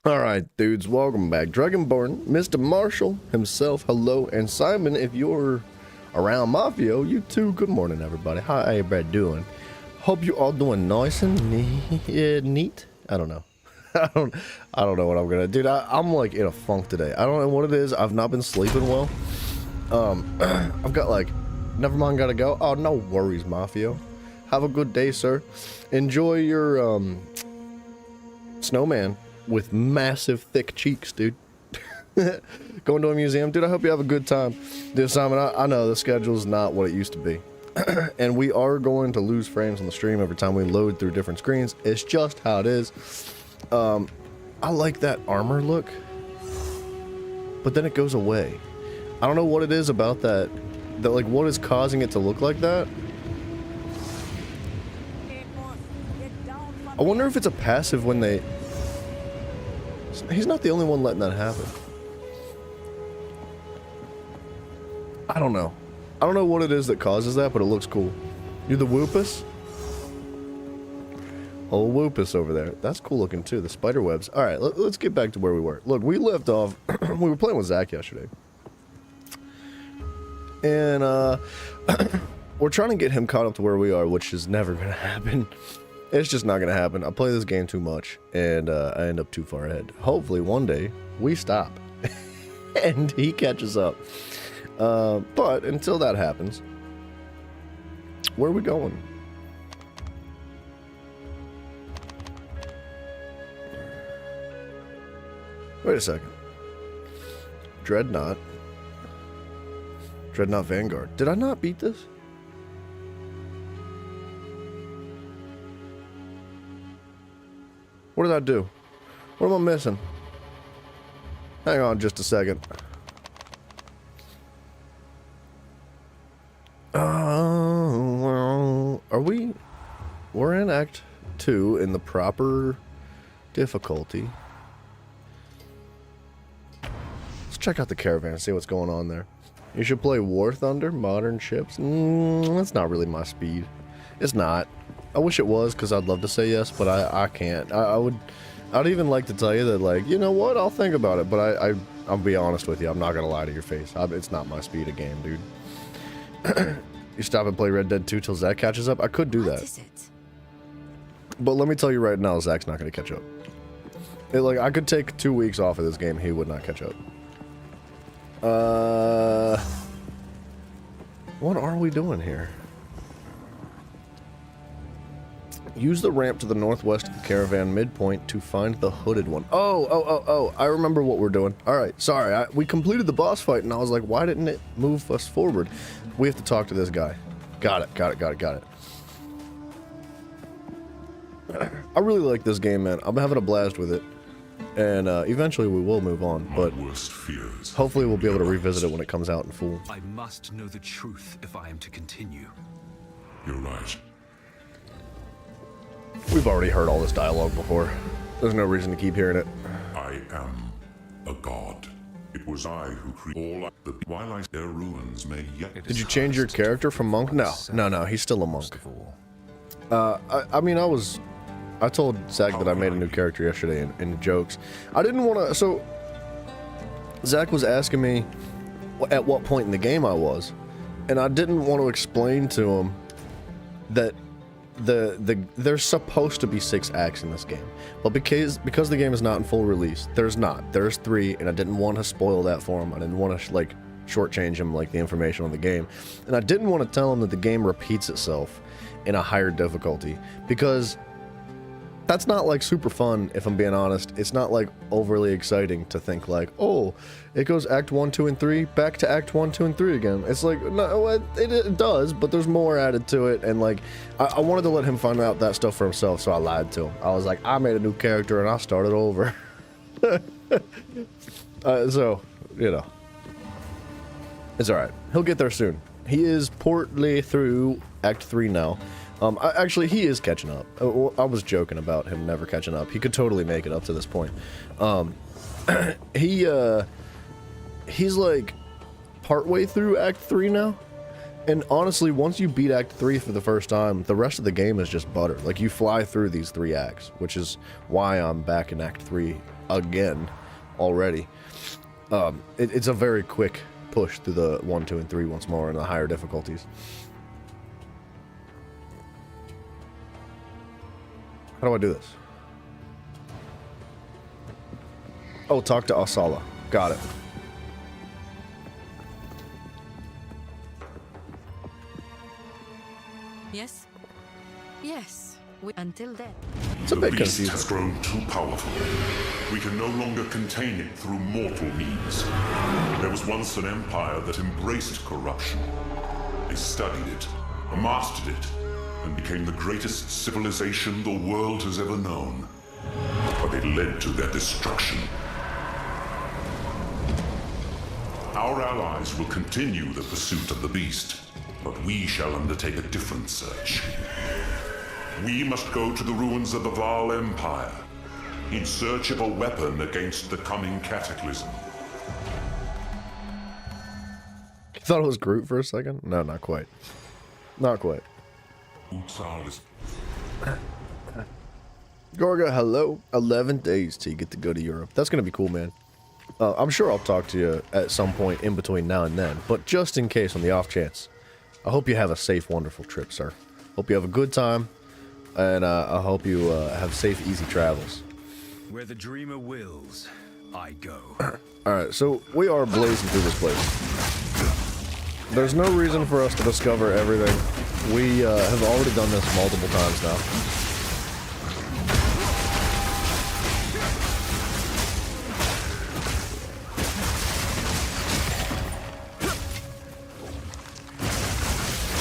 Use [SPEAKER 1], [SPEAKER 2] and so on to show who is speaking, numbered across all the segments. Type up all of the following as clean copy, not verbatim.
[SPEAKER 1] Alright, dudes, welcome back. Dragonborn, Mr. Marshall himself, hello, and Simon, if you're around Mafia, you too, good morning, everybody. How everybody doing? Hope you all doing nice and neat. I don't know. I don't know what I'm gonna do. I'm like in a funk today. I don't know what it is. I've not been sleeping well. I've got like, never mind, gotta go. Oh, no worries, Mafia. Have a good day, sir. Enjoy your snowman with massive thick cheeks, dude. Going to a museum, dude. I hope you have a good time. Dude, Simon, I know the schedule's not what it used to be. And we are going to lose frames on the stream every time we load through different screens. It's just how it is. I like that armor look, but then it goes away. I don't know what it is about that like what is causing it to look like that. I wonder if it's a passive when they... He's not the only one letting that happen. I don't know. I don't know what it is that causes that, but it looks cool. You're the Woopus? Old Woopus over there. That's cool looking too, the spider webs. Alright, let's get back to where we were. Look, we left off... we were playing with Zach yesterday. And, we're trying to get him caught up to where we are, which is never gonna happen. It's just not gonna happen. I play this game too much, and I end up too far ahead. Hopefully, one day, we stop, and he catches up. But until that happens, where are we going? Wait a second. Dreadnought Vanguard. Did I not beat this? What did I do? What am I missing? Hang on just a second. Are we... We're in Act 2 in the proper difficulty. Let's check out the caravan and see what's going on there. You should play War Thunder, modern ships. That's not really my speed. It's not. I wish it was, because I'd love to say yes, but I can't. I'd even like to tell you that, like, you know what, I'll think about it, but I'll be honest with you, I'm not gonna lie to your face. It's not my speed of game, dude. You stop and play Red Dead 2 till Zach catches up? I could do that. What is it? But let me tell you right now, Zach's not gonna catch up. Like, I could take 2 weeks off of this game, he would not catch up. What are we doing here? Use the ramp to the northwest of the caravan midpoint to find the hooded one. Oh, I remember what we're doing. Alright, sorry, we completed the boss fight and I was like, why didn't it move us forward? We have to talk to this guy. Got it. I really like this game, man. I'm having a blast with it. And eventually we will move on, but hopefully we'll be able to revisit it when it comes out in full.
[SPEAKER 2] I must know the truth if I am to continue. You're right.
[SPEAKER 1] We've already heard all this dialogue before. There's no reason to keep hearing it.
[SPEAKER 2] I am a god. It was I who created all the while I their ruins may yet.
[SPEAKER 1] Did you change your character from monk? No, he's still a monk. I mean, I told Zach that I made a new character yesterday in jokes. I didn't want to, so Zach was asking me at what point in the game I was, and I didn't want to explain to him that there's supposed to be 6 acts in this game, but because the game is not in full release, there's 3, and I didn't want to spoil that for him. I didn't want to like shortchange him like the information on the game, and I didn't want to tell him that the game repeats itself in a higher difficulty, because that's not like super fun. If I'm being honest, it's not like overly exciting to think like, oh, it goes act 1, 2, and 3 back to act 1, 2, and 3 again. It's like, no, it does, but there's more added to it. And like, I wanted to let him find out that stuff for himself, so I lied to him. I was like, I made a new character and I started over. So, you know, it's all right. He'll get there soon. He is partly through act 3 now. Actually, he is catching up. I was joking about him never catching up. He could totally make it up to this point. He's like partway through Act 3 now. And honestly, once you beat Act 3 for the first time, the rest of the game is just butter. Like, you fly through these 3 acts, which is why I'm back in Act 3 again already. It's a very quick push through the 1, 2, and 3 once more in the higher difficulties. How do I do this? Oh, talk to Asala. Got it.
[SPEAKER 3] Yes? Yes. Until then.
[SPEAKER 1] It's a bit
[SPEAKER 2] The beast
[SPEAKER 1] confusing.
[SPEAKER 2] has grown too powerful. We can no longer contain it through mortal means. There was once an empire that embraced corruption. They studied it, mastered it, and became the greatest civilization the world has ever known. But it led to their destruction. Our allies will continue the pursuit of the beast, but we shall undertake a different search. We must go to the ruins of the Vaal Empire, in search of a weapon against the coming cataclysm.
[SPEAKER 1] You thought it was Groot for a second? No, not quite. Not quite. Gorga, hello. 11 days till you get to go to Europe. That's going to be cool, man. I'm sure I'll talk to you at some point in between now and then, but just in case, on the off chance, I hope you have a safe, wonderful trip, sir. Hope you have a good time, and I hope you have safe, easy travels.
[SPEAKER 4] Where the dreamer wills, I go.
[SPEAKER 1] Alright, so we are blazing through this place. There's no reason for us to discover everything. We have already done this multiple times now.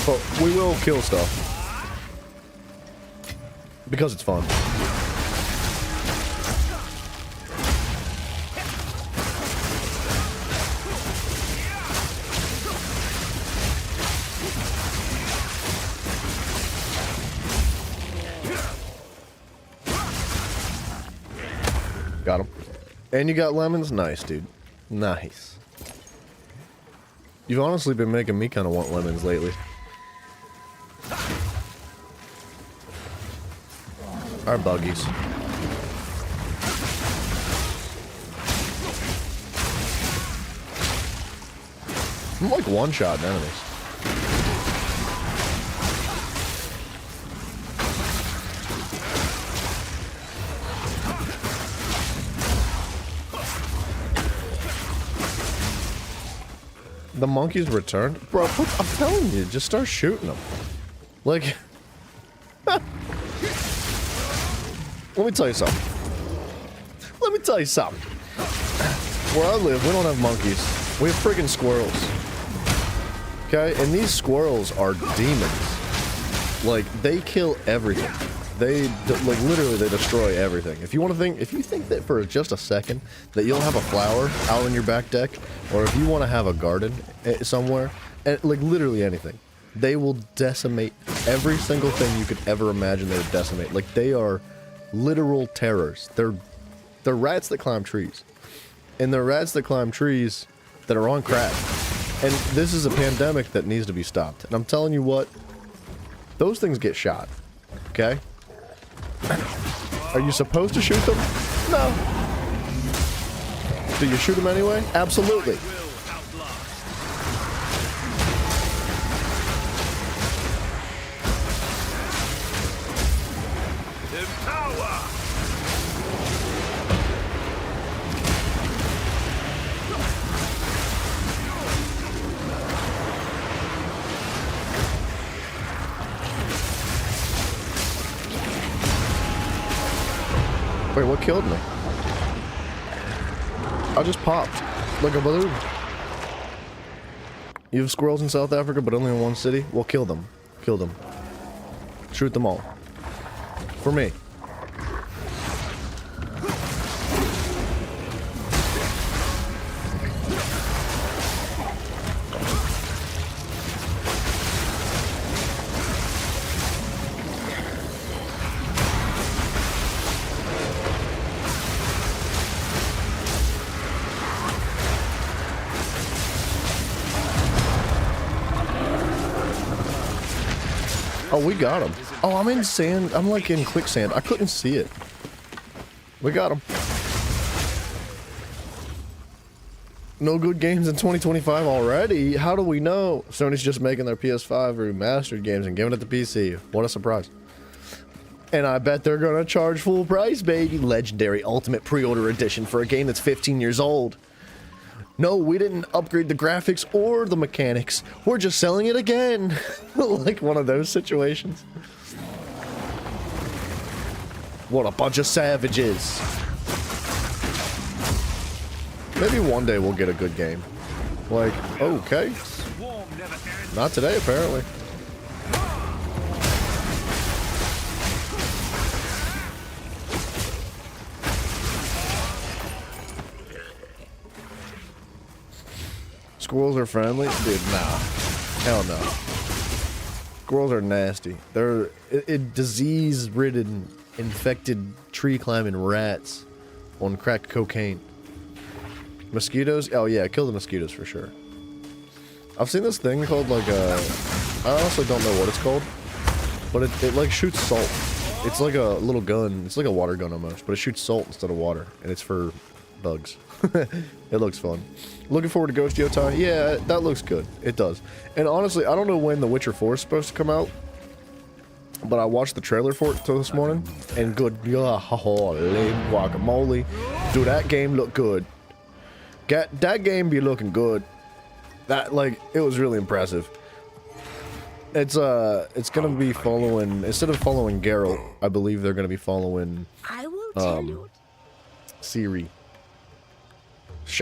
[SPEAKER 1] But we will kill stuff. Because it's fun. Got him. And you got lemons? Nice, dude. Nice. You've honestly been making me kind of want lemons lately. Our buggies. I'm like one-shot enemies. The monkeys returned? Bro, I'm telling you, just start shooting them. Like... Let me tell you something. Let me tell you something. Where I live, we don't have monkeys. We have friggin' squirrels. Okay? And these squirrels are demons. Like, they kill everything. They, like, literally, they destroy everything. If you think that for just a second that you'll have a flower out on your back deck, or if you want to have a garden somewhere, and, like, literally anything, they will decimate every single thing you could ever imagine they would decimate. Like, they are literal terrors. They're rats that climb trees. And they're rats that climb trees that are on crack. And this is a pandemic that needs to be stopped. And I'm telling you what, those things get shot. Okay? Are you supposed to shoot them? No. Do you shoot them anyway? Absolutely. Wait, what killed me? I just popped like a balloon. You have squirrels in South Africa, but only in one city? Well, kill them. Kill them. Shoot them all. For me. Oh, we got him. Oh, I'm in sand. I'm like in quicksand. I couldn't see it. We got him. No good games in 2025 already? How do we know? Sony's just making their PS5 remastered games and giving it to PC. What a surprise. And I bet they're gonna charge full price, baby. Legendary Ultimate Pre-Order Edition for a game that's 15 years old. No, we didn't upgrade the graphics or the mechanics. We're just selling it again. Like one of those situations. What a bunch of savages. Maybe one day we'll get a good game. Like, okay. Not today, apparently. Squirrels are friendly? Dude, nah. Hell no. Squirrels are nasty. They're disease-ridden, infected tree-climbing rats on crack cocaine. Mosquitoes? Oh yeah, kill the mosquitoes for sure. I've seen this thing called like a... I honestly don't know what it's called. But it like shoots salt. It's like a little gun. It's like a water gun almost. But it shoots salt instead of water. And it's for bugs. It looks fun. Looking forward to Ghost Yotai? Yeah, that looks good. It does. And honestly, I don't know when The Witcher 4 is supposed to come out. But I watched the trailer for it this morning. And good. Holy guacamole. Dude, that game looked good. That game be looking good. That, like, it was really impressive. It's gonna be following, instead of following Geralt, I believe they're gonna be following,
[SPEAKER 3] I will tell you.
[SPEAKER 1] Ciri.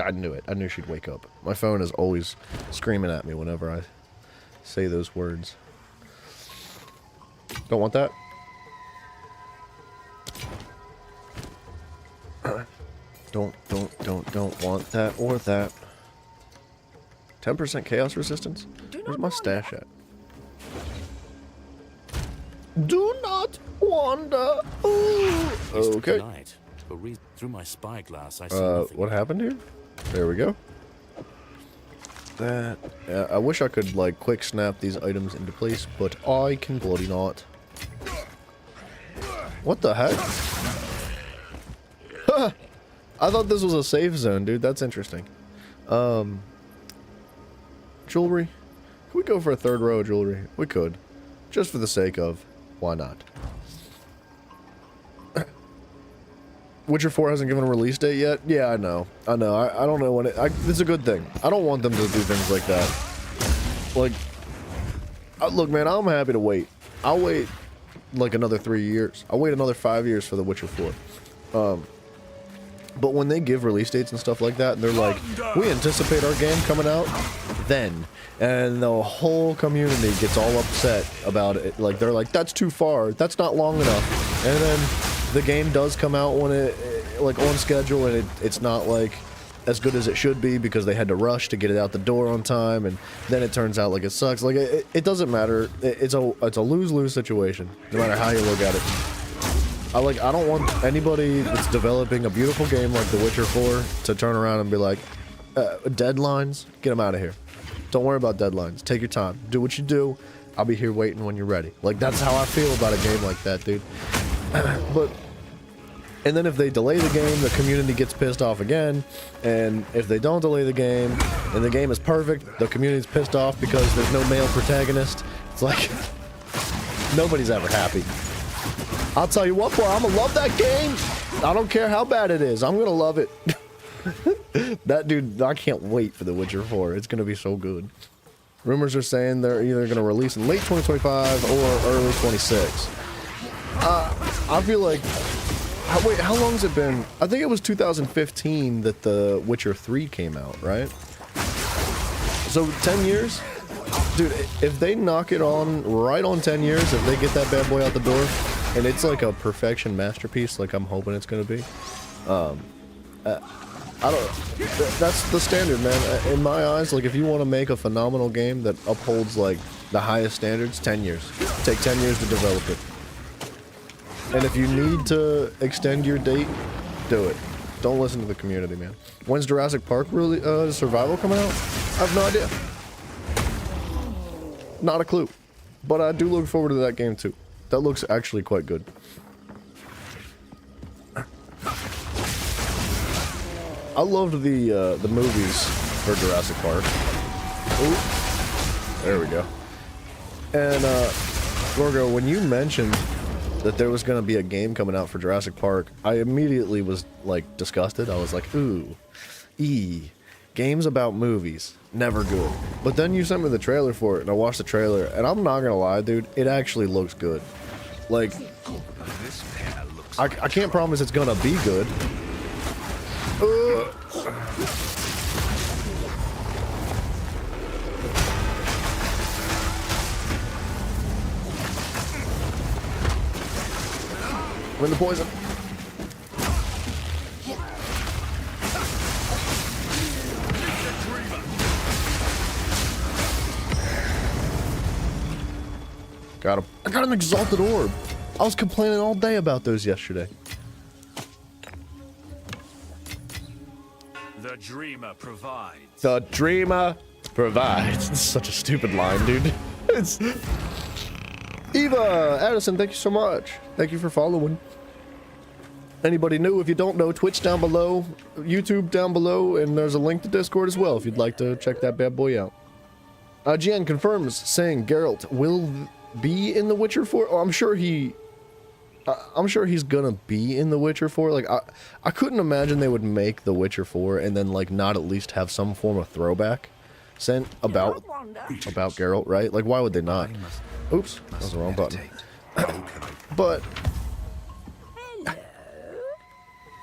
[SPEAKER 1] I knew it. I knew she'd wake up. My phone is always screaming at me whenever I say those words. Don't want that? Don't want that or that. 10% chaos resistance? Where's my stash at? Do not wander. Ooh. Okay.
[SPEAKER 5] Tonight, through my spyglass, I see nothing.
[SPEAKER 1] What happened here? There we go. That. Yeah, I wish I could like quick snap these items into place, but I can bloody not. What the heck? I thought this was a safe zone, dude. That's interesting. Jewelry. Can we go for a third row of jewelry? We could. Just for the sake of, why not? Witcher 4 hasn't given a release date yet? Yeah, I know. I know. I don't know when it... it's a good thing. I don't want them to do things like that. Like... look, man, I'm happy to wait. I'll wait, like, another 3 years. I'll wait another 5 years for The Witcher 4. But when they give release dates and stuff like that, and they're like, we anticipate our game coming out then. And the whole community gets all upset about it. Like, they're like, that's too far. That's not long enough. And then the game does come out when it like, on schedule, and it's not like as good as it should be because they had to rush to get it out the door on time, and then it turns out like it sucks. Like it doesn't matter. It's a lose-lose situation, no matter how you look at it. I don't want anybody that's developing a beautiful game like The Witcher 4 to turn around and be like, deadlines, get them out of here. Don't worry about deadlines. Take your time. Do what you do. I'll be here waiting when you're ready. Like, that's how I feel about a game like that, dude. And then if they delay the game, the community gets pissed off again. And if they don't delay the game, and the game is perfect, the community's pissed off because there's no male protagonist. It's like, nobody's ever happy. I'll tell you what, boy, I'm gonna love that game. I don't care how bad it is. I'm gonna love it. That dude, I can't wait for The Witcher 4. It's gonna be so good. Rumors are saying they're either gonna release in late 2025 or early 26. I feel like, wait, how long has it been? I think it was 2015 that The Witcher 3 came out, right? So 10 years? Dude, if they knock it on right on 10 years, if they get that bad boy out the door, and it's like a perfection masterpiece, like I'm hoping it's gonna be. I don't. That's the standard, man. In my eyes, like if you want to make a phenomenal game that upholds like the highest standards, 10 years. Take 10 years to develop it. And if you need to extend your date, do it. Don't listen to the community, man. When's Jurassic Park really Survival coming out? I have no idea. Not a clue. But I do look forward to that game too. That looks actually quite good. I loved the movies for Jurassic Park. Ooh, there we go. And Gorgo, when you mentioned that there was going to be a game coming out for Jurassic Park, I immediately was like disgusted. I was like, ooh, games about movies, never good. But then you sent me the trailer for it, and I watched the trailer, and I'm not gonna lie, dude, it actually looks good. Like, I can't promise it's gonna be good. Win the poison. Got him. I got an exalted orb. I was complaining all day about those yesterday.
[SPEAKER 4] The dreamer provides.
[SPEAKER 1] The dreamer provides. It's such a stupid line, dude. It's Eva Addison, thank you so much. Thank you for following. Anybody new? If you don't know, Twitch down below, YouTube down below, and there's a link to Discord as well if you'd like to check that bad boy out. GN confirms, saying Geralt will be in The Witcher 4. Oh, I'm sure he's gonna be in The Witcher 4. Like I couldn't imagine they would make The Witcher 4 and then like not at least have some form of throwback sent about Geralt, right? Like why would they not? Oops, that was the wrong button. But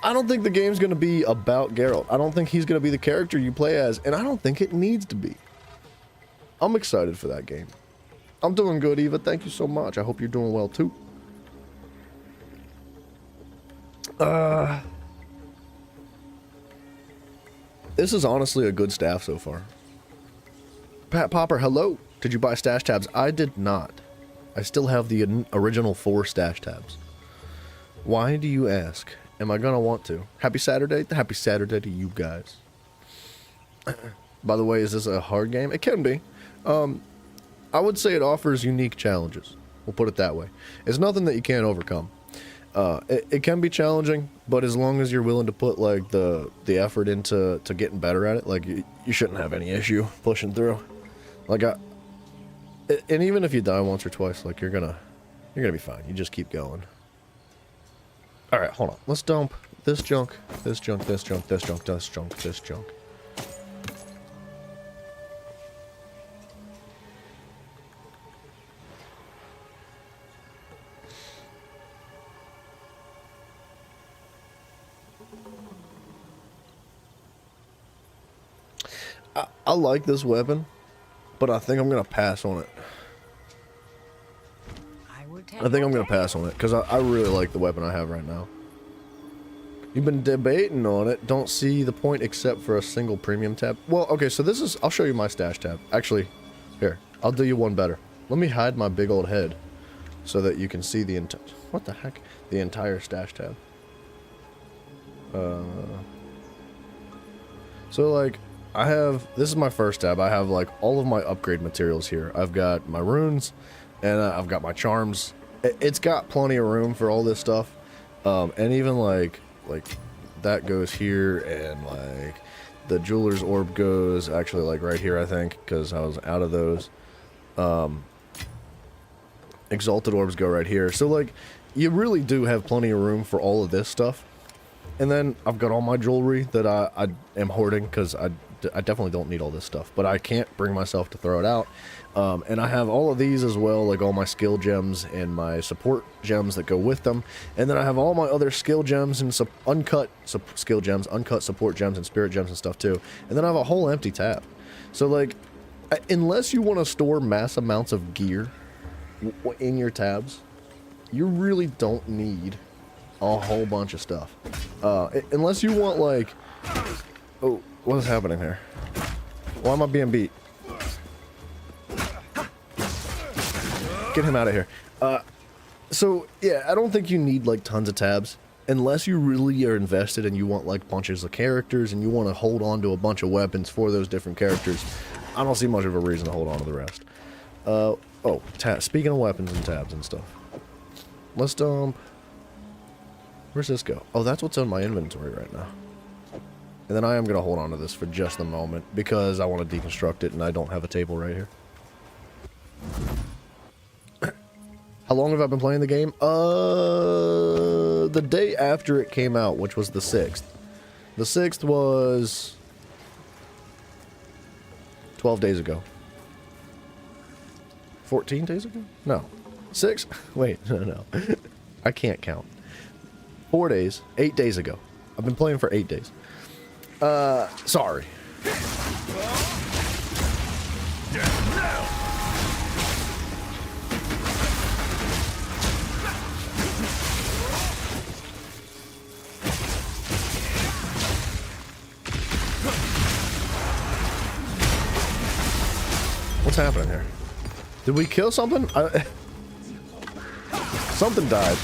[SPEAKER 1] I don't think the game's gonna be about Geralt. I don't think he's gonna be the character you play as, and I don't think it needs to be. I'm excited for that game. I'm doing good, Eva. Thank you so much. I hope you're doing well too. This is honestly a good staff so far. Pat Popper, hello. Did you buy stash tabs? I did not. I still have the original 4 stash tabs. Why do you ask? Am I gonna want to? Happy Saturday. Happy Saturday to you guys. By the way, is this a hard game? It can be. I would say it offers unique challenges. We'll put it that way. It's nothing that you can't overcome. It can be challenging, but as long as you're willing to put like the effort into getting better at it, like you shouldn't have any issue pushing through. Like and even if you die once or twice, like you're gonna be fine. You just keep going. All right, hold on. Let's dump this junk, this junk, this junk, this junk, this junk, this junk. I like this weapon, but I think I'm gonna pass on it. I think I'm gonna pass on it because I really like the weapon I have right now. You've been debating on it. Don't see the point except for a single premium tab. Well, okay, so this is... I'll show you my stash tab. Actually, here. I'll do you one better. Let me hide my big old head so that you can see the entire... What the heck? The entire stash tab. So, like, I have... This is my first tab. I have, like, all of my upgrade materials here. I've got my runes, and I've got my charms. It's got plenty of room for all this stuff. And even, like that goes here, and, like, the jeweler's orb goes actually, like, right here, I think, because I was out of those. Exalted orbs go right here. So, like, you really do have plenty of room for all of this stuff. And then I've got all my jewelry that I am hoarding, because I definitely don't need all this stuff, but I can't bring myself to throw it out. And I have all of these as well, like all my skill gems and my support gems that go with them. And then I have all my other skill gems and uncut skill gems, uncut support gems and spirit gems and stuff too. And then I have a whole empty tab. So, like, unless you want to store mass amounts of gear in your tabs, you really don't need a whole bunch of stuff. Unless you want, like... Oh, what is happening here? Why am I being beat? Get him out of here. So, yeah, I don't think you need, like, tons of tabs. Unless you really are invested and you want, like, bunches of characters and you want to hold on to a bunch of weapons for those different characters, I don't see much of a reason to hold on to the rest. Speaking of weapons and tabs and stuff. Let's dump... Where's this go? Oh, that's what's in my inventory right now. And then I am going to hold on to this for just a moment because I want to deconstruct it and I don't have a table right here. How long have I been playing the game? The day after it came out, which was the 6th. The 6th was 12 days ago. 14 days ago? No. 6? Wait, no. I can't count. 4 days. 8 days ago. I've been playing for 8 days. Sorry. What's happening here? Did we kill something? Something died.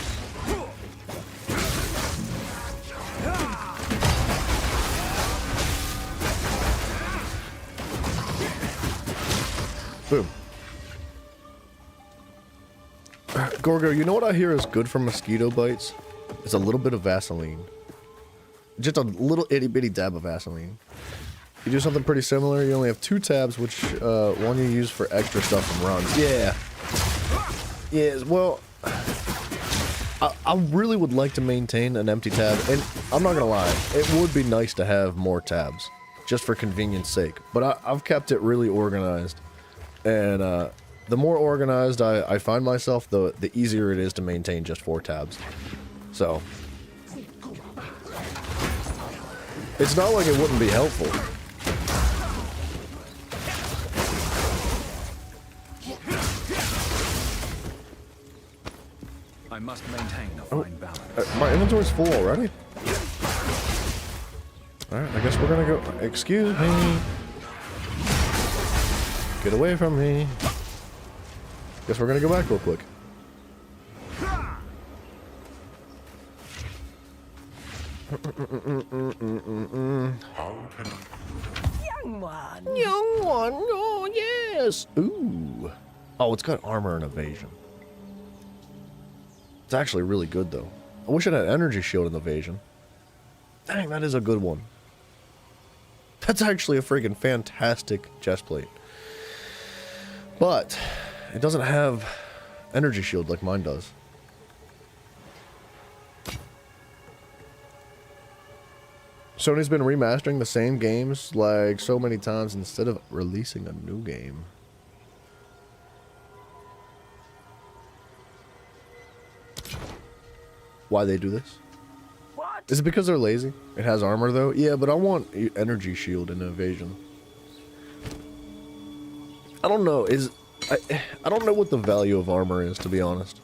[SPEAKER 1] Boom. Gorgo, you know what I hear is good for mosquito bites? It's a little bit of Vaseline. Just a little itty bitty dab of Vaseline. You do something pretty similar, you only have 2 tabs, which one you use for extra stuff and runs. Yeah. Yeah, well, I really would like to maintain an empty tab, and I'm not gonna lie, it would be nice to have more tabs, just for convenience sake. But I've kept it really organized. And the more organized I find myself, the easier it is to maintain just 4 tabs. So, it's not like it wouldn't be helpful.
[SPEAKER 4] I must maintain a fine balance.
[SPEAKER 1] My inventory's full already? Alright, I guess we're gonna go... Excuse me. Get away from me. Guess we're gonna go back real quick.
[SPEAKER 3] Young one.
[SPEAKER 1] Young one, oh yes. Ooh. Oh, it's got armor and evasion. It's actually really good though. I wish it had energy shield and evasion. Dang, that is a good one. That's actually a freaking fantastic chest plate. But it doesn't have energy shield like mine does. Sony's been remastering the same games like so many times instead of releasing a new game. Why they do this?
[SPEAKER 3] What?
[SPEAKER 1] Is it because they're lazy? It has armor though? Yeah, but I want energy shield and evasion. I don't know. I don't know what the value of armor is, to be honest.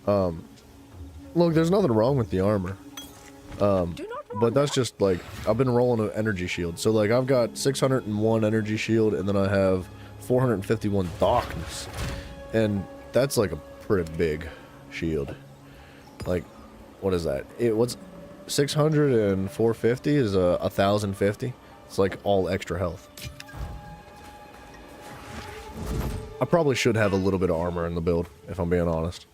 [SPEAKER 1] Look, there's nothing wrong with the armor. But that's just like, I've been rolling an energy shield. So like I've got 601 energy shield and then I have 451 darkness. And that's like a pretty big shield. Like, what is that? What's 600 and 450 is 1050. It's like all extra health. I probably should have a little bit of armor in the build, if I'm being honest.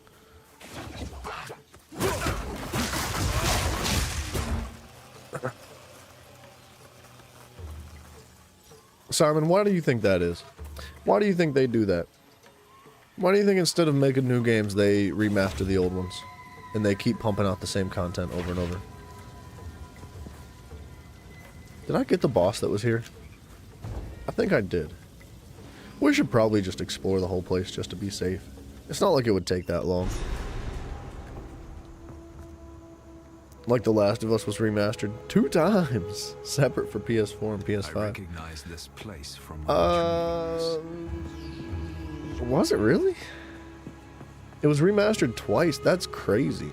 [SPEAKER 1] Simon, why do you think that is? Why do you think they do that? Why do you think instead of making new games, they remaster the old ones? And they keep pumping out the same content over and over? Did I get the boss that was here? I think I did. We should probably just explore the whole place just to be safe. It's not like it would take that long. Like The Last of Us was remastered 2 times, separate for PS4 and PS5.
[SPEAKER 4] I recognize this place from
[SPEAKER 1] was it really? It was remastered twice. That's crazy.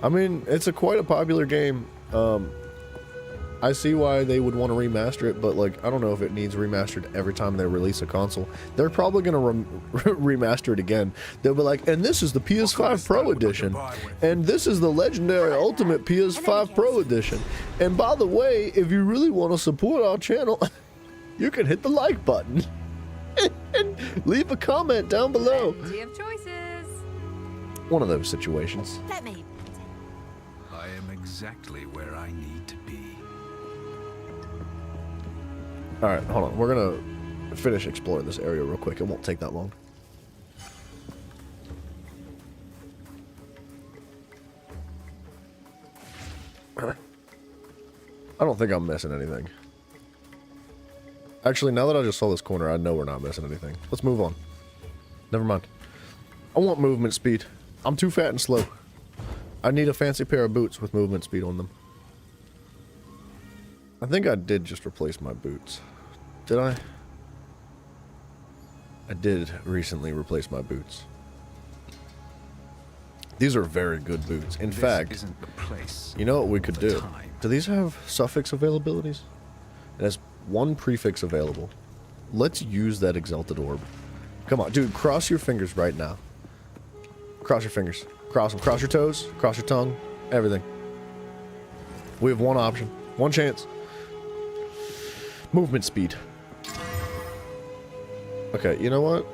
[SPEAKER 1] I mean, it's quite a popular game. I see why they would want to remaster it, but like, I don't know if it needs remastered every time they release a console. They're probably going to remaster it again. They'll be like, and this is the PS5 Pro Edition, and this is the legendary Ultimate PS5 Pro Edition. And by the way, if you really want to support our channel, you can hit the like button and leave a comment down below.
[SPEAKER 6] Plenty of choices.
[SPEAKER 1] One of those situations.
[SPEAKER 6] Let me.
[SPEAKER 4] I am exactly where I need to be.
[SPEAKER 1] Alright, hold on. We're gonna finish exploring this area real quick. It won't take that long. I don't think I'm missing anything. Actually, now that I just saw this corner, I know we're not missing anything. Let's move on. Never mind. I want movement speed. I'm too fat and slow. I need a fancy pair of boots with movement speed on them. I think I did just replace my boots. Did I? I did recently replace my boots. These are very good boots. In fact, you know what we could do? Do these have suffix availabilities? It has 1 prefix available. Let's use that exalted orb. Come on, dude, cross your fingers right now. Cross your fingers. Cross them. Cross your toes. Cross your tongue. Everything. We have 1 option. 1 chance. Movement speed. Okay, you know what?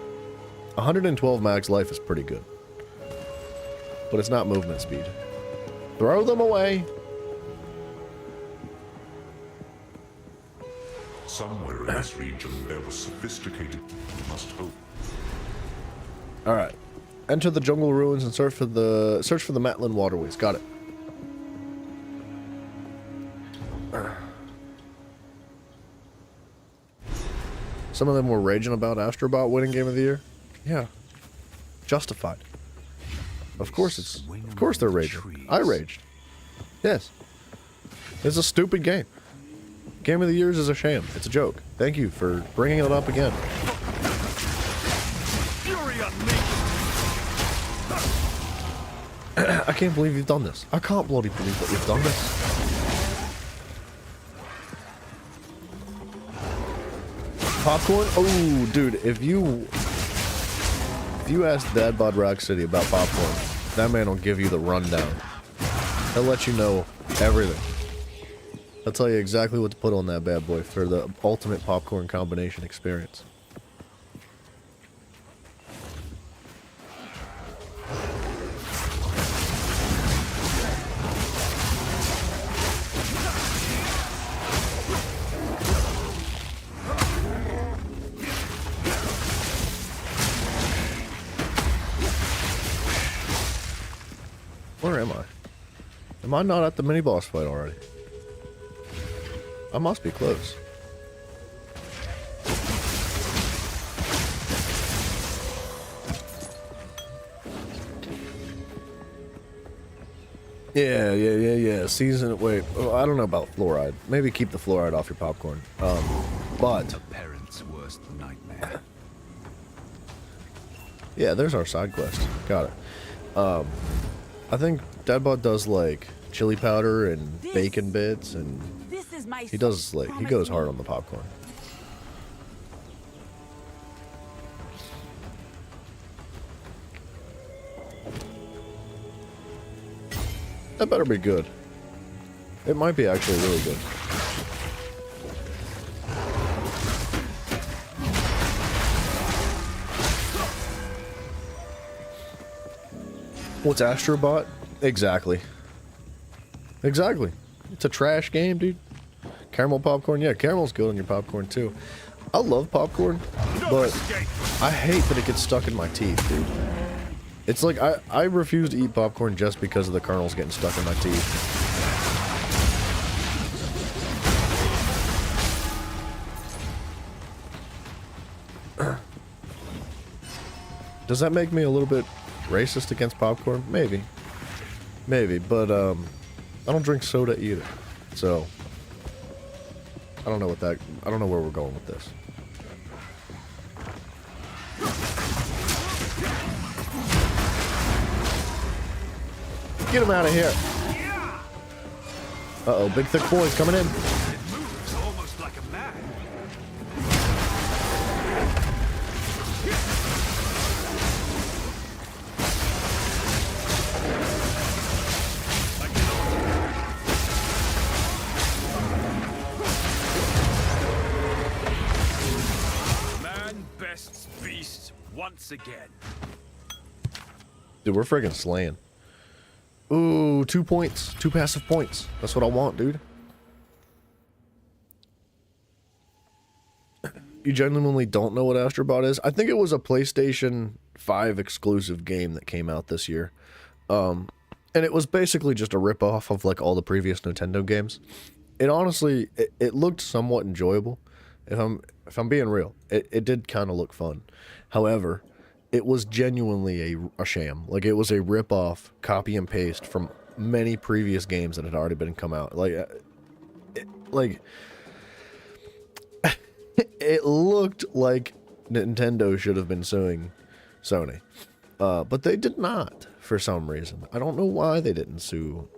[SPEAKER 1] 112 max life is pretty good. But it's not movement speed. Throw them away.
[SPEAKER 2] Somewhere in this region there was sophisticated, we must hope.
[SPEAKER 1] Alright. Enter the jungle ruins and search for the Matlin waterways. Got it. Some of them were raging about Astrobot winning Game of the Year. Yeah. Justified. Of course they're raging. I raged. Yes. It's a stupid game. Game of the Year is a sham. It's a joke. Thank you for bringing it up again. I can't believe you've done this. I can't bloody believe that you've done this. Popcorn? Oh, dude, if you ask Dadbod Rock City about popcorn, that man will give you the rundown. He'll let you know everything. He'll tell you exactly what to put on that bad boy for the ultimate popcorn combination experience. Where am I? Am I not at the mini-boss fight already? I must be close. Yeah. Season. Wait, I don't know about fluoride. Maybe keep the fluoride off your popcorn. But
[SPEAKER 4] A parent's worst nightmare.
[SPEAKER 1] yeah, there's our side quest. Got it. I think Deadbot does like chili powder and bacon bits, and
[SPEAKER 3] This is my
[SPEAKER 1] he does like he
[SPEAKER 3] promise
[SPEAKER 1] goes
[SPEAKER 3] me.
[SPEAKER 1] hard on the popcorn. That better be good. It might be actually really good. What's Astrobot? Exactly. Exactly. It's a trash game, dude. Caramel popcorn? Yeah, caramel's good on your popcorn, too. I love popcorn, but I hate that it gets stuck in my teeth, dude. It's like, I refuse to eat popcorn just because of the kernels getting stuck in my teeth. Does that make me a little bit racist against popcorn? Maybe. Maybe, but, I don't drink soda either. So, I don't know where we're going with this. Get him out of here. Uh-oh, big thick boy's coming in.
[SPEAKER 4] It moves almost like a man. Man bests beast once again.
[SPEAKER 1] Dude, we're friggin' slaying. Ooh, 2 points. 2 passive points. That's what I want, dude. You genuinely don't know what Astrobot is? I think it was a PlayStation 5 exclusive game that came out this year. And it was basically just a ripoff of like all the previous Nintendo games. It honestly, it looked somewhat enjoyable. If I'm being real, it did kind of look fun. However, it was genuinely a sham. Like, it was a rip-off, copy and paste from many previous games that had already been come out. Like, it looked like Nintendo should have been suing Sony. But they did not, for some reason. I don't know why they didn't sue,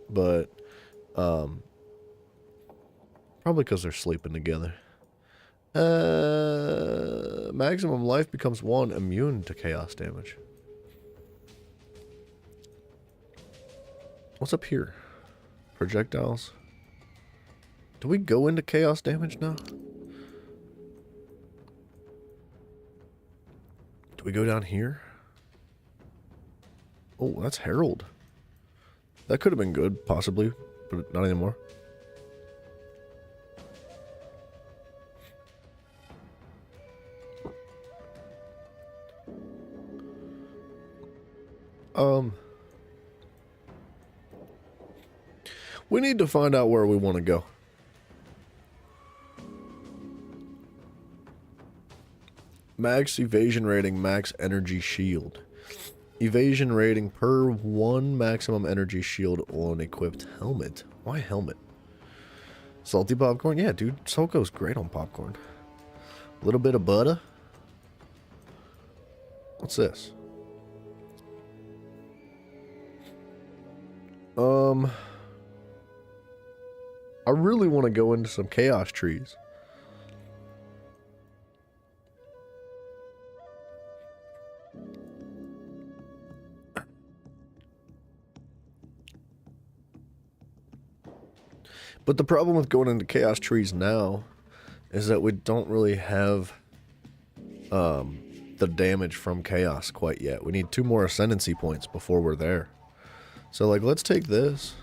[SPEAKER 1] but probably because they're sleeping together. Maximum life becomes 1, immune to chaos damage. What's up here? Projectiles. Do we go into chaos damage now? Do we go down here? Oh, that's Herald. That could have been good, possibly, but not anymore. We need to find out where we want to go. Max evasion rating, max energy shield. Evasion rating per 1 maximum energy shield on equipped helmet. Why helmet? Salty popcorn? Yeah, dude. Salt goes great on popcorn. A little bit of butter. What's this? I really want to go into some chaos trees. But the problem with going into chaos trees now is that we don't really have the damage from chaos quite yet. We need 2 more ascendancy points before we're there. So, like, let's take this.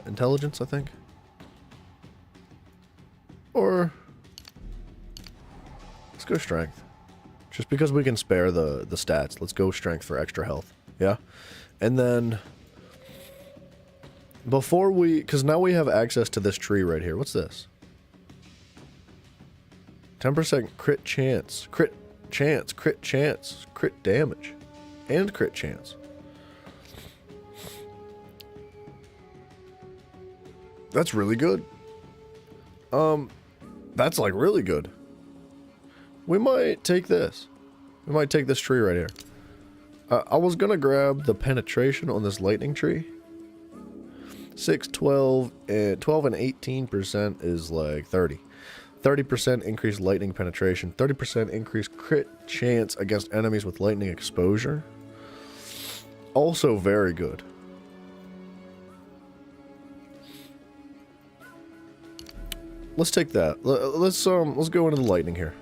[SPEAKER 1] Intelligence, I think. Or let's go strength. Just because we can spare the stats, let's go strength for extra health. Yeah? And then before we, because now we have access to this tree right here. What's this? 10% crit chance. Crit chance. Crit chance. Crit damage. And crit chance. That's really good. That's like really good. We might take this. We might take this tree right here. I was gonna grab the penetration on this lightning tree. 6, 12, 12 and 18% is like 30. 30% increased lightning penetration. 30% increased crit chance against enemies with lightning exposure. Also very good. Let's take that. Let's go into the lightning here.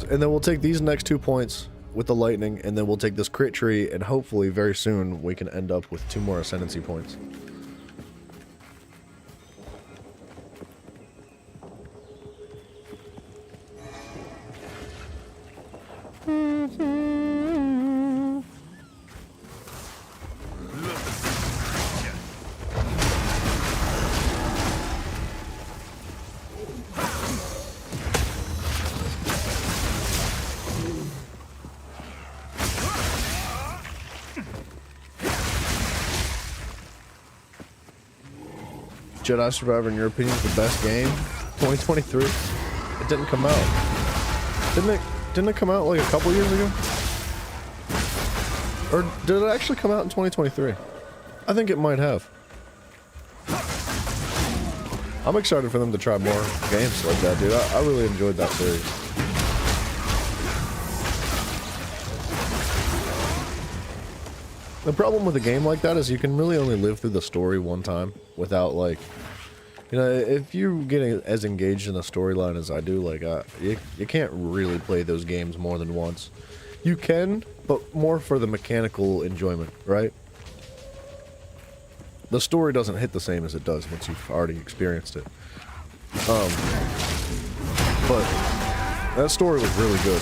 [SPEAKER 1] And then we'll take these next 2 points with the lightning, and then we'll take this crit tree, and hopefully very soon we can end up with 2 more ascendancy points. Jedi Survivor, in your opinion, is the best game? 2023? It didn't come out. Didn't it come out like a couple years ago? Or did it actually come out in 2023? I think it might have. I'm excited for them to try more games like that, dude. I really enjoyed that series. The problem with a game like that is you can really only live through the story one time without, like, you know, if you get as engaged in a storyline as I do, like, you can't really play those games more than once. You can, but more for the mechanical enjoyment, right? The story doesn't hit the same as it does once you've already experienced it. But that story was really good.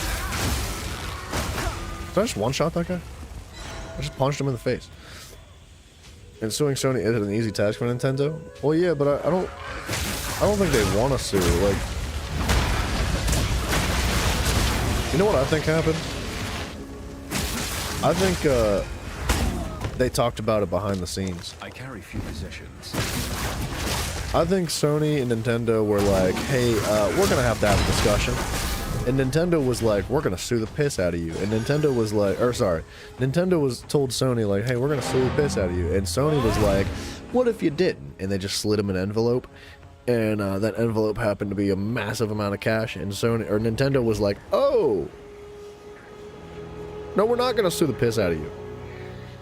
[SPEAKER 1] Did I just one-shot that guy? I just punched him in the face. And suing Sony is an easy task for Nintendo? Well, yeah, but I don't think they want to sue. Like, you know what I think happened? I think they talked about it behind the scenes.
[SPEAKER 4] I carry few possessions.
[SPEAKER 1] I think Sony and Nintendo were like, hey, we're gonna have to have a discussion. And Nintendo was like, we're gonna sue the piss out of you. And Nintendo was like, Nintendo was told Sony like, hey, we're gonna sue the piss out of you. And Sony was like, what if you didn't? And they just slid him an envelope. And that envelope happened to be a massive amount of cash. And Nintendo was like, oh, no, we're not gonna sue the piss out of you.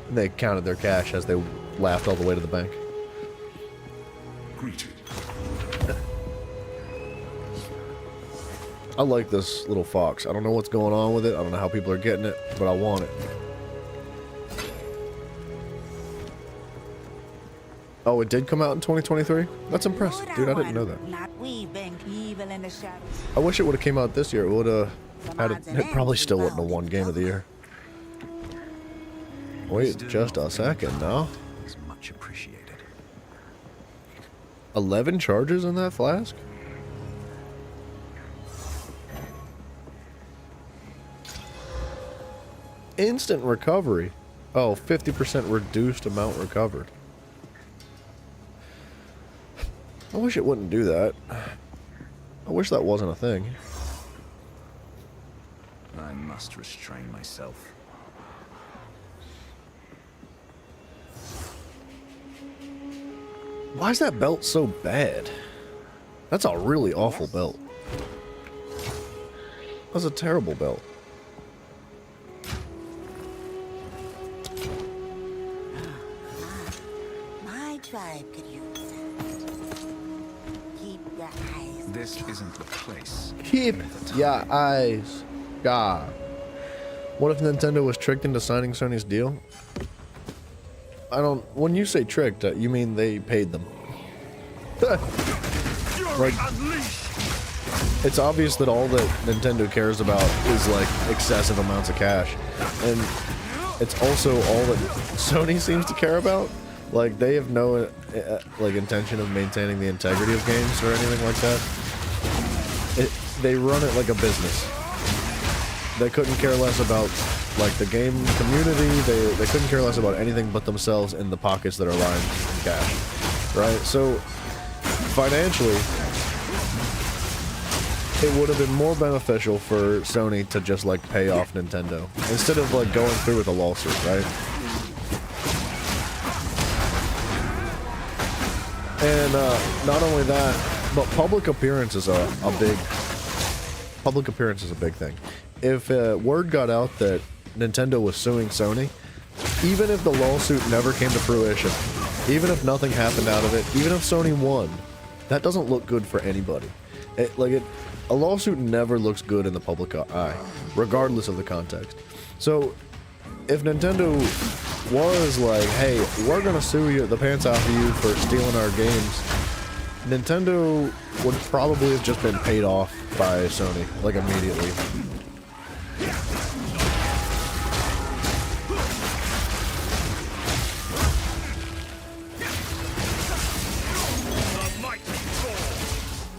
[SPEAKER 1] And they counted their cash as they laughed all the way to the bank.
[SPEAKER 2] Greeting.
[SPEAKER 1] I like this little fox. I don't know what's going on with it. I don't know how people are getting it, but I want it. Oh, it did come out in 2023? That's impressive, dude. I didn't know that. I wish it would have came out this year. It would have had it probably still wouldn't have won Game of the Year. Wait just a second now.
[SPEAKER 4] It's much appreciated.
[SPEAKER 1] 11 charges in that flask? Instant recovery. Oh, 50% reduced amount recovered. I wish it wouldn't do that. I wish that wasn't a thing.
[SPEAKER 4] I must restrain myself.
[SPEAKER 1] Why is that belt so bad? That's a really awful belt. That's a terrible belt.
[SPEAKER 6] My tribe could use it. Keep your eyes.
[SPEAKER 4] This isn't the place.
[SPEAKER 1] Keep your eyes. God. What if Nintendo was tricked into signing Sony's deal? When you say tricked, you mean they paid them. Like, it's obvious that all that Nintendo cares about is, like, excessive amounts of cash. And it's also all that Sony seems to care about. Like, they have no, like, intention of maintaining the integrity of games or anything like that. They run it like a business. They couldn't care less about, like, the game community. They couldn't care less about anything but themselves and the pockets that are lined with cash. Right? So, financially, it would have been more beneficial for Sony to just like pay off Nintendo instead of like going through with a lawsuit, right? And not only that, but public appearance is a big thing. If word got out that Nintendo was suing Sony, even if the lawsuit never came to fruition, even if nothing happened out of it, even if Sony won, that doesn't look good for anybody. A lawsuit never looks good in the public eye, regardless of the context. So, if Nintendo was like, hey, we're gonna sue you the pants off of you for stealing our games, Nintendo would probably have just been paid off by Sony, like immediately.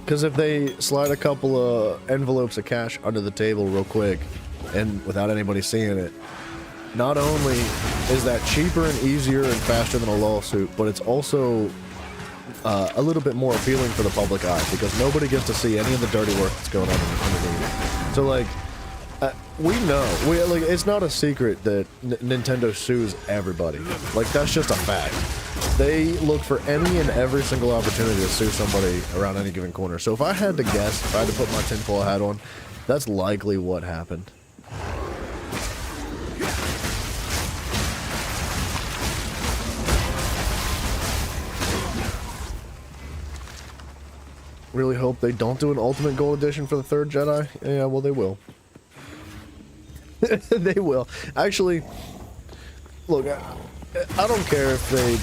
[SPEAKER 1] Because if they slide a couple of envelopes of cash under the table real quick, and without anybody seeing it, not only is that cheaper and easier and faster than a lawsuit, but it's also a little bit more appealing for the public eye, because nobody gets to see any of the dirty work that's going on underneath. So like, we know, it's not a secret that Nintendo sues everybody. Like, that's just a fact. They look for any and every single opportunity to sue somebody around any given corner. So if I had to guess, if I had to put my tinfoil hat on, that's likely what happened. Really hope they don't do an Ultimate Gold Edition for the third Jedi. Yeah, well, they will. They will. Actually, look, I don't care if they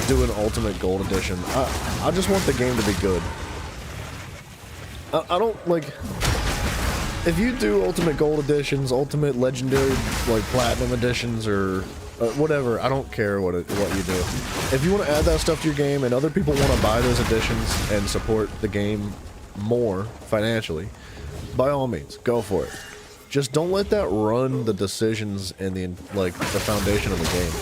[SPEAKER 1] do an Ultimate Gold Edition. I just want the game to be good. I don't, like... If you do Ultimate Gold Editions, Ultimate Legendary, like, Platinum Editions, or whatever, I don't care what you do. If you want to add that stuff to your game, and other people want to buy those editions and support the game more financially, by all means, go for it. Just don't let that run the decisions and the foundation of the game.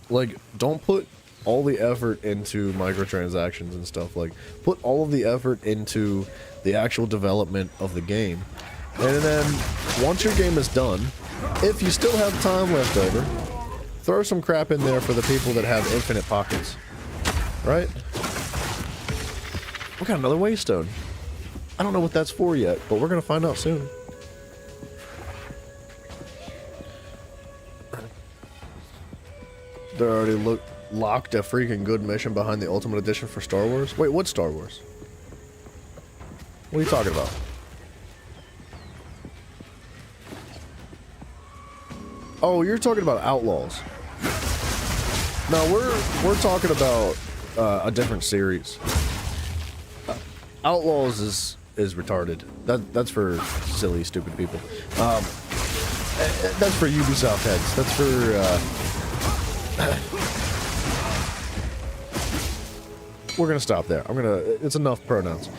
[SPEAKER 1] Like, don't put all the effort into microtransactions and stuff. Like, put all of the effort into the actual development of the game. And then, once your game is done, if you still have time left over, throw some crap in there for the people that have infinite pockets. Right? We got another Waystone. I don't know what that's for yet, but we're gonna find out soon. They already locked a freaking good mission behind the Ultimate Edition for Star Wars? Wait, what Star Wars? What are you talking about? Oh, you're talking about Outlaws. No, we're talking about a different series. Outlaws is retarded. That's for silly, stupid people. That's for Ubisoft heads. That's for we're gonna stop there. It's enough pronouns.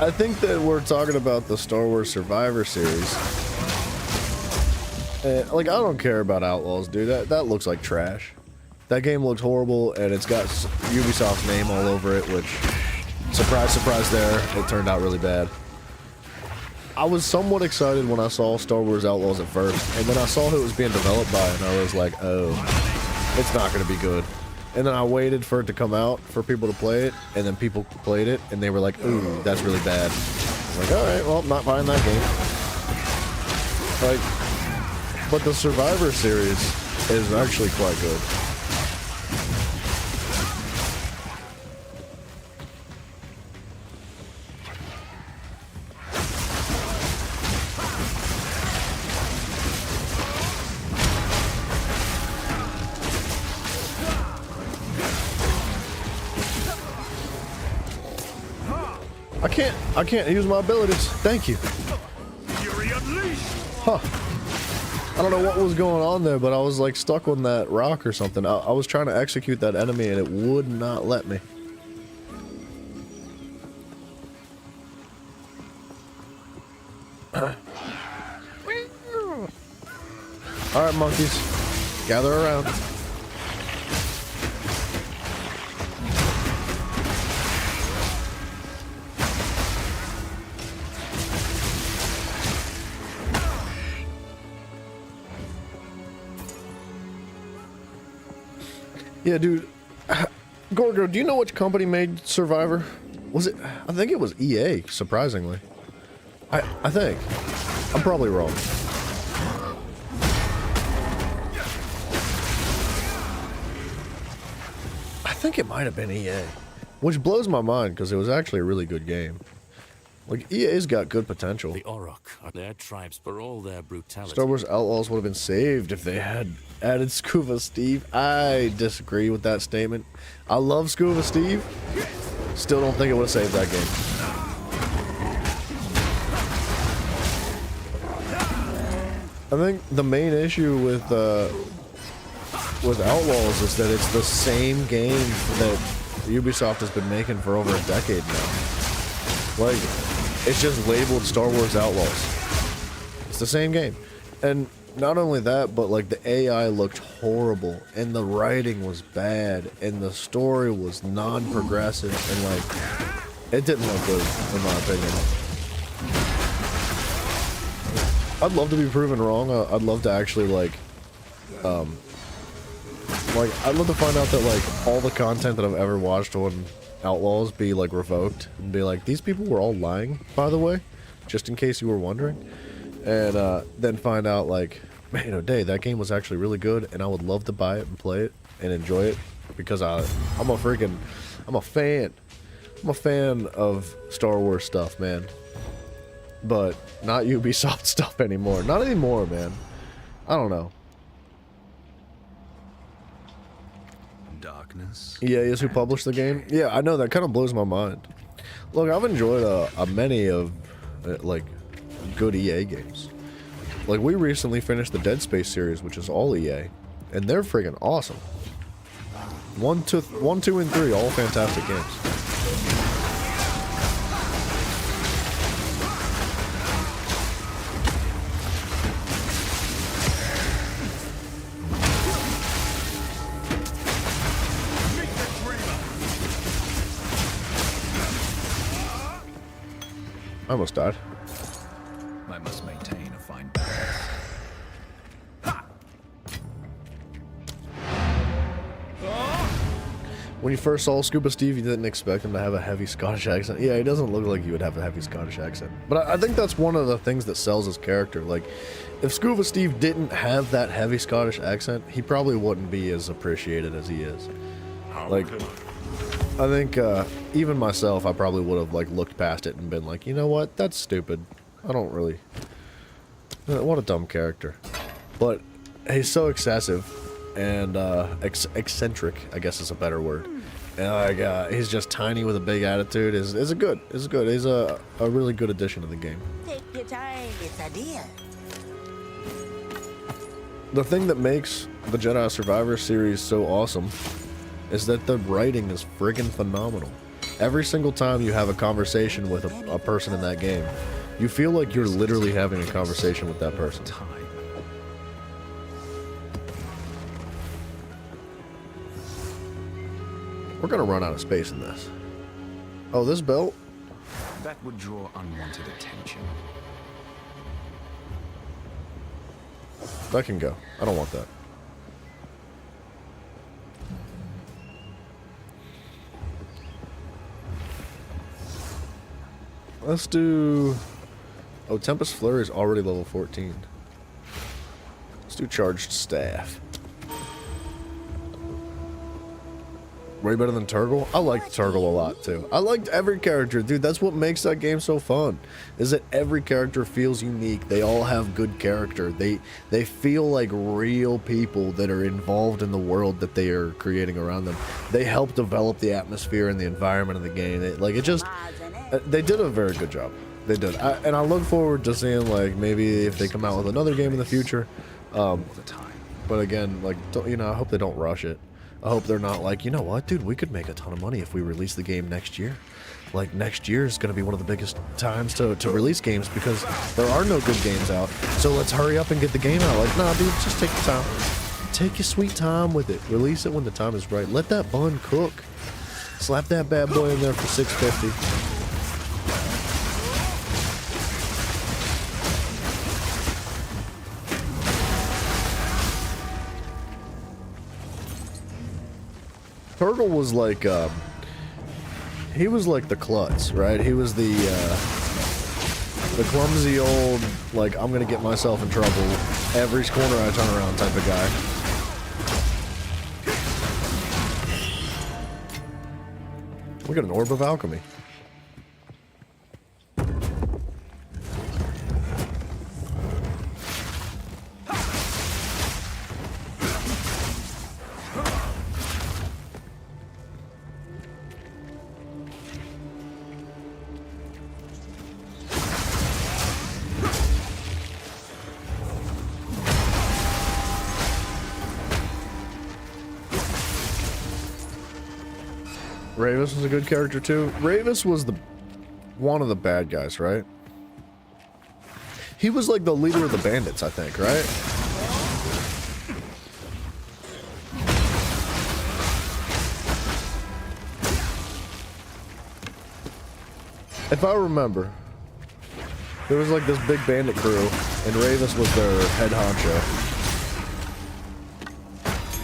[SPEAKER 1] I think that we're talking about the Star Wars Survivor series. Like, I don't care about Outlaws, dude. That looks like trash. That game looks horrible, and it's got Ubisoft's name all over it, which, surprise, surprise there, it turned out really bad. I was somewhat excited when I saw Star Wars Outlaws at first, and then I saw who it was being developed by, and I was like, oh, it's not going to be good. And then I waited for it to come out for people to play it, and then people played it, and they were like, ooh, that's really bad. I was like, alright, well, I'm not buying that game. Like, but the Survivor series is actually quite good. I can't use my abilities. Thank you.
[SPEAKER 4] Fury unleashed.
[SPEAKER 1] Huh. I don't know what was going on there, but I was like stuck on that rock or something. I was trying to execute that enemy and it would not let me. Alright, monkeys. Gather around. Yeah, dude. Gorgo, do you know which company made Survivor? Was it? I think it was EA, surprisingly. I think. I'm probably wrong. I think it might have been EA. Which blows my mind, because it was actually a really good game. Like, EA's got good potential.
[SPEAKER 5] The Orok are their tribes for all their brutality.
[SPEAKER 1] Star Wars Outlaws would have been saved if they had added Scuba Steve. I disagree with that statement. I love Scuba Steve. Still don't think it would have saved that game. I think the main issue with Outlaws is that it's the same game that Ubisoft has been making for over a decade now. Like, it's just labeled Star Wars Outlaws. It's the same game. And not only that, but like the AI looked horrible, and the writing was bad, and the story was non-progressive, and like, it didn't look good, in my opinion. I'd love to be proven wrong. I'd love to actually like I'd love to find out that like all the content that I've ever watched on Outlaws be like revoked and be like, these people were all lying, by the way, just in case you were wondering, and then find out like, man, that game was actually really good, and I would love to buy it and play it and enjoy it because I'm a fan of Star Wars stuff, man. But not Ubisoft stuff anymore. Not anymore, man. I don't know.
[SPEAKER 4] Darkness.
[SPEAKER 1] EA is who published the game? Yeah, I know, that kind of blows my mind. Look, I've enjoyed many of, like, good EA games. Like, we recently finished the Dead Space series, which is all EA. And they're friggin' awesome. 1, 2, and 3, all fantastic games. I almost died.
[SPEAKER 4] I must maintain a fine balance.
[SPEAKER 1] When you first saw Scuba Steve, you didn't expect him to have a heavy Scottish accent. Yeah, he doesn't look like he would have a heavy Scottish accent. But I think that's one of the things that sells his character. Like, if Scuba Steve didn't have that heavy Scottish accent, he probably wouldn't be as appreciated as he is. Like, I think even myself, I probably would have like looked past it and been like, you know what, that's stupid. I don't really. What a dumb character. But he's so excessive and eccentric, I guess is a better word. And like he's just tiny with a big attitude. Is good. He's a really good addition to the game.
[SPEAKER 6] Take your time, it's a deal.
[SPEAKER 1] The thing that makes the Jedi Survivor series so awesome is that the writing is friggin' phenomenal. Every single time you have a conversation with a person in that game, you feel like you're literally having a conversation with that person. We're gonna run out of space in this. Oh, this belt?
[SPEAKER 4] That would draw unwanted attention.
[SPEAKER 1] That can go. I don't want that. Let's do... Oh, Tempest Flurry is already level 14. Let's do Charged Staff. Way better than Turgle? I liked Turgle a lot, too. I liked every character, dude. That's what makes that game so fun. Is that every character feels unique. They all have good character. They feel like real people that are involved in the world that they are creating around them. They help develop the atmosphere and the environment of the game. They did a very good job. They did. And I look forward to seeing, like, maybe if they come out with another game in the future. But again, like, I hope they don't rush it. I hope they're not like, you know what, dude, we could make a ton of money if we release the game next year. Like, next year is going to be one of the biggest times to release games because there are no good games out. So let's hurry up and get the game out. Like, nah, dude, just take your time. Take your sweet time with it. Release it when the time is right. Let that bun cook. Slap that bad boy in there for $6.50. Turtle was like, he was like the klutz, right? He was the clumsy old, like, I'm gonna get myself in trouble every corner I turn around type of guy. We got an orb of alchemy. Ravis was a good character too. Ravis was one of the bad guys, right? He was like the leader of the bandits, I think, right? If I remember, there was like this big bandit crew, and Ravis was their head honcho.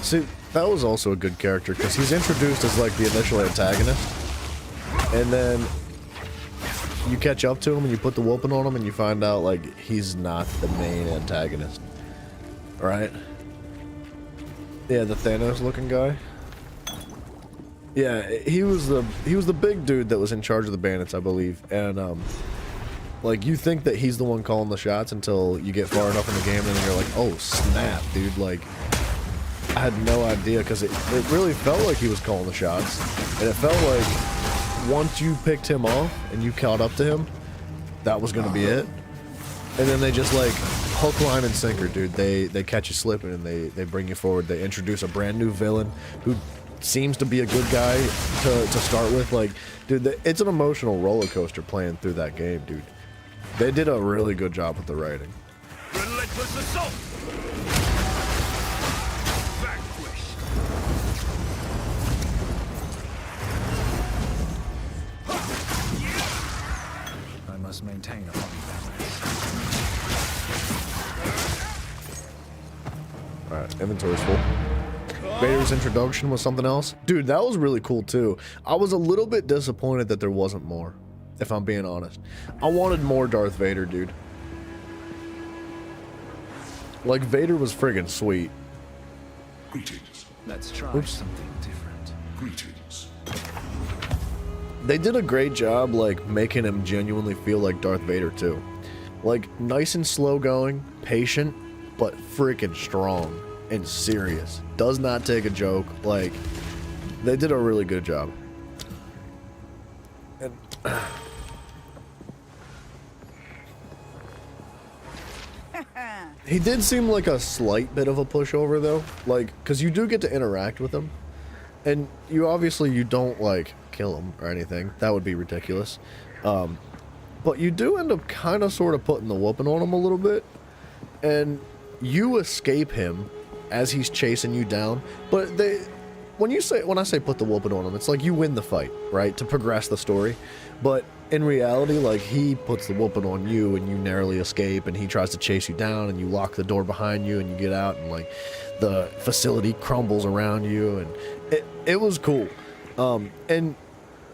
[SPEAKER 1] See, that was also a good character, because he's introduced as like the initial antagonist, and then you catch up to him and you put the whooping on him and you find out like he's not the main antagonist, right? Yeah, the Thanos looking guy. Yeah, he was the big dude that was in charge of the bandits, I believe, and like you think that he's the one calling the shots until you get far enough in the game and then you're like, oh snap, dude, like I had no idea, because it really felt like he was calling the shots, and it felt like once you picked him off and you caught up to him, that was gonna be it. And then they just like hook, line, and sinker, dude. They catch you slipping and they bring you forward. They introduce a brand new villain who seems to be a good guy to start with. Like, dude, it's an emotional roller coaster playing through that game, dude. They did a really good job with the writing.
[SPEAKER 4] Relentless assault! I must maintain a healthy balance.
[SPEAKER 1] Alright, inventory's full. Vader's introduction was something else. Dude, that was really cool too. I was a little bit disappointed that there wasn't more, if I'm being honest. I wanted more Darth Vader, dude. Like, Vader was friggin' sweet.
[SPEAKER 2] Greetings.
[SPEAKER 4] Let's try something different.
[SPEAKER 2] Greetings.
[SPEAKER 1] They did a great job, like, making him genuinely feel like Darth Vader too. Like, nice and slow going, patient, but freaking strong and serious. Does not take a joke. Like, they did a really good job. And he did seem like a slight bit of a pushover though, like, because you do get to interact with him, and you obviously you don't like kill him or anything. That would be ridiculous. But you do end up kind of sort of putting the whooping on him a little bit, and you escape him as he's chasing you down. But when I say put the whooping on him, it's like you win the fight, right, to progress the story. But in reality, like, he puts the whooping on you and you narrowly escape, and he tries to chase you down and you lock the door behind you and you get out, and like the facility crumbles around you, and it was cool. And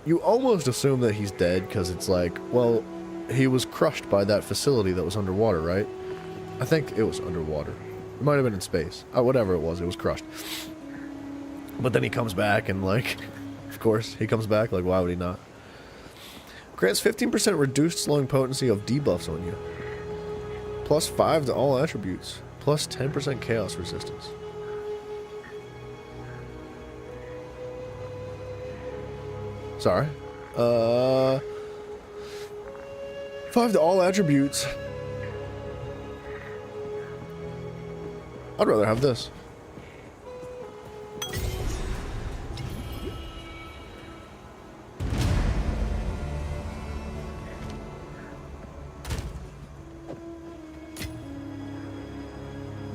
[SPEAKER 1] you almost assume that he's dead, because it's like, well, he was crushed by that facility that was underwater, right? I think it was underwater. It might have been in space. Whatever it was crushed. But then he comes back, and like, of course, he comes back, like, why would he not? Grants 15% reduced slowing potency of debuffs on you. Plus 5 to all attributes. Plus 10% chaos resistance. Sorry. 5 to all attributes. I'd rather have this.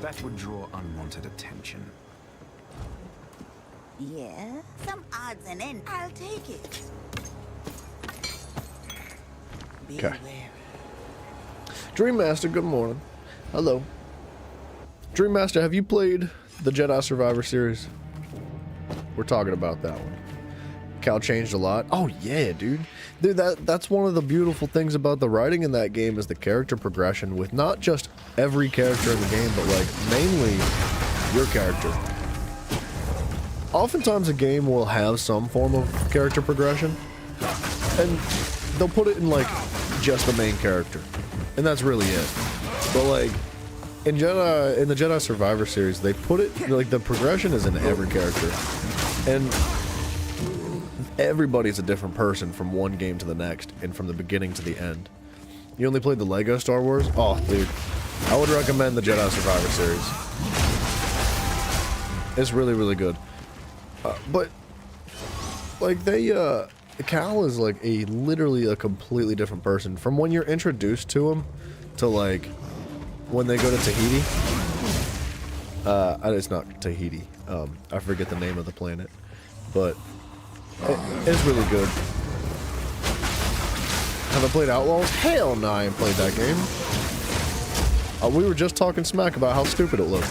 [SPEAKER 4] That would draw unwanted attention.
[SPEAKER 6] Yeah, some odds and ends. I'll take it. Be
[SPEAKER 1] Okay.
[SPEAKER 6] wary.
[SPEAKER 1] Dreammaster, good morning. Hello. Dreammaster, have you played the Jedi Survivor series? We're talking about that one. Cal changed a lot. Oh yeah, dude. Dude, that's one of the beautiful things about the writing in that game is the character progression with not just every character in the game, but like mainly your character. Oftentimes a game will have some form of character progression, and they'll put it in like just the main character, and that's really it. But like in the Jedi Survivor series, they put it like the progression is in every character, and everybody's a different person from one game to the next and from the beginning to the end. You only played the Lego Star Wars? Oh, dude. I would recommend the Jedi Survivor series. It's really, really good. But, like, Cal is, like, literally a completely different person. From when you're introduced to him to, like, when they go to Tahiti. It's not Tahiti. I forget the name of the planet. But it's really good. Have I played Outlaws? Hell no, I ain't played that game. We were just talking smack about how stupid it looked.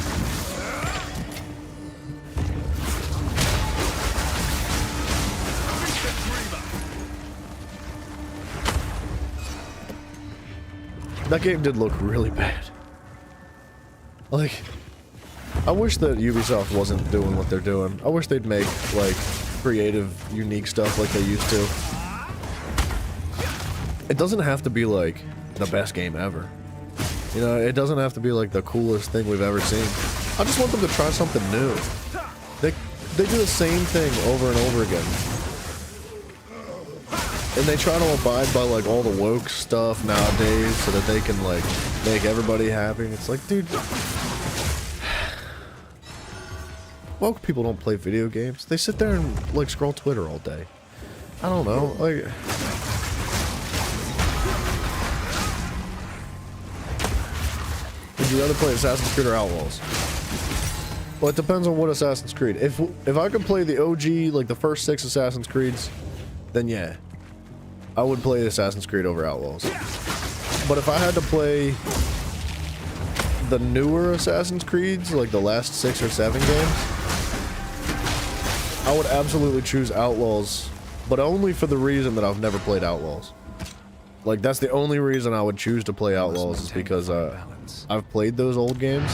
[SPEAKER 1] That game did look really bad. Like, I wish that Ubisoft wasn't doing what they're doing. I wish they'd make, like, creative, unique stuff like they used to. It doesn't have to be like the best game ever. You know, it doesn't have to be like the coolest thing we've ever seen. I just want them to try something new. They do the same thing over and over again. And they try to abide by like all the woke stuff nowadays so that they can like make everybody happy. It's like, dude, woke people don't play video games. They sit there and like scroll Twitter all day. I don't know. Like, would you rather play Assassin's Creed or Outlaws? Well, it depends on what Assassin's Creed. If I could play the OG, like the first 6 Assassin's Creeds, then yeah, I would play Assassin's Creed over Outlaws. But if I had to play the newer Assassin's Creeds, like the last 6 or 7 games, I would absolutely choose Outlaws, but only for the reason that I've never played Outlaws. Like, that's the only reason I would choose to play Outlaws is because I've played those old games.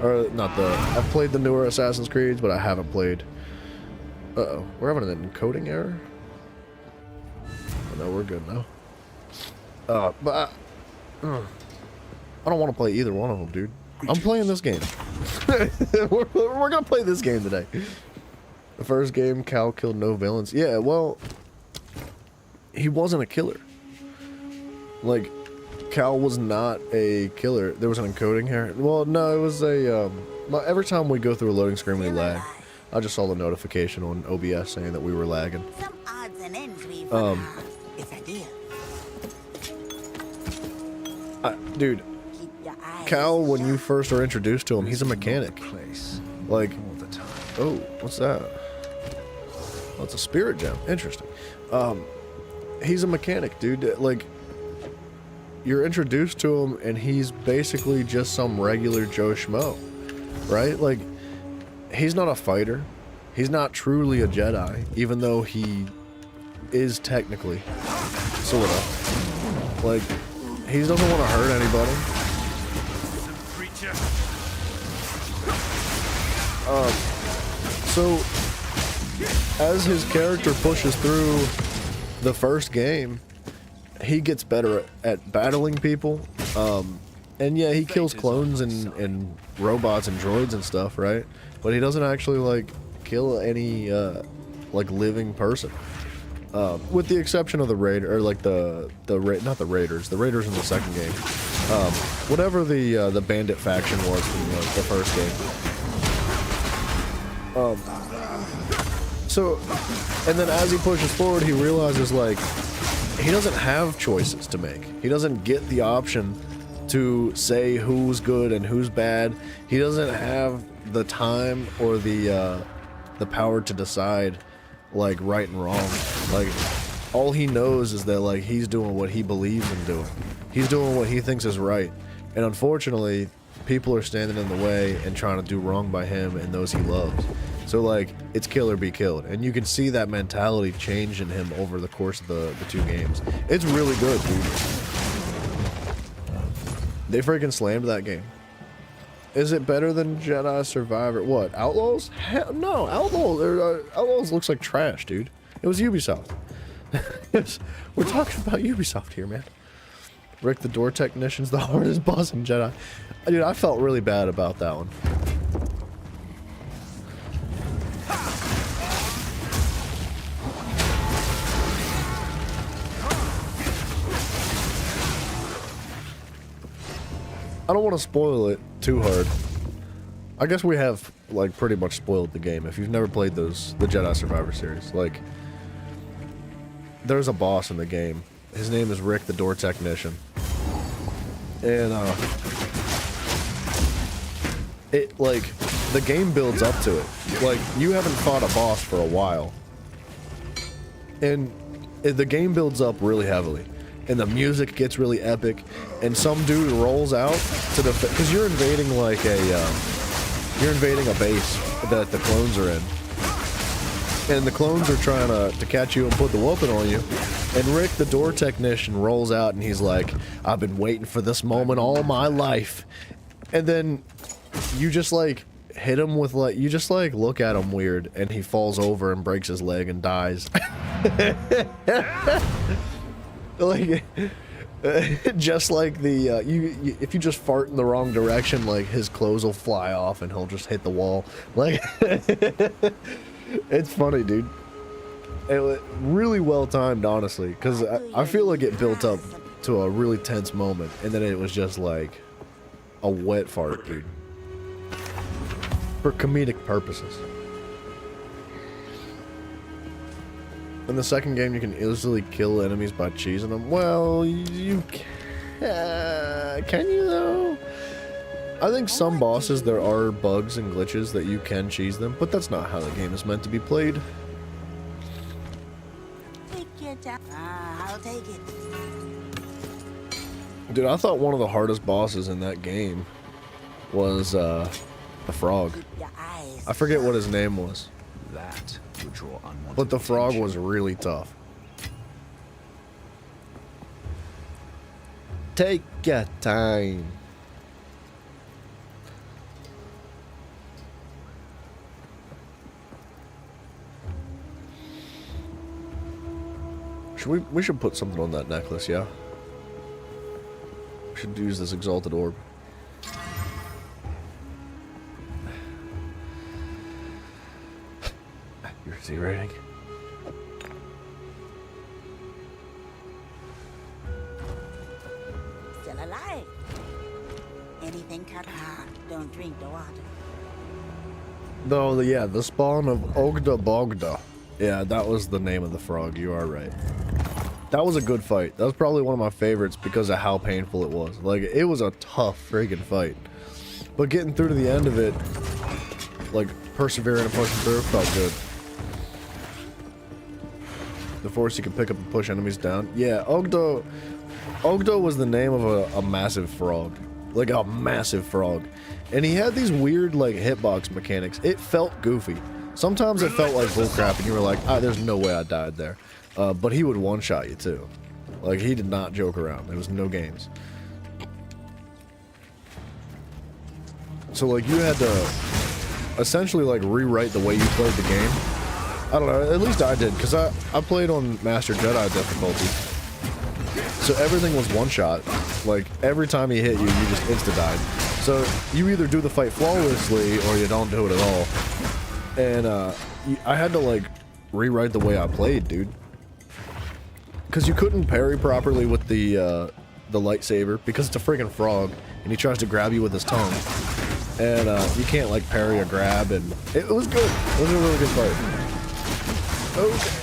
[SPEAKER 1] Or, I've played the newer Assassin's Creeds, but I haven't played... Uh-oh, we're having an encoding error? Oh, no, we're good now. But I don't want to play either one of them, dude. I'm playing this game. we're gonna play this game today. The first game, Cal killed no villains. Yeah, well, he wasn't a killer. Like, Cal was not a killer. There was an encoding here. Well, no, it was a, every time we go through a loading screen, we lag. I just saw the notification on OBS saying that we were lagging.
[SPEAKER 6] Some odds and ends we've it's a deal.
[SPEAKER 1] Dude,
[SPEAKER 6] Keep your eyes
[SPEAKER 1] Cal, when you first are introduced to him, he's a mechanic.
[SPEAKER 4] Place
[SPEAKER 1] Like,
[SPEAKER 4] all the time.
[SPEAKER 1] oh, what's that? Oh, it's a spirit gem. Interesting. He's a mechanic, dude. Like, you're introduced to him, and he's basically just some regular Joe Schmo, right? Like, he's not a fighter. He's not truly a Jedi, even though he is technically, sort of. Like, he doesn't want to hurt anybody. So, as his character pushes through the first game, he gets better at battling people. And yeah, he kills clones and robots and droids and stuff, right? But he doesn't actually, like, kill any, like, living person. With the exception of the Raider, or like not the Raiders. The Raiders in the second game. Whatever the bandit faction was from the first game. So, and then as he pushes forward, he realizes, like, he doesn't have choices to make. He doesn't get the option to say who's good and who's bad. He doesn't have the time or the power to decide, like, right and wrong. Like, all he knows is that, like, he's doing what he believes in doing. He's doing what he thinks is right. And unfortunately, people are standing in the way and trying to do wrong by him and those he loves. So like, it's kill or be killed, and you can see that mentality change in him over the course of the 2 games. It's really good, dude. They freaking slammed that game. Is it better than Jedi Survivor? What, Outlaws? Hell no, Outlaws looks like trash, dude. It was Ubisoft. We're talking about Ubisoft here, man. Rick the Door Technician's the hardest boss in Jedi. Dude, I felt really bad about that one. I don't want to spoil it too hard. I guess we have, like, pretty much spoiled the game. If you've never played the Jedi Survivor series, like, there's a boss in the game. His name is Rick the Door Technician. And, it, like, the game builds up to it. Like, you haven't fought a boss for a while. And the game builds up really heavily. And the music gets really epic, and some dude rolls out to the, because you're invading like you're invading a base that the clones are in, and the clones are trying to catch you and put the whooping on you, and Rick the Door Technician rolls out and he's like, I've been waiting for this moment all my life, and then you just like hit him with like, you just like look at him weird, and he falls over and breaks his leg and dies. Like, just like the, if you just fart in the wrong direction, like, his clothes will fly off and he'll just hit the wall. Like, it's funny, dude. It was really well timed, honestly, because I feel like it built up to a really tense moment, and then it was just like a wet fart, dude. For comedic purposes. In the second game, you can easily kill enemies by cheesing them. Well, you can you though? I think some bosses, there are bugs and glitches that you can cheese them, but that's not how the game is meant to be played.
[SPEAKER 6] Take your time. I'll take it.
[SPEAKER 1] Dude, I thought one of the hardest bosses in that game was the frog.
[SPEAKER 6] Keep your eyes.
[SPEAKER 1] I forget what his name was.
[SPEAKER 4] That would draw unwanted
[SPEAKER 1] But the frog
[SPEAKER 4] attention.
[SPEAKER 1] was really tough. Take your time. We should put something on that necklace, yeah? We should use this exalted orb. Your Z rating.
[SPEAKER 6] Still alive. Anything cut hard, don't drink the water.
[SPEAKER 1] Though, yeah, the spawn of Ogda Bogda. Yeah, that was the name of the frog, you are right. That was a good fight. That was probably one of my favorites because of how painful it was. Like, it was a tough friggin' fight. But getting through to the end of it, like, persevering and pushing through, felt good. The force you can pick up and push enemies down. Yeah, Ogdo was the name of a massive frog. Like a massive frog. And he had these weird like hitbox mechanics. It felt goofy. Sometimes it felt like bullcrap and you were like, ah, there's no way I died there. But he would one-shot you too. Like, he did not joke around. There was no games. So like, you had to essentially like rewrite the way you played the game. I don't know, at least I did, because I played on Master Jedi difficulty. So everything was one shot. Like, every time he hit you, you just insta-died. So you either do the fight flawlessly, or you don't do it at all. And I had to, like, rewrite the way I played, dude. Because you couldn't parry properly with the lightsaber, because it's a freaking frog, and he tries to grab you with his tongue. And you can't, like, parry or grab, and it was good. It was a really good fight. Okay.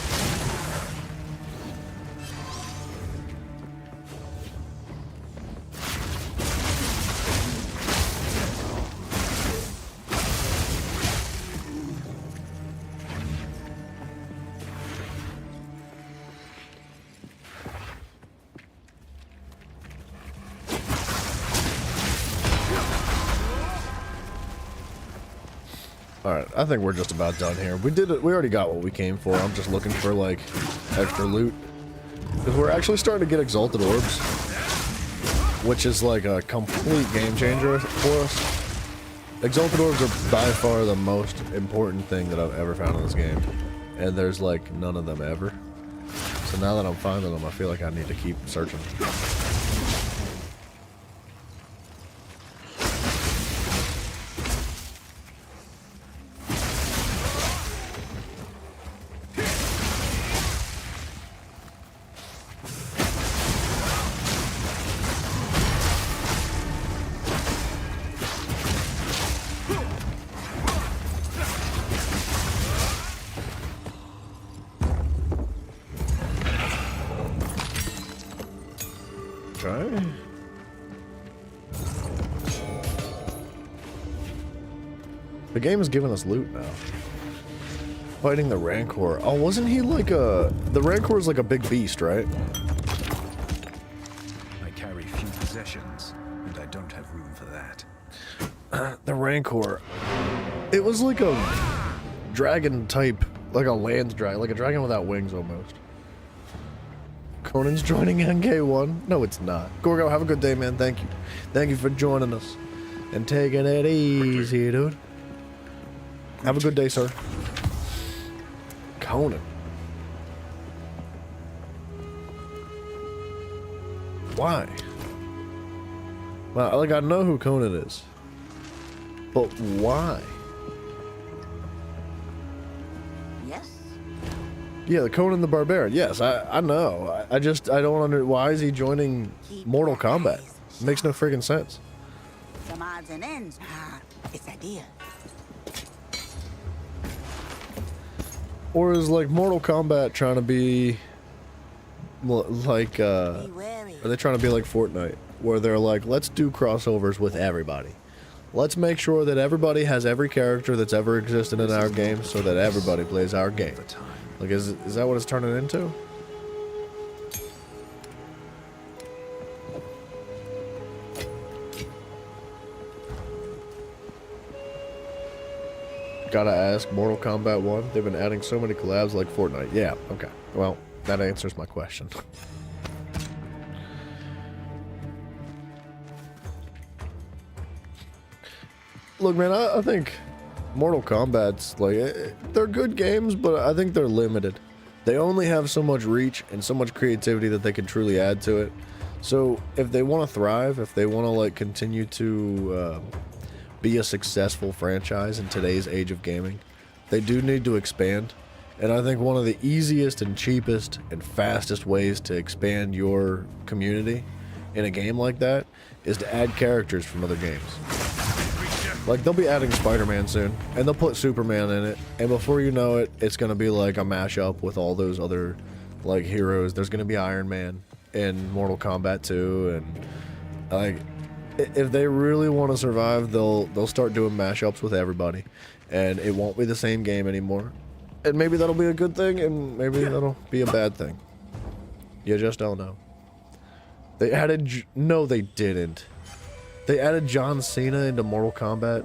[SPEAKER 1] Alright, I think we're just about done here. We did it. We already got what we came for. I'm just looking for, like, extra loot. Because we're actually starting to get exalted orbs. Which is, like, a complete game changer for us. Exalted orbs are by far the most important thing that I've ever found in this game. And there's, like, none of them ever. So now that I'm finding them, I feel like I need to keep searching. Okay. The game is giving us loot now. Fighting the Rancor. Oh, wasn't he like a... The Rancor is like a big beast, right?
[SPEAKER 4] I carry few possessions, and I don't have room for that.
[SPEAKER 1] The Rancor. It was like a dragon type, like a land dragon, like a dragon without wings almost. Conan's joining NK1? No, it's not. Gorgo, have a good day, man. Thank you. Thank you for joining us. And taking it easy, dude. Have a good day, sir. Conan. Why? Well, like, I know who Conan is. But why?
[SPEAKER 6] Yes?
[SPEAKER 1] Yeah, the Conan the Barbarian. Yes, I know. I don't under. Why is he joining Mortal Kombat? Makes no friggin' sense.
[SPEAKER 6] Some odds and ends. It's a deal.
[SPEAKER 1] Or is like Mortal Kombat trying to be like
[SPEAKER 6] Be wary.
[SPEAKER 1] are they trying to be like Fortnite, where they're like, let's do crossovers with everybody. Let's make sure that everybody has every character that's ever existed in our game, so that everybody plays our game. Like, is that what it's turning into? Gotta ask, Mortal Kombat 1, they've been adding so many collabs like Fortnite. Yeah, okay. Well, that answers my question. Look, man, I think Mortal Kombat's, like, they're good games, but I think they're limited. They only have so much reach and so much creativity that they can truly add to it. So, if they want to thrive, if they want to, like, continue to be a successful franchise in today's age of gaming, they do need to expand. And I think one of the easiest and cheapest and fastest ways to expand your community in a game like that is to add characters from other games. Like, they'll be adding Spider-Man soon, and they'll put Superman in it, and before you know it, it's gonna be like a mashup with all those other, like, heroes. There's gonna be Iron Man in Mortal Kombat 2, and, like, if they really want to survive, they'll start doing mashups with everybody, and it won't be the same game anymore. And maybe that'll be a good thing, and maybe that'll be a bad thing. You just don't know. They added... No, they didn't. They added John Cena into Mortal Kombat.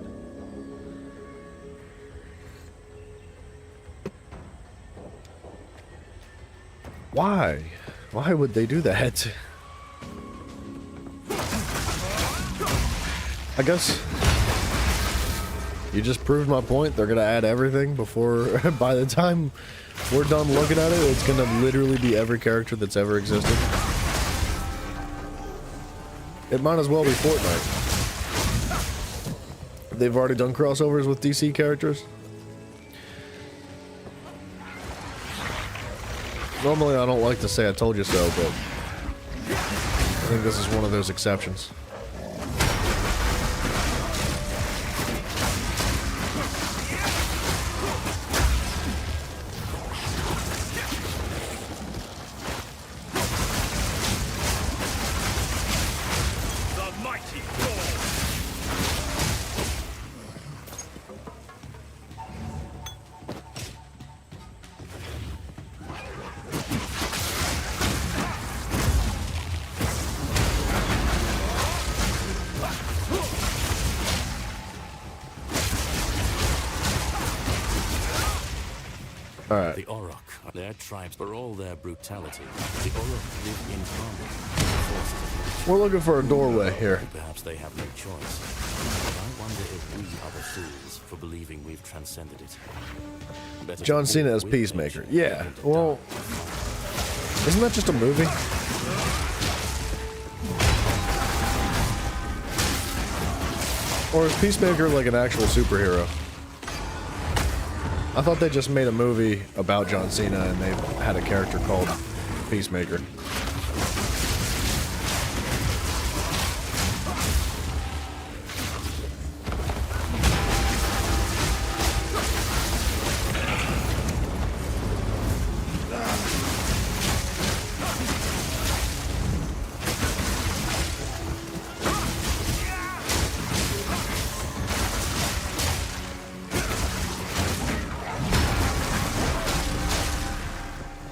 [SPEAKER 1] Why? Why would they do that? I guess you just proved my point. They're gonna add everything before, by the time we're done looking at it, it's gonna literally be every character that's ever existed. It might as well be Fortnite. They've already done crossovers with DC characters. Normally I don't like to say I told you so, but I think this is one of those exceptions.
[SPEAKER 5] their tribes, for all their brutality, the Orok live in harmony with the forces of nature.
[SPEAKER 1] We're looking for a doorway here.
[SPEAKER 5] Perhaps they have no choice. But I wonder if we are the fools for believing we've transcended it. Better
[SPEAKER 1] John
[SPEAKER 5] to
[SPEAKER 1] Cena
[SPEAKER 5] walk
[SPEAKER 1] as
[SPEAKER 5] with
[SPEAKER 1] Peacemaker.
[SPEAKER 5] nature
[SPEAKER 1] Yeah,
[SPEAKER 5] than to
[SPEAKER 1] well,
[SPEAKER 5] die.
[SPEAKER 1] isn't that just a movie? Or is Peacemaker like an actual superhero? I thought they just made a movie about John Cena and they had a character called Peacemaker.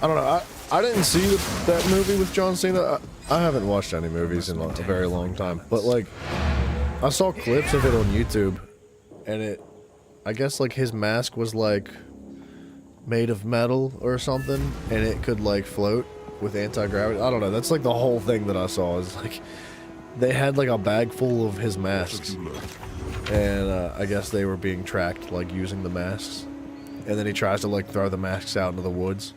[SPEAKER 1] I don't know. I didn't see that movie with John Cena. I haven't watched any movies in a very long time. But, like, I saw clips of it on YouTube. And I guess, like, his mask was, like, made of metal or something. And it could, like, float with anti-gravity. I don't know. That's, like, the whole thing that I saw. Is like, they had, like, a bag full of his masks. And I guess they were being tracked, like, using the masks. And then he tries to, like, throw the masks out into the woods.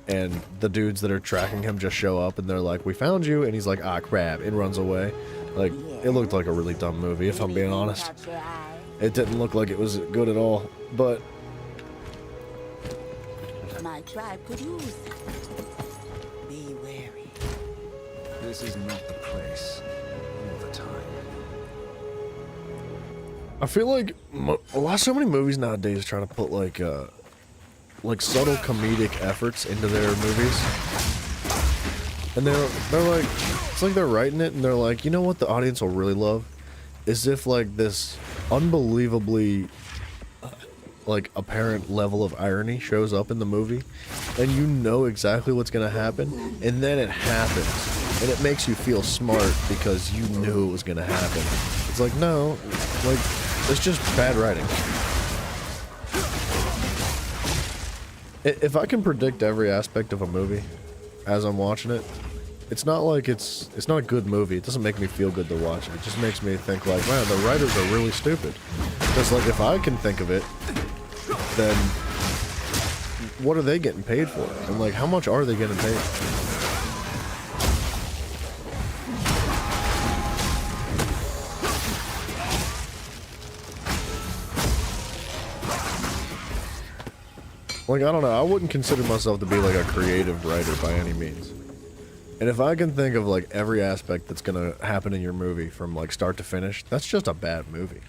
[SPEAKER 1] And the dudes that are tracking him just show up and they're like, "We found you," and he's like, "Ah, crap," and runs away. Like, it looked like a really dumb movie, if I'm being honest. It didn't look like it was good at all, but...
[SPEAKER 6] My tribe could use it. Be wary.
[SPEAKER 4] This is not the place or the time.
[SPEAKER 1] I feel like so many movies nowadays try to put, like subtle comedic efforts into their movies. And they're like, it's like they're writing it and they're like, you know what the audience will really love? Is if, like, this unbelievably, like, apparent level of irony shows up in the movie, and you know exactly what's gonna happen, and then it happens. And it makes you feel smart because you knew it was gonna happen. It's like, no, like, it's just bad writing. If I can predict every aspect of a movie as I'm watching it, it's not like it's not a good movie. It doesn't make me feel good to watch it. It just makes me think like, man, the writers are really stupid. Because, like, if I can think of it, then what are they getting paid for? And, like, how much are they getting paid? Like, I don't know, I wouldn't consider myself to be, like, a creative writer by any means. And if I can think of, like, every aspect that's gonna happen in your movie from, like, start to finish, that's just a bad movie.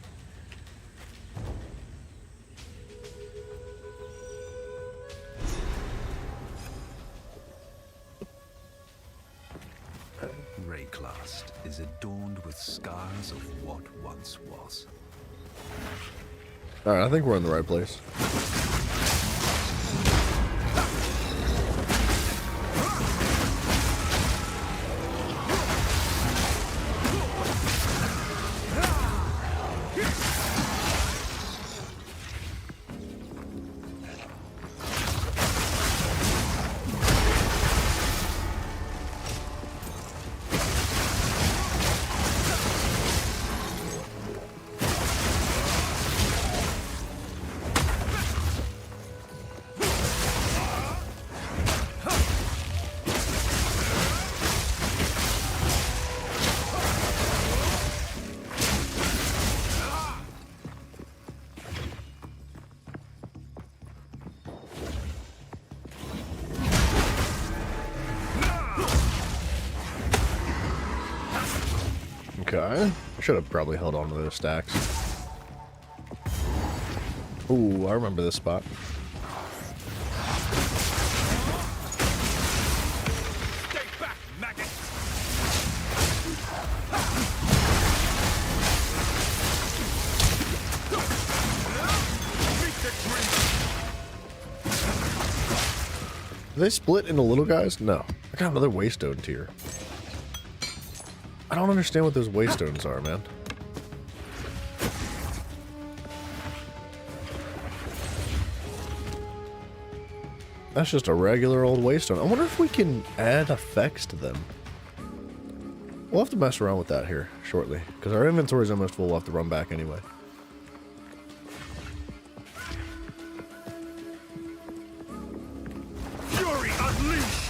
[SPEAKER 4] Rayclast is adorned with scars of what once was.
[SPEAKER 1] Alright, I think we're in the right place. Okay. I should have probably held on to those stacks. Ooh, I remember this spot.
[SPEAKER 4] Stay back, maggot!
[SPEAKER 1] Do they split into little guys? No. I got another waystone tier. I don't understand what those waystones are, man. That's just a regular old waystone. I wonder if we can add effects to them. We'll have to mess around with that here shortly, because our inventory's almost full. We'll have to run back anyway.
[SPEAKER 7] Fury unleashed!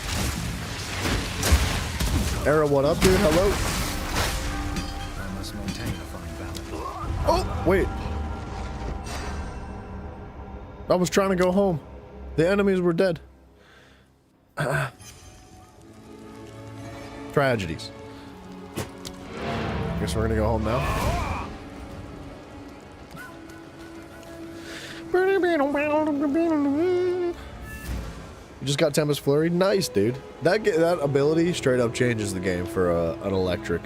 [SPEAKER 1] Era, what up, dude? Hello?
[SPEAKER 4] I must maintain a fine balance.
[SPEAKER 1] Oh, wait. I was trying to go home. The enemies were dead. Tragedies. Guess we're gonna go home now. You just got Tempest Flurry? Nice, dude. That ability straight up changes the game for an electric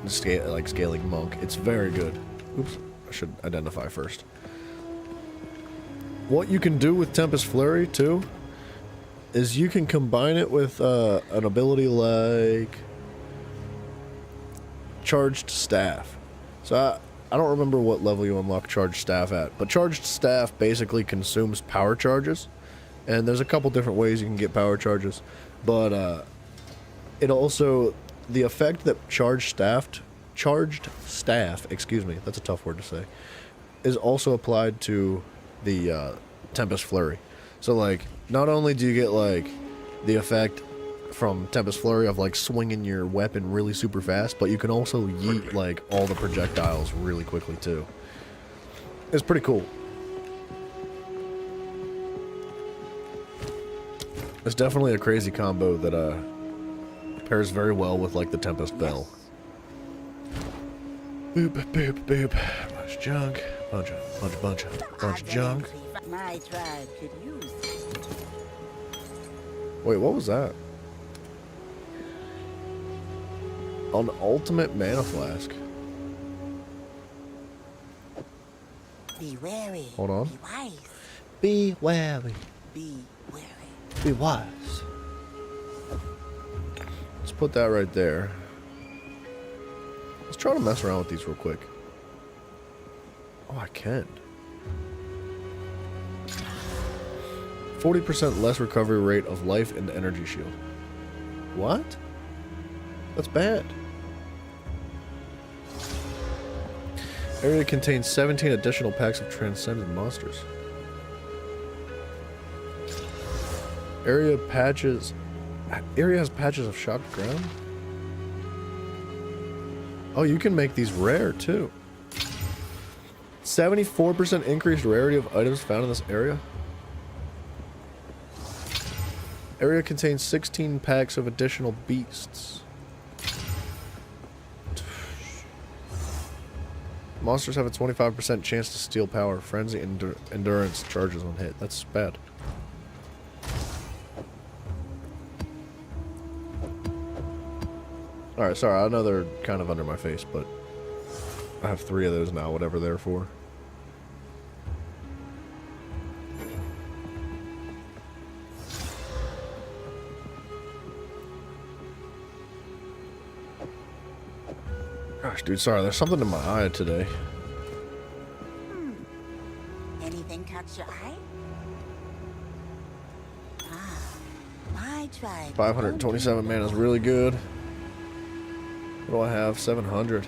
[SPEAKER 1] scaling monk. It's very good. Oops, I should identify first. What you can do with Tempest Flurry, too, is you can combine it with an ability like Charged Staff. So I don't remember what level you unlock Charged Staff at, but Charged Staff basically consumes power charges, and there's a couple different ways you can get power charges, but it also, the effect that Charged Staff, excuse me, that's a tough word to say, is also applied to the Tempest Flurry. So like, not only do you get like the effect from Tempest Flurry of like swinging your weapon really super fast, but you can also yeet like all the projectiles really quickly too. It's pretty cool. It's definitely a crazy combo that pairs very well with like the Tempest Bell. Boop boop boop. Bunch of junk. Bunch of junk.
[SPEAKER 6] My tribe could use it.
[SPEAKER 1] Wait, what was that? An ultimate mana flask.
[SPEAKER 6] Be wary.
[SPEAKER 1] Hold on.
[SPEAKER 6] Be wise.
[SPEAKER 1] Be wary.
[SPEAKER 6] Be wary.
[SPEAKER 1] Be wise. Let's put that right there. Let's try to mess around with these real quick. Oh, I can. 40% less recovery rate of life and energy shield. What? That's bad. Area contains 17 additional packs of transcended monsters. Area has patches of shocked ground. Oh, you can make these rare too. 74% increased rarity of items found in this area. Area contains 16 packs of additional beasts. Monsters have a 25% chance to steal power. Frenzy and endurance charges on hit. That's bad. Alright, sorry, I know they're kind of under my face, but I have 3 of those now, whatever they're for. Gosh, dude, sorry, there's something in my eye today.
[SPEAKER 6] Anything catch your eye? Ah, my tribe.
[SPEAKER 1] 527 mana is really good. What do I have? 700.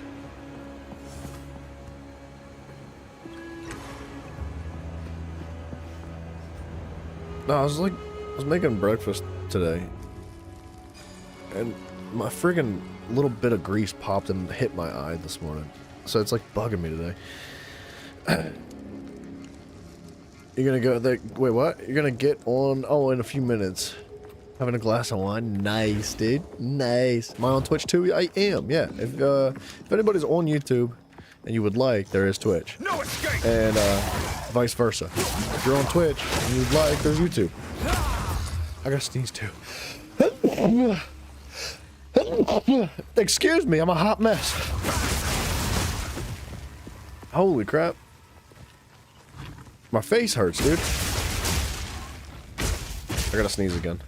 [SPEAKER 1] No, I was making breakfast today, and my friggin' little bit of grease popped and hit my eye this morning. So it's like bugging me today. You're gonna go there. Wait, what? You're gonna get on? Oh, in a few minutes. Having a glass of wine. Nice, dude. Nice. Am I on Twitch too? I am, yeah. If anybody's on YouTube and you would like, there is Twitch.
[SPEAKER 7] No escape!
[SPEAKER 1] And vice versa. If you're on Twitch and you'd like, there's YouTube. I gotta sneeze too. Excuse me, I'm a hot mess. Holy crap. My face hurts, dude. I gotta sneeze again.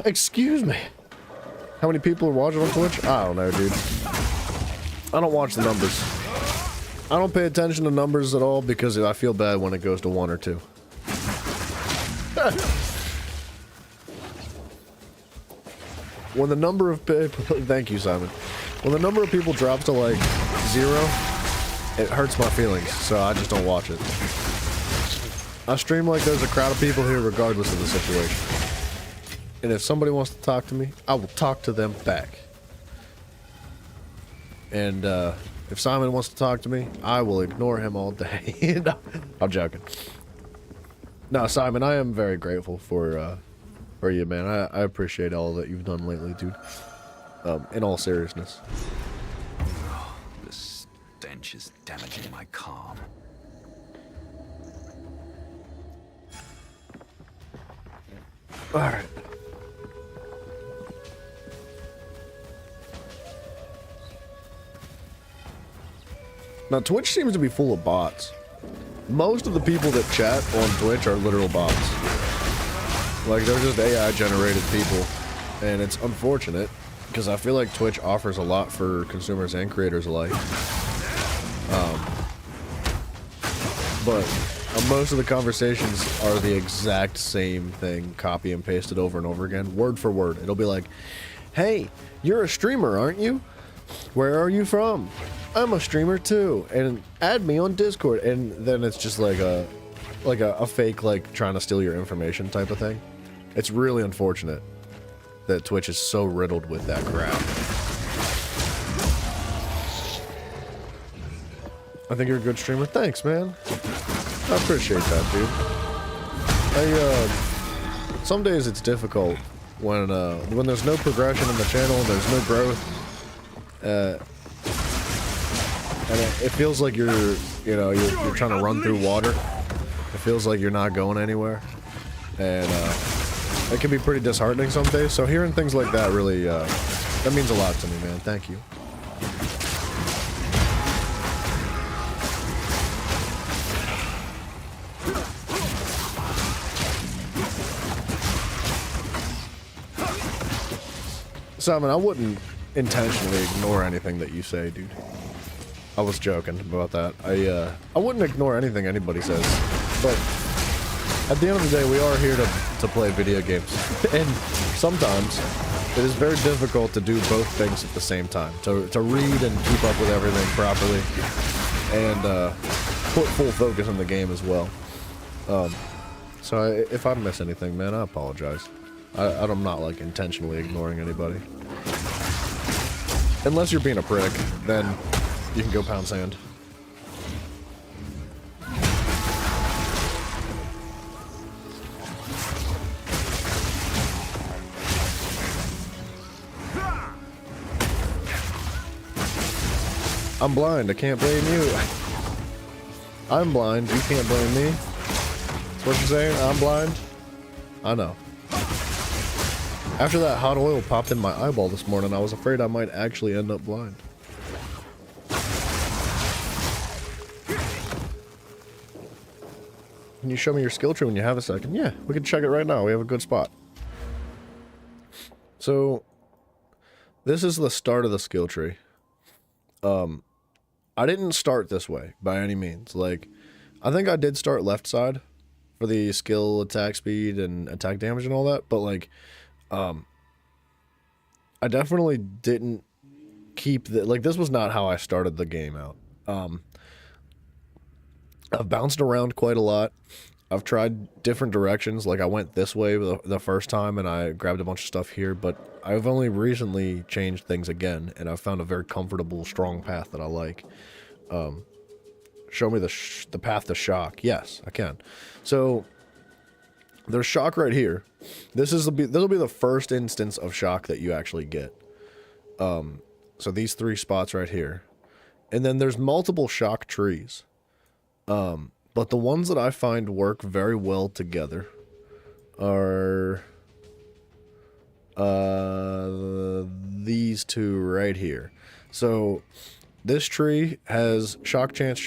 [SPEAKER 1] Excuse me. How many people are watching on Twitch? I don't know, dude. I don't watch the numbers. I don't pay attention to numbers at all because I feel bad when it goes to 1 or 2. When the number of people, thank you, Simon. When the number of people drops to like 0, it hurts my feelings, so I just don't watch it. I stream like there's a crowd of people here regardless of the situation. And if somebody wants to talk to me, I will talk to them back. And if Simon wants to talk to me, I will ignore him all day. No, I'm joking. No, Simon, I am very grateful for you, man. I appreciate all that you've done lately, dude. In all seriousness.
[SPEAKER 4] The stench is damaging my calm.
[SPEAKER 1] Alright. Now, Twitch seems to be full of bots. Most of the people that chat on Twitch are literal bots. Like, they're just AI-generated people. And it's unfortunate, because I feel like Twitch offers a lot for consumers and creators alike. But most of the conversations are the exact same thing, copy and pasted over and over again, word for word. It'll be like, hey, you're a streamer, aren't you? Where are you from? I'm a streamer too, and add me on Discord. And then it's just like a fake, like, trying to steal your information type of thing. It's really unfortunate that Twitch is so riddled with that crap. I think you're a good streamer. Thanks, man. I appreciate that, dude. Some days it's difficult when there's no progression in the channel, there's no growth, and it feels like you're trying to run through water. It feels like you're not going anywhere, and it can be pretty disheartening some days. So hearing things like that really that means a lot to me, man. Thank you. Simon, I wouldn't intentionally ignore anything that you say, dude. I was joking about that. I wouldn't ignore anything anybody says, but at the end of the day, we are here to play video games, and sometimes it is very difficult to do both things at the same time. To read and keep up with everything properly, and put full focus on the game as well. So if I miss anything, man, I apologize. I'm not like intentionally ignoring anybody. Unless you're being a prick, then you can go pound sand. I'm blind, I can't blame you. I'm blind, you can't blame me. That's what you're saying? I'm blind? I know. After that hot oil popped in my eyeball this morning, I was afraid I might actually end up blind. Can you show me your skill tree when you have a second? Yeah, we can check it right now. We have a good spot. So, this is the start of the skill tree. I didn't start this way by any means. Like, I think I did start left side for the skill, attack speed, and attack damage and all that, but like, I definitely didn't keep the, like, this was not how I started the game out. I've bounced around quite a lot. I've tried different directions. Like, I went this way the first time and I grabbed a bunch of stuff here, but I've only recently changed things again, and I've found a very comfortable, strong path that I like. Show me the path to shock. Yes, I can. So, there's shock right here. This'll be the first instance of shock that you actually get. So these 3 spots right here. And then there's multiple shock trees. But the ones that I find work very well together are these 2 right here. So this tree has shock chance,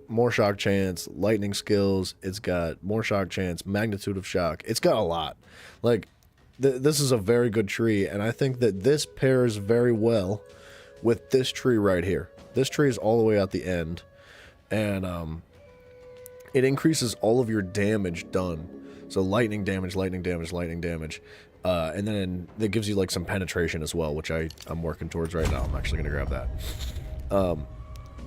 [SPEAKER 1] more shock chance, lightning skills. It's got more shock chance, magnitude of shock. It's got a lot. Like, this is a very good tree, and I think that this pairs very well with this tree right here. This tree is all the way at the end, and it increases all of your damage done. So lightning damage, lightning damage, lightning damage. And then it gives you like some penetration as well, which I'm working towards right now. I'm actually going to grab that.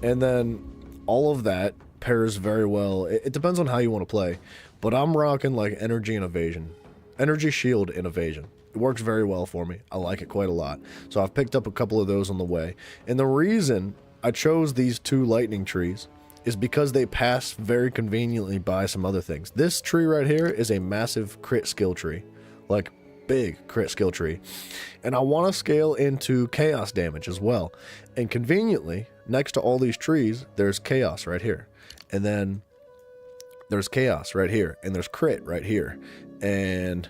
[SPEAKER 1] And then all of that pairs very well. It depends on how you want to play, but I'm rocking like energy and evasion. Energy, shield, and evasion. It works very well for me. I like it quite a lot. So I've picked up a couple of those on the way. And the reason I chose these 2 lightning trees is because they pass very conveniently by some other things. This tree right here is a massive crit skill tree. Like, big crit skill tree. And I want to scale into chaos damage as well. And conveniently, next to all these trees, there's chaos right here. And then there's chaos right here. And there's crit right here. And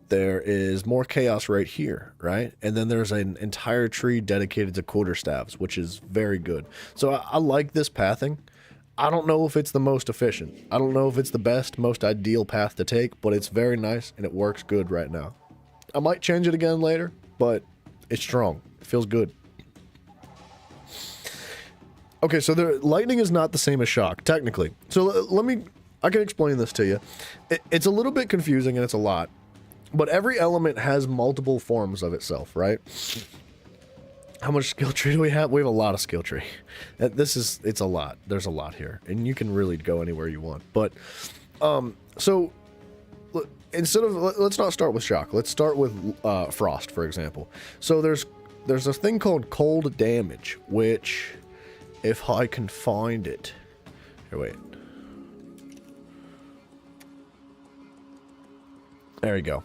[SPEAKER 1] there is more chaos right here, right? And then there's an entire tree dedicated to quarterstaffs, which is very good. So I like this pathing. I don't know if it's the most efficient. I don't know if it's the best, most ideal path to take, but it's very nice and it works good right now. I might change it again later, but it's strong. It feels good. Okay, so the lightning is not the same as shock, technically. So I can explain this to you. It's a little bit confusing and it's a lot, but every element has multiple forms of itself, right? How much skill tree do we have? We have a lot of skill tree. It's a lot. There's a lot here, and you can really go anywhere you want. But, so instead of, let's not start with shock. Let's start with frost, for example. So there's a thing called cold damage, which, if I can find it, here, wait. There you go.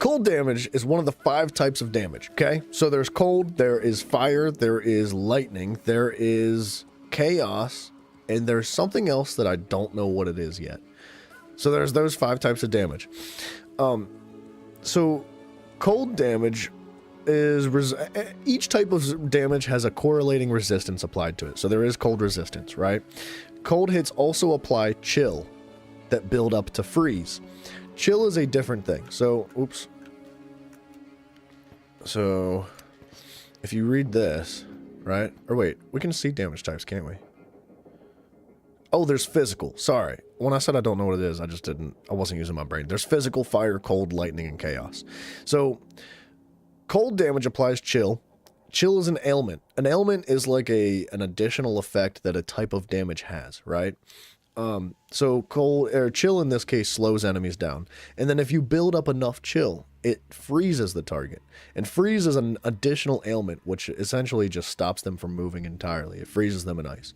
[SPEAKER 1] Cold damage is one of the 5 types of damage, okay? So there's cold, there is fire, there is lightning, there is chaos, and there's something else that I don't know what it is yet. So there's those 5 types of damage. So cold damage is... each type of damage has a correlating resistance applied to it. So there is cold resistance, right? Cold hits also apply chill that build up to freeze. Chill is a different thing. So, oops. So, if you read this, right? Or wait, we can see damage types, can't we? Oh, there's physical. Sorry. When I said I don't know what it is, I wasn't using my brain. There's physical, fire, cold, lightning, and chaos. So, cold damage applies chill. Chill is an ailment. An ailment is like an additional effect that a type of damage has, right? So cold or chill in this case slows enemies down. And then if you build up enough chill, it freezes the target. And freeze is an additional ailment, which essentially just stops them from moving entirely. It freezes them in ice.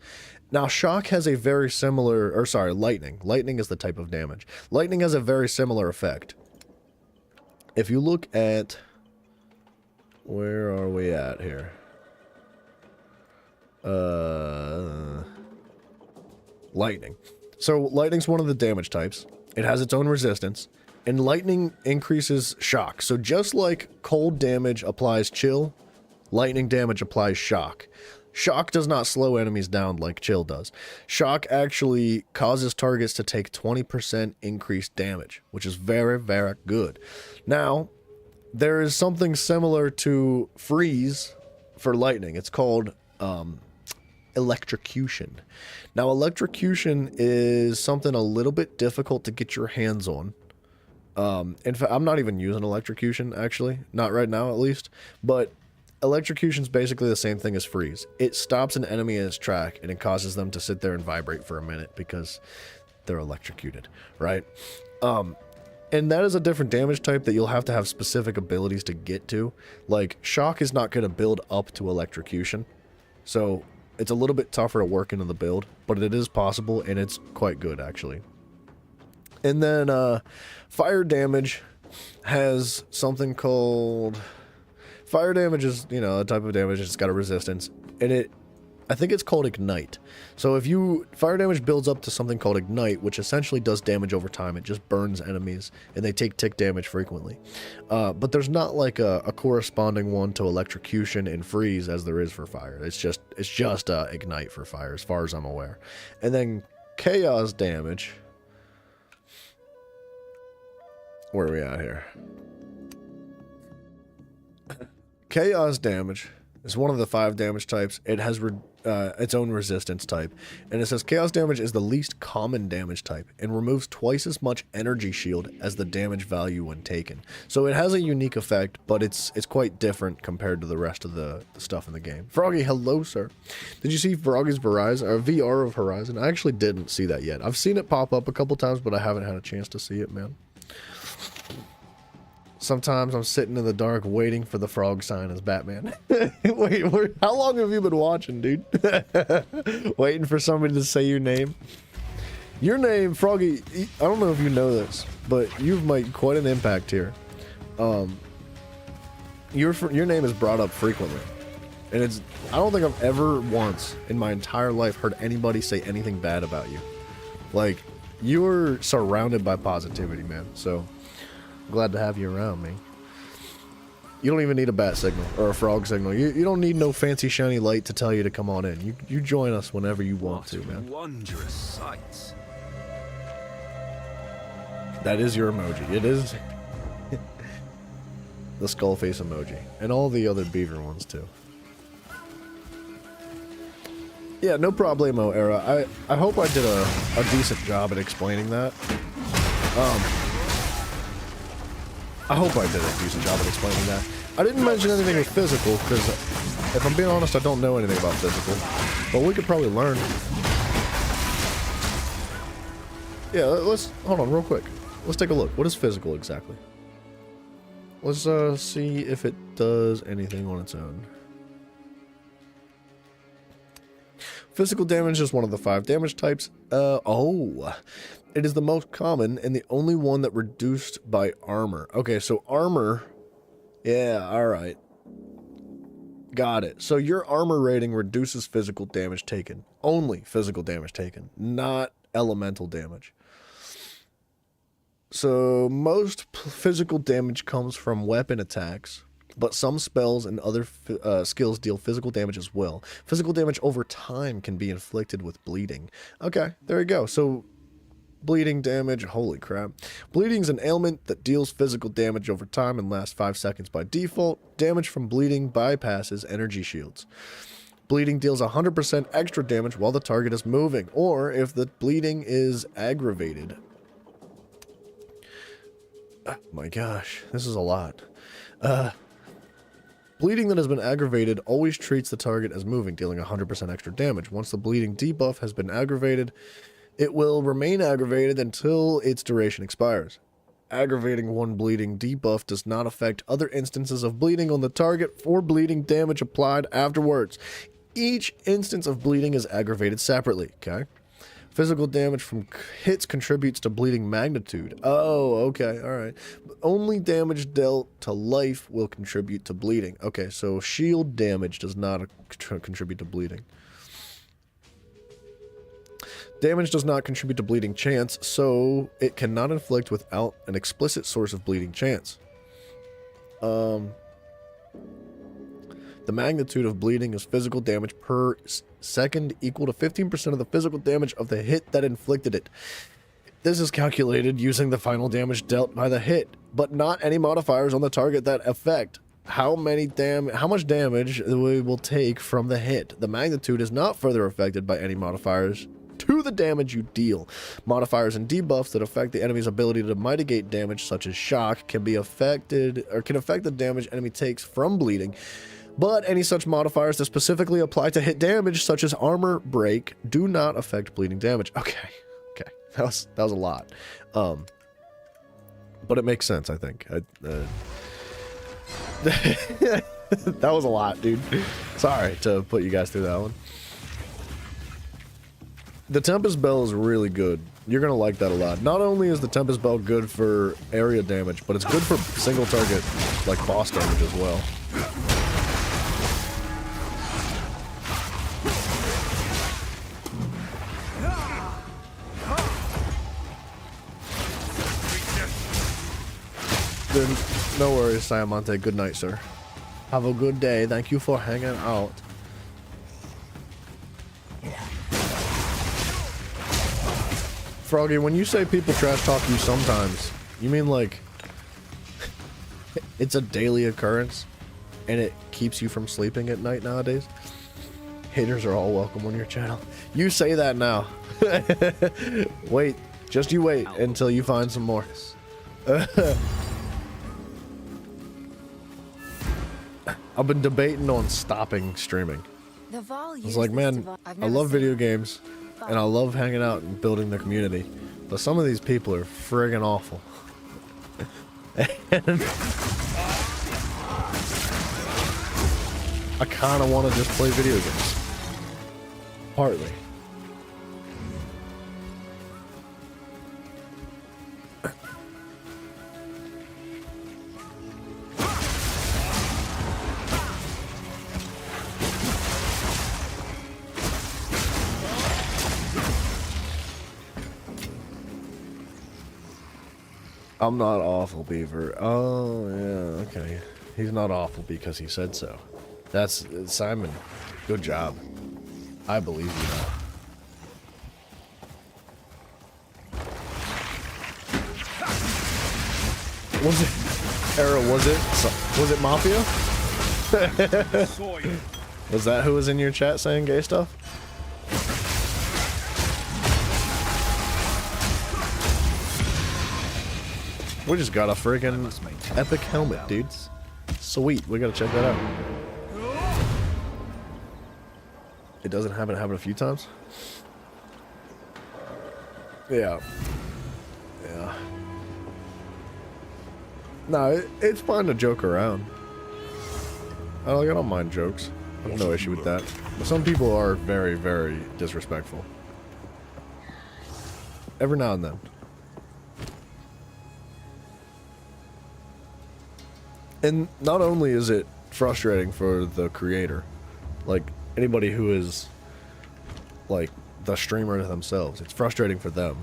[SPEAKER 1] Now, shock has a very similar, or sorry, lightning. Lightning is the type of damage. Lightning has a very similar effect. If you look at, where are we at here? Lightning. So lightning's one of the damage types. It has its own resistance, and lightning increases shock. So just like cold damage applies chill, lightning damage applies shock. Shock does not slow enemies down like chill does. Shock actually causes targets to take 20% increased damage, which is very, very good. Now, there is something similar to freeze for lightning. It's called electrocution. Now, electrocution is something a little bit difficult to get your hands on. In fact, I'm not even using electrocution, actually. Not right now, at least. But electrocution is basically the same thing as freeze. It stops an enemy in its track, and it causes them to sit there and vibrate for a minute because they're electrocuted, right? And that is a different damage type that you'll have to have specific abilities to get to. Like, shock is not going to build up to electrocution. So it's a little bit tougher to work into the build, but it is possible, and it's quite good, actually. And then fire damage has something called... Fire damage is, you know, a type of damage. It's got a resistance, and I think it's called ignite. So if fire damage builds up to something called ignite, which essentially does damage over time. It just burns enemies, and they take tick damage frequently. But there's not like a corresponding one to electrocution and freeze as there is for fire. It's just ignite for fire, as far as I'm aware. And then chaos damage. Where are we at here? Chaos damage It's one of the 5 damage types. It has its own resistance type. And it says chaos damage is the least common damage type and removes twice as much energy shield as the damage value when taken. So it has a unique effect, but it's quite different compared to the rest of the stuff in the game. Froggy, hello, sir. Did you see Froggy's VR of Horizon? I actually didn't see that yet. I've seen it pop up a couple times, but I haven't had a chance to see it, man. Sometimes I'm sitting in the dark waiting for the frog sign as Batman. Wait, how long have you been watching, dude? Waiting for somebody to say your name? Your name, Froggy, I don't know if you know this, but you've made quite an impact here. Your name is brought up frequently. And I don't think I've ever once in my entire life heard anybody say anything bad about you. Like, you're surrounded by positivity, man, so... Glad to have you around, man. You don't even need a bat signal or a frog signal. You don't need no fancy shiny light to tell you to come on in. You join us whenever you want to, man.
[SPEAKER 4] Wondrous sights.
[SPEAKER 1] That is your emoji. It is the skull face emoji. And all the other beaver ones, too. Yeah, no problemo, Era. I hope I did a decent job at explaining that. I hope I did a decent job at explaining that. I didn't mention anything with physical, because if I'm being honest, I don't know anything about physical. But we could probably learn. Yeah, let's... Hold on, real quick. Let's take a look. What is physical, exactly? Let's see if it does anything on its own. Physical damage is one of the 5 damage types. It is the most common and the only one that reduced by armor. Okay, so armor... Yeah, alright. Got it. So your armor rating reduces physical damage taken. Only physical damage taken, not elemental damage. So most physical damage comes from weapon attacks, but some spells and other skills deal physical damage as well. Physical damage over time can be inflicted with bleeding. Okay, there you go. So bleeding damage, holy crap. Bleeding is an ailment that deals physical damage over time and lasts 5 seconds by default. Damage from bleeding bypasses energy shields. Bleeding deals 100% extra damage while the target is moving, or if the bleeding is aggravated. Oh my gosh, this is a lot. Bleeding that has been aggravated always treats the target as moving, dealing 100% extra damage. Once the bleeding debuff has been aggravated, it will remain aggravated until its duration expires. Aggravating one bleeding debuff does not affect other instances of bleeding on the target or bleeding damage applied afterwards. Each instance of bleeding is aggravated separately, okay? Physical damage from hits contributes to bleeding magnitude. Oh, okay, alright. Only damage dealt to life will contribute to bleeding. Okay, so shield damage does not contribute to bleeding. Damage does not contribute to bleeding chance, so it cannot inflict without an explicit source of bleeding chance. The magnitude of bleeding is physical damage per second equal to 15% of the physical damage of the hit that inflicted it. This is calculated using the final damage dealt by the hit, but not any modifiers on the target that affect how much damage we will take from the hit. The magnitude is not further affected by any modifiers to the damage you deal. Modifiers and debuffs that affect the enemy's ability to mitigate damage, such as shock, can affect the damage enemy takes from bleeding. But any such modifiers that specifically apply to hit damage, such as armor break, do not affect bleeding damage. Okay. That was a lot. But it makes sense, I think. That was a lot, dude. Sorry to put you guys through that one. The Tempest Bell is really good. You're going to like that a lot. Not only is the Tempest Bell good for area damage, but it's good for single target, like boss damage as well. Then, no worries, Siamonte. Good night, sir. Have a good day. Thank you for hanging out. Froggy, when you say people trash talk you sometimes, you mean like it's a daily occurrence? and it keeps you from sleeping at night nowadays. Haters are all welcome on your channel. You say that now. Wait, just you wait until you find some more. I've been debating on stopping streaming.
[SPEAKER 6] The Vol
[SPEAKER 1] I was like, man, I love video games, and I love hanging out and building the community, but some of these people are friggin' awful. And I kind of want to just play video games. Partly. I'm not awful, Beaver. Oh, yeah, okay. He's not awful because he said so. That's Simon. Good job. I believe you now. Was it Era? Was it Mafia? Was that who was in your chat saying gay stuff? We just got a friggin' epic helmet, dude. Sweet, we gotta check that out. It doesn't happen a few times? Yeah. Yeah. No, it's fine to joke around. I don't mind jokes. I have no issue with that. But some people are very, very disrespectful. Every now and then. And not only is it frustrating for the creator, like anybody who is like the streamer themselves, it's frustrating for them,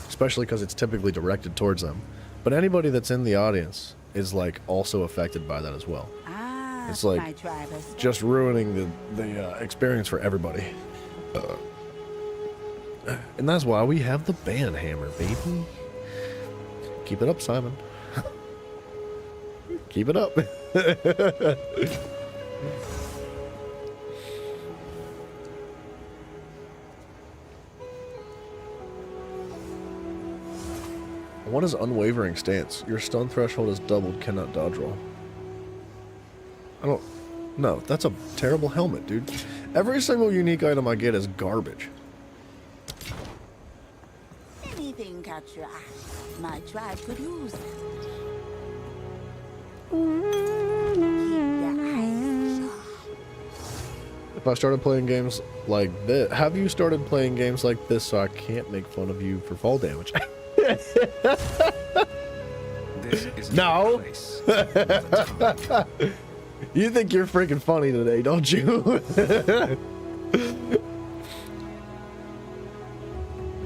[SPEAKER 1] especially because it's typically directed towards them. But anybody that's in the audience is like also affected by that as well. It's like just ruining the experience for everybody. And that's why we have the ban hammer, baby. Keep it up, Simon. Keep it up. What is unwavering stance? Your stun threshold is doubled, cannot dodge roll. I don't... No, that's a terrible helmet, dude. Every single unique item I get is garbage.
[SPEAKER 6] Anything catch your eye? My tribe could use it. Keep your eyes sharp.
[SPEAKER 1] If I started playing games like this... Have you started playing games like this so I can't make fun of you for fall damage?
[SPEAKER 4] This is
[SPEAKER 1] no! You think you're freaking funny today, don't you?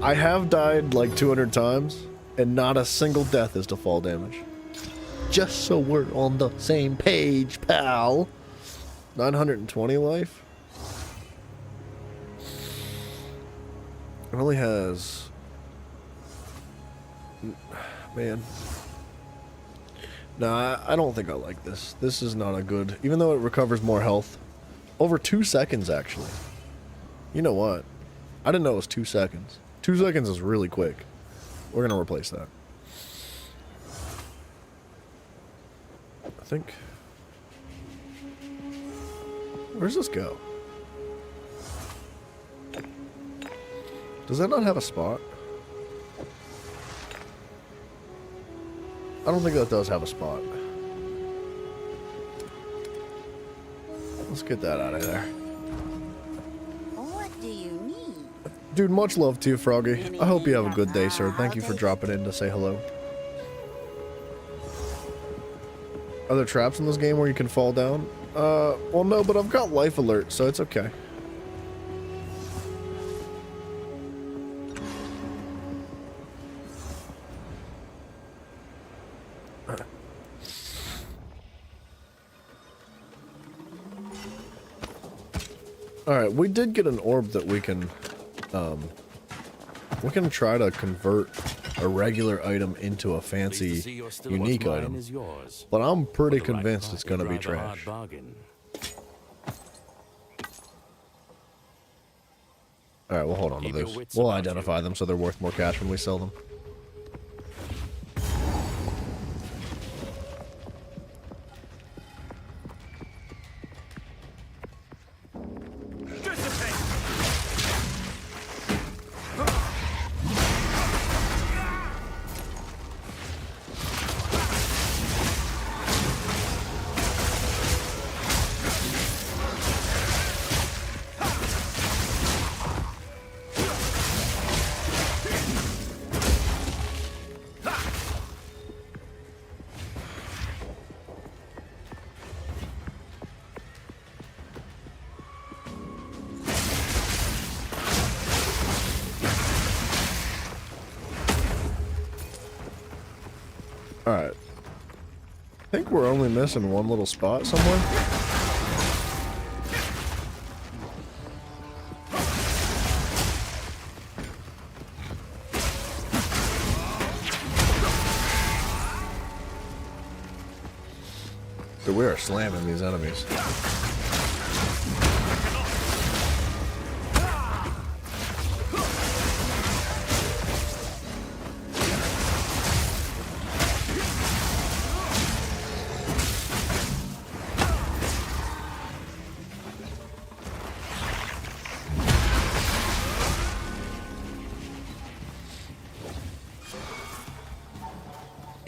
[SPEAKER 1] I have died like 200 times, and not a single death is to fall damage. Just so we're on the same page, pal. 920 life? It only has... Man. Nah, I don't think I like this. This is not a good... Even though it recovers more health. Over 2 seconds, actually. You know what? I didn't know it was 2 seconds. 2 seconds is really quick. We're gonna replace that. I think... Where's this go? Does that not have a spot? I don't think that does have a spot. Let's get that out of there.
[SPEAKER 6] What do you need?
[SPEAKER 1] Dude, much love to you, Froggy. I hope you have a good day, sir. Thank you for dropping in to say hello. Are there traps in this game where you can fall down? Well, no, but I've got life alert, so it's okay. Alright, we did get an orb that we can try to convert a regular item into a
[SPEAKER 5] Pleased to see
[SPEAKER 1] fancy,
[SPEAKER 5] you're still
[SPEAKER 1] unique
[SPEAKER 5] what's mine
[SPEAKER 1] item.
[SPEAKER 5] is yours.
[SPEAKER 1] But I'm pretty
[SPEAKER 5] For the right
[SPEAKER 1] convinced it's
[SPEAKER 5] price,
[SPEAKER 1] gonna be
[SPEAKER 5] we'd drive a hard
[SPEAKER 1] trash.
[SPEAKER 5] bargain.
[SPEAKER 1] Alright, we'll hold on to
[SPEAKER 5] Keep your
[SPEAKER 1] those.
[SPEAKER 5] wits
[SPEAKER 1] We'll
[SPEAKER 5] about
[SPEAKER 1] identify
[SPEAKER 5] you.
[SPEAKER 1] them so they're worth more cash when we sell them. Alright. I think we're only missing one little spot somewhere. So we are slamming these enemies.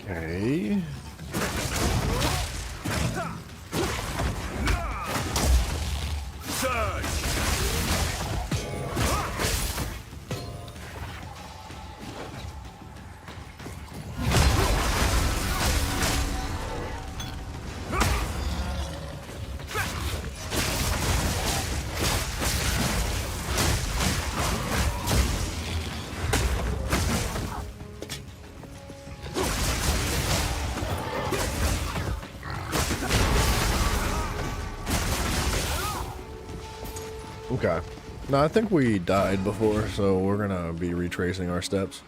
[SPEAKER 1] Okay.
[SPEAKER 7] Surge!
[SPEAKER 1] Okay. No, I think we died before, so we're gonna be retracing our steps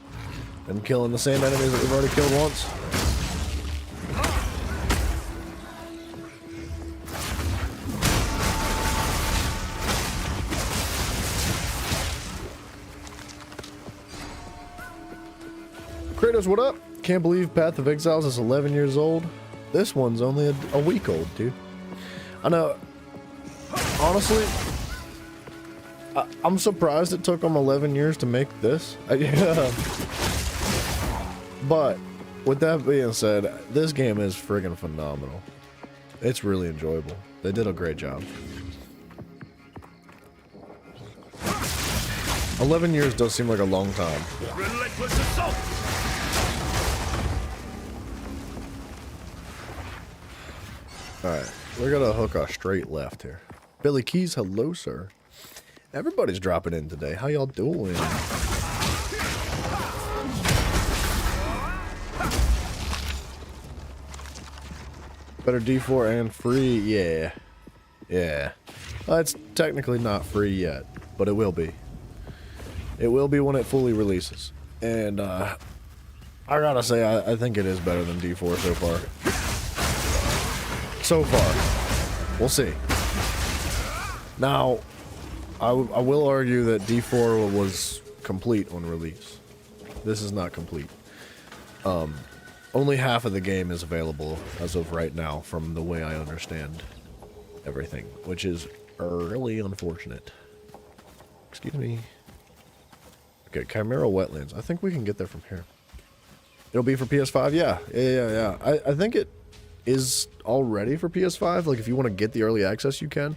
[SPEAKER 1] and killing the same enemies that we've already killed once. Kratos, what up? Can't believe Path of Exiles is 11 years old. This one's only a week old, dude. I know. Honestly, I'm surprised it took them 11 years to make this. But with that being said, this game is friggin' phenomenal. It's really enjoyable. They did a great job. 11 years does seem like a long time.
[SPEAKER 7] Relentless assault!
[SPEAKER 1] Alright, we're gonna hook a straight left here. Billy Keys, hello, sir. Everybody's dropping in today. How y'all doing? Better D4 and free, yeah. Yeah. It's technically not free yet, but it will be. It will be when it fully releases. And, I gotta say, I think it is better than D4 so far. So far. We'll see. Now, I will argue that D4 was complete on release. This is not complete. Only half of the game is available as of right now, from the way I understand everything, which is really unfortunate. Excuse me. Okay, Chimera Wetlands. I think we can get there from here. It'll be for PS5? Yeah. I think it is already for PS5. Like, if you want to get the early access, you can.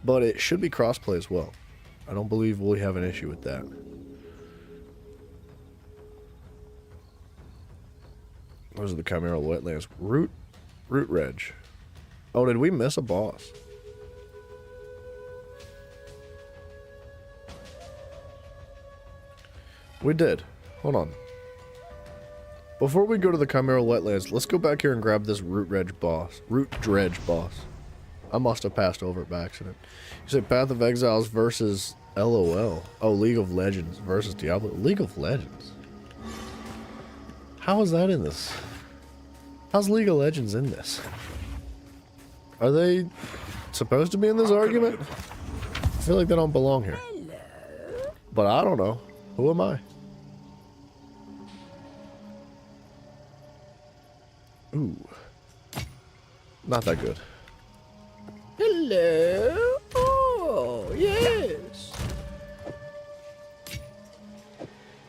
[SPEAKER 1] But it should be crossplay as well. I don't believe we have an issue with that. Those are the Chimera Wetlands. Root Reg. Oh, did we miss a boss? We did. Hold on. Before we go to the Chimera Wetlands, let's go back here and grab this Root Dredge boss. I must have passed over it by accident. You said Path of Exiles versus LOL. Oh, League of Legends versus Diablo. League of Legends. How is that in this? How's League of Legends in this? Are they supposed to be in this argument? I feel like they don't belong here. But I don't know. Who am I? Ooh. Not that good. Hello? Oh, yes.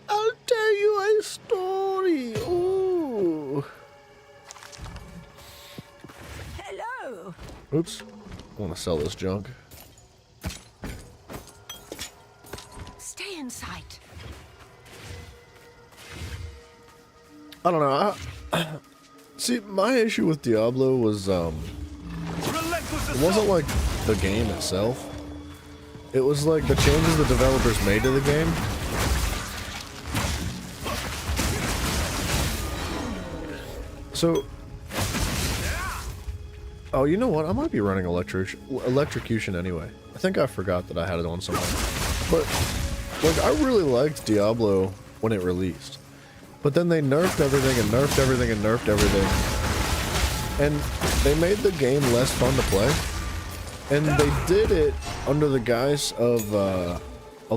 [SPEAKER 1] I'll tell you a story. Ooh.
[SPEAKER 3] Hello.
[SPEAKER 1] Oops. I want to sell this junk.
[SPEAKER 3] Stay in sight.
[SPEAKER 1] I don't know. See, my issue with Diablo was, it wasn't like the game itself. It was like the changes the developers made to the game. So, oh, you know what? I might be running electrocution anyway. I think I forgot that I had it on somewhere. But, like, I really liked Diablo when it released. But then they nerfed everything and nerfed everything and nerfed everything. And they made the game less fun to play. And they did it under the guise of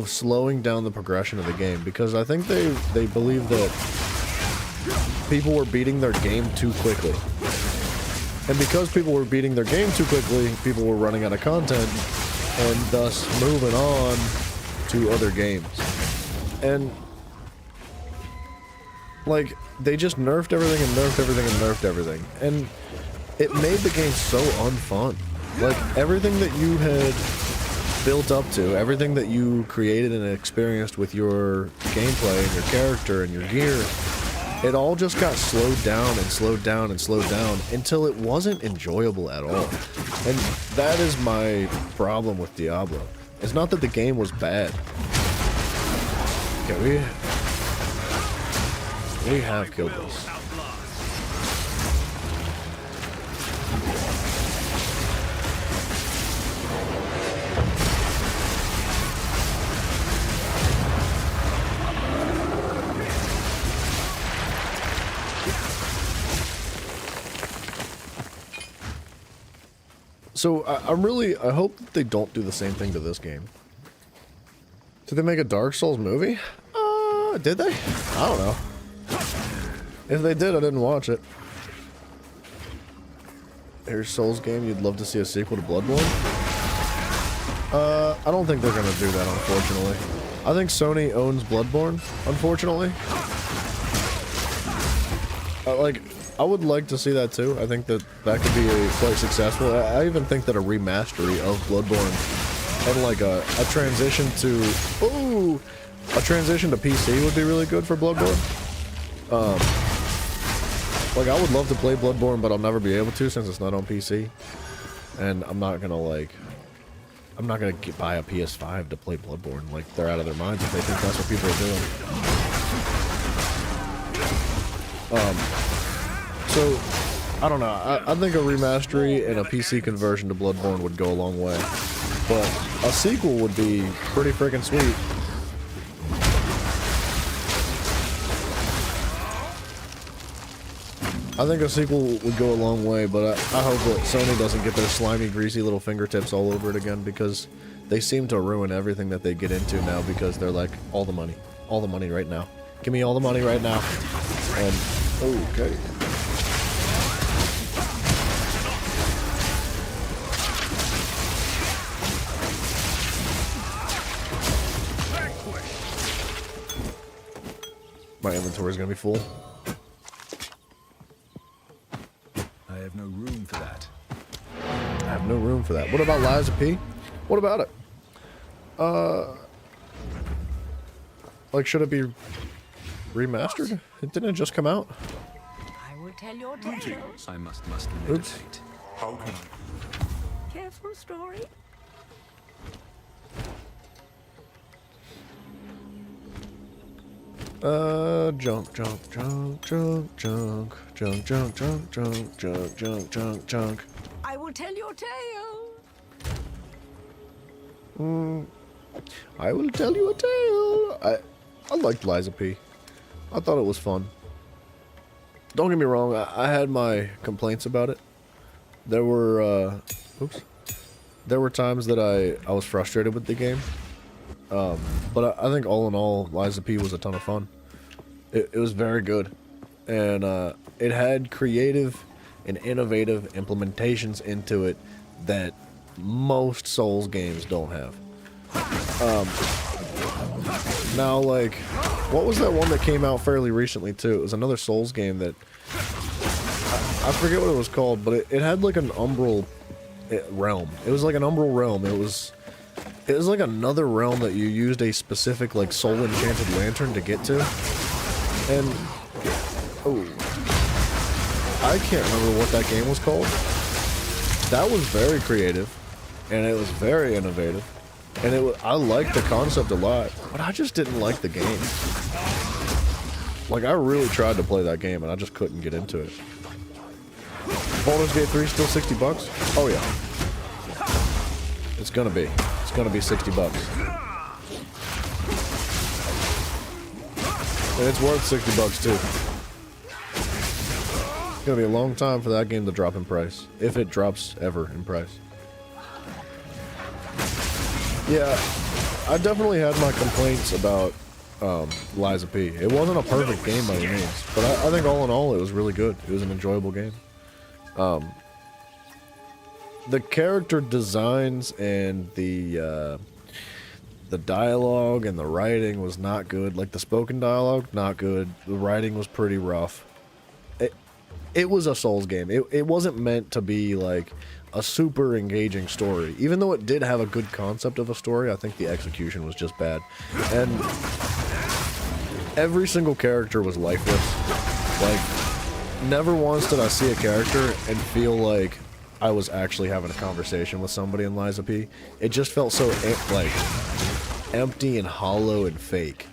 [SPEAKER 1] slowing down the progression of the game. Because I think they believed that people were beating their game too quickly. And because people were beating their game too quickly, people were running out of content. And thus moving on to other games. And like, they just nerfed everything and nerfed everything and nerfed everything. And it made the game so unfun. Like, everything that you had built up to, everything that you created and experienced with your gameplay and your character and your gear, it all just got slowed down and slowed down and slowed down until it wasn't enjoyable at all. And that is my problem with Diablo. It's not that the game was bad. Okay, we have killed this. So I hope that they don't do the same thing to this game. Did they make a Dark Souls movie? Did they? I don't know. If they did, I didn't watch it. Here's Souls game. You'd love to see a sequel to Bloodborne? I don't think they're gonna do that, unfortunately. I think Sony owns Bloodborne, unfortunately. I would like to see that too. I think that could be quite successful. I even think that a remastery of Bloodborne and like a transition to PC would be really good for Bloodborne. Like, I would love to play Bloodborne, but I'll never be able to since it's not on PC. And I'm not gonna buy a PS5 to play Bloodborne. Like, they're out of their minds if they think that's what people are doing. So, I don't know. I think a remastery and a PC conversion to Bloodborne would go a long way. But a sequel would be pretty freaking sweet. I think a sequel would go a long way, but I hope that Sony doesn't get their slimy, greasy little fingertips all over it again, because they seem to ruin everything that they get into now because they're like, all the money right now. Give me all the money right now. And, okay. My inventory is going to be full.
[SPEAKER 4] I have no room for that.
[SPEAKER 1] I have no room for that. What about Liza P? What about it? Like, should it be remastered? It didn't just come out.
[SPEAKER 3] I will tell your tale.
[SPEAKER 4] I must meditate.
[SPEAKER 2] How can
[SPEAKER 3] Careful story.
[SPEAKER 1] Junk.
[SPEAKER 3] I will tell your tale.
[SPEAKER 1] I will tell you a tale. I liked Liza P. I thought it was fun. Don't get me wrong, I had my complaints about it. There were, there were times that I was frustrated with the game. But I think all in all, Lies of P was a ton of fun. It was very good. And it had creative and innovative implementations into it that most Souls games don't have. Now, like, what was that one that came out fairly recently, too? It was another Souls game that... I forget what it was called, but it had, like, an umbral realm. It was like an umbral realm. It was like another realm that you used a specific, like, soul-enchanted lantern to get to. And... oh. I can't remember what that game was called. That was very creative. And it was very innovative. And I liked the concept a lot, but I just didn't like the game. Like, I really tried to play that game, and I just couldn't get into it. Baldur's Gate 3 still $60? Oh yeah. It's gonna be. It's gonna be $60. And it's worth $60 too. It's gonna be a long time for that game to drop in price. If it drops ever in price. Yeah, I definitely had my complaints about Lies of P. It wasn't a perfect game by any means, but I think all in all it was really good. It was an enjoyable game. The character designs and the dialogue and the writing was not good. Like the spoken dialogue, not good. The writing was pretty rough. It was a Souls game. It wasn't meant to be like a super engaging story. Even though it did have a good concept of a story, I think the execution was just bad. And every single character was lifeless. Like, never once did I see a character and feel like I was actually having a conversation with somebody in Lies of P. It just felt so, like, empty and hollow and fake.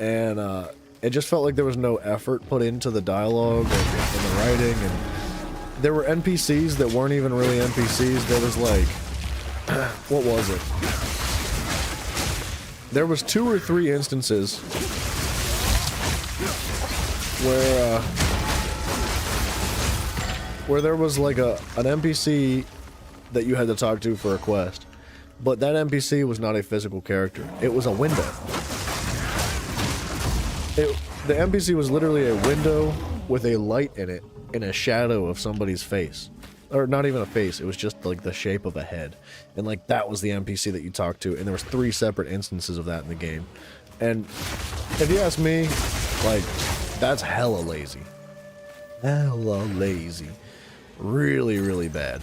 [SPEAKER 1] And, it just felt like there was no effort put into the dialogue and the writing, and there were NPCs that weren't even really NPCs. There was like, what was it? There was 2 or 3 instances where there was like an NPC that you had to talk to for a quest, but that NPC was not a physical character. It was a window. The NPC was literally a window with a light in it and a shadow of somebody's face. Or not even a face, it was just like the shape of a head. And like that was the NPC that you talked to, and there was 3 separate instances of that in the game. And if you ask me, like, that's hella lazy. Hella lazy. Really, really bad.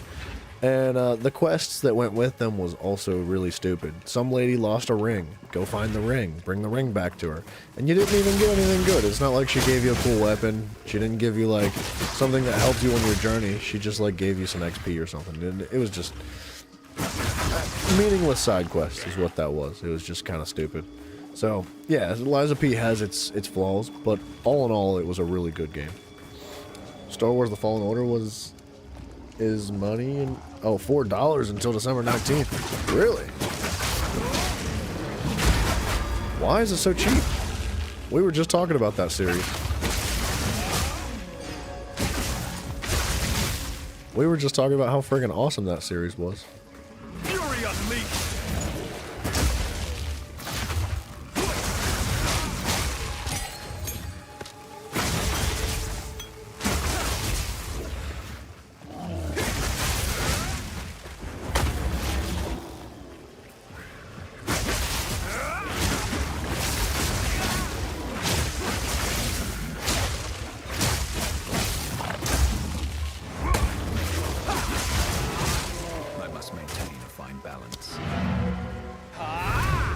[SPEAKER 1] And the quests that went with them was also really stupid. Some lady lost a ring. Go find the ring. Bring the ring back to her. And you didn't even get anything good. It's not like she gave you a cool weapon. She didn't give you, like, something that helped you on your journey. She just, like, gave you some XP or something. And it was just... meaningless side quest is what that was. It was just kind of stupid. So, yeah, Lies of P has its flaws, but all in all, it was a really good game. Star Wars The Fallen Order is money and... oh, $4 until December 19th. Really? Why is it so cheap? We were just talking about that series. We were just talking about how friggin' awesome that series was.
[SPEAKER 7] Fury unleashed!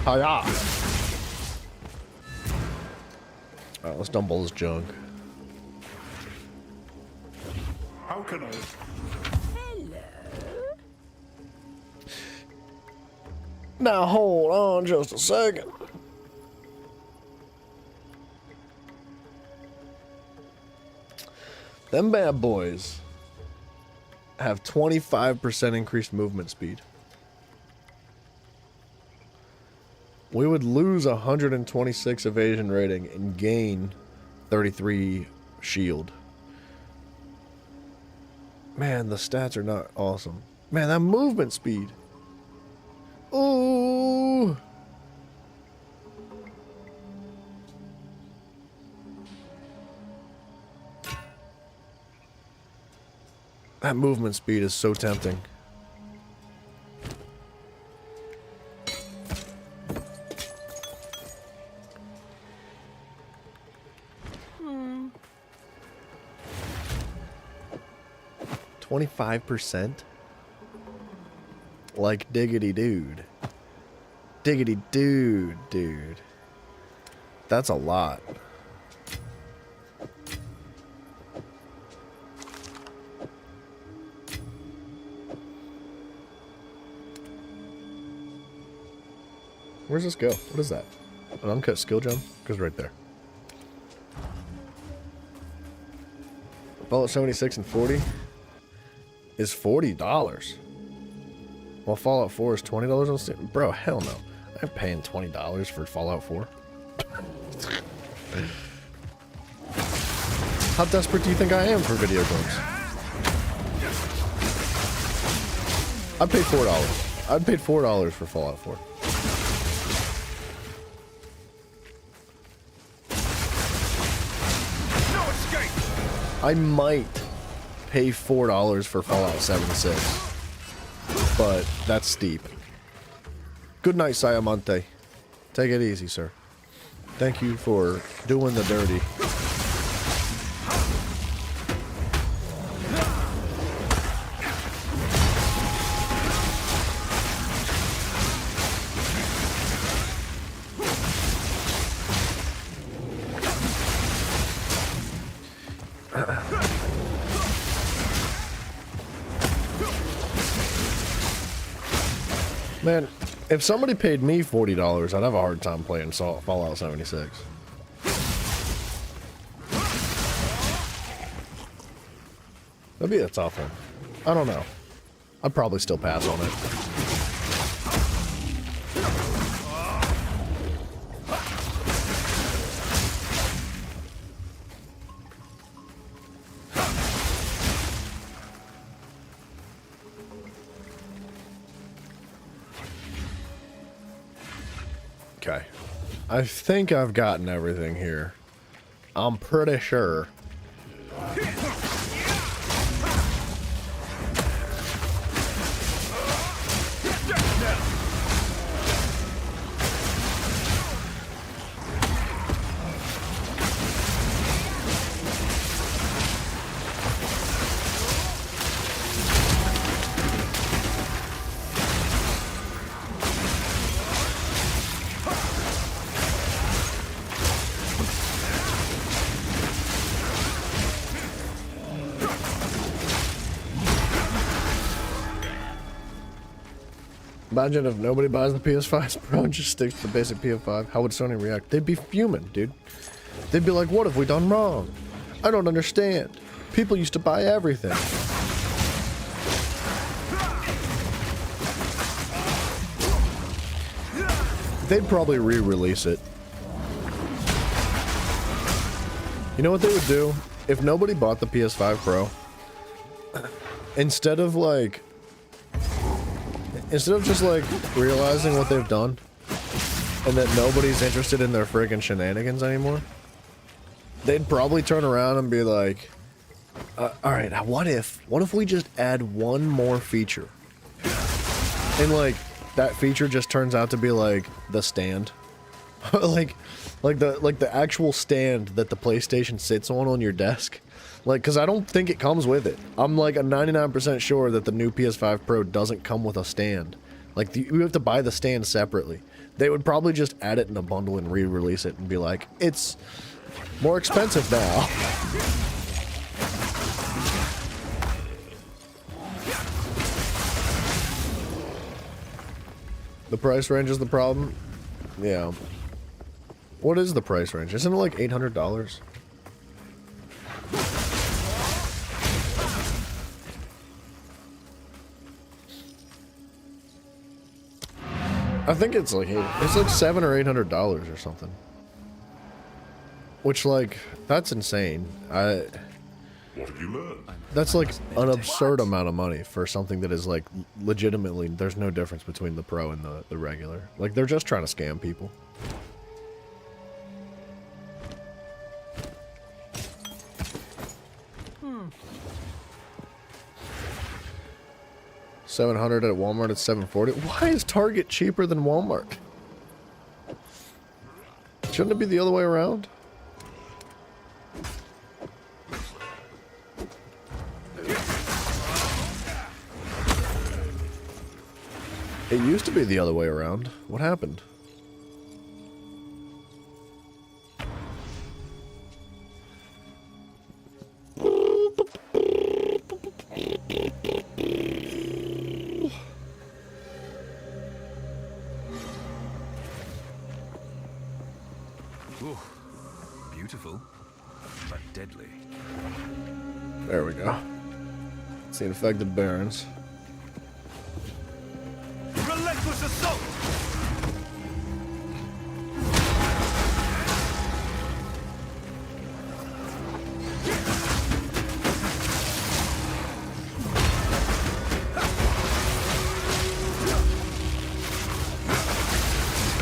[SPEAKER 1] Hiya! Alright, let's dump all this junk.
[SPEAKER 7] How can I...
[SPEAKER 1] Now hold on just a second. Them bad boys have 25% increased movement speed. We would lose 126 evasion rating and gain 33 shield. Man, the stats are not awesome. Man, that movement speed. Ooh. That movement speed is so tempting. Hmm. 25%? Like diggity dude. Diggity dude. That's a lot. Where's this go? What is that? An uncut skill gem? Goes right there. Fallout 76 and 40 is $40. While Fallout 4 is $20 on Steam. Bro, hell no. I'm paying $20 for Fallout 4. How desperate do you think I am for video games? I paid $4. I paid $4 for Fallout 4. I might pay $4 for Fallout 76, but that's steep. Good night, Sayamante. Take it easy, sir. Thank you for doing the dirty. Man, if somebody paid me $40, I'd have a hard time playing Fallout 76. That'd be a tough one. I don't know. I'd probably still pass on it. Okay. I think I've gotten everything here. I'm pretty sure. Imagine if nobody buys the PS5 Pro and just sticks to the basic PS5. How would Sony react? They'd be fuming, dude. They'd be like, what have we done wrong? I don't understand. People used to buy everything. They'd probably re-release it. You know what they would do? If nobody bought the PS5 Pro, instead of just like realizing what they've done and that nobody's interested in their friggin' shenanigans anymore, they'd probably turn around and be like, alright, now what if we just add one more feature? And like, that feature just turns out to be like the stand. like the actual stand that the PlayStation sits on your desk. Like, because I don't think it comes with it. I'm like a 99% sure that the new PS5 Pro doesn't come with a stand. Like, you have to buy the stand separately. They would probably just add it in a bundle and re-release it and be like, it's more expensive now. The price range is the problem? Yeah. What is the price range? Isn't it like $800? I think it's like $700 or $800 or something. Which, like, that's insane.
[SPEAKER 2] What have you learned?
[SPEAKER 1] That's like an absurd amount of money for something that is like legitimately, there's no difference between the pro and the regular. Like they're just trying to scam people. $700 at Walmart at $740. Why is Target cheaper than Walmart? Shouldn't it be the other way around? It used to be the other way around. What happened?
[SPEAKER 4] Ooh, beautiful, but deadly.
[SPEAKER 1] There we go. See infected barons.
[SPEAKER 7] Relentless assault!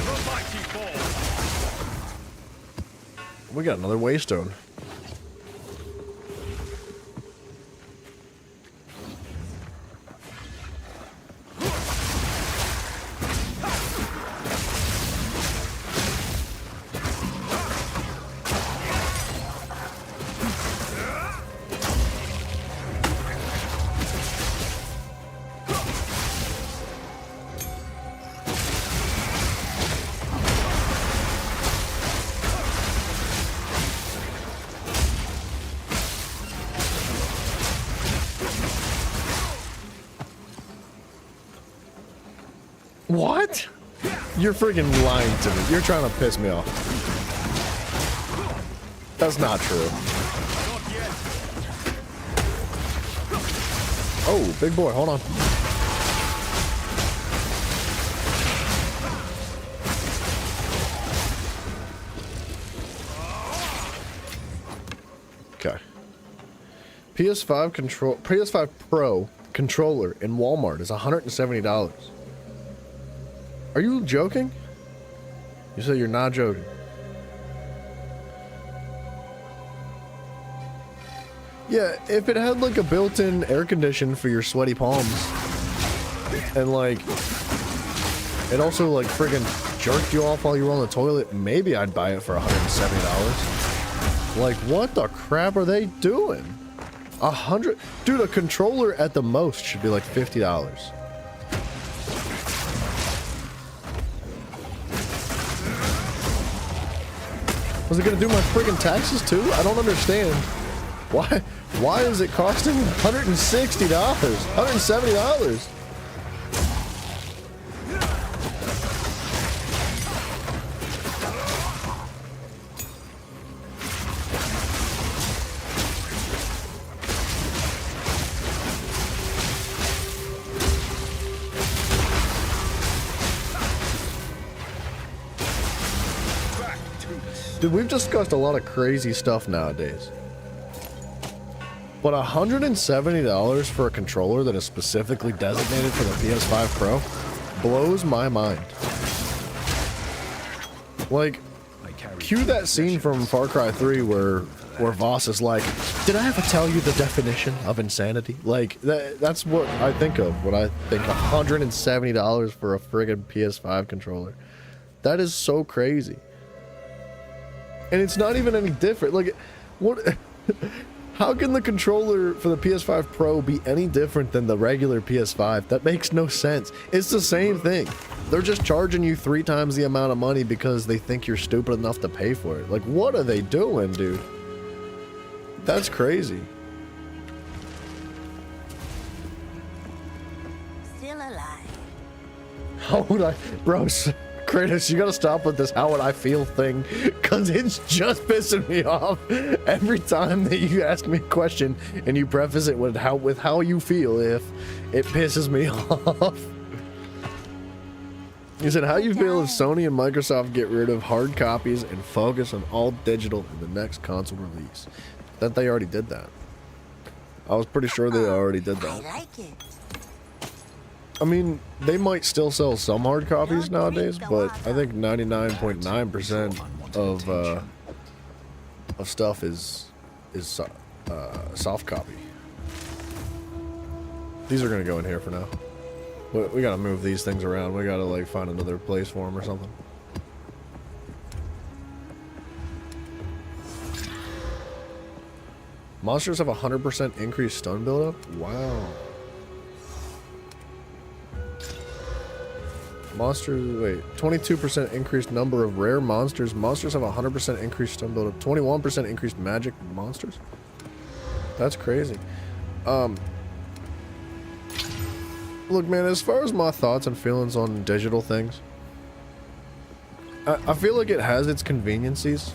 [SPEAKER 7] The mighty fall!
[SPEAKER 1] We got another waystone. What? You're freaking lying to me. You're trying to piss me off. That's not true. Oh, big boy, hold on. Okay. PS5 Pro controller in Walmart is $170. Are you joking? You say you're not joking. Yeah, if it had like a built-in air condition for your sweaty palms, and like, it also like friggin' jerked you off while you were on the toilet, maybe I'd buy it for $170. Like, what the crap are they doing? Dude, a controller at the most should be like $50. Was it gonna do my friggin' taxes too? I don't understand. Why is it costing $160? $170? Dude, we've discussed a lot of crazy stuff nowadays. But $170 for a controller that is specifically designated for the PS5 Pro blows my mind. Like, cue that scene from Far Cry 3 where Voss is like, did I ever tell you the definition of insanity? Like, that's what I think of when I think $170 for a friggin' PS5 controller. That is so crazy. And it's not even any different. Like, what? How can the controller for the PS5 Pro be any different than the regular PS5? That makes no sense. It's the same thing. They're just charging you 3 times the amount of money because they think you're stupid enough to pay for it. Like, what are they doing, dude? That's crazy.
[SPEAKER 6] Still alive.
[SPEAKER 1] How would I... Bro, Kratos, you gotta stop with this how would I feel thing, because it's just pissing me off every time that you ask me a question and you preface it with how you feel. If it pisses me off. You said, how you feel if Sony and Microsoft get rid of hard copies and focus on all digital in the next console release? That they already did that. I was pretty sure they already did
[SPEAKER 6] I
[SPEAKER 1] that.
[SPEAKER 6] like it.
[SPEAKER 1] I mean, they might still sell some hard copies nowadays, but I think 99.9% of stuff is soft copy. These are gonna go in here for now. We gotta move these things around. We gotta like find another place for them or something. Monsters have 100% increased stun buildup? Wow. Monsters, wait, 22% increased number of rare monsters. Monsters have 100% increased stun buildup. 21% increased magic monsters? That's crazy. Look, man, as far as my thoughts and feelings on digital things, I feel like it has its conveniencies.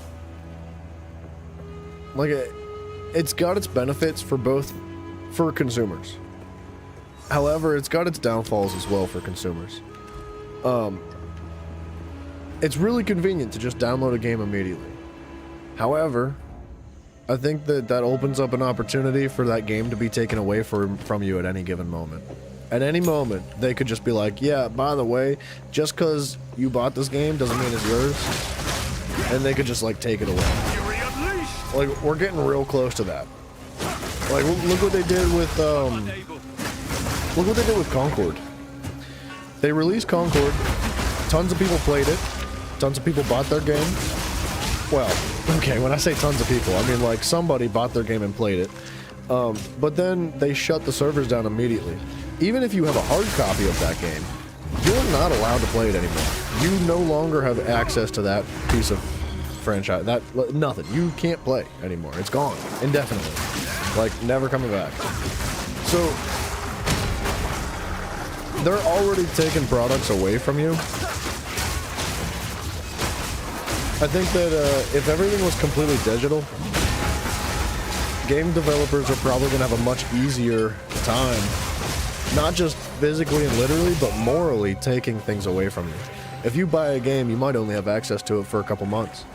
[SPEAKER 1] Like, it's got its benefits for consumers. However, it's got its downfalls as well for consumers. It's really convenient to just download a game immediately. However, I think that opens up an opportunity for that game to be taken away from you at any given moment. At any moment, they could just be like, yeah, by the way, just because you bought this game doesn't mean it's yours. And they could just, like, take it away.
[SPEAKER 7] Fury unleashed!
[SPEAKER 1] Like, we're getting real close to that. Like, look what they did with,
[SPEAKER 7] Unable.
[SPEAKER 1] look what they did with Concord. They released Concord, tons of people played it, tons of people bought their game. Well, okay, when I say tons of people, I mean like somebody bought their game and played it. But then they shut the servers down immediately. Even if you have a hard copy of that game, you're not allowed to play it anymore. You no longer have access to that piece of franchise. Nothing. You can't play anymore. It's gone indefinitely. Like, never coming back. So, they're already taking products away from you. I think that if everything was completely digital, game developers are probably going to have a much easier time, not just physically and literally, but morally taking things away from you. If you buy a game, you might only have access to it for a couple months,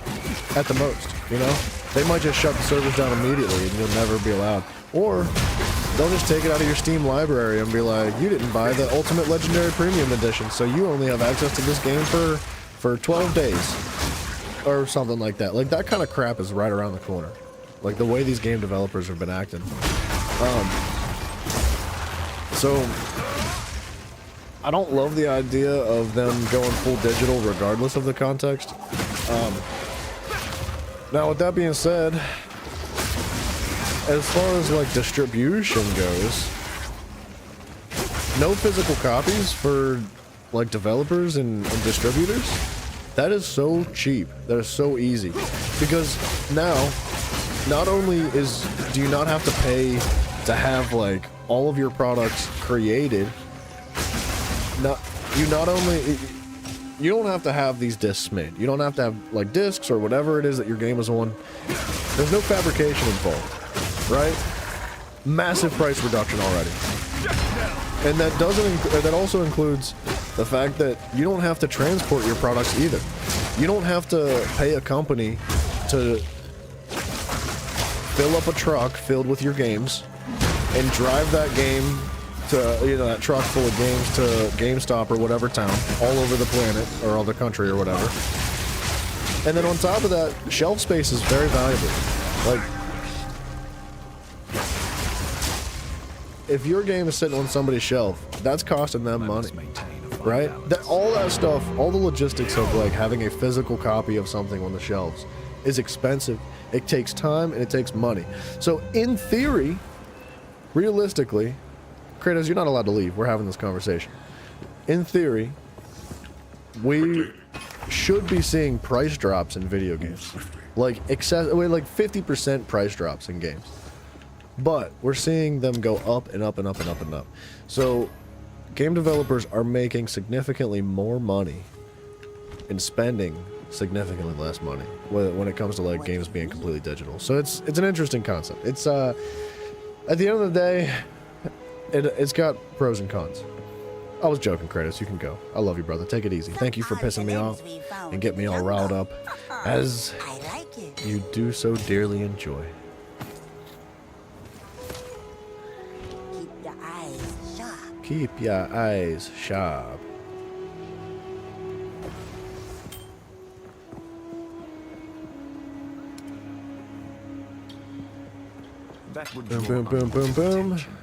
[SPEAKER 1] at the most, you know? They might just shut the servers down immediately and you'll never be allowed. Or they'll just take it out of your Steam library and be like, you didn't buy the Ultimate Legendary Premium Edition, so you only have access to this game for 12 days. Or something like that. Like, that kind of crap is right around the corner. Like, the way these game developers have been acting. So, I don't love the idea of them going full digital regardless of the context. Now, with that being said, as far as like distribution goes, no physical copies for like developers and distributors. That is so cheap. That is so easy. Because now, not only do you not have to pay to have like all of your products created, you don't have to have these discs made. You don't have to have like discs or whatever it is that your game is on. There's no fabrication involved, right? Massive price reduction already. And that also includes the fact that you don't have to transport your products either. You don't have to pay a company to fill up a truck filled with your games and drive that game to, that truck full of games to GameStop or whatever town, all over the planet or all the country or whatever. And then on top of that, shelf space is very valuable. Like, if your game is sitting on somebody's shelf, that's costing them money, right? All that stuff, all the logistics of like having a physical copy of something on the shelves is expensive. It takes time and it takes money. So in theory, realistically, Kratos, you're not allowed to leave. We're having this conversation. In theory, we should be seeing price drops in video games. Like 50% price drops in games. But we're seeing them go up and up and up and up and up. So game developers are making significantly more money and spending significantly less money when it comes to like games being completely digital. So it's an interesting concept. It's at the end of the day, it's got pros and cons. I was joking, Kratos. You can go. I love you, brother. Take it easy. Thank you for pissing me off and getting me all riled up, as you do so dearly enjoy. Keep your eyes sharp.
[SPEAKER 4] That would
[SPEAKER 1] Boom,
[SPEAKER 4] draw
[SPEAKER 1] boom, boom, boom, boom.
[SPEAKER 4] attention.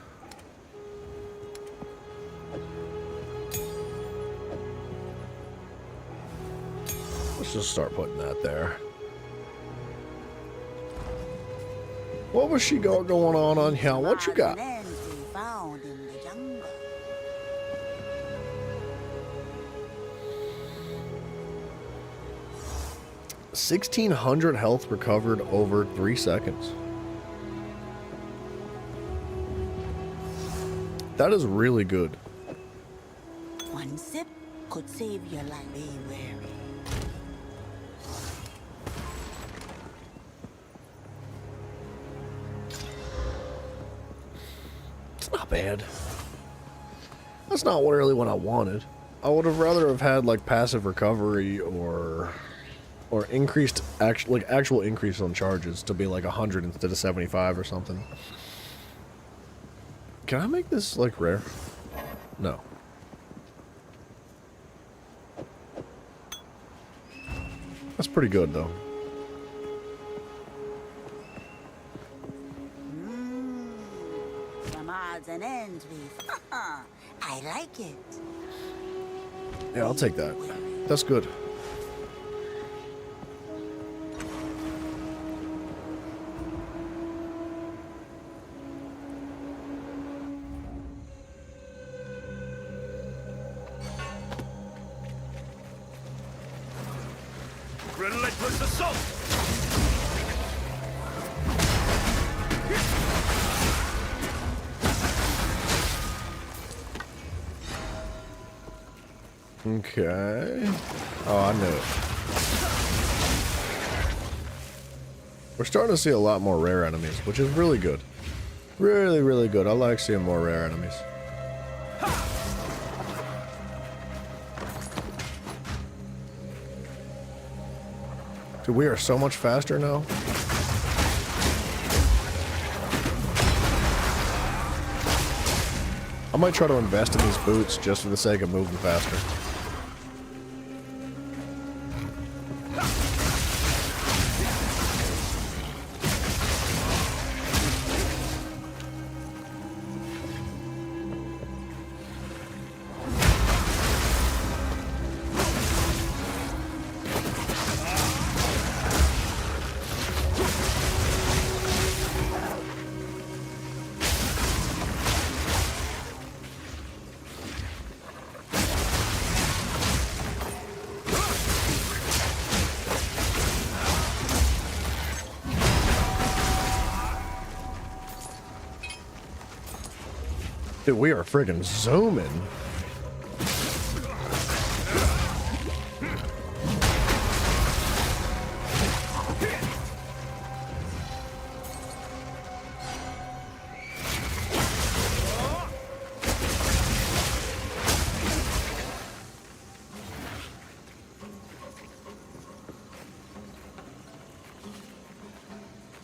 [SPEAKER 1] Let's just start putting that there. What was she got going on here? What you got?
[SPEAKER 6] Ends we found in the jungle.
[SPEAKER 1] 1,600 health recovered over 3 seconds. That is really good.
[SPEAKER 6] One sip could save your life. Be wary.
[SPEAKER 1] It's not bad. That's not really what I wanted. I would have rather have had like passive recovery or increased actual increase on charges to be like 100 instead of 75 or something. Can I make this like rare? No. That's pretty good though.
[SPEAKER 6] From odds and ends we I like it.
[SPEAKER 1] Yeah, I'll take that. That's good.
[SPEAKER 7] Relentless assault!
[SPEAKER 1] Okay. Oh, I knew it. We're starting to see a lot more rare enemies, which is really good. Really, really good. I like seeing more rare enemies. Dude, we are so much faster now. I might try to invest in these boots just for the sake of moving faster. Dude, we are friggin' zooming.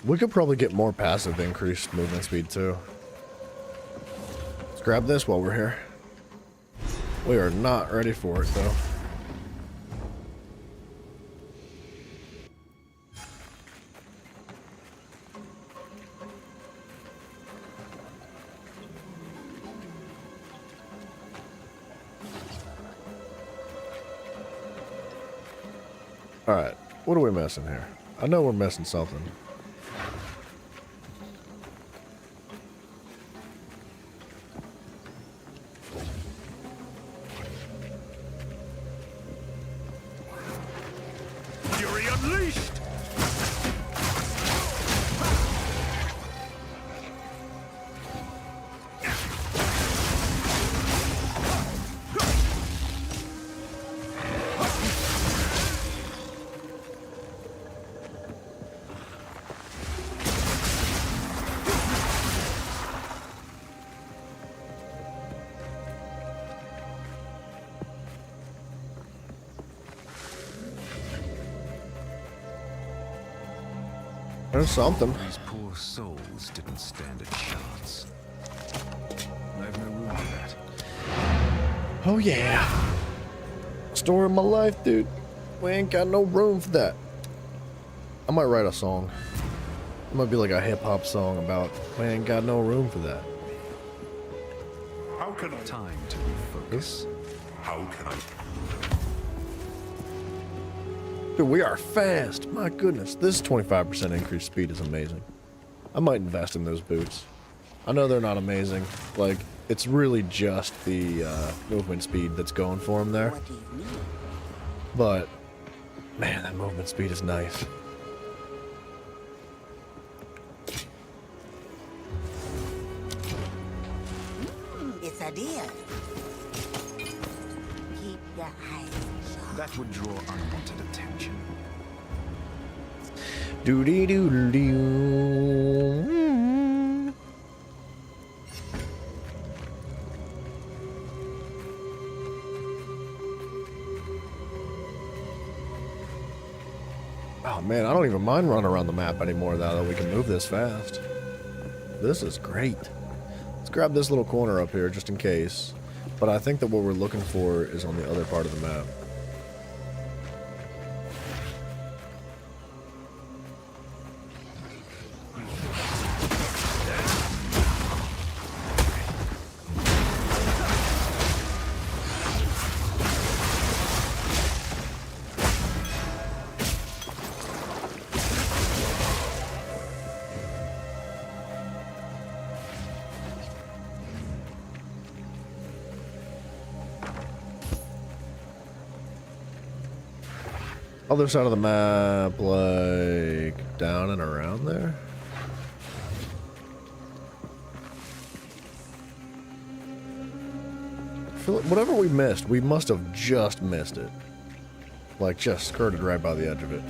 [SPEAKER 1] We could probably get more passive increased movement speed too. Let's grab this while we're here. We are not ready for it though. Alright, what are we missing here? I know we're missing something.
[SPEAKER 7] Fury unleashed!
[SPEAKER 1] There's something.
[SPEAKER 4] These poor souls didn't stand a chance. I've no room for that.
[SPEAKER 1] Oh yeah. Story of my life, dude. We ain't got no room for that. I might write a song. It might be like a hip-hop song about we ain't got no room for that.
[SPEAKER 2] How can I?
[SPEAKER 4] Time to refocus.
[SPEAKER 2] How can I?
[SPEAKER 1] Dude, we are fast. My goodness. This 25% increased speed is amazing. I might invest in those boots. I know they're not amazing. Like, it's really just the movement speed that's going for them there.
[SPEAKER 6] What do you mean?
[SPEAKER 1] But, man, that movement speed is nice.
[SPEAKER 6] It's a deal. Keep your eyes sharp.
[SPEAKER 4] That would draw unwanted attention.
[SPEAKER 1] Doody doodle doo. Oh man, I don't even mind running around the map anymore now that we can move this fast. This is great. Let's grab this little corner up here just in case. But I think that what we're looking for is on the other part of the map. Other side of the map, like down and around there. I feel like whatever we missed, we must have just missed it. Like just skirted right by the edge of it.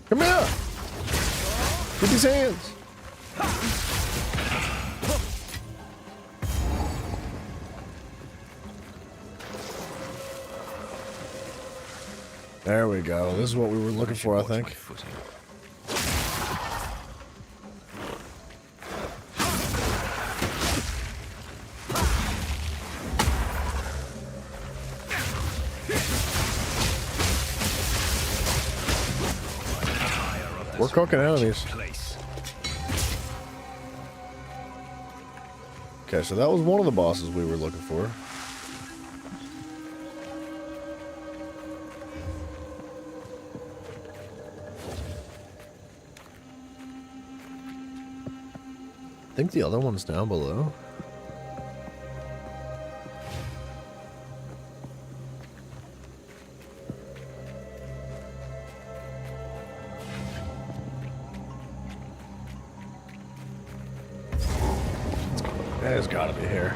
[SPEAKER 1] Come here! Get these hands! There we go. This is what we were looking for, I think. We're cooking enemies. Okay, so that was one of the bosses we were looking for. I think the other one's down below. It's gotta be here.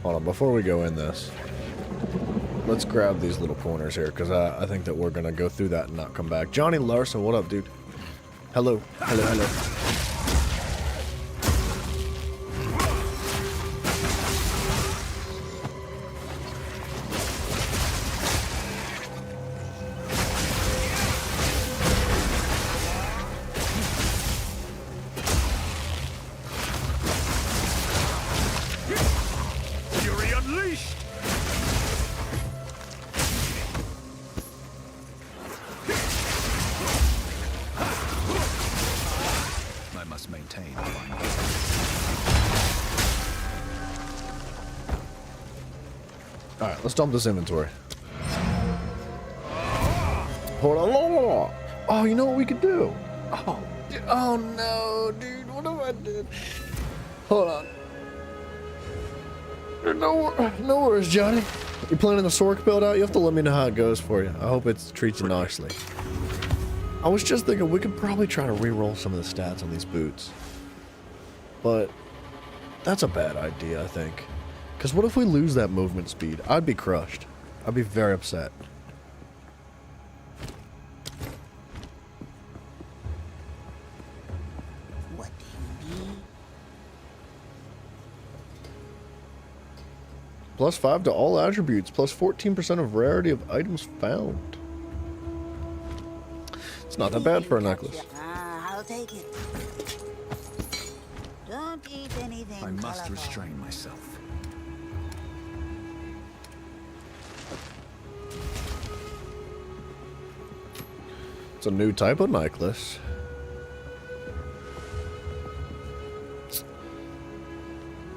[SPEAKER 1] Hold on, before we go in this, let's grab these little corners here, because I think that we're gonna go through that and not come back. Johnny Larson, what up, dude? Hello, hello, hello.
[SPEAKER 7] Fury unleashed!
[SPEAKER 1] Let's dump this inventory. Hold on. Oh, you know what we could do? Oh no, dude. What have I did? Hold on. No worries, Johnny. You're planning the Sork build out? You have to let me know how it goes for you. I hope it treats you nicely. I was just thinking we could probably try to re-roll some of the stats on these boots. But that's a bad idea, I think. Because what if we lose that movement speed? I'd be crushed. I'd be very upset.
[SPEAKER 6] What do you need?
[SPEAKER 1] +5 to all attributes, plus 14% of rarity of items found. It's not that bad for a necklace.
[SPEAKER 6] I'll take it. Don't eat anything.
[SPEAKER 4] I must
[SPEAKER 6] colorful.
[SPEAKER 4] restrain myself.
[SPEAKER 1] It's a new type of necklace.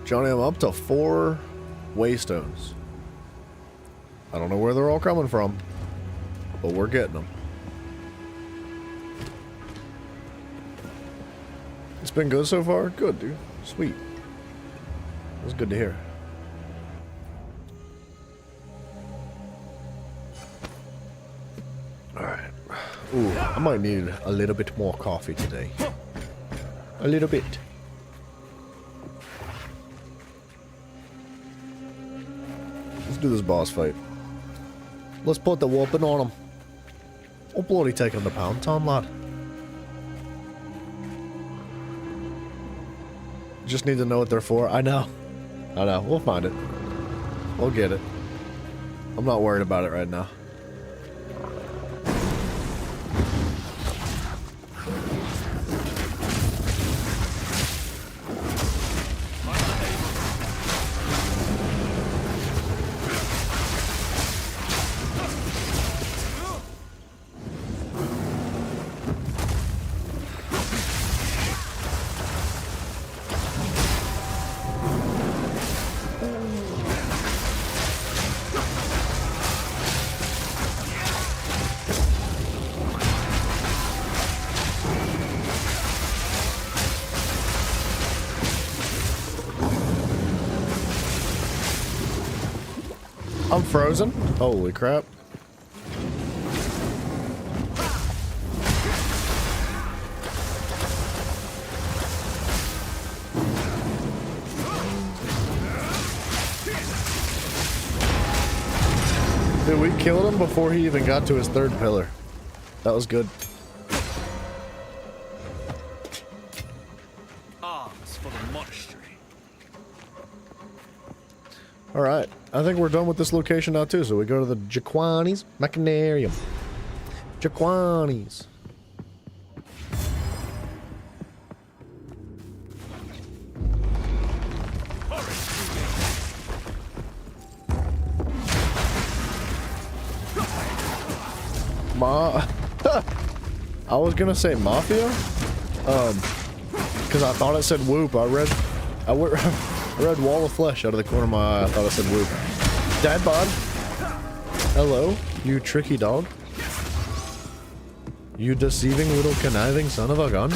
[SPEAKER 1] Johnny, I'm up to 4 waystones. I don't know where they're all coming from, but we're getting them. It's been good so far? Good, dude. Sweet. That's good to hear. Alright. Ooh, I might need a little bit more coffee today. A little bit. Let's do this boss fight. Let's put the whooping on him. Oh, bloody take him to pound town, lad. Just need to know what they're for. I know. We'll find it. We'll get it. I'm not worried about it right now. I'm frozen. Holy crap. Dude, we killed him before he even got to his 3rd pillar. That was good.
[SPEAKER 7] Arms for the monastery.
[SPEAKER 1] Alright, I think we're done with this location now too, so we go to the Jaquani's Machinarium. Jaquani's. I was gonna say Mafia, because I thought it said Whoop. I read Wall of Flesh out of the corner of my eye. I thought it said Whoop. Dad bod. Hello, you tricky dog. You deceiving little conniving son of a gun.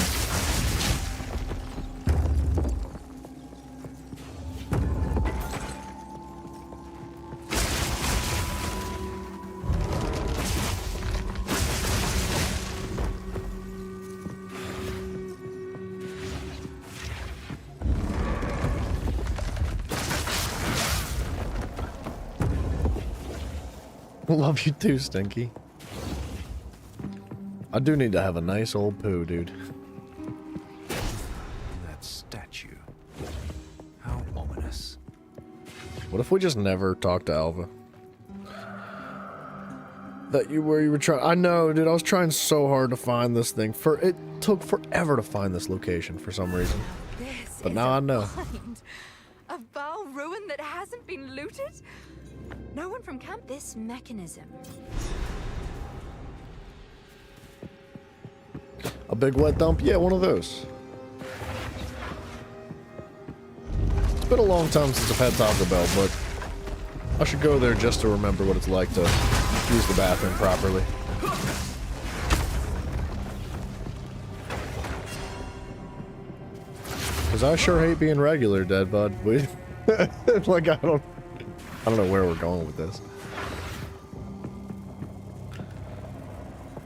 [SPEAKER 1] Love you too, Stinky. I do need to have a nice old poo, dude.
[SPEAKER 4] That statue. How ominous.
[SPEAKER 1] What if we just never talk to Alva? You were trying. I know, dude. I was trying so hard to find this thing. It took forever to find this location for some reason.
[SPEAKER 3] This
[SPEAKER 1] But
[SPEAKER 3] is
[SPEAKER 1] now
[SPEAKER 3] a
[SPEAKER 1] I know.
[SPEAKER 3] find. A Baal ruin that hasn't been looted? No one from camp. This mechanism.
[SPEAKER 1] A big wet dump? Yeah, one of those. It's been a long time since I've had Taco Bell, but I should go there just to remember what it's like to use the bathroom properly. Cause I sure hate being regular, dead bud. Like I don't know where we're going with this.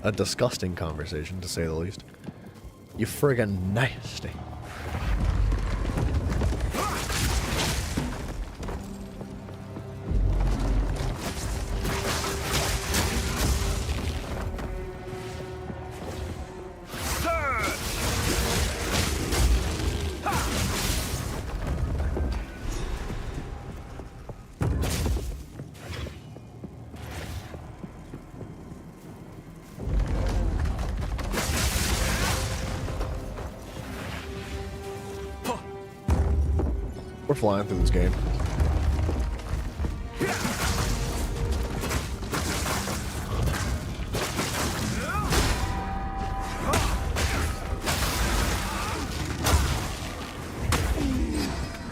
[SPEAKER 1] A disgusting conversation, to say the least. You friggin' nasty. We're flying through this game.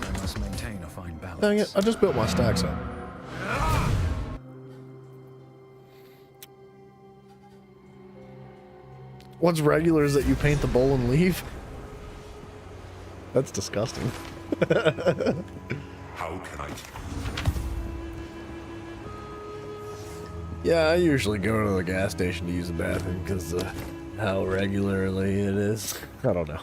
[SPEAKER 4] I must maintain a fine balance.
[SPEAKER 1] Dang it, I just built my stacks up. What's regular is that you paint the bowl and leave? That's disgusting.
[SPEAKER 2] How can I?
[SPEAKER 1] Yeah, I usually go to the gas station to use the bathroom because how regularly it is. I don't know.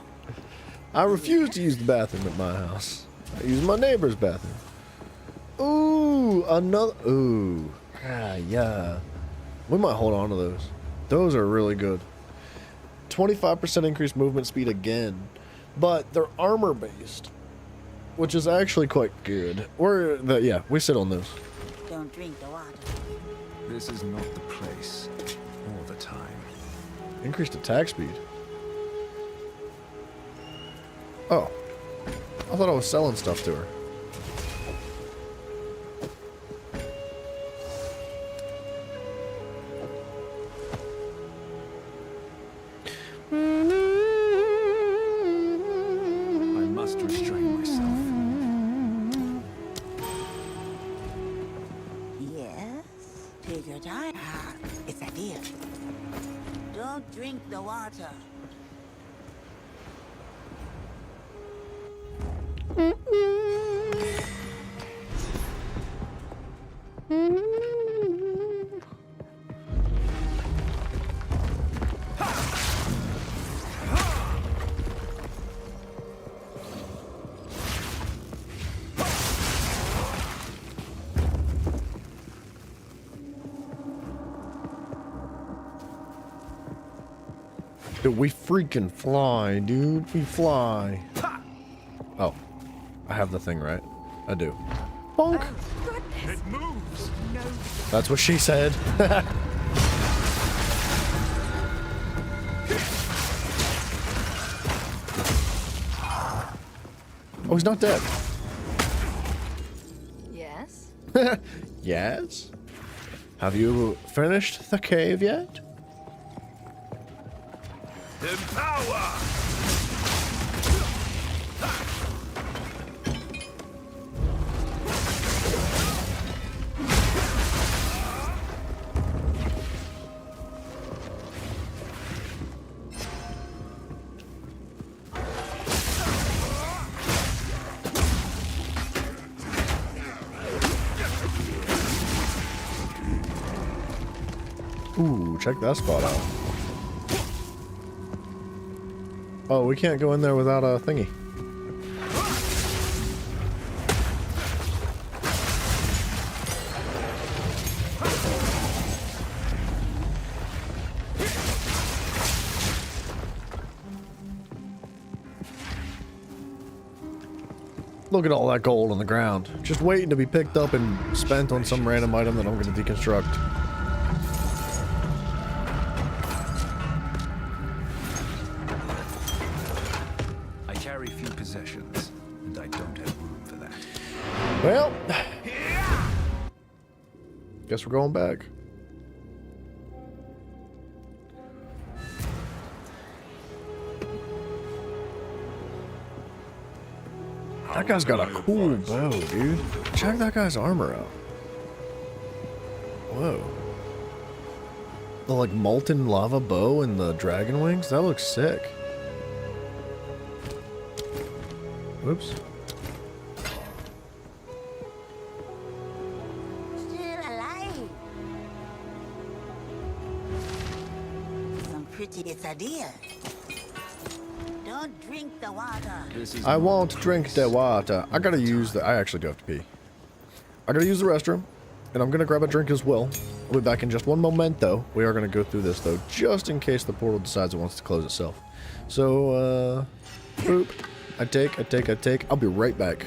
[SPEAKER 1] I refuse to use the bathroom at my house. I use my neighbor's bathroom. Ooh, another. Ooh. Ah, yeah. We might hold on to those. Those are really good. 25% increased movement speed again. But they're armor based, which is actually quite good. Yeah, we sit on those.
[SPEAKER 6] Don't drink the water.
[SPEAKER 4] This is not the place or the time.
[SPEAKER 1] Increased attack speed. Oh, I thought I was selling stuff to her.
[SPEAKER 4] Restrain myself.
[SPEAKER 6] Yes? Take your time. Ah, it's a deal. Don't drink the water.
[SPEAKER 1] Dude, we freaking fly, dude. We fly. Oh, I have the thing right. I do. Bonk.
[SPEAKER 3] Oh, goodness.
[SPEAKER 7] It moves.
[SPEAKER 3] No.
[SPEAKER 1] That's what she said. Oh, he's not dead.
[SPEAKER 3] Yes?
[SPEAKER 1] Yes? Have you finished the cave yet?
[SPEAKER 7] Empower!
[SPEAKER 1] Ooh, check that spot out. Oh, we can't go in there without a thingy. Look at all that gold on the ground. Just waiting to be picked up and spent on some random item that I'm going to deconstruct.
[SPEAKER 4] I carry few possessions, and I don't have room for that.
[SPEAKER 1] Well, guess we're going back. That guy's got a cool bow, dude. Check that guy's armor out. Whoa. The like molten lava bow and the dragon wings? That looks sick. Whoops.
[SPEAKER 6] Still alive. Some pretty quesadilla. Don't drink the water.
[SPEAKER 4] This is
[SPEAKER 1] I
[SPEAKER 4] more
[SPEAKER 1] won't drink the
[SPEAKER 4] close.
[SPEAKER 1] water. I gotta use the... I actually do have to pee. I gotta use the restroom. And I'm gonna grab a drink as well. I'll be back in just one momento. We are gonna go through this, though, just in case the portal decides it wants to close itself. So, boop. I take. I'll be right back.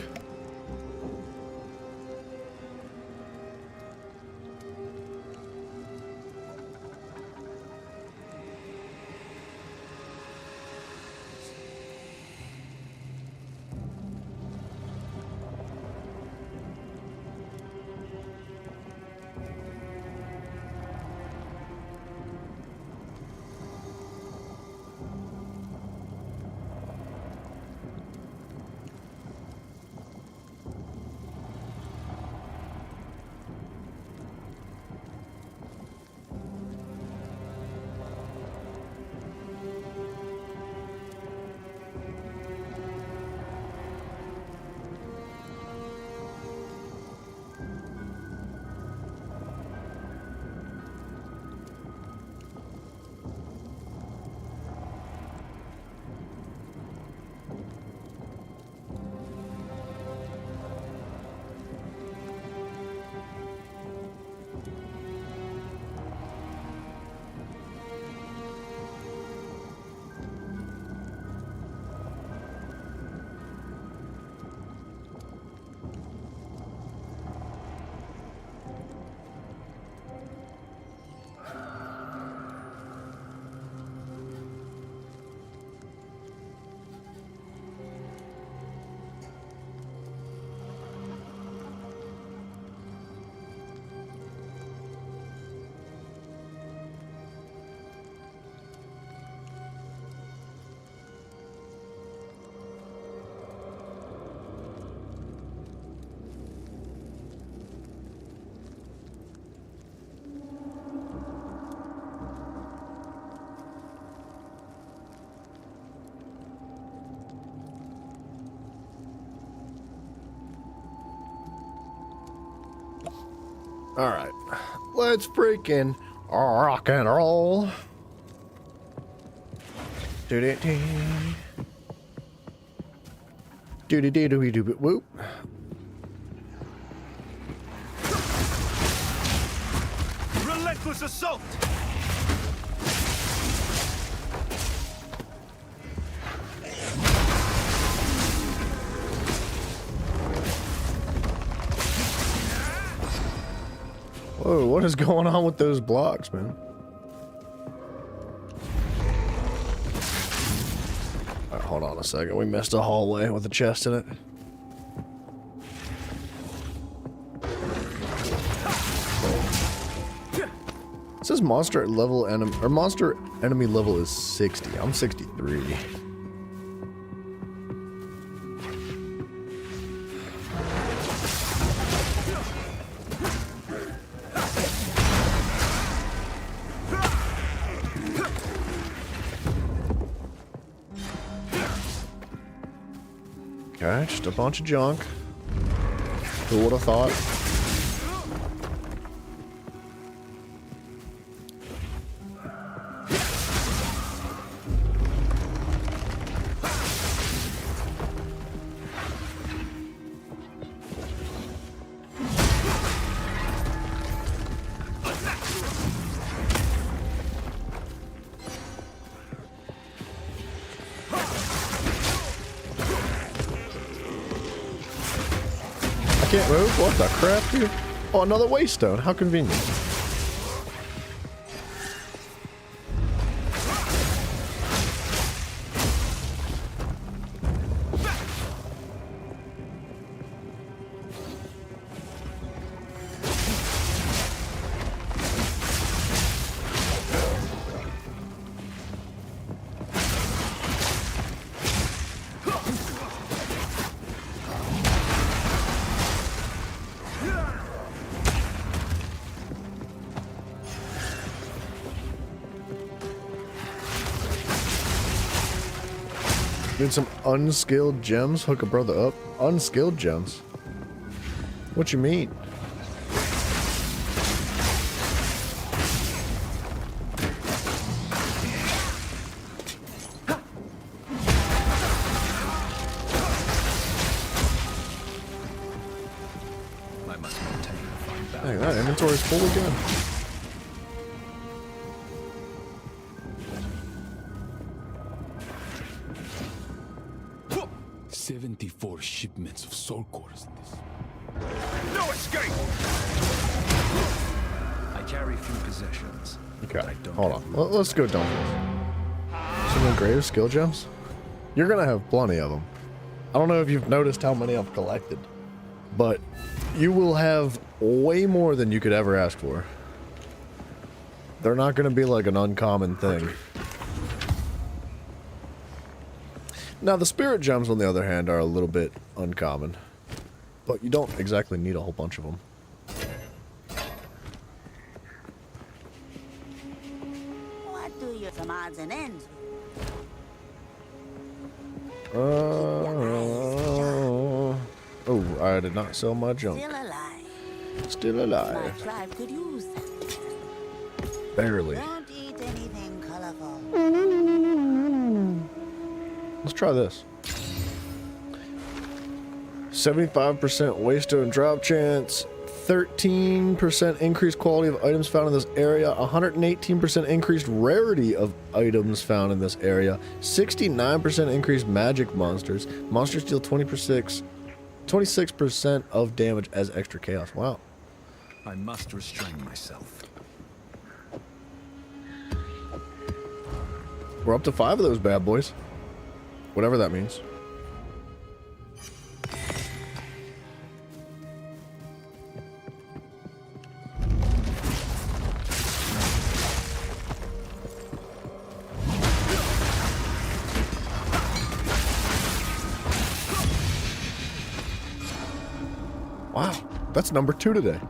[SPEAKER 1] Alright. Let's freaking rock and roll. Do-do-do. Do-do-do-do-do-do. Whoop.
[SPEAKER 7] Relentless assault!
[SPEAKER 1] Whoa, what is going on with those blocks, man? Alright, hold on a second. We missed a hallway with a chest in it. It says monster level monster enemy level is 60. I'm 63. Okay, just a bunch of junk. Who would have thought? Can't move? What the crap, dude? Oh, another waystone. How convenient. Need some unskilled gems? Hook a brother up? Unskilled gems? What you mean?
[SPEAKER 4] I must maintain a fine balance.
[SPEAKER 1] Dang, that inventory's full again.
[SPEAKER 8] Whoa! 74 shipments of soul cores in this.
[SPEAKER 7] No escape!
[SPEAKER 4] I carry few possessions.
[SPEAKER 1] Okay,
[SPEAKER 4] I don't
[SPEAKER 1] hold
[SPEAKER 4] have
[SPEAKER 1] on.
[SPEAKER 4] room
[SPEAKER 1] Let's go dump some engraved skill gems. You're gonna have plenty of them. I don't know if you've noticed how many I've collected, but you will have way more than you could ever ask for. They're not gonna be like an uncommon thing. Now the spirit gems, on the other hand, are a little bit uncommon, but you don't exactly need a whole bunch of them.
[SPEAKER 6] What do you some odds and ends?
[SPEAKER 1] Oh, I did not sell my junk.
[SPEAKER 6] Still alive.
[SPEAKER 1] Still
[SPEAKER 6] My
[SPEAKER 1] alive.
[SPEAKER 6] tribe could use that.
[SPEAKER 1] Barely.
[SPEAKER 6] Don't eat anything colorful.
[SPEAKER 1] Let's try this. 75% waste and drop chance. 13% increased quality of items found in this area, 118% increased rarity of items found in this area, 69% increased magic monsters. Monsters deal 26% of damage as extra chaos. Wow.
[SPEAKER 4] I must restrain myself.
[SPEAKER 1] We're up to 5 of those bad boys. Whatever that means. Wow, that's number 2 today.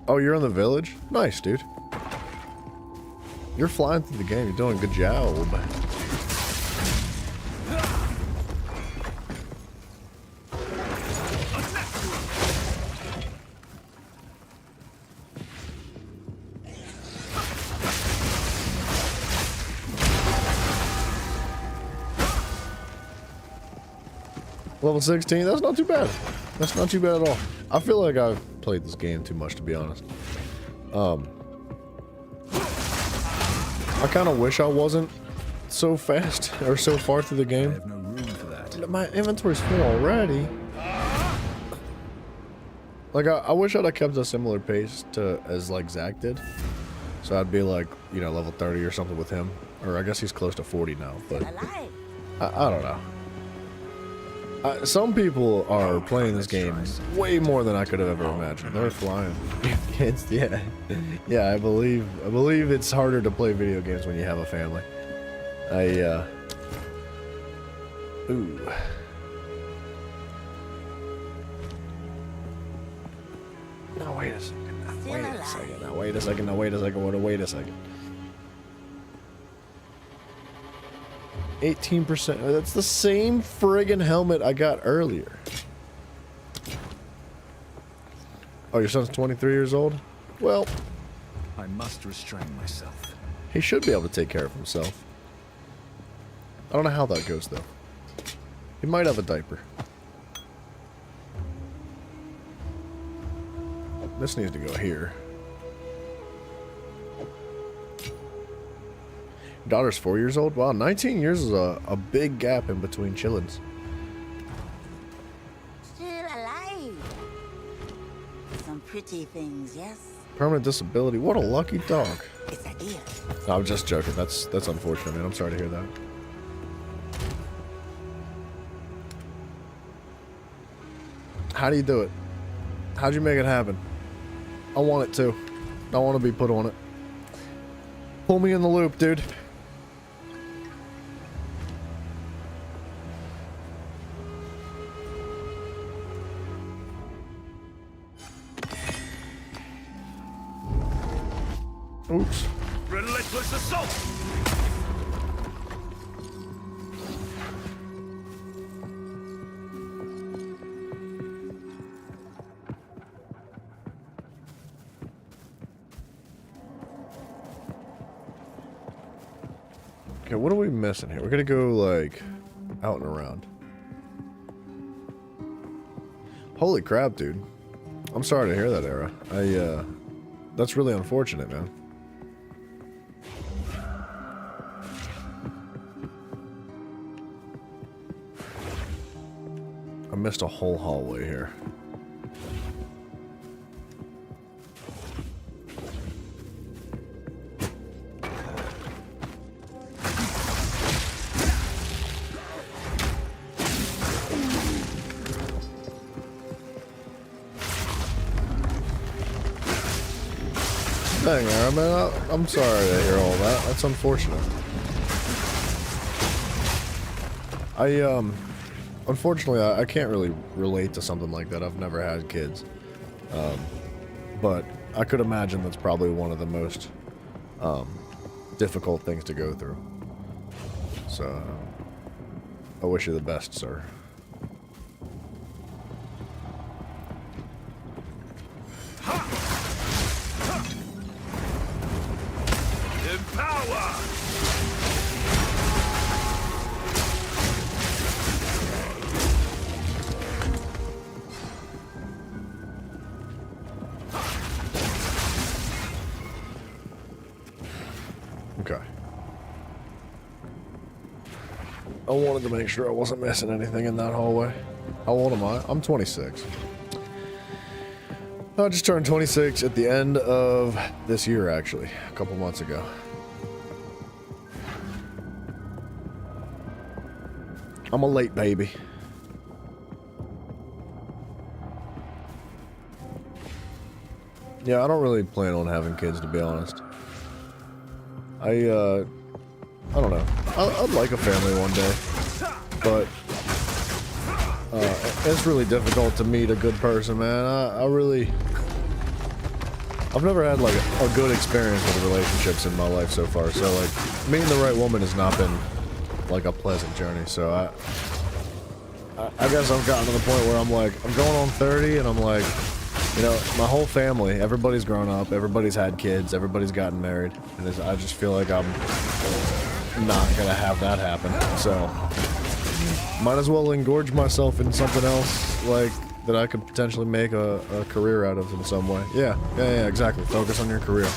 [SPEAKER 1] Oh, you're in the village? Nice, dude. You're flying through the game. You're doing a good job. Level 16, that's not too bad. That's not too bad at all. I feel like I've played this game too much, to be honest. I kind of wish I wasn't so fast or so far through the
[SPEAKER 4] I
[SPEAKER 1] game.
[SPEAKER 4] have no room for that.
[SPEAKER 1] My inventory's full already. Like, I wish I'd have kept a similar pace to as like Zach did. So I'd be like, you know, level 30 or something with him. Or I guess he's close to 40 now, but
[SPEAKER 6] Alive.
[SPEAKER 1] I don't know. Some people are playing this game way more than I could have ever imagined. They're flying. Kids, yeah. Yeah, I believe it's harder to play video games when you have a family. Ooh. No, wait a second. Wait a second. Now, wait a second. Now, wait a second. Wait a second. 18%. That's the same friggin' helmet I got earlier. Oh, your son's 23 years old? Well,
[SPEAKER 4] I must restrain myself.
[SPEAKER 1] he should be able to take care of himself. I don't know how that goes, though. He might have a diaper. This needs to go here. Daughter's 4 years old? Wow, 19 years is a big gap in between chillins.
[SPEAKER 6] Still alive. Some pretty things, yes?
[SPEAKER 1] Permanent disability. What a lucky dog.
[SPEAKER 6] It's a deal.
[SPEAKER 1] No, I'm just joking. That's unfortunate, man. I'm sorry to hear that. How do you do it? How'd you make it happen? I want it to. I want to be put on it. Pull me in the loop, dude. Oops.
[SPEAKER 7] Relentless assault!
[SPEAKER 1] Okay, what are we missing here? We're gonna go, like, out and around. Holy crap, dude. I'm sorry to hear that, Era. That's really unfortunate, man. I missed a whole hallway here. Dang, Ara, man, I'm sorry to hear all that. That's unfortunate. Unfortunately, I can't really relate to something like that. I've never had kids. But I could imagine that's probably one of the most, difficult things to go through. So, I wish you the best, sir. Okay. I wanted to make sure I wasn't missing anything in that hallway. How old am I? I'm 26. I just turned 26 at the end of this year, actually. A couple months ago. I'm a late baby. Yeah, I don't really plan on having kids, to be honest. I don't know. I'd like a family one day, but it's really difficult to meet a good person, man. I've never had like a good experience with relationships in my life so far. So like meeting the right woman has not been like a pleasant journey. So I guess I've gotten to the point where I'm like, I'm going on 30 and I'm like, you know, my whole family, everybody's grown up, everybody's had kids, everybody's gotten married, and I just feel like I'm not gonna have that happen. So, might as well engorge myself in something else, like, that I could potentially make a career out of in some way. Yeah, exactly. Focus on your career.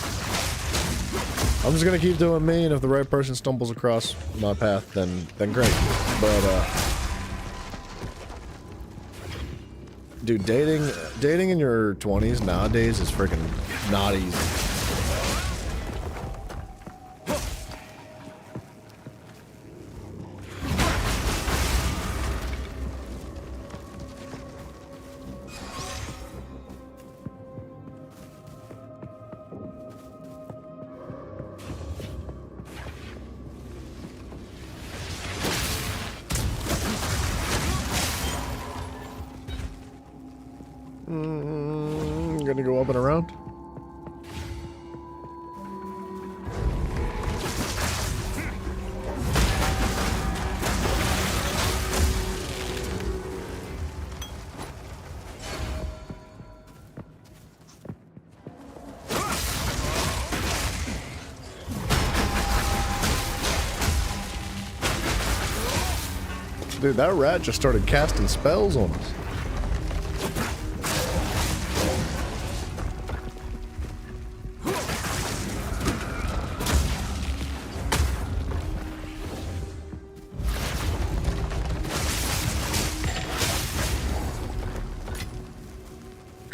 [SPEAKER 1] I'm just gonna keep doing me, and if the right person stumbles across my path, then great. But, dude, dating in your 20s nowadays is freaking not easy. Gonna go up and around. Dude, that rat just started casting spells on us.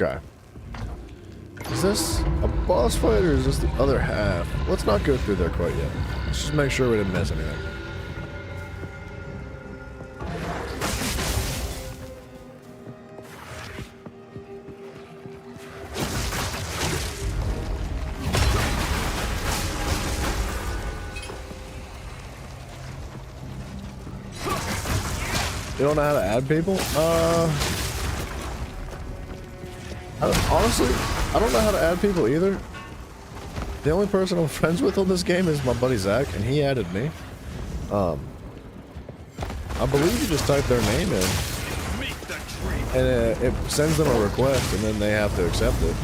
[SPEAKER 1] Okay. Is this a boss fight or is this the other half? Let's not go through there quite yet. Let's just make sure we didn't miss anything. You don't know how to add people? Honestly, I don't know how to add people either. The only person I'm friends with on this game is my buddy Zach, and he added me. I believe you just type their name in, and it sends them a request, and then they have to accept it.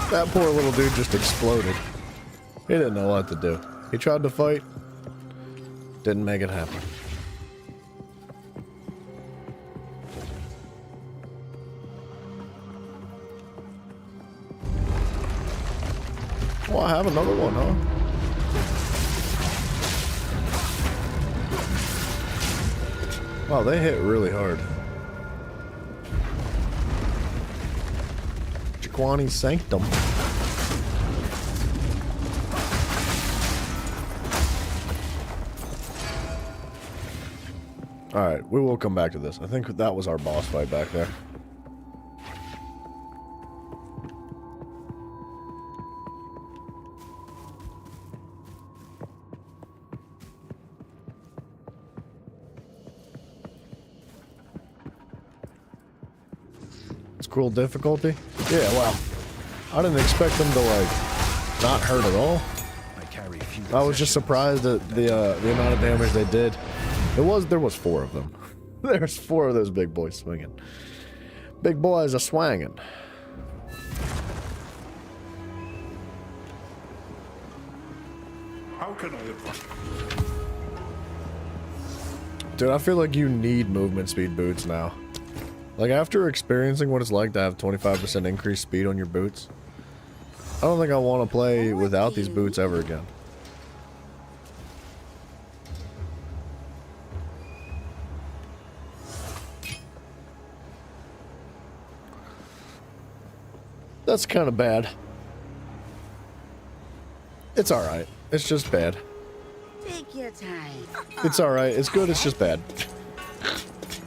[SPEAKER 1] That poor little dude just exploded. He didn't know what to do. He tried to fight. Didn't make it happen. Oh, I have another one, huh? Wow, they hit really hard. Jaquani Sanctum. Alright, we will come back to this. I think that was our boss fight back there. It's cool difficulty? Yeah, well, I didn't expect them to, like, not hurt at all. I was just surprised at the amount of damage they did. There was 4 of them. There's 4 of those big boys swinging. Big boys are swanging.
[SPEAKER 2] How can I advise?
[SPEAKER 1] Dude, I feel like you need movement speed boots now. Like, after experiencing what it's like to have 25% increased speed on your boots, I don't think I want to play without these boots ever again. That's kind of bad. It's alright. It's just bad.
[SPEAKER 6] Take your time.
[SPEAKER 1] It's alright. It's good. It's just bad.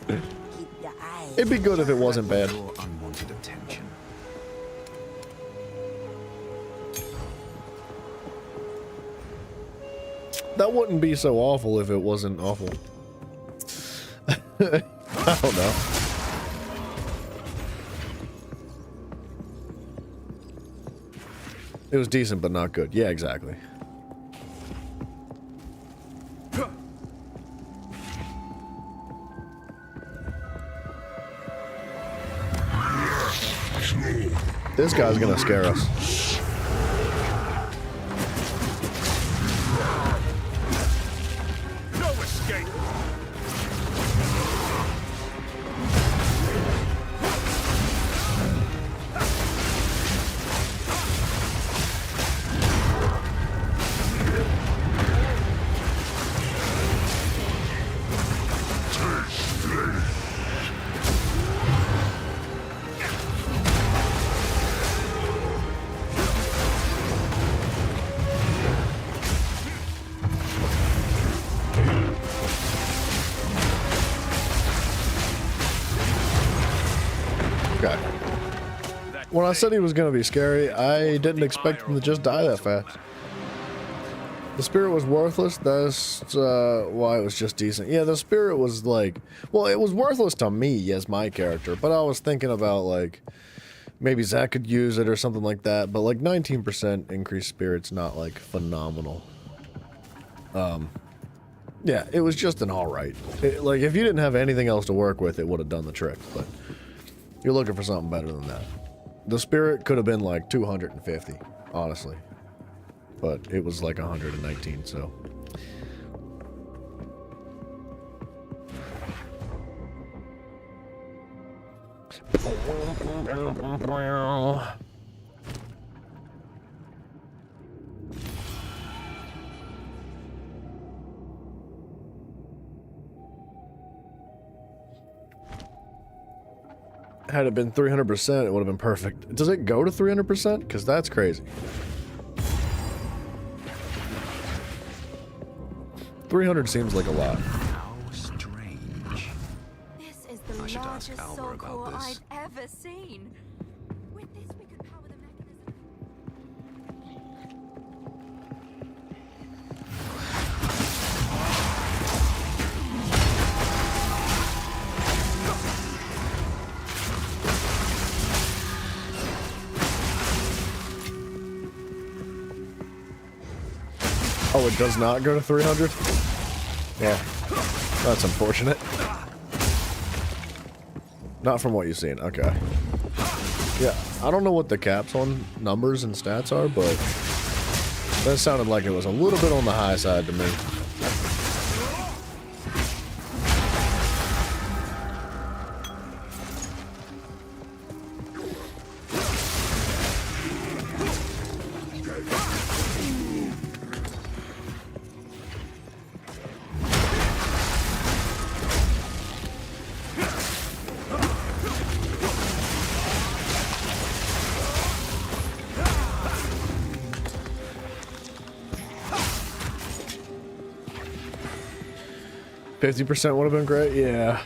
[SPEAKER 6] Keep your eyes.
[SPEAKER 1] It'd be good if it wasn't bad.
[SPEAKER 4] Draw unwanted attention.
[SPEAKER 1] That wouldn't be so awful if it wasn't awful. I don't know. It was decent, but not good. Yeah, exactly. This guy's gonna scare us.
[SPEAKER 7] No escape!
[SPEAKER 1] Okay. When I said he was going to be scary, I didn't expect him to just die that fast. The spirit was worthless. That's why it was just decent. Yeah, the spirit was like... Well, it was worthless to me as my character, but I was thinking about, like... Maybe Zach could use it or something like that, but, like, 19% increased spirit's not, like, phenomenal. Yeah, it was just an alright. Like, if you didn't have anything else to work with, it would have done the trick, but... You're looking for something better than that. The spirit could have been like 250, honestly. But it was like 119, so. Had it been 300%, it would have been perfect. Does it go to 300%? Because that's crazy. 300 seems like a lot.
[SPEAKER 4] How strange.
[SPEAKER 3] This is the
[SPEAKER 4] I should ask
[SPEAKER 3] largest
[SPEAKER 4] Alva
[SPEAKER 3] soul
[SPEAKER 4] about
[SPEAKER 3] core
[SPEAKER 4] this.
[SPEAKER 3] I've ever seen. With this, we could power the mechanism.
[SPEAKER 1] Oh, it does not go to 300? Yeah, that's unfortunate. Not from what you've seen, okay. Yeah, I don't know what the caps on numbers and stats are, but that sounded like it was a little bit on the high side to me. %50 would have been great, yeah.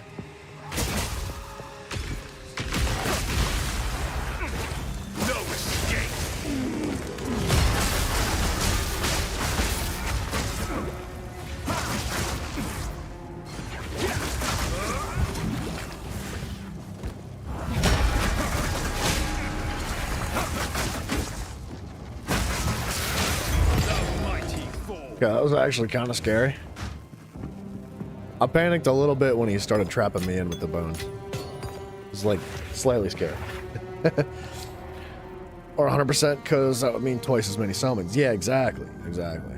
[SPEAKER 7] No escape. The mighty fall.
[SPEAKER 1] Yeah, that was actually kind of scary. I panicked a little bit when he started trapping me in with the bones. It was like slightly scary. Or 100% because that would mean twice as many summons. Yeah, exactly. Exactly.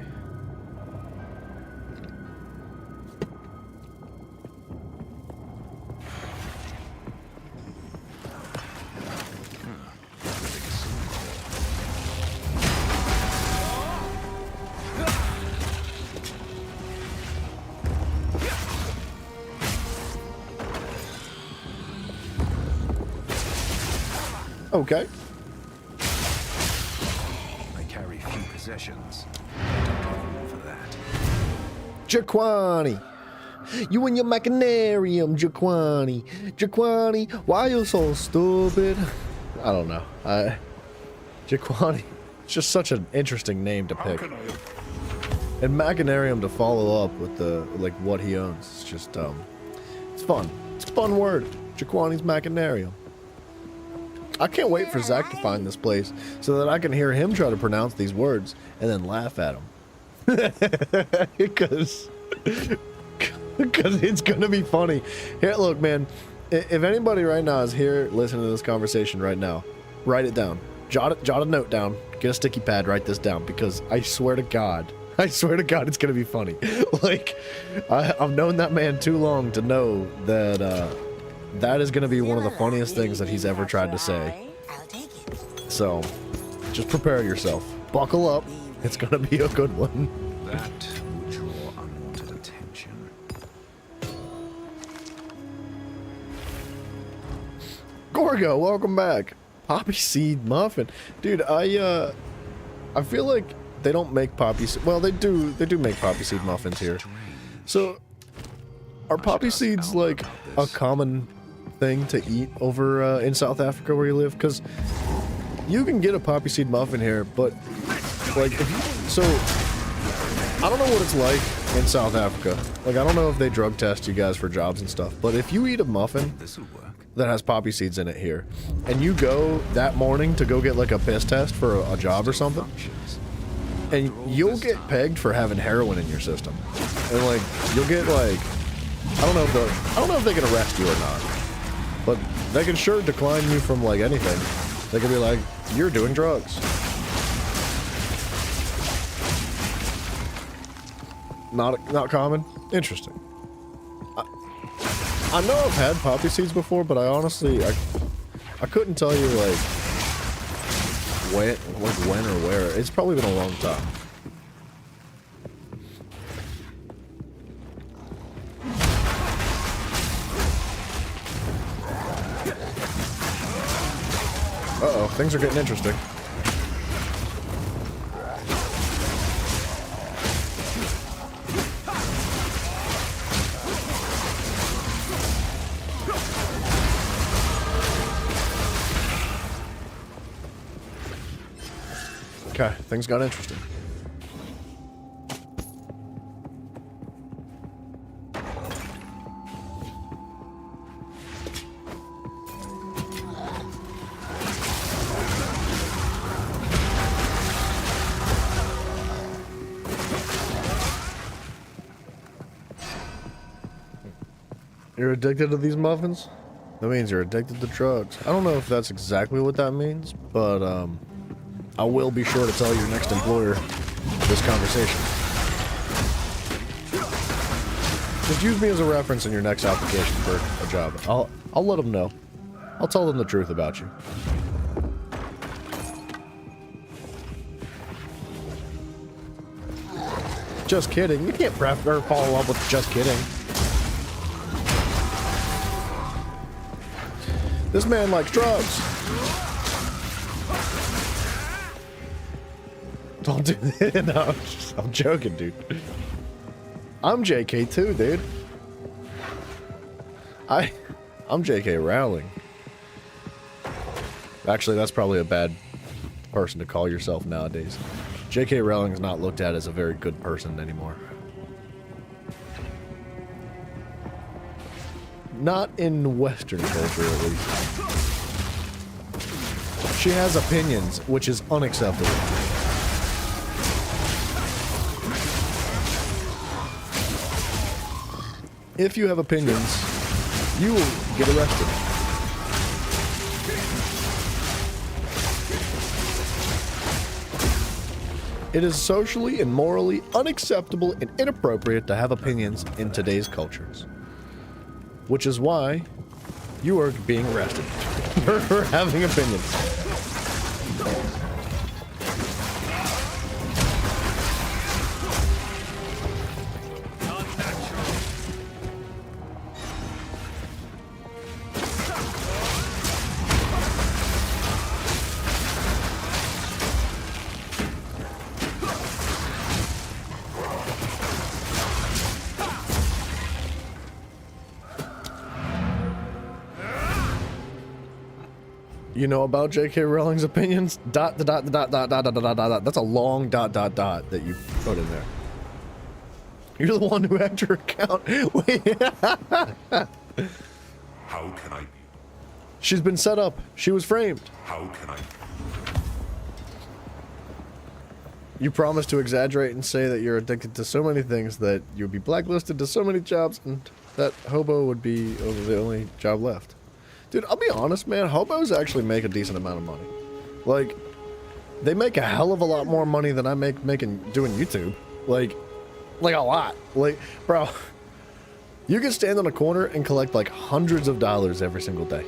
[SPEAKER 1] Okay.
[SPEAKER 4] I carry few possessions. I don't have room for that.
[SPEAKER 1] Jaquani. You and your machinarium, Jaquani. Jaquani, why you so stupid? I don't know. Jaquani. It's just such an interesting name to pick. And machinarium to follow up with the like what he owns. It's just it's fun. It's a fun word. Jaquani's machinarium. I can't wait for Zach to find this place so that I can hear him try to pronounce these words and then laugh at him. Because it's going to be funny. Here, look, man, if anybody right now is here listening to this conversation right now, write it down. Jot a note down. Get a sticky pad, write this down, because I swear to God, it's going to be funny. Like, I've known that man too long to know that that is going to be one of the funniest things that he's ever tried to say.
[SPEAKER 6] I'll take it.
[SPEAKER 1] So, just prepare yourself. Buckle up. It's going to be a good one.
[SPEAKER 4] That would draw unwanted attention.
[SPEAKER 1] Gorgo, welcome back. Poppy seed muffin. Dude, I feel like they don't make poppy seed. Well, they do make poppy seed muffins here. So, are poppy seeds like a common thing to eat over in South Africa where you live? Because you can get a poppy seed muffin here, but like if you, so I don't know what it's like in South Africa. Like, I don't know if they drug test you guys for jobs and stuff, but if you eat a muffin
[SPEAKER 4] This'll work.
[SPEAKER 1] that has poppy seeds in it here, and you go that morning to go get like a piss test for a job or something,
[SPEAKER 4] Functions.
[SPEAKER 1] and you'll get pegged for having heroin in your system, and like you'll get like I don't know if they can arrest you or not, but they can sure decline you from like anything. They can be like, you're doing drugs. Not common. Interesting. I know I've had poppy seeds before, but I honestly I couldn't tell you like when or where. It's probably been a long time. things are getting interesting. Okay, things got interesting. You're addicted to these muffins? That means you're addicted to drugs. I don't know if that's exactly what that means, but I will be sure to tell your next employer this conversation. Just use me as a reference in your next application for a job. I'll let them know. I'll tell them the truth about you. Just kidding. You can't follow up with just kidding. This man likes drugs. Don't do that. No, I'm joking, dude. I'm JK too, dude. I'm JK Rowling. Actually, that's probably a bad person to call yourself nowadays. JK Rowling is not looked at as a very good person anymore. Not in Western culture, at least. She has opinions, which is unacceptable. If you have opinions, you will get arrested. It is socially and morally unacceptable and inappropriate to have opinions in today's cultures. Which is why you are being arrested for having opinions. You know about J.K. Rowling's opinions? Dot. That's a long dot that you put in there. You're the one who hacked your account. Wait.
[SPEAKER 2] How can I be?
[SPEAKER 1] She's been set up. She was framed.
[SPEAKER 2] How can I?
[SPEAKER 1] You promised to exaggerate and say that you're addicted to so many things that you'd be blacklisted to so many jobs, and that hobo would be the only job left. Dude, I'll be honest, man. Hobos actually make a decent amount of money. Like, they make a hell of a lot more money than I make doing YouTube. Like a lot. Like, bro, you can stand on a corner and collect like hundreds of dollars every single day.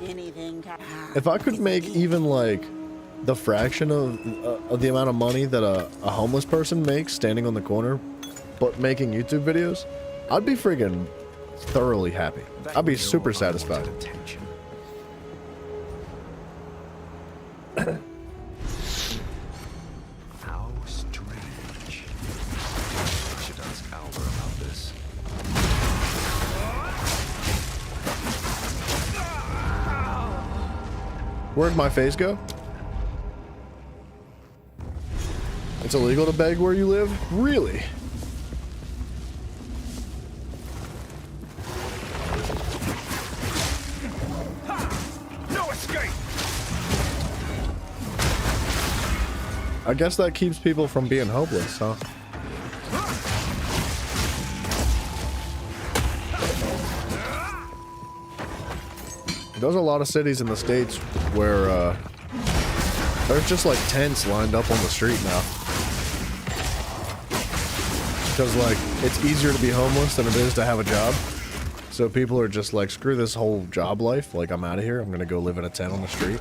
[SPEAKER 6] Anything can happen.
[SPEAKER 1] If I could make even like the fraction of the amount of money that a homeless person makes standing on the corner, but making YouTube videos, I'd be friggin' thoroughly happy. I'd be super satisfied.
[SPEAKER 4] How strange. I should ask Albert about this.
[SPEAKER 1] Where'd my face go? It's illegal to beg where you live? Really? I guess that keeps people from being hopeless, huh? There's a lot of cities in the States where there's just like tents lined up on the street now. Because like, it's easier to be homeless than it is to have a job. So people are just like, screw this whole job life, like I'm out of here, I'm gonna go live in a tent on the street.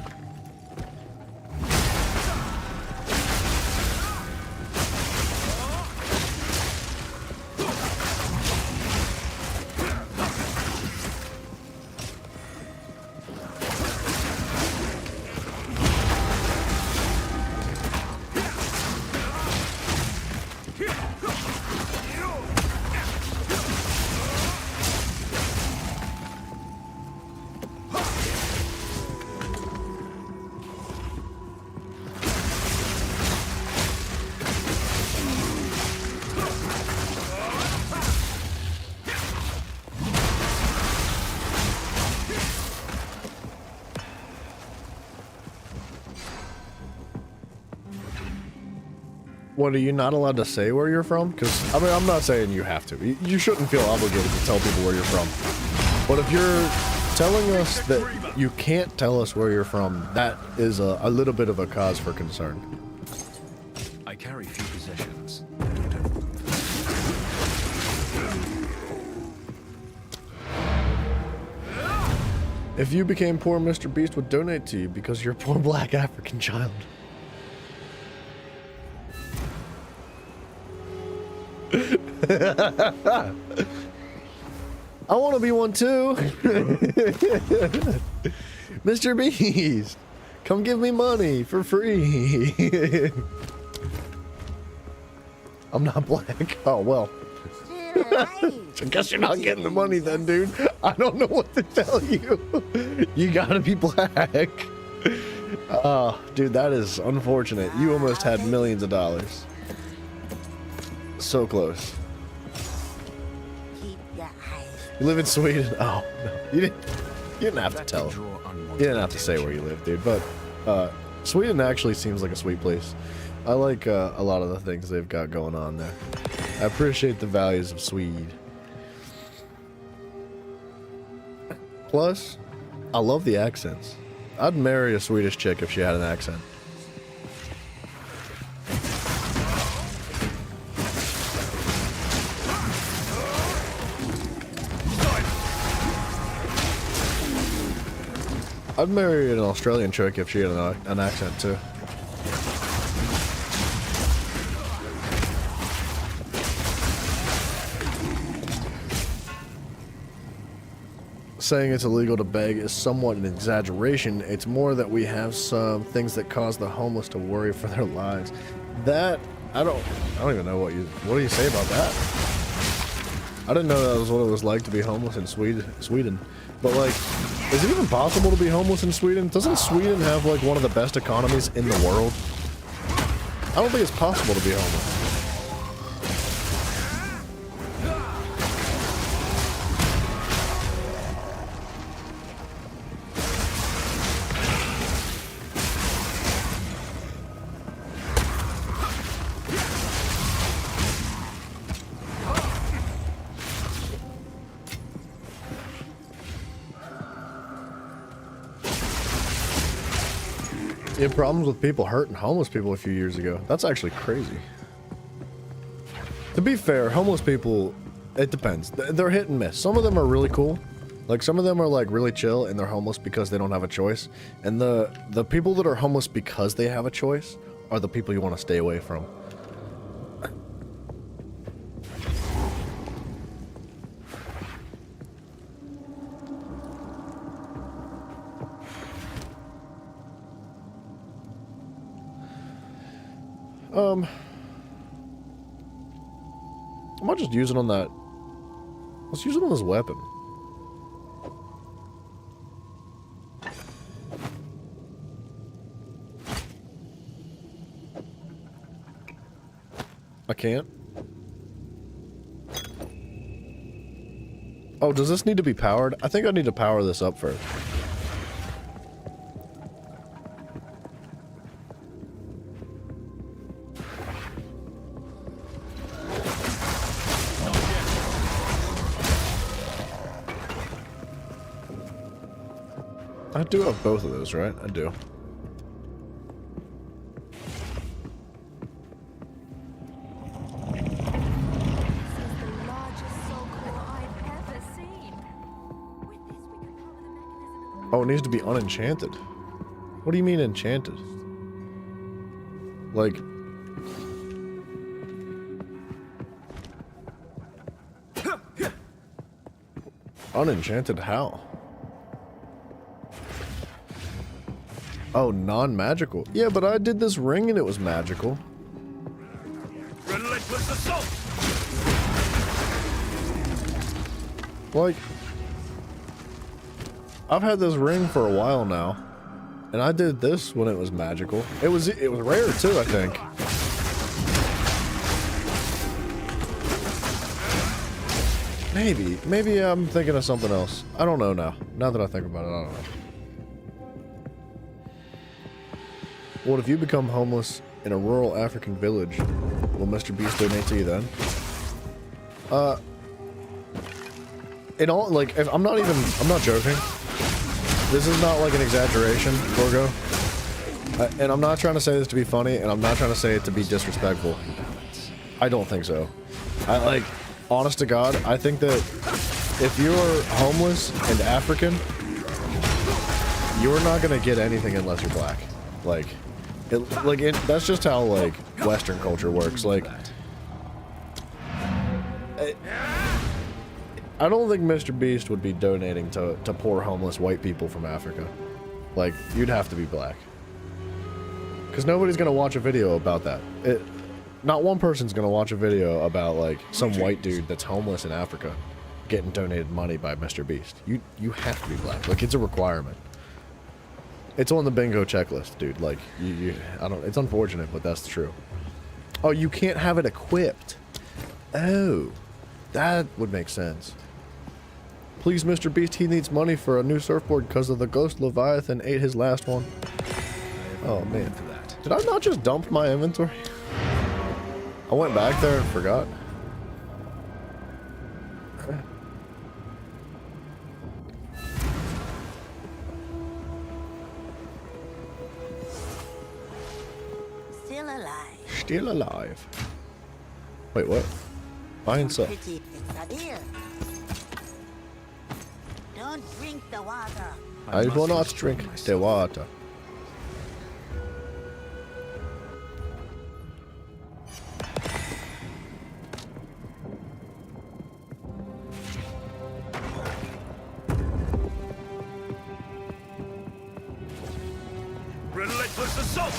[SPEAKER 1] What, are you not allowed to say where you're from? Because, I mean, I'm not saying you have to. You shouldn't feel obligated to tell people where you're from. But if you're telling us that you can't tell us where you're from, that is a little bit of a cause for concern.
[SPEAKER 4] I carry few possessions.
[SPEAKER 1] If you became poor, Mr. Beast would donate to you because you're a poor black African child. I want to be one too. Mr. Beast, come give me money for free. I'm not black. Oh, well. I guess you're not getting the money then, dude. I don't know what to tell you. You gotta be black. Oh, dude, that is unfortunate. You almost had millions of dollars. So close.
[SPEAKER 6] Keep your eyes.
[SPEAKER 1] You live in Sweden? Oh, no. You didn't have to tell. You didn't have to say where you live, dude. But Sweden actually seems like a sweet place. I like a lot of the things they've got going on there. I appreciate the values of Swede. Plus, I love the accents. I'd marry a Swedish chick if she had an accent. I'd marry an Australian chick if she had an accent too. Saying it's illegal to beg is somewhat an exaggeration. It's more that we have some things that cause the homeless to worry for their lives. That I don't even know what do you say about that? I didn't know that was what it was like to be homeless in Sweden. But like, is it even possible to be homeless in Sweden? Doesn't Sweden have like one of the best economies in the world? I don't think it's possible to be homeless. You had problems with people hurting homeless people a few years ago. That's actually crazy. To be fair, homeless people, it depends. They're hit and miss. Some of them are really cool. Like, some of them are, like, really chill, and they're homeless because they don't have a choice. And the people that are homeless because they have a choice are the people you want to stay away from. I might just use it on that. Let's use it on this weapon. I can't. Oh, does this need to be powered? I think I need to power this up first. I do have both of those, right? I do. Oh, it needs to be unenchanted. What do you mean enchanted? Like... Unenchanted how? Oh, non-magical. Yeah, but I did this ring and it was magical.
[SPEAKER 7] Relentless assault!
[SPEAKER 1] Like, I've had this ring for a while now, and I did this when it was magical. It was rare too, I think. Maybe I'm thinking of something else. I don't know now. Now that I think about it, I don't know. What if you become homeless in a rural African village. Will Mr. Beast donate to you then? In all, like, if I'm not joking. This is not like an exaggeration, Gorgo. And I'm not trying to say this to be funny, and I'm not trying to say it to be disrespectful. I don't think so. Honest to God, I think that if you're homeless and African, you're not gonna get anything unless you're black. That's just how, like, Western culture works. Like, I don't think Mr. Beast would be donating to poor homeless white people from Africa. Like, you'd have to be black. Because nobody's gonna watch a video about that. Not one person's gonna watch a video about, like, some white dude that's homeless in Africa getting donated money by Mr. Beast. You have to be black. Like, it's a requirement. It's on the bingo checklist, dude. Like, it's unfortunate, but that's true. Oh, you can't have it equipped. Oh, that would make sense. Please, Mr. Beast, he needs money for a new surfboard because of the ghost Leviathan ate his last one. Oh, man. Did I not just dump my inventory? I went back there and forgot.
[SPEAKER 6] Still alive.
[SPEAKER 1] Still alive. Wait, what? Buying stuff.
[SPEAKER 6] Pretty Exile. Don't drink the water.
[SPEAKER 1] I will not drink the water.
[SPEAKER 7] Relentless assault!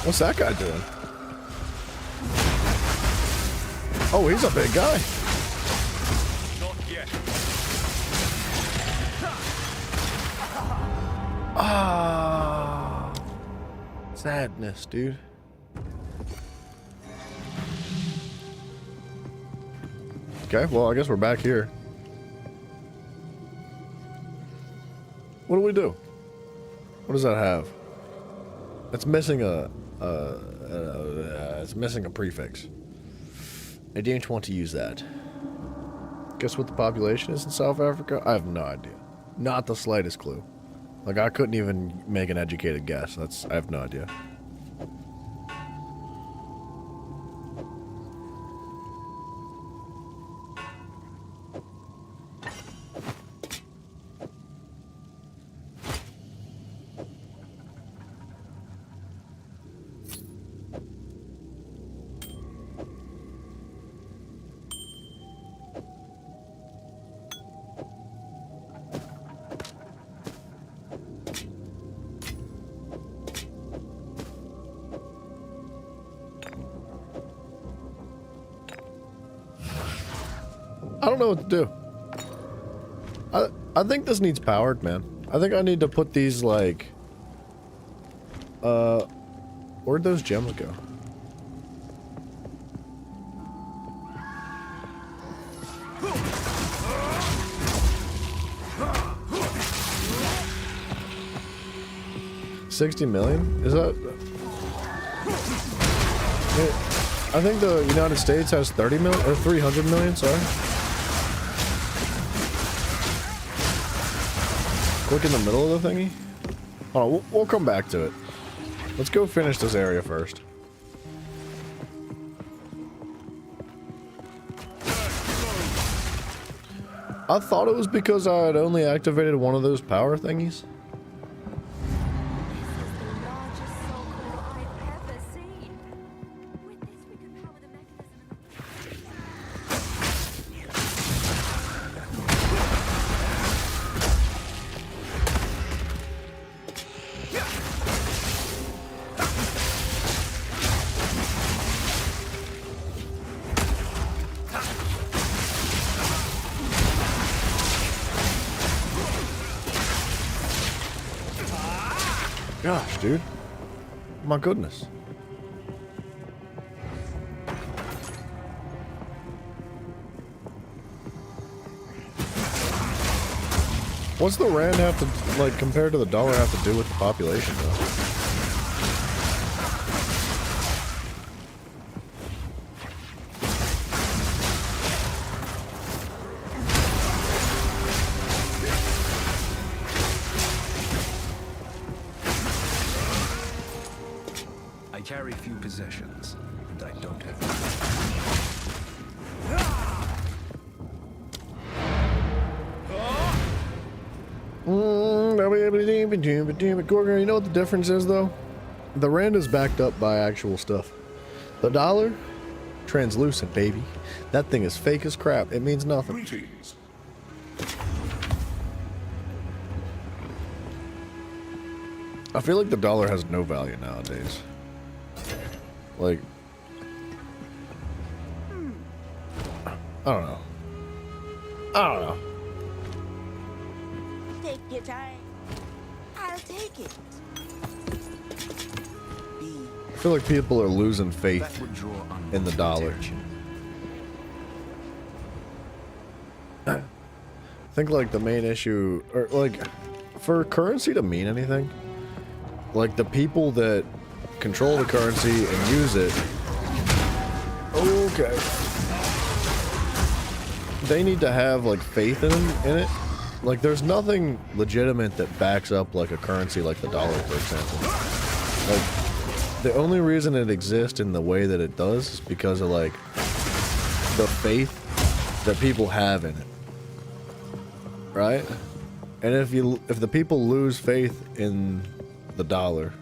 [SPEAKER 1] What's that guy doing? Oh, he's a big guy.
[SPEAKER 7] Not yet.
[SPEAKER 1] Ah, sadness, dude. Okay, well, I guess we're back here. What do? What does that have? It's missing it's missing a prefix. I didn't want to use that. Guess what the population is in South Africa? I have no idea. Not the slightest clue. Like, I couldn't even make an educated guess. I have no idea. I don't know what to do. I think this needs powered, man. I think I need to put these, like... Where'd those gems go? $60 million? Is that... I think the United States has 30 million, or 300 million, sorry. Click in the middle of the thingy? Hold on, we'll come back to it. Let's go finish this area first. I thought it was because I had only activated one of those power thingies. Gosh, dude. My goodness. What's the rand have to, like, compared to the dollar have to do with the population, though?
[SPEAKER 4] I carry few possessions, and I don't have
[SPEAKER 1] Gorgon, you know what the difference is, though? The rand is backed up by actual stuff. The dollar, translucent, baby. That thing is fake as crap. It means nothing.
[SPEAKER 2] Greetings.
[SPEAKER 1] I feel like the dollar has no value nowadays. Like, I don't know. I don't know.
[SPEAKER 6] Take your time. I'll take it.
[SPEAKER 1] I feel like people are losing faith
[SPEAKER 4] that would draw
[SPEAKER 1] in the dollar.
[SPEAKER 4] attention.
[SPEAKER 1] I think like the main issue, or like, for currency to mean anything, like the people that control the currency and use it, okay, they need to have like faith in it. Like there's nothing legitimate that backs up like a currency like the dollar, for example. Like the only reason it exists in the way that it does is because of like the faith that people have in it. Right? And if the people lose faith in the dollar,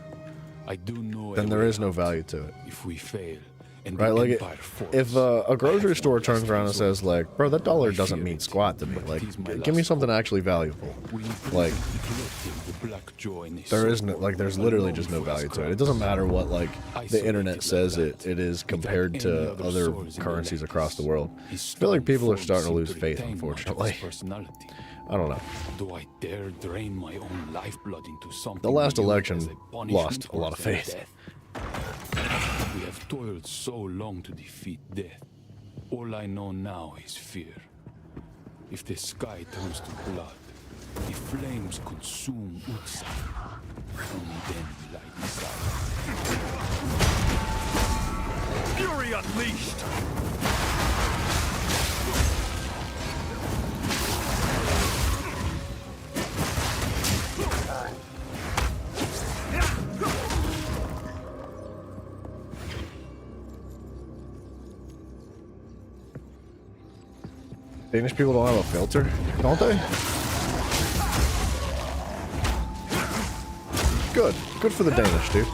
[SPEAKER 8] I do know
[SPEAKER 1] then there is no value to it.
[SPEAKER 8] if we fail and
[SPEAKER 1] Right?
[SPEAKER 8] the
[SPEAKER 1] Like
[SPEAKER 8] Empire falls,
[SPEAKER 1] if a grocery
[SPEAKER 8] I have
[SPEAKER 1] store
[SPEAKER 8] one
[SPEAKER 1] turns
[SPEAKER 8] last
[SPEAKER 1] around and
[SPEAKER 8] resort.
[SPEAKER 1] says like, bro, that dollar
[SPEAKER 8] I
[SPEAKER 1] doesn't
[SPEAKER 8] fear
[SPEAKER 1] mean
[SPEAKER 8] it,
[SPEAKER 1] squat to me.
[SPEAKER 8] but
[SPEAKER 1] Like,
[SPEAKER 8] it is my
[SPEAKER 1] give me
[SPEAKER 8] last
[SPEAKER 1] something
[SPEAKER 8] hope.
[SPEAKER 1] actually valuable.
[SPEAKER 8] We
[SPEAKER 1] Like,
[SPEAKER 8] collected the black joy in a
[SPEAKER 1] there is
[SPEAKER 8] circle
[SPEAKER 1] no, like, there's
[SPEAKER 8] and
[SPEAKER 1] literally
[SPEAKER 8] long
[SPEAKER 1] just no
[SPEAKER 8] for
[SPEAKER 1] value
[SPEAKER 8] its
[SPEAKER 1] to it. It
[SPEAKER 8] crowns.
[SPEAKER 1] doesn't matter what like the
[SPEAKER 8] Isolated
[SPEAKER 1] internet
[SPEAKER 8] like
[SPEAKER 1] says
[SPEAKER 8] that,
[SPEAKER 1] it is
[SPEAKER 8] without
[SPEAKER 1] compared
[SPEAKER 8] any
[SPEAKER 1] to
[SPEAKER 8] other
[SPEAKER 1] other
[SPEAKER 8] swords in the
[SPEAKER 1] currencies across the
[SPEAKER 8] legs.
[SPEAKER 1] world.
[SPEAKER 8] His
[SPEAKER 1] I feel like
[SPEAKER 8] stone
[SPEAKER 1] people are
[SPEAKER 8] form
[SPEAKER 1] starting to
[SPEAKER 8] seemed
[SPEAKER 1] lose faith,
[SPEAKER 8] retain much of his
[SPEAKER 1] unfortunately.
[SPEAKER 8] personality.
[SPEAKER 1] I don't know.
[SPEAKER 8] Do I dare drain my own lifeblood into something?
[SPEAKER 1] The last
[SPEAKER 8] we use
[SPEAKER 1] election
[SPEAKER 8] as a punishment
[SPEAKER 1] lost a lot of
[SPEAKER 8] for their
[SPEAKER 1] faith.
[SPEAKER 8] death? We have toiled so long to defeat death. All I know now is fear. If the sky turns to blood, if flames consume Utsa, only then will I decide.
[SPEAKER 7] Fury unleashed!
[SPEAKER 1] Danish people don't have a filter, don't they? Good. Good for the Danish, dude.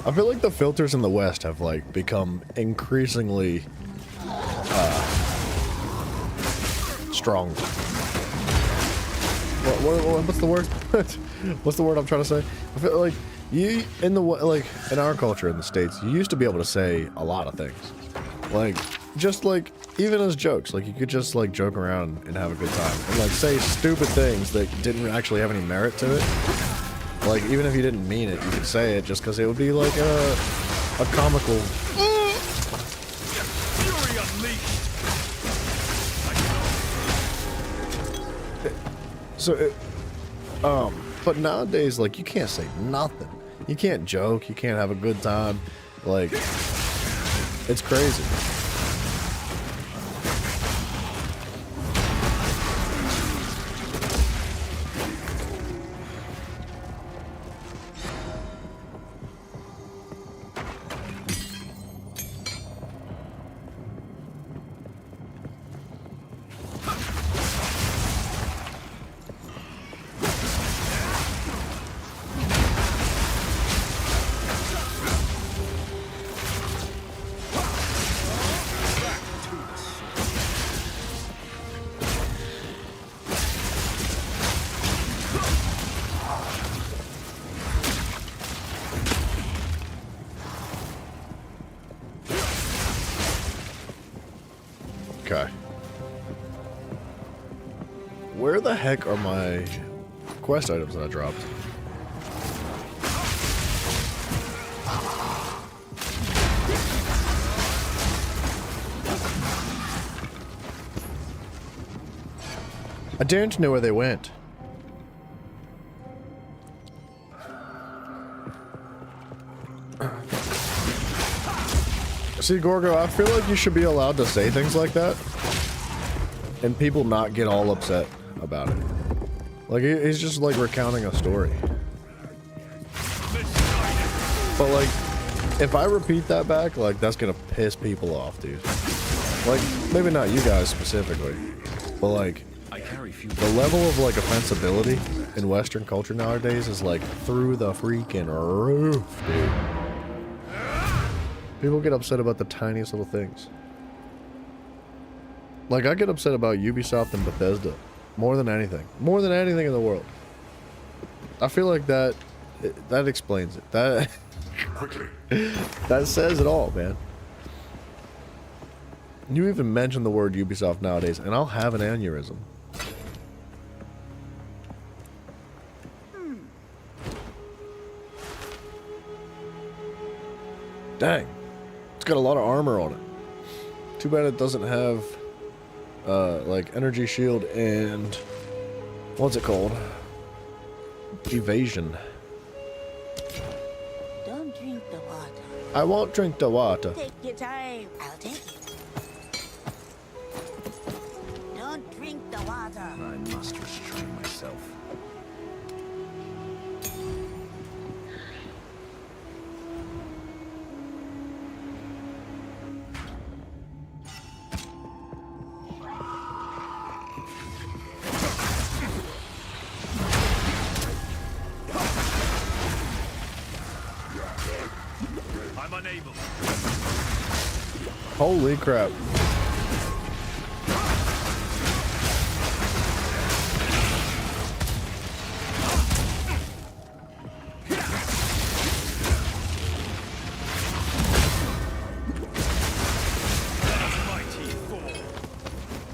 [SPEAKER 1] I feel like the filters in the West have like become increasingly strong. What's the word? What's the word I'm trying to say? I feel like you in our culture in the States, you used to be able to say a lot of things, like just like even as jokes, like you could just like joke around and have a good time and like say stupid things that didn't actually have any merit to it. Like even if you didn't mean it, you could say it just because it would be like a comical.
[SPEAKER 7] Fury unleashed!
[SPEAKER 1] So, but nowadays, like, you can't say nothing. You can't joke. You can't have a good time. Like, it's crazy. Okay. Where the heck are my quest items that I dropped. I didn't know where they went. See, Gorgo, I feel like you should be allowed to say things like that and people not get all upset about it. Like, he's just like recounting a story. But like, if I repeat that back, like, that's gonna piss people off, dude. Like, maybe not you guys specifically, but like, the level of like offensibility in Western culture nowadays is like through the freaking roof, dude. People get upset about the tiniest little things. Like, I get upset about Ubisoft and Bethesda more than anything. More than anything in the world. I feel like that explains it. That that says it all, man. You even mention the word Ubisoft nowadays, and I'll have an aneurysm. Dang. It's got a lot of armor on it. Too bad it doesn't have, like, energy shield and... what's it called? Evasion.
[SPEAKER 6] Don't drink the water.
[SPEAKER 1] I won't drink the water.
[SPEAKER 6] Take your time. I'll take it. Don't drink the water.
[SPEAKER 4] I must restrain myself.
[SPEAKER 7] I'm unable.
[SPEAKER 1] Holy crap.
[SPEAKER 7] Mighty Thor.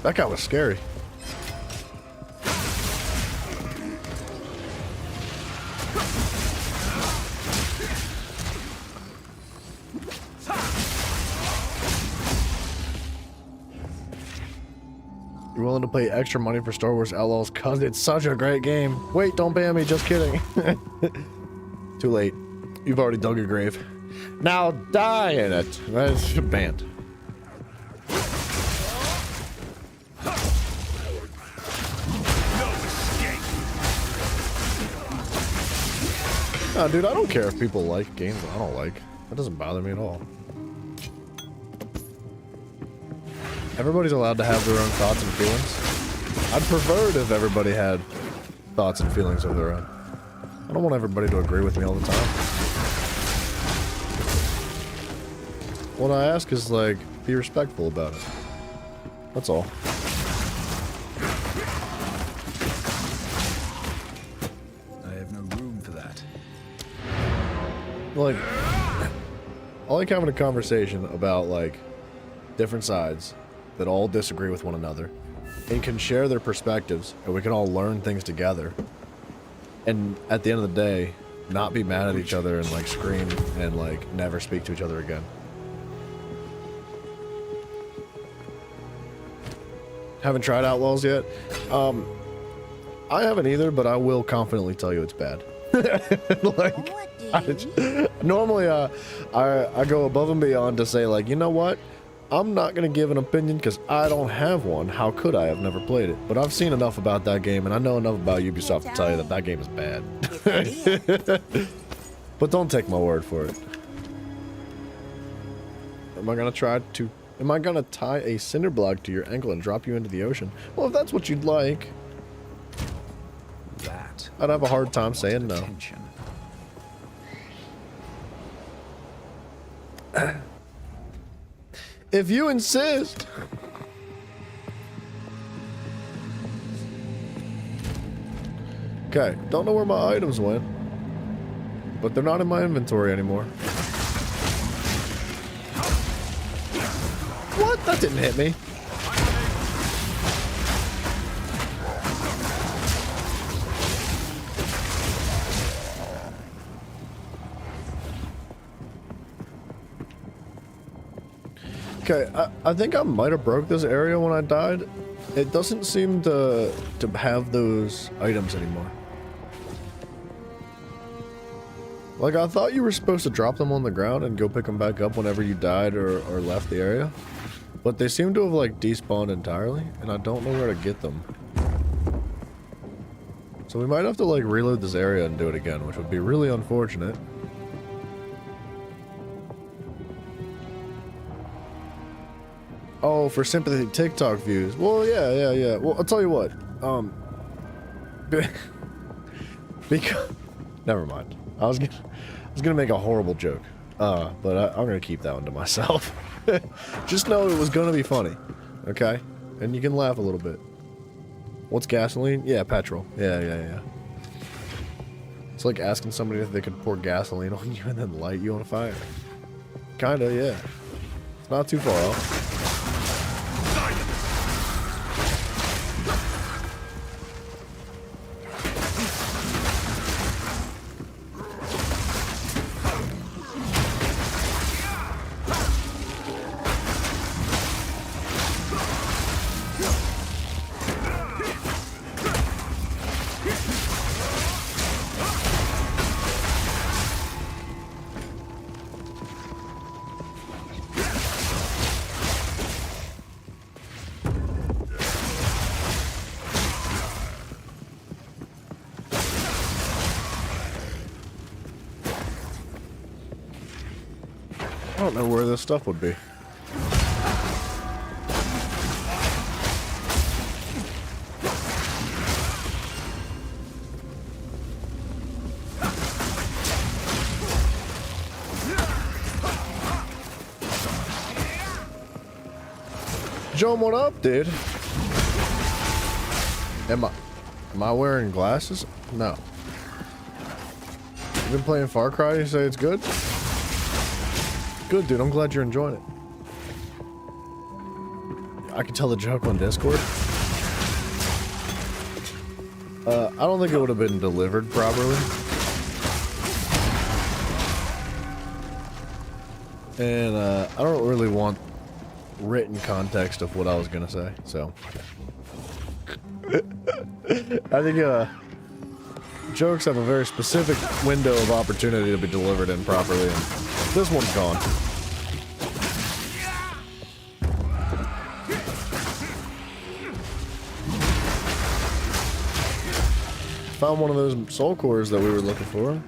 [SPEAKER 1] That guy was scary. You're willing to pay extra money for Star Wars Outlaws because it's such a great game. Wait, don't ban me, just kidding. Too late. You've already dug your grave. Now die in it. That's banned. No, dude, I don't care if people like games that I don't like. That doesn't bother me at all. Everybody's allowed to have their own thoughts and feelings. I'd prefer it if everybody had thoughts and feelings of their own. I don't want everybody to agree with me all the time. What I ask is, like, be respectful about it. That's all.
[SPEAKER 4] I have no room for that.
[SPEAKER 1] Like, I like having a conversation about, like, different sides that all disagree with one another and can share their perspectives, and we can all learn things together. And at the end of the day, not be mad at each other and, like, scream and, like, never speak to each other again. Haven't tried Outlaws yet? I haven't either, but I will confidently tell you it's bad. Like, normally I go above and beyond to say, like, you know what? I'm not going to give an opinion because I don't have one. How could I? I've never played it. But I've seen enough about that game, and I know enough about Ubisoft to tell you that that game is bad. But don't take my word for it. Am I going to tie a cinder block to your ankle and drop you into the ocean? Well, if that's what you'd like.
[SPEAKER 4] That
[SPEAKER 1] I'd have a hard time saying no.
[SPEAKER 4] attention.
[SPEAKER 1] If you insist. Okay, don't know where my items went, but they're not in my inventory anymore. What? That didn't hit me. Okay, I think I might have broke this area when I died. It doesn't seem to have those items anymore. Like, I thought you were supposed to drop them on the ground and go pick them back up whenever you died or left the area. But they seem to have, like, despawned entirely, and I don't know where to get them. So we might have to, like, reload this area and do it again, which would be really unfortunate. Oh, for sympathy TikTok views. Well, yeah. Well, I'll tell you what. Because... Never mind. I was gonna make a horrible joke. But I'm gonna keep that one to myself. Just know it was gonna be funny. Okay? And you can laugh a little bit. What's gasoline? Yeah, petrol. Yeah. It's like asking somebody if they could pour gasoline on you and then light you on fire. Kinda, yeah. It's not too far off. I don't know where this stuff would be. Joe, what up, dude? Am I wearing glasses? No. You been playing Far Cry? You say it's good? Good, dude. I'm glad you're enjoying it. I can tell the joke on Discord. I don't think it would have been delivered properly. And I don't really want written context of what I was gonna say, so. I think jokes have a very specific window of opportunity to be delivered in properly, and this one's gone. Found one of those soul cores that we were looking for.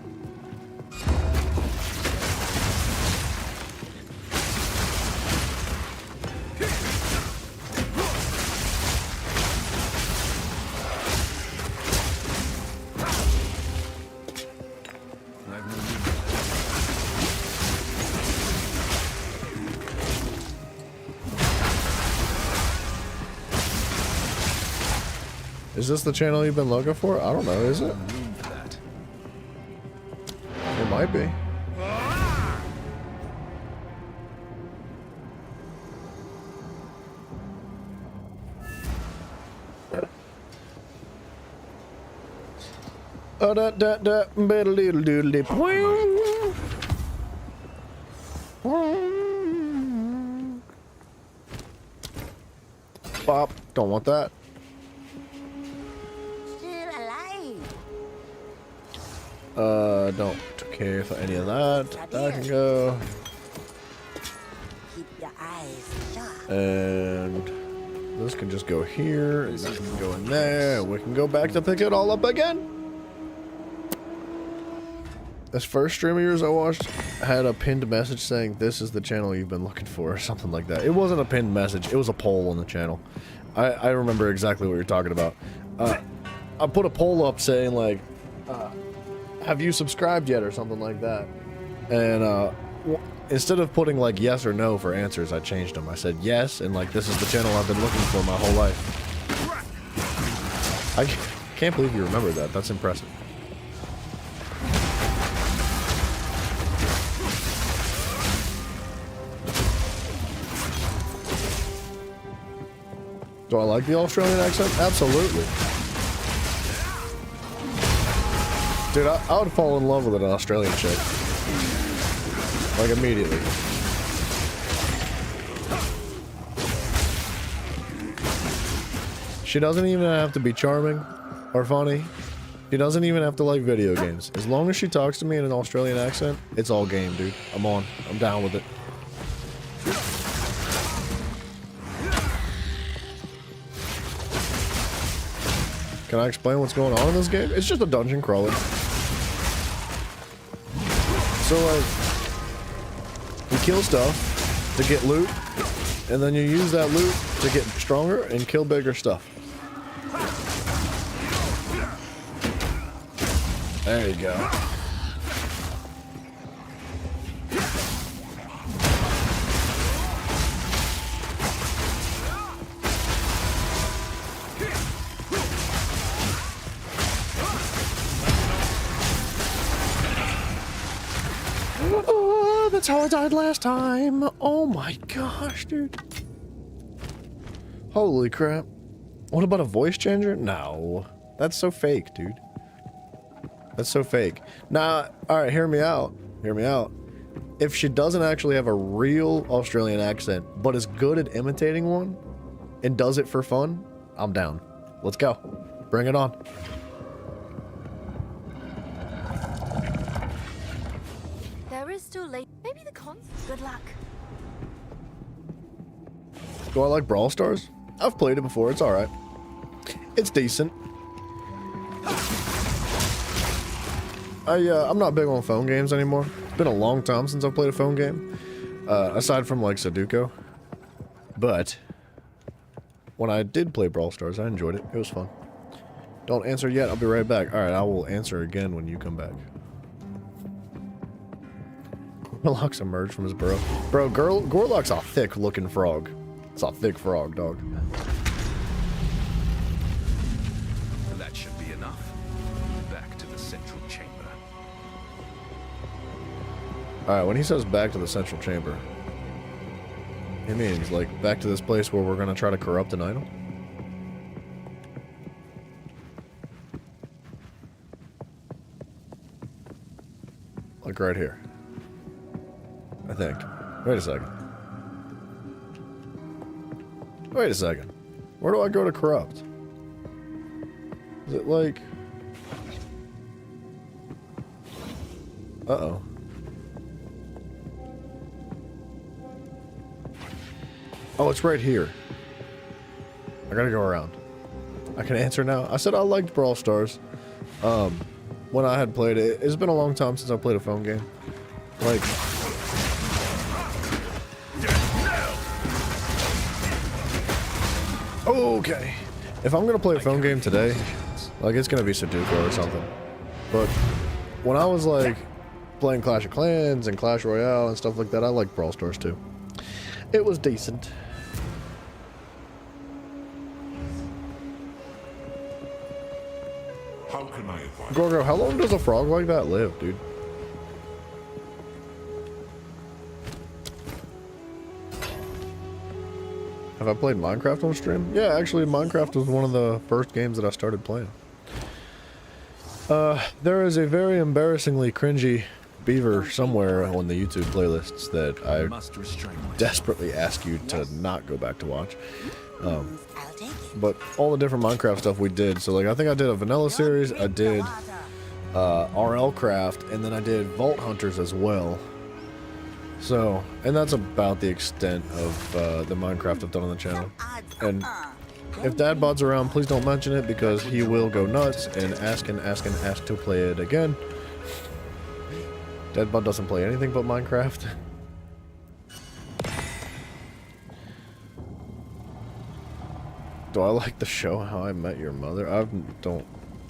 [SPEAKER 1] Is this the channel you've been looking for? I don't know, is it? It might be. Oh, da biddle doodle Pop, don't want that. Don't care for any of that. That can go.
[SPEAKER 6] Keep your eyes sharp.
[SPEAKER 1] And this can just go here, and this can go in there, and we can go back to pick it all up again. This first stream of yours I watched had a pinned message saying, "This is the channel you've been looking for," or something like that. It wasn't a pinned message, it was a poll on the channel. I remember exactly what you're talking about. I put a poll up saying, like, have you subscribed yet, or something like that. And instead of putting like yes or no for answers, I changed them. I said yes, and like, this is the channel I've been looking for my whole life. I can't believe you remember that. That's impressive. Do I like the Australian accent? Absolutely. Dude, I would fall in love with an Australian chick. Like, immediately. She doesn't even have to be charming or funny. She doesn't even have to like video games. As long as she talks to me in an Australian accent, it's all game, dude. I'm on. I'm down with it. Can I explain what's going on in this game? It's just a dungeon crawler. So like, you kill stuff to get loot, and then you use that loot to get stronger and kill bigger stuff. There you go. Oh, that's how I died last time. Oh my gosh, dude. Holy crap. What about a voice changer? No. That's so fake, dude. That's so fake. Nah, alright, hear me out. Hear me out. If she doesn't actually have a real Australian accent, but is good at imitating one, and does it for fun, I'm down. Let's go. Bring it on.
[SPEAKER 3] There is still late. Maybe the cons. Good luck.
[SPEAKER 1] Do I like Brawl Stars? I've played it before, it's alright. It's decent. I'm not big on phone games anymore. It's been a long time since I've played a phone game. Aside from like Sudoku. But when I did play Brawl Stars, I enjoyed it. It was fun. Don't answer yet, I'll be right back. Alright, I will answer again when you come back. Gorlock's emerged from his burrow. Bro, Gorlock's a thick looking frog. It's a thick frog, dog.
[SPEAKER 4] That should be enough. Back to the central chamber.
[SPEAKER 1] Alright, when he says back to the central chamber, he means like back to this place where we're gonna try to corrupt an idol? Like right here. I think. Wait a second. Wait a second. Where do I go to corrupt? Is it like... Uh-oh. Oh, it's right here. I gotta go around. I can answer now. I said I liked Brawl Stars. When I had played it. It's been a long time since I played a phone game. Like... Okay. If I'm gonna play a phone game today, like it's gonna be Sudoku or something. But when I was like playing Clash of Clans and Clash Royale and stuff like that, I liked Brawl Stars too. It was decent.
[SPEAKER 2] How can I advise?
[SPEAKER 1] Gorgo, how long does a frog like that live, dude? Have I played Minecraft on stream? Yeah, actually Minecraft was one of the first games that I started playing. There is a very embarrassingly cringy beaver somewhere on the YouTube playlists that I desperately ask you to not go back to watch. But all the different Minecraft stuff we did, so like I think I did a vanilla series, I did RL Craft, and then I did Vault Hunters as well. So, and that's about the extent of the Minecraft I've done on the channel. And if Dad Bod's around, please don't mention it because he will go nuts and ask to play it again. Dad Bod doesn't play anything but Minecraft. Do I like the show How I Met Your Mother? I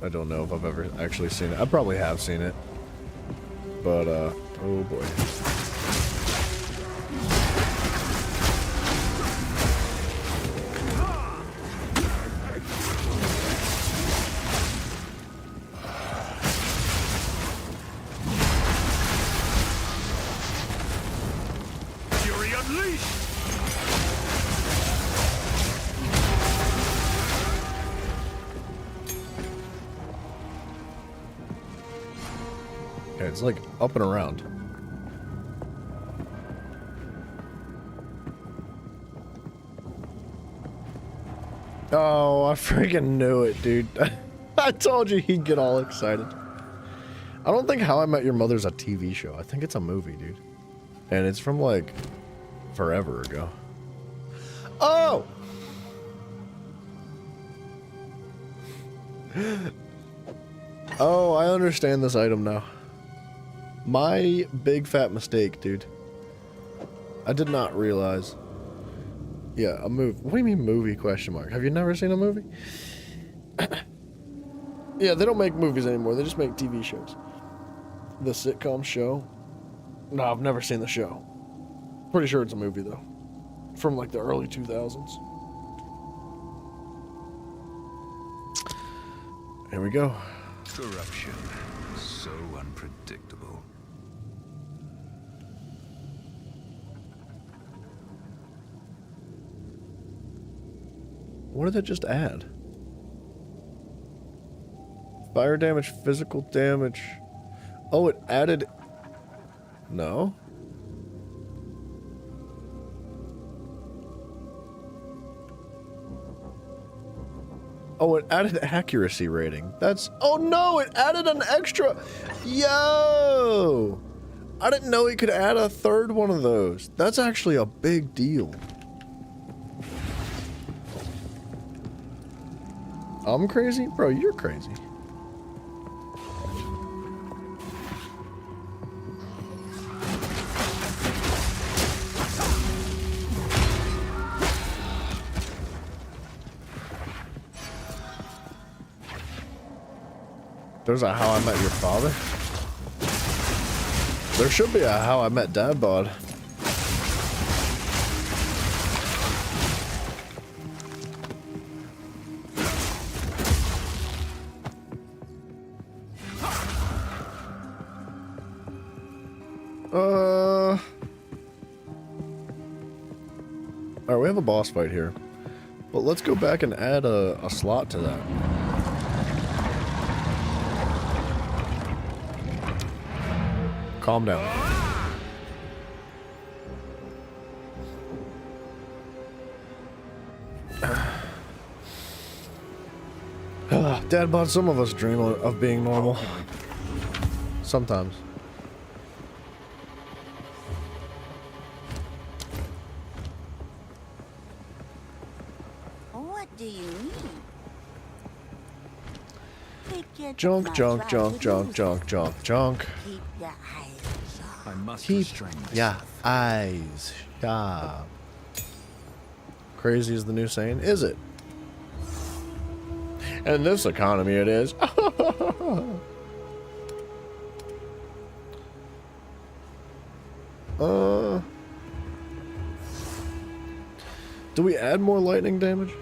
[SPEAKER 1] don't know if I've ever actually seen it. I probably have seen it. But oh boy. Okay, it's like up and around. Oh, I freaking knew it, dude. I told you he'd get all excited. I don't think How I Met Your Mother's a TV show. I think it's a movie, dude. And it's from, like, forever ago. Oh! Oh, I understand this item now. My big fat mistake, dude. I did not realize. Yeah, a movie. What do you mean movie, question mark? Have you never seen a movie? Yeah, they don't make movies anymore. They just make TV shows. The sitcom show? No, I've never seen the show. Pretty sure it's a movie, though. From, like, the early 2000s. Here we go.
[SPEAKER 4] Corruption. So unpredictable.
[SPEAKER 1] What did it just add? Fire damage, physical damage. Oh, it added... No. Oh, it added accuracy rating. That's... Oh no, it added an extra... Yo! I didn't know it could add a third one of those. That's actually a big deal. I'm crazy? Bro, you're crazy. There's a How I Met Your Father. There should be a How I Met Dad bod. Alright, we have a boss fight here. But let's go back and add a slot to that. Calm down. Dad bod, some of us dream of being normal. Sometimes.
[SPEAKER 6] What do you mean?
[SPEAKER 1] Junk, junk, junk, junk, junk, junk, junk.
[SPEAKER 6] Keep your eyes sharp.
[SPEAKER 4] I must
[SPEAKER 1] Keep
[SPEAKER 4] restrain myself.
[SPEAKER 1] ya eyes sharp. Crazy is the new saying, is it? In this economy it is. Do we add more lightning damage?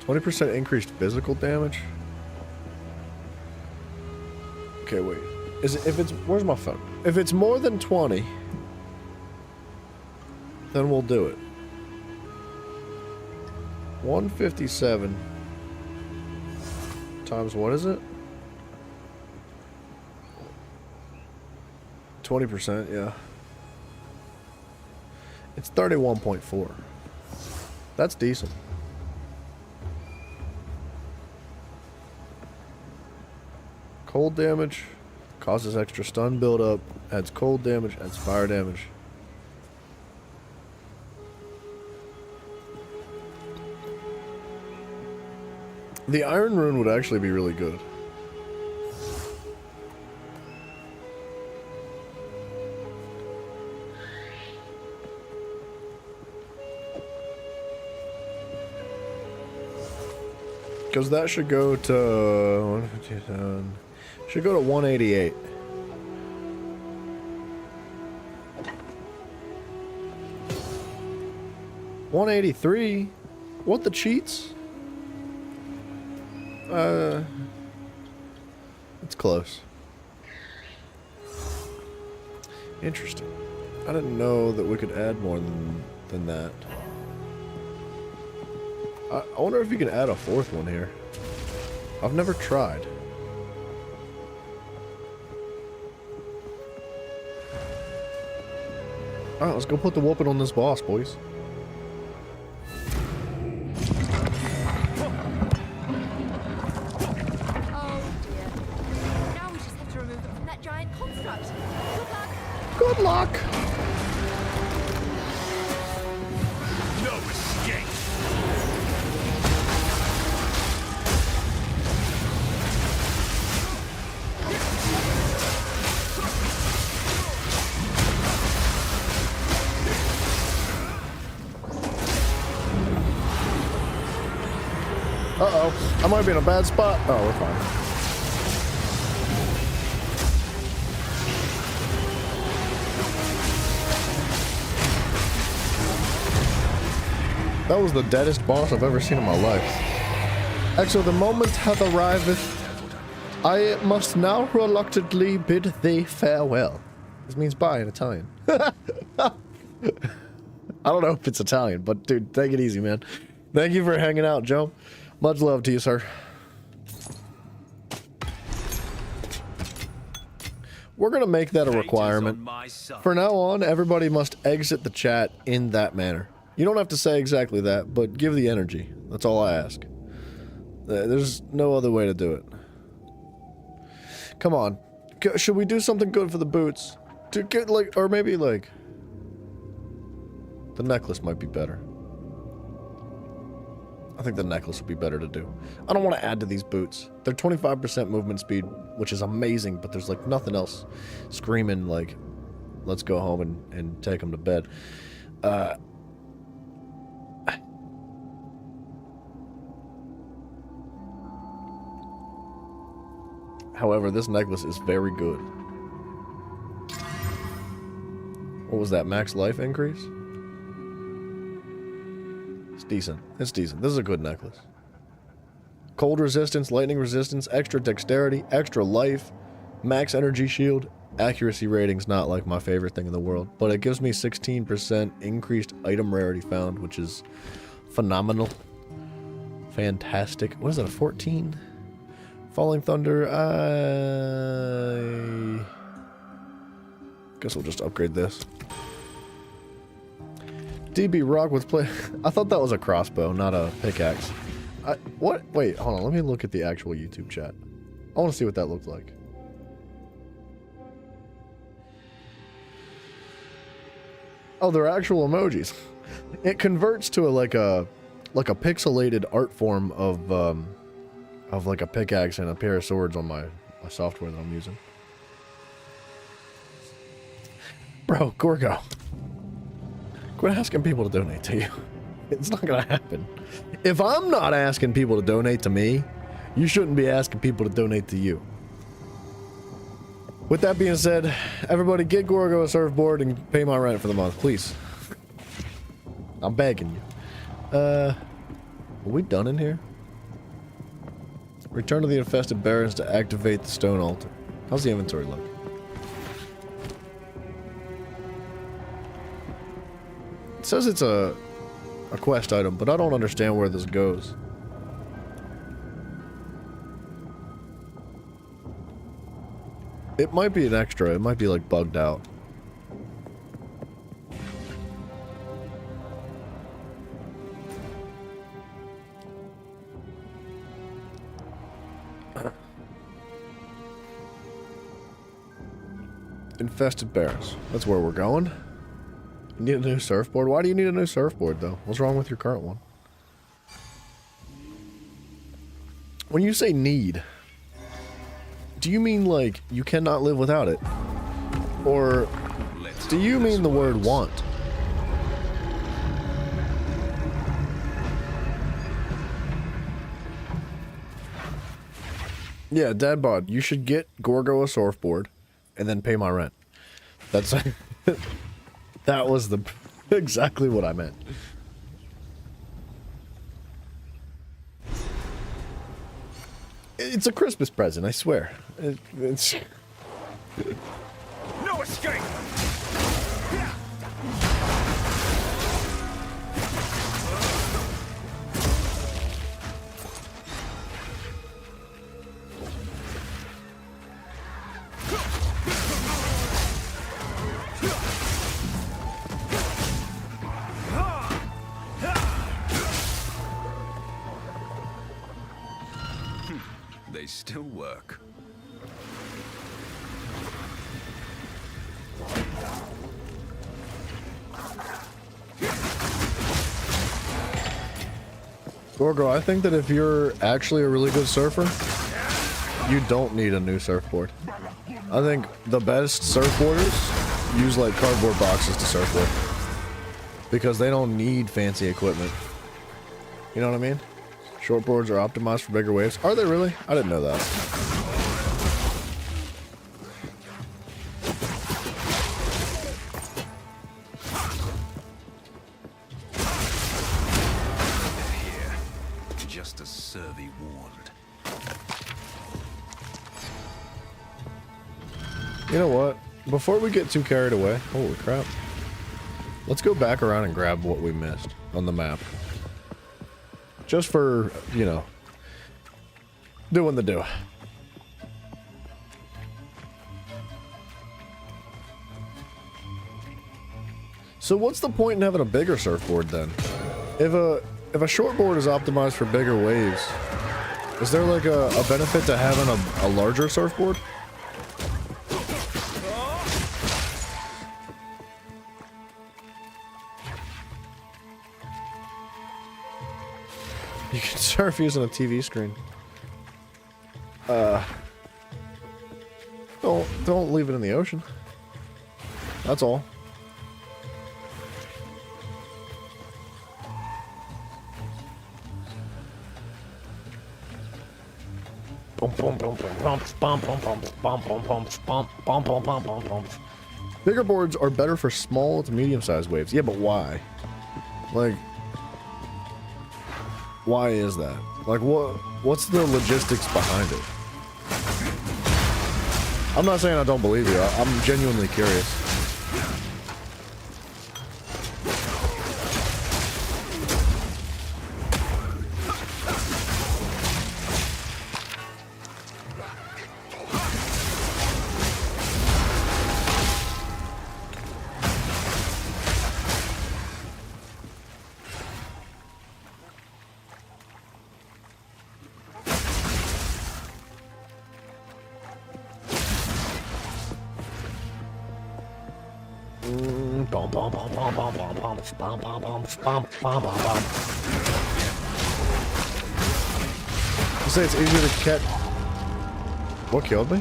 [SPEAKER 1] %20 increased physical damage? Okay, wait. Is it, if it's, where's my phone? If it's more than 20, then we'll do it. 157 times what is it? 20%, yeah. It's 31.4. That's decent. Cold damage causes extra stun buildup, adds cold damage, adds fire damage. The Iron Rune would actually be really good. Because that should go to 157. Should go to 188. $183? What the cheats? It's close. Interesting. I didn't know that we could add more than that. I wonder if you can add a fourth one here. I've never tried. Alright, let's go put the whooping on this boss, boys.
[SPEAKER 3] Oh dear. Now we just have to remove it from that giant construct. Good luck.
[SPEAKER 1] Good luck!
[SPEAKER 7] No escape!
[SPEAKER 1] Uh-oh. I might be in a bad spot. Oh, we're fine. That was the deadest boss I've ever seen in my life. Exo, the moment hath arrived. I must now reluctantly bid thee farewell. This means bye in Italian. I don't know if it's Italian, but dude, take it easy, man. Thank you for hanging out, Joe. Much love to you, sir. We're gonna make that a requirement. For now on, everybody must exit the chat in that manner. You don't have to say exactly that, but give the energy. That's all I ask. There's no other way to do it. Come on. Should we do something good for the boots? To get, like, or maybe, like... The necklace might be better. I think the necklace would be better to do. I don't want to add to these boots. They're 25% movement speed, which is amazing, but there's, like, nothing else screaming, like, let's go home and take them to bed. However, this necklace is very good. What was that, max life increase? It's decent. It's decent. This is a good necklace. Cold resistance, lightning resistance, extra dexterity, extra life, max energy shield. Accuracy rating's not like my favorite thing in the world, but it gives me 16% increased item rarity found, which is phenomenal. Fantastic. What is that, a 14? Falling Thunder, I guess we'll just upgrade this. DB Rock was play. I thought that was a crossbow, not a pickaxe. What? Wait, hold on. Let me look at the actual YouTube chat. I want to see what that looked like. Oh, they're actual emojis. It converts to like a pixelated art form of like a pickaxe and a pair of swords on my software that I'm using. Bro, Gorgo. Quit asking people to donate to you. It's not gonna happen. If I'm not asking people to donate to me, you shouldn't be asking people to donate to you. With that being said, everybody get Gorgo a surfboard and pay my rent for the month, please. I'm begging you. Are we done in here? Return to the infested barrens to activate the stone altar. How's the inventory look? It says it's a quest item, but I don't understand where this goes. It might be an extra. It might be like bugged out. Infested bears. That's where we're going. You need a new surfboard? Why do you need a new surfboard, though? What's wrong with your current one? When you say need, do you mean, like, you cannot live without it? Or do you mean the word want? Yeah, Dadbod, you should get Gorgo a surfboard and then pay my rent. That's that was the exactly what I meant. It's a Christmas present, I swear. It's
[SPEAKER 7] No escape!
[SPEAKER 4] still work.
[SPEAKER 1] Gorgo, I think that if you're actually a really good surfer, you don't need a new surfboard. I think the best surfboarders use like cardboard boxes to surf with because they don't need fancy equipment. You know what I mean? Shortboards are optimized for bigger waves. Are they really? I didn't know that.
[SPEAKER 4] Just a survey warned.
[SPEAKER 1] You know what? Before we get too carried away, holy crap. Let's go back around and grab what we missed on the map. Just for, you know, doing the do. So what's the point in having a bigger surfboard then? If a shortboard is optimized for bigger waves, is there like a benefit to having a larger surfboard? You can surf using a TV screen. Don't leave it in the ocean. That's all. Bigger boards are better for small to medium-sized waves. Yeah, but why? Like, why is that? Like, what's the logistics behind it? I'm not saying I don't believe you. I'm genuinely curious. You say it's easier to catch. What killed me?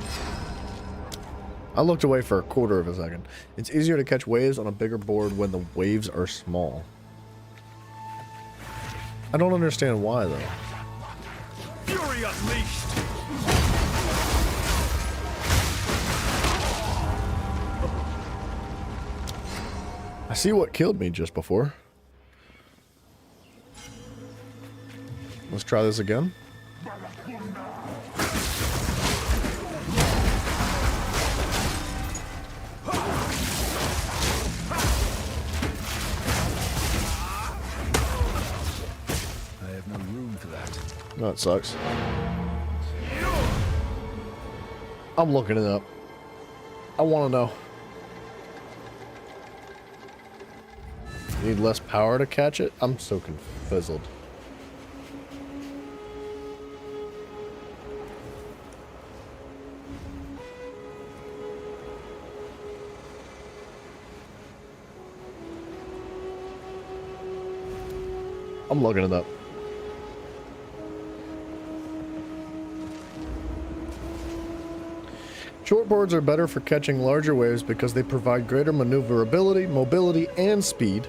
[SPEAKER 1] I looked away for a quarter of a second. It's easier to catch waves on a bigger board when the waves are small. I don't understand why though.
[SPEAKER 7] Fury unleashed!
[SPEAKER 1] I see what killed me just before. Let's try this again.
[SPEAKER 4] I have no room for that.
[SPEAKER 1] That sucks. I'm looking it up. I want to know. Need less power to catch it? I'm so confizzled. I'm looking it up. Shortboards are better for catching larger waves because they provide greater maneuverability, mobility, and speed.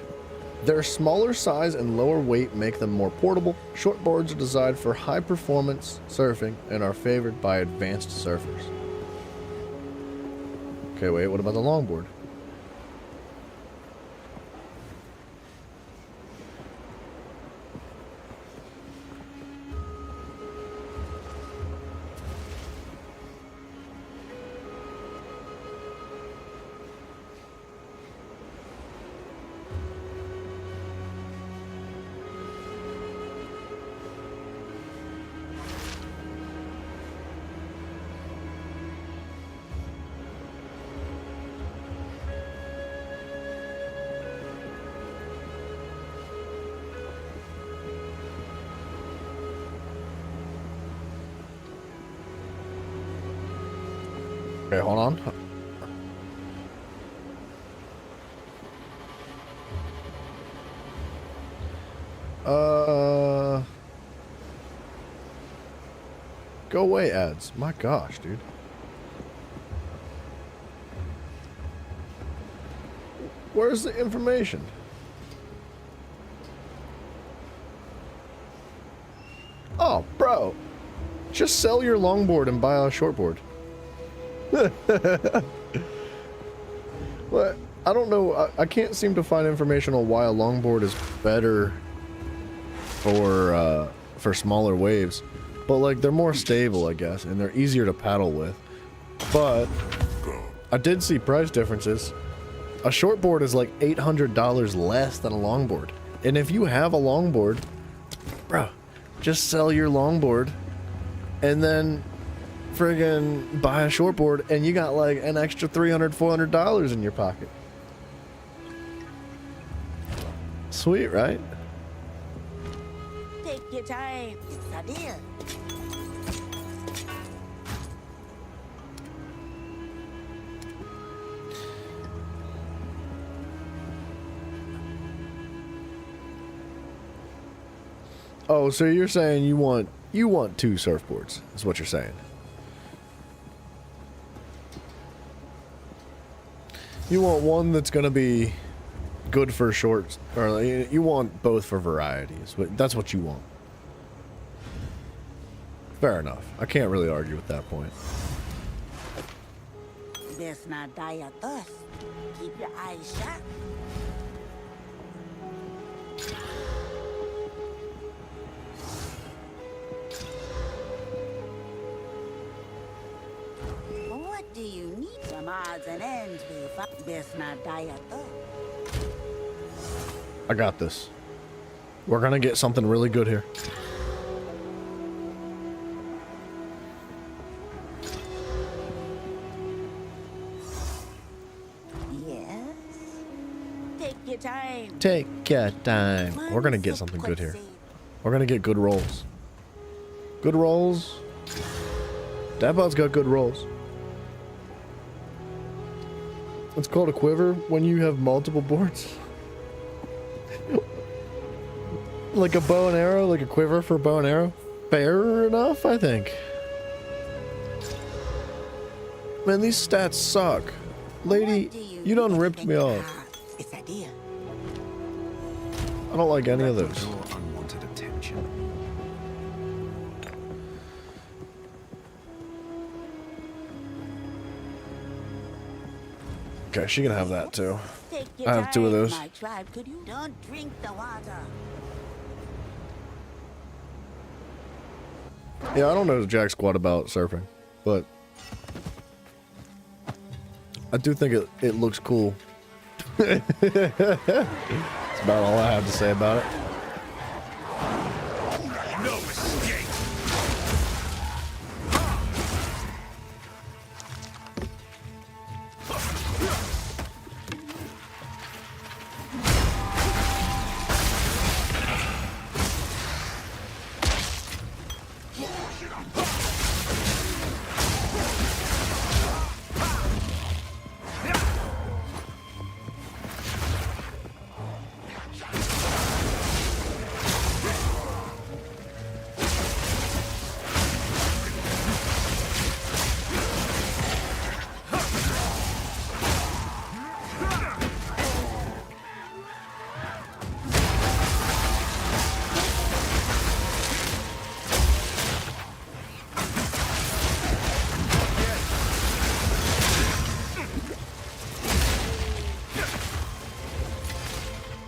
[SPEAKER 1] Their smaller size and lower weight make them more portable. Shortboards are designed for high-performance surfing and are favored by advanced surfers. Okay, wait, what about the longboard? hold on. Go away, ads. My gosh, dude. Where's the information? Oh, bro. Just sell your longboard and buy a shortboard. What? I don't know. I can't seem to find information on why a longboard is better for smaller waves. But like they're more stable, I guess, and they're easier to paddle with. But I did see price differences. A shortboard is like $800 less than a longboard. And if you have a longboard, bro, just sell your longboard and then friggin' buy a shortboard and you got like an extra $300, $400 in your pocket. Sweet, right?
[SPEAKER 6] Take your time. It's a deal.
[SPEAKER 1] Oh, so you're saying you want 2 surfboards, is what you're saying. You want one that's gonna be good for shorts, or you want both for varieties. But that's what you want. Fair enough. I can't really argue with that point.
[SPEAKER 6] Best not die of thirst. Keep your eyes shut. What do you need? Some odds and ends be fine. Best not die of thirst.
[SPEAKER 1] I got this. We're gonna get something really good here.
[SPEAKER 6] Yes. Take your time.
[SPEAKER 1] Take your time. We're gonna get something good here. We're gonna get good rolls. Good rolls. Dadbod's got good rolls. It's called a quiver when you have multiple boards. Like a bow and arrow, like a quiver for bow and arrow. Fair enough, I think. Man, these stats suck. Lady, you done ripped me off.
[SPEAKER 6] It's a deal.
[SPEAKER 1] I don't like any of those.
[SPEAKER 4] Draw unwanted attention.
[SPEAKER 1] Okay, she can have that too.
[SPEAKER 6] Take your
[SPEAKER 1] I have 2 of
[SPEAKER 6] time,
[SPEAKER 1] those.
[SPEAKER 6] My tribe, could you? Don't drink the water.
[SPEAKER 1] Yeah, I don't know jack squat about surfing, but I do think it looks cool. That's about all I have to say about it.
[SPEAKER 7] No escape.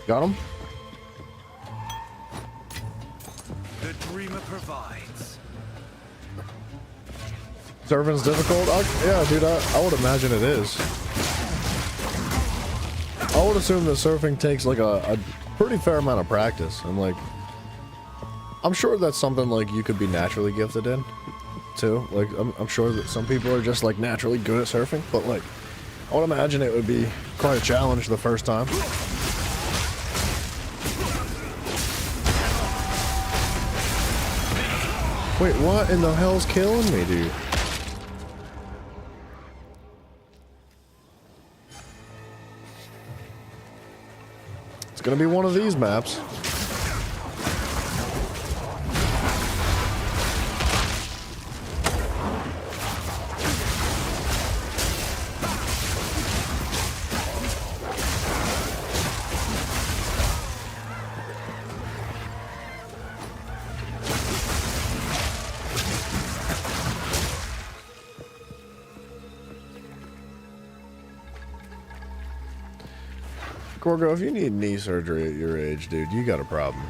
[SPEAKER 1] Got him?
[SPEAKER 7] The dreamer provides.
[SPEAKER 1] Surfing's difficult? Yeah, dude, I would imagine it is. I would assume that surfing takes like a pretty fair amount of practice. And like, I'm sure that's something like you could be naturally gifted in too. Like, I'm sure that some people are just like naturally good at surfing, but like, I would imagine it would be quite a challenge the first time. Wait, what in the hell's killing me, dude? gonna be one of these maps. Gorgo, if you need knee surgery at your age, dude, you got a problem.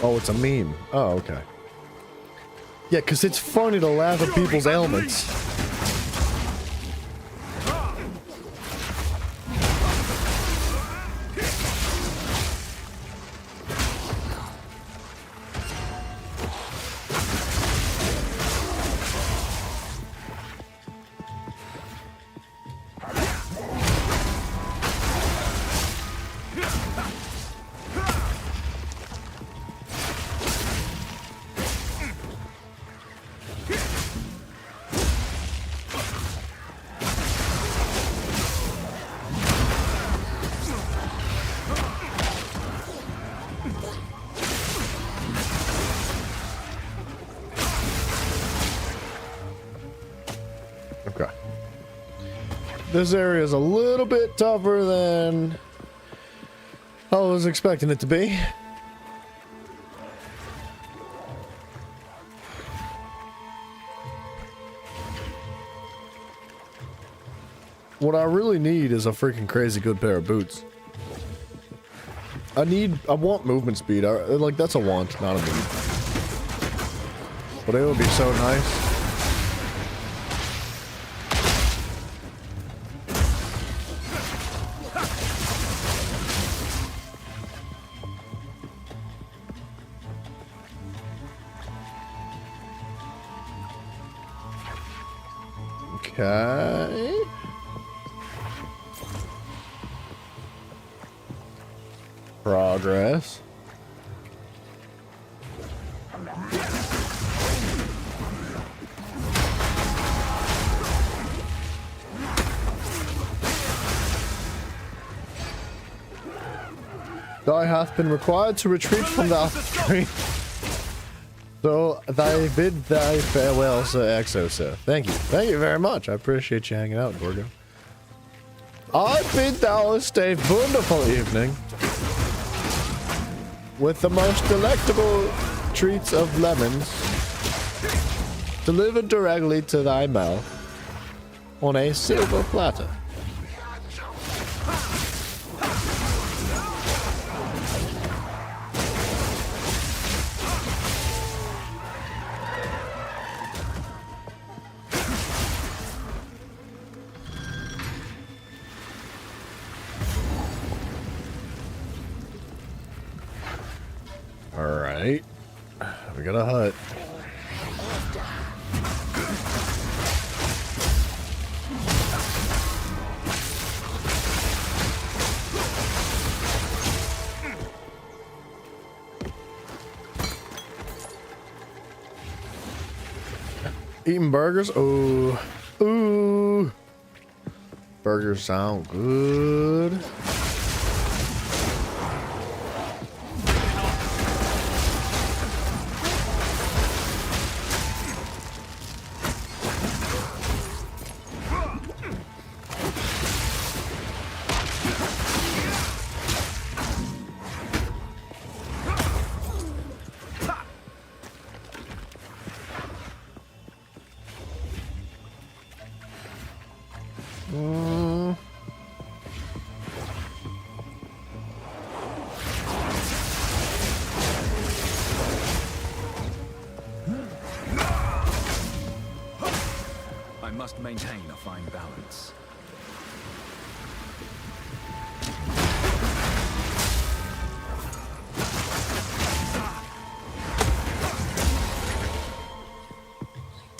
[SPEAKER 1] Oh, it's a meme. Oh, okay. Yeah, because it's funny to laugh at people's ailments. Okay. This area is a little bit tougher than I was expecting it to be. What I really need is a freaking crazy good pair of boots. I want movement speed. Like, that's a want, not a need. But it would be so nice. Okay. Progress. Thou hath been required to retreat from the upstream. So thy bid thy farewell, Sir Exo, sir. Thank you. Thank you very much. I appreciate you hanging out, Gorgo. I bid thou stay wonderful evening with the most delectable treats of lemons delivered directly to thy mouth on a silver platter. Alright. We got a hut. Eating burgers? Ooh. Ooh. Burgers sound good.
[SPEAKER 7] I must maintain a fine balance.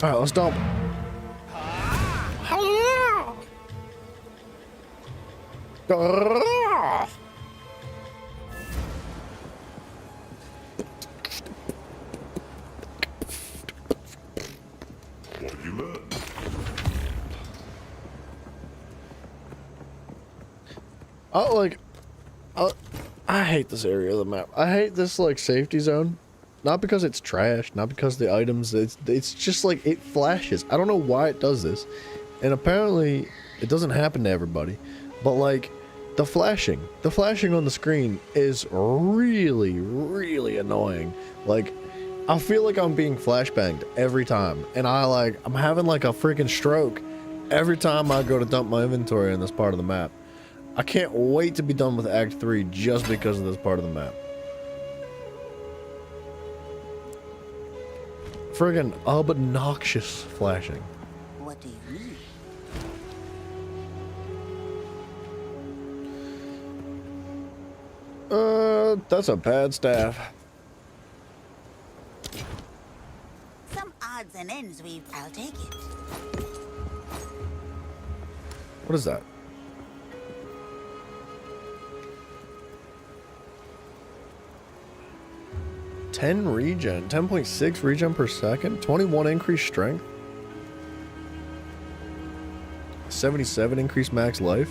[SPEAKER 1] All right, let's dump.
[SPEAKER 2] What have you learned?
[SPEAKER 1] I hate this area of the map. I hate this like safety zone. Not because it's trash, not because the items, it's just like it flashes. I don't know why it does this. And apparently it doesn't happen to everybody. But like the flashing on the screen is really, really annoying. Like I feel like I'm being flashbanged every time. And I'm having like a freaking stroke every time I go to dump my inventory in this part of the map. I can't wait to be done with Act 3 just because of this part of the map. Friggin' obnoxious flashing.
[SPEAKER 6] What do you mean?
[SPEAKER 1] That's a bad staff.
[SPEAKER 6] Some odds and ends I'll take it.
[SPEAKER 1] What is that? 10 regen, 10.6 regen per second, 21 increased strength, 77 increased max life,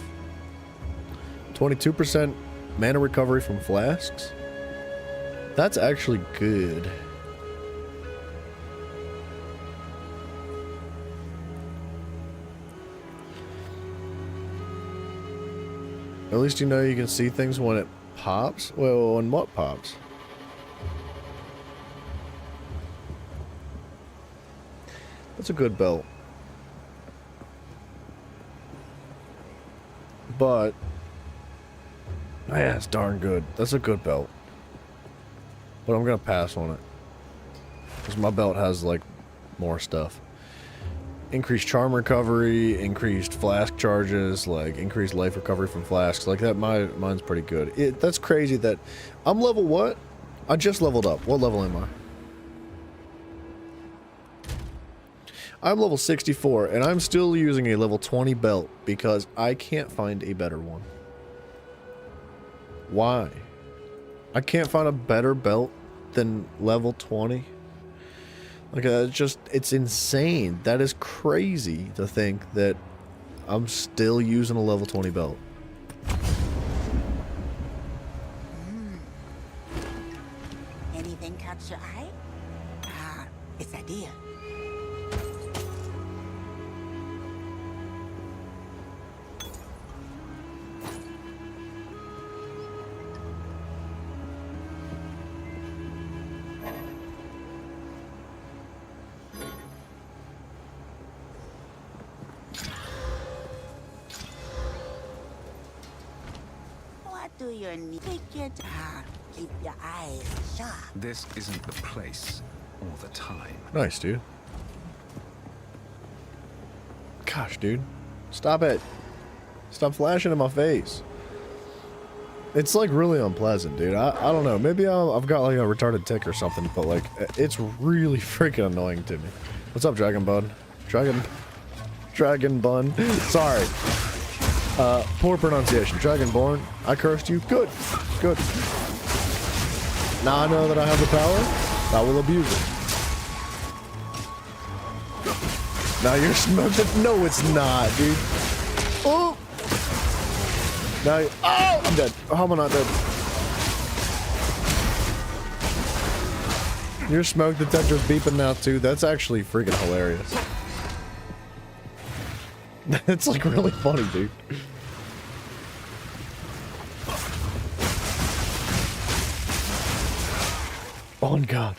[SPEAKER 1] 22% mana recovery from flasks. That's actually good. At least you know you can see things when it pops. Well, when what pops? That's a good belt. But yeah, it's darn good. That's a good belt. But I'm gonna pass on it. Because my belt has like more stuff. Increased charm recovery, increased flask charges, like increased life recovery from flasks. Like that mine's pretty good. That's crazy that I'm level what? I just leveled up. What level am I? I'm level 64, and I'm still using a level 20 belt because I can't find a better one. Why? I can't find a better belt than level 20? Like, it's insane. That is crazy to think that I'm still using a level 20 belt.
[SPEAKER 6] Anything catch your eye? Ah, it's a deal. Do your knee. Take your time. Keep your eyes sharp.
[SPEAKER 4] This isn't the place or the time.
[SPEAKER 1] Nice, dude. Gosh, dude. Stop it. Stop flashing in my face. It's like really unpleasant, dude. I don't know. Maybe I've got like a retarded tick or something, but like it's really freaking annoying to me. What's up, Dragon Bun? Dragon Bun. Sorry. Poor pronunciation. Dragonborn. I cursed you. Good. Good. Now I know that I have the power. I will abuse it. Now you're smoked. No, it's not, dude. Oh! Now oh! I'm dead. How am I not dead? Your smoke detector's beeping now, too. That's actually freaking hilarious. It's like really funny, dude. On God.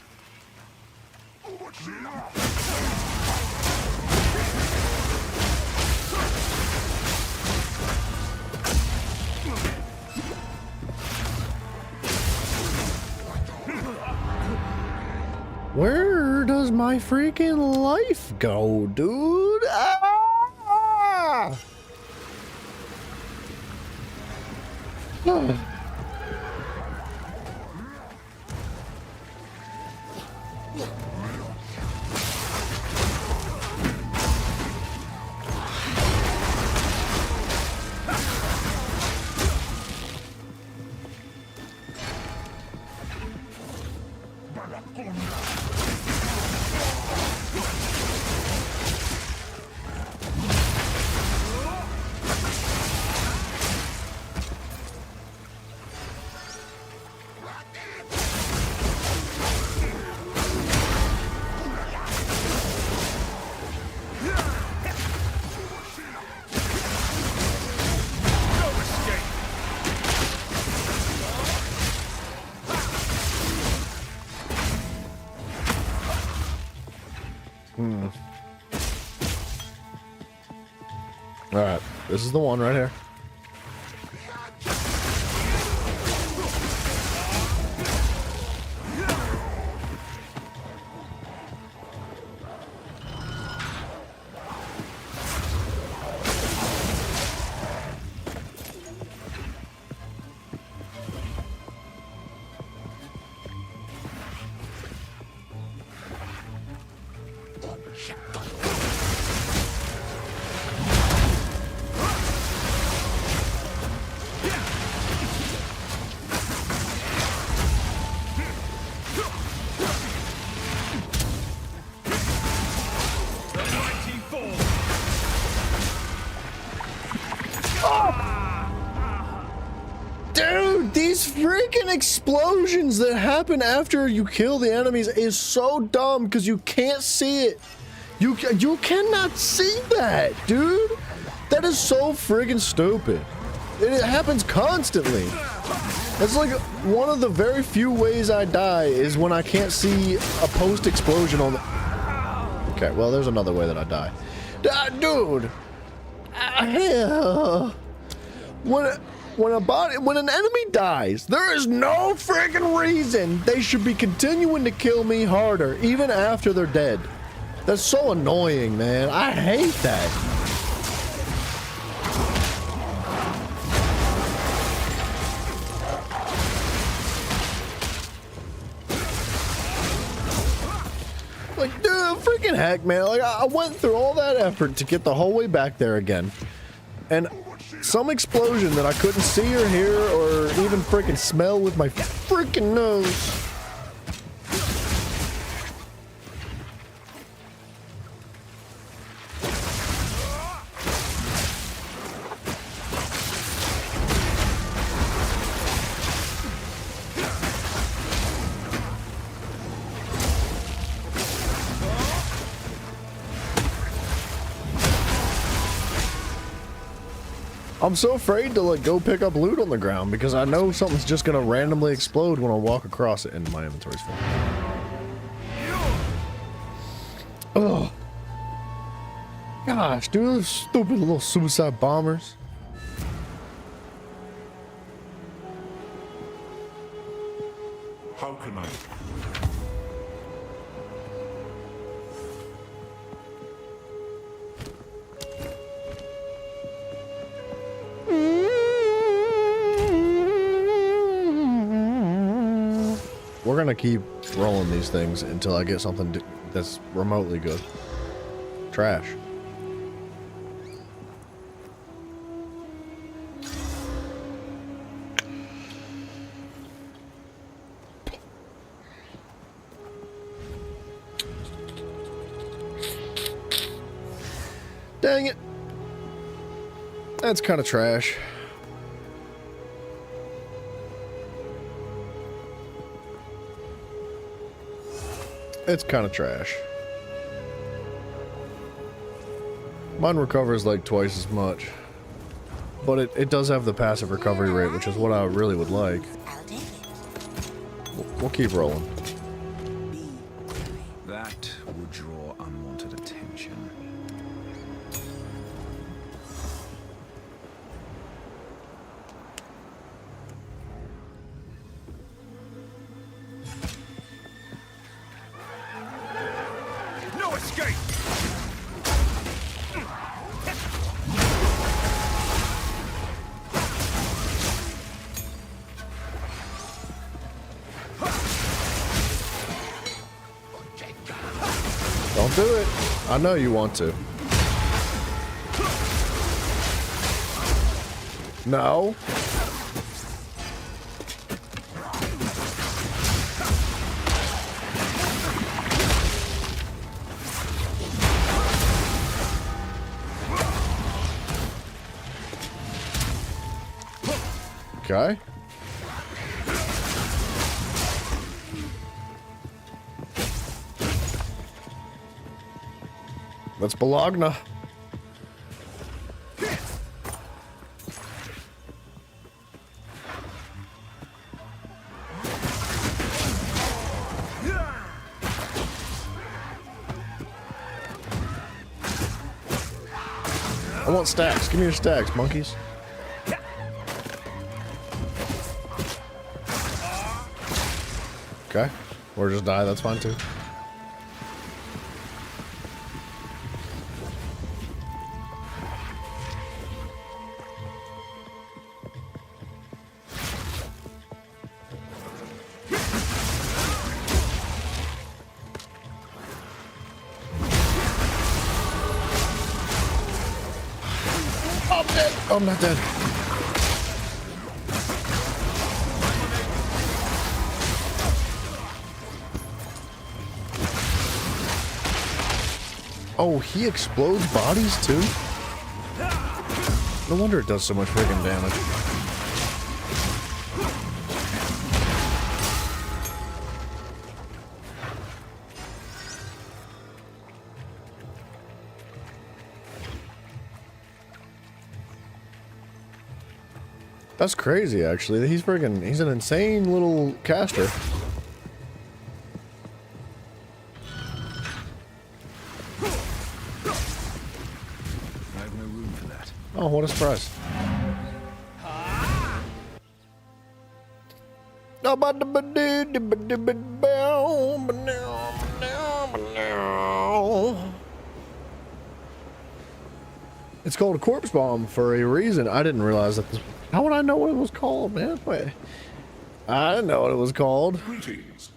[SPEAKER 1] Where does my freaking life go, dude? Ah! Alright, this is the one right here. Dude, these freaking explosions that happen after you kill the enemies is so dumb because you can't see it. You cannot see that, dude. That is so friggin' stupid. It happens constantly. It's like one of the very few ways I die is when I can't see a post-explosion on the... Okay, well, there's another way that I die. Dude! When an enemy dies, there is no friggin' reason they should be continuing to kill me harder, even after they're dead. That's so annoying, man. I hate that. Like, dude, freaking heck, man. Like, I went through all that effort to get the whole way back there again. And some explosion that I couldn't see or hear or even freaking smell with my freaking nose. I'm so afraid to like go pick up loot on the ground because I know something's just gonna randomly explode when I walk across it and my inventory's full. Ugh. Gosh, dude, those stupid little suicide bombers.
[SPEAKER 2] How can I?
[SPEAKER 1] We're gonna keep rolling these things until I get something that's remotely good. Trash. Dang it. That's kind of trash. It's kind of trash. Mine recovers like twice as much. But it does have the passive recovery rate, which is what I really would like.
[SPEAKER 6] I'll take it.
[SPEAKER 1] We'll keep rolling.
[SPEAKER 4] That would draw unwanted attention.
[SPEAKER 7] No escape!
[SPEAKER 1] Don't do it. I know you want to. No. Okay. That's Bologna. I want stacks. Give me your stacks, monkeys. Okay. Or just die, that's fine too. I'm dead. Oh, I'm not dead. Oh, he explodes bodies too? No wonder it does so much freaking damage. That's crazy, actually. He's an insane little caster.
[SPEAKER 4] I have no room for that.
[SPEAKER 1] Oh, what a surprise. It's called a corpse bomb for a reason. I didn't realize that this... How would I know what it was called, man? Wait. I didn't know what it was called.
[SPEAKER 2] Greetings.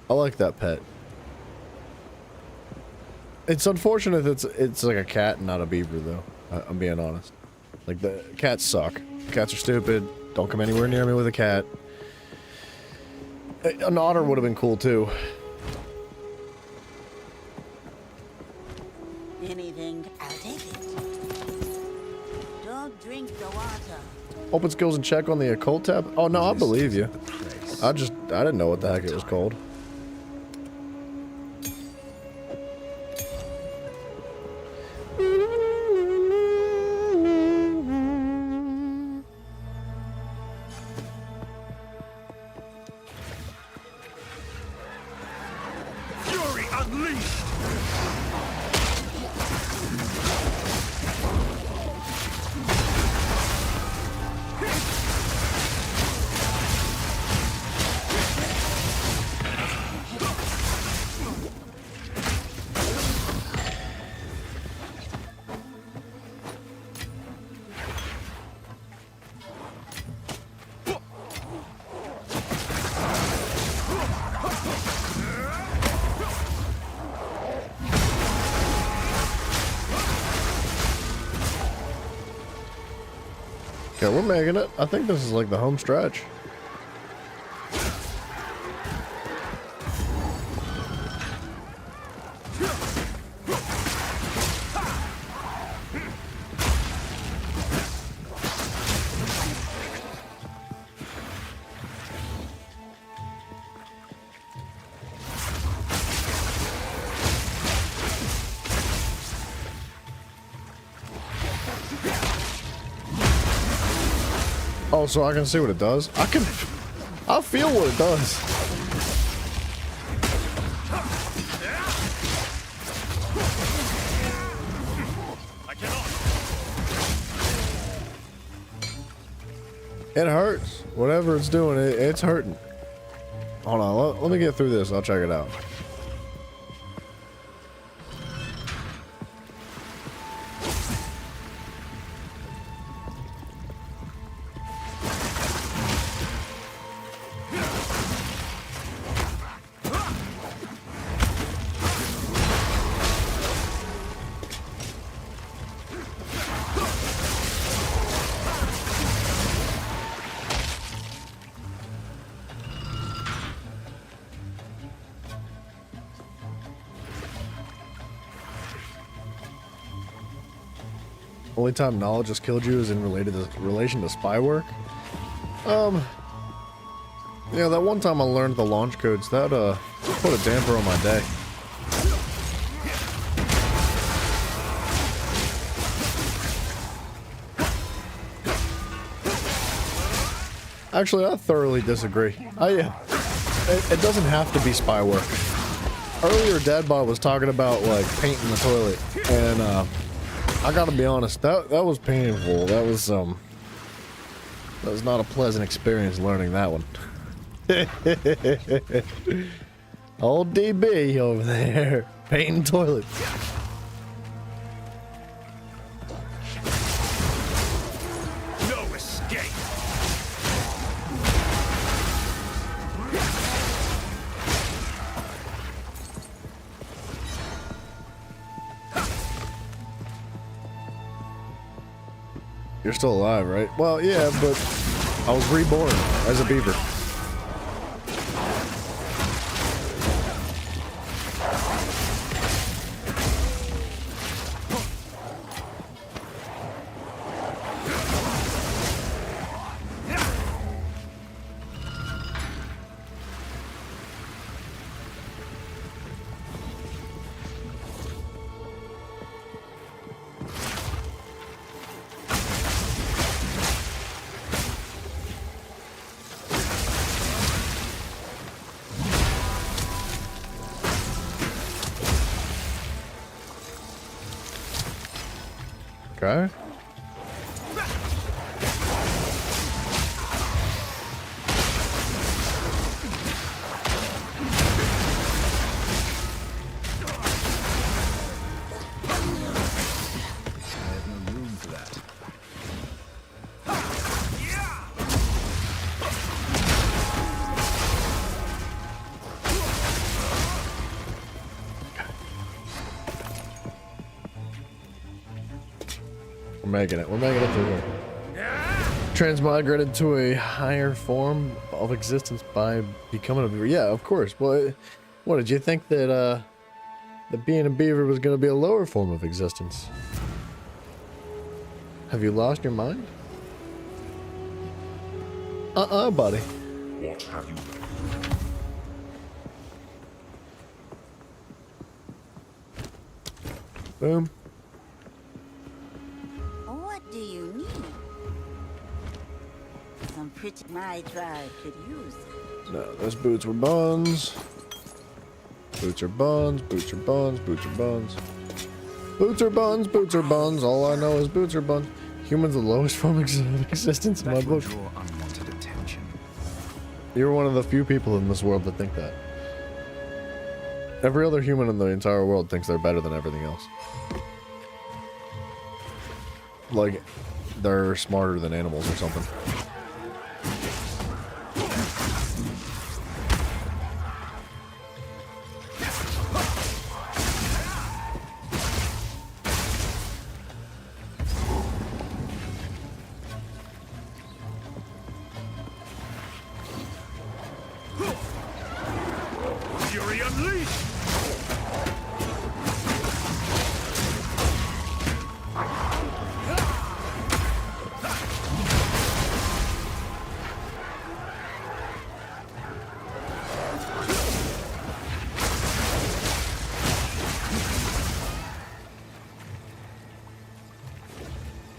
[SPEAKER 1] I like that pet. It's unfortunate that it's like a cat and not a beaver, though. I'm being honest. Like, the cats suck. Cats are stupid. Don't come anywhere near me with a cat. An otter would have been cool, too.
[SPEAKER 6] Anything, I'll take it. Don't drink the water.
[SPEAKER 1] Open skills and check on the occult tab. Oh, no, I believe you. I didn't know what the heck it was called.
[SPEAKER 7] Fury unleashed!
[SPEAKER 1] Okay, we're making it. I think this is like the home stretch. Oh, so I can see what it does? I feel what it does.
[SPEAKER 7] I cannot.
[SPEAKER 1] It hurts. Whatever it's doing, it's hurting. Hold on, let me get through this. I'll check it out. Only time knowledge has killed you is in relation to spy work. Yeah, that one time I learned the launch codes, that put a damper on my day. Actually, I thoroughly disagree. It doesn't have to be spy work. Earlier, Dadbot was talking about like painting the toilet, and I gotta be honest, that was painful. That was not a pleasant experience learning that one. Old DB over there painting toilets.
[SPEAKER 7] No escape.
[SPEAKER 1] You're still alive, right? Well, yeah, but I was reborn as a beaver. Okay. We're making it through here. Transmigrated to a higher form of existence by becoming a beaver. Yeah, of course. What did you think that being a beaver was going to be a lower form of existence? Have you lost your mind? Buddy.
[SPEAKER 2] What have you done?
[SPEAKER 1] Boom.
[SPEAKER 6] What do you need? Some pretty my tribe could use.
[SPEAKER 1] No, those boots were buns. Boots are buns, boots are buns, boots are buns. Boots are buns, boots are buns. All I know is boots are buns. Humans are the lowest form of existence in my book.
[SPEAKER 4] Draw unwanted attention.
[SPEAKER 1] You're one of the few people in this world that think that. Every other human in the entire world thinks they're better than everything else. Like, they're smarter than animals or something.
[SPEAKER 7] Fury unleashed.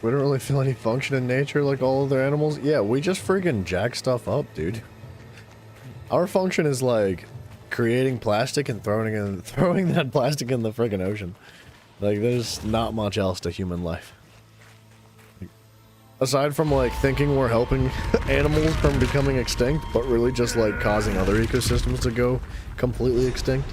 [SPEAKER 1] We don't really feel any function in nature like all other animals. Yeah, we just friggin' jack stuff up, dude. Our function is like creating plastic and throwing that plastic in the friggin' ocean. Like, there's not much else to human life. Aside from like thinking we're helping animals from becoming extinct, but really just like causing other ecosystems to go completely extinct.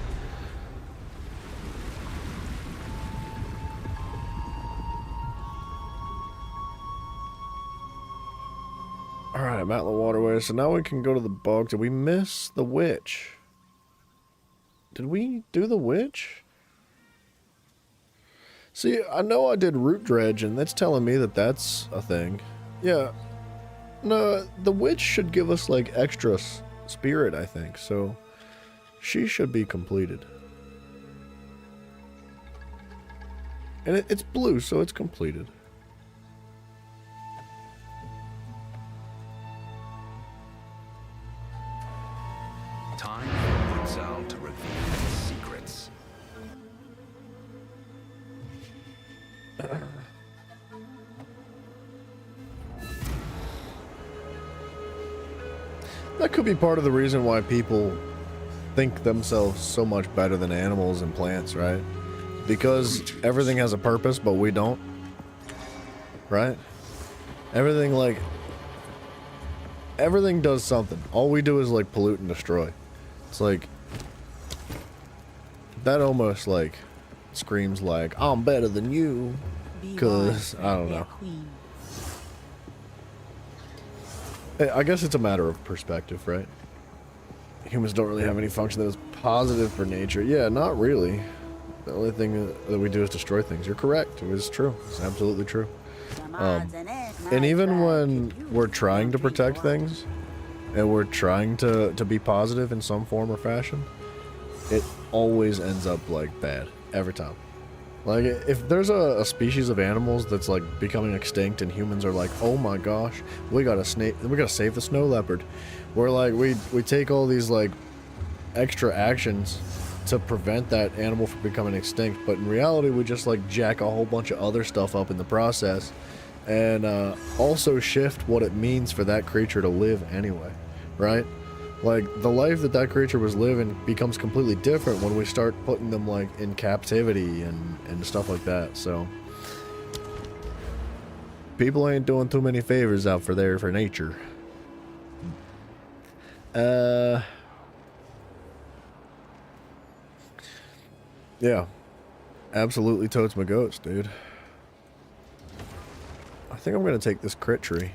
[SPEAKER 1] Alright, I'm out in the waterway, so now we can go to the bog. Did we miss the witch? Did we do the witch? See, I know I did root dredge, and that's telling me that that's a thing. Yeah. No, the witch should give us, like, extra spirit, I think, so she should be completed. And it's blue, so it's completed.
[SPEAKER 4] time for Exile to reveal its secrets.
[SPEAKER 1] That could be part of the reason why people think themselves so much better than animals and plants, right? Because everything has a purpose, but we don't. Right? Everything, like... Everything does something. All we do is, like, pollute and destroy. It's like... That almost, like, screams like, I'm better than you. Because, I don't know. I guess it's a matter of perspective, right? Humans don't really have any function that is positive for nature. Yeah, not really. The only thing that we do is destroy things. You're correct. It is true. It's absolutely true. And even when we're trying to protect things, and we're trying to be positive in some form or fashion, it always ends up, like, bad. Every time. Like, if there's a species of animals that's, like, becoming extinct and humans are like, oh my gosh, we gotta save the snow leopard. We're like, we take all these, like, extra actions to prevent that animal from becoming extinct, but in reality, we just, like, jack a whole bunch of other stuff up in the process, and also shift what it means for that creature to live anyway, right? Like, the life that creature was living becomes completely different when we start putting them, like, in captivity and stuff like that, so... People ain't doing too many favors out for nature. Yeah. Absolutely totes my goats, dude. I think I'm gonna take this crit tree.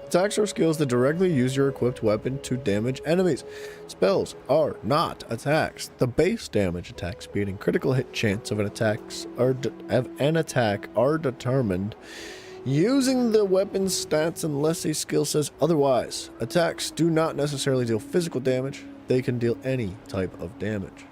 [SPEAKER 1] 'Attacks are skills that directly use your equipped weapon to damage enemies. Spells are not attacks. The base damage, attack speed, and critical hit chance of an attack are determined using the weapon's stats unless a skill says otherwise. Attacks do not necessarily deal physical damage. They can deal any type of damage.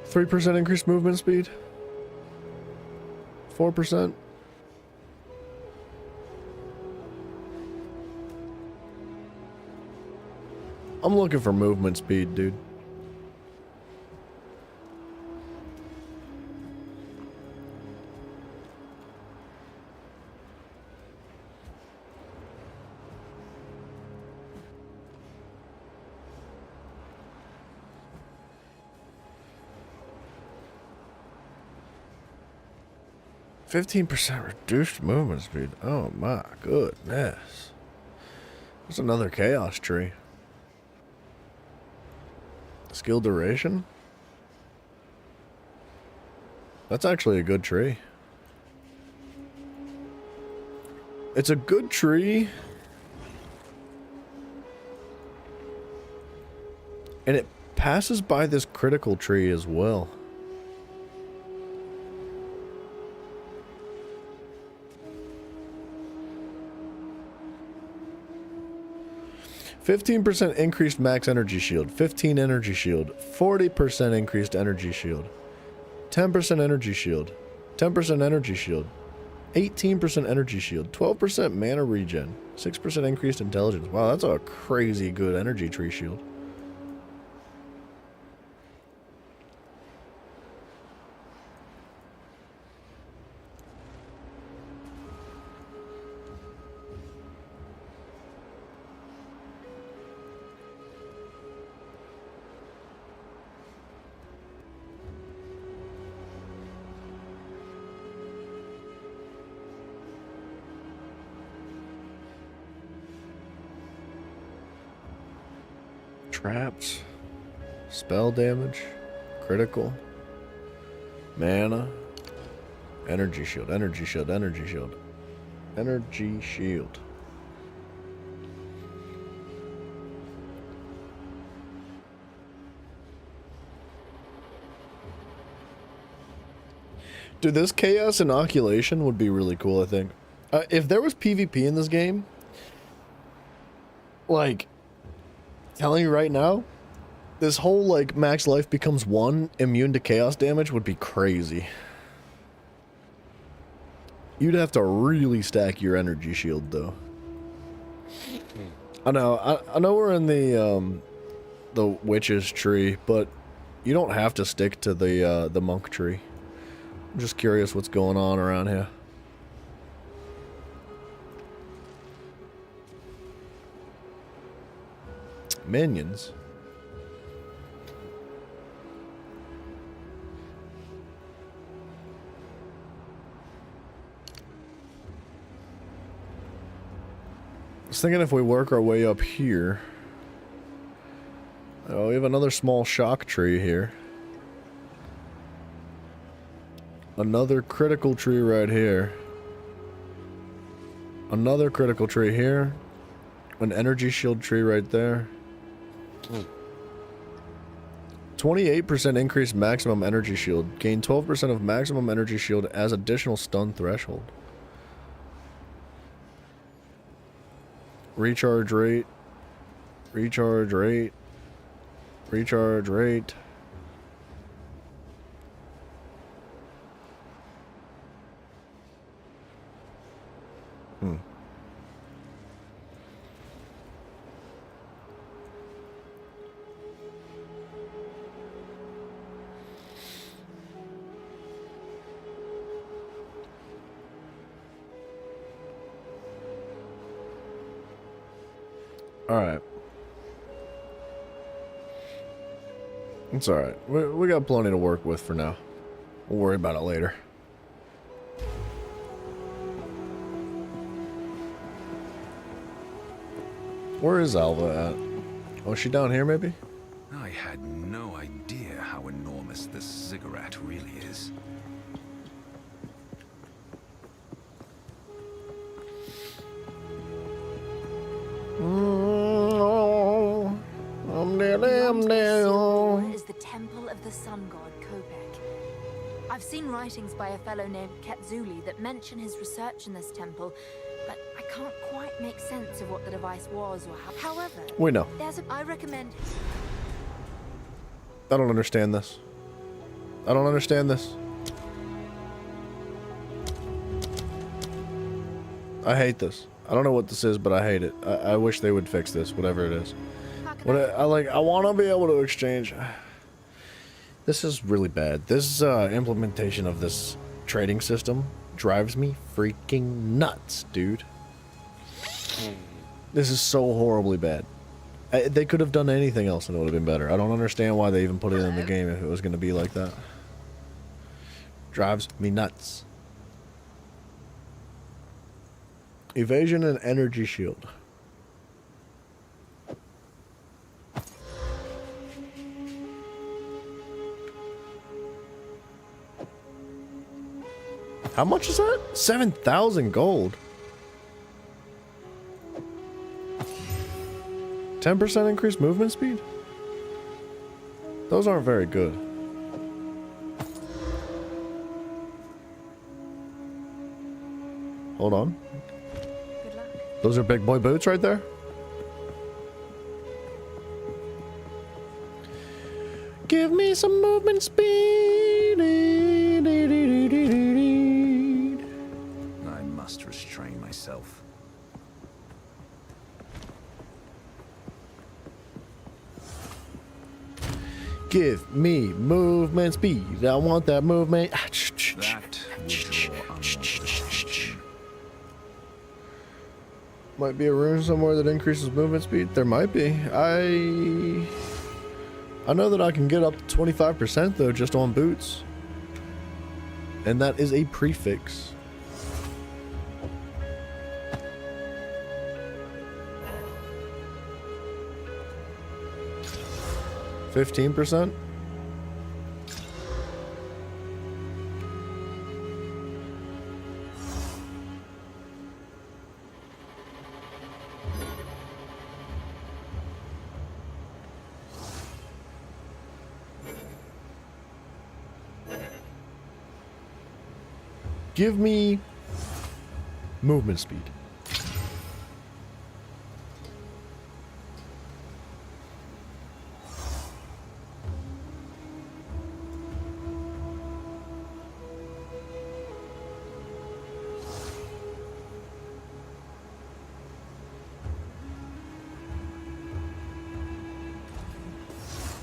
[SPEAKER 1] %3 increased movement speed. 4%. I'm looking for movement speed, dude. %15 reduced movement speed. Oh my goodness. There's another chaos tree. Skill duration? That's actually a good tree. It's a good tree. And it passes by this critical tree as well. %15 increased max energy shield, 15 energy shield, 40% increased energy shield, 10% energy shield, 10% energy shield, 18% energy shield, 12% mana regen, 6% increased intelligence. Wow, that's a crazy good energy tree shield. Traps. Spell damage. Critical. Mana. Energy shield, energy shield, energy shield. Energy shield. Dude, this chaos inoculation would be really cool, I think. If there was PvP in this game, like, telling you right now, this whole, like, max life becomes 1, immune to chaos damage would be crazy. You'd have to really stack your energy shield, though. I know we're in the witch's tree, but you don't have to stick to the monk tree. I'm just curious what's going on around here. Minions. I was thinking if we work our way up here. Oh, we have another small shock tree here. Another critical tree right here. Another critical tree here. An energy shield tree right there. 28% increased maximum energy shield. Gain 12% of maximum energy shield as additional stun threshold. Recharge rate. Recharge rate. Recharge rate. Alright. It's alright. We got plenty to work with for now. We'll worry about it later. Where is Alva at? Oh, is she down here maybe?
[SPEAKER 4] I had no idea how enormous this ziggurat really is.
[SPEAKER 3] Is the temple of the sun god Kopek. I've seen writings by a fellow named Ketzuli that mention his research in this temple, but I can't quite make sense of what the device was or how. However,
[SPEAKER 1] we know.
[SPEAKER 3] I recommend.
[SPEAKER 1] I don't understand this. I don't understand this. I hate this. I don't know what this is, but I hate it. I wish they would fix this, whatever it is. I want to be able to exchange. This is really bad. This implementation of this trading system drives me freaking nuts, dude. This is so horribly bad. They could have done anything else and it would have been better. I don't understand why they even put it in the game if it was going to be like that. Drives me nuts. Evasion and energy shield. How much is that? 7,000 gold. 10% increased movement speed? Those aren't very good. Hold on.
[SPEAKER 3] Good luck.
[SPEAKER 1] Those are big boy boots right there? Give me some movement speed.
[SPEAKER 4] I must restrain myself.
[SPEAKER 1] Give me movement speed. I want that movement.
[SPEAKER 4] That was your unwanted function.
[SPEAKER 1] Might be a rune somewhere that increases movement speed. There might be. I know that I can get up to 25% though just on boots. And that is a prefix. 15%? Give me movement speed.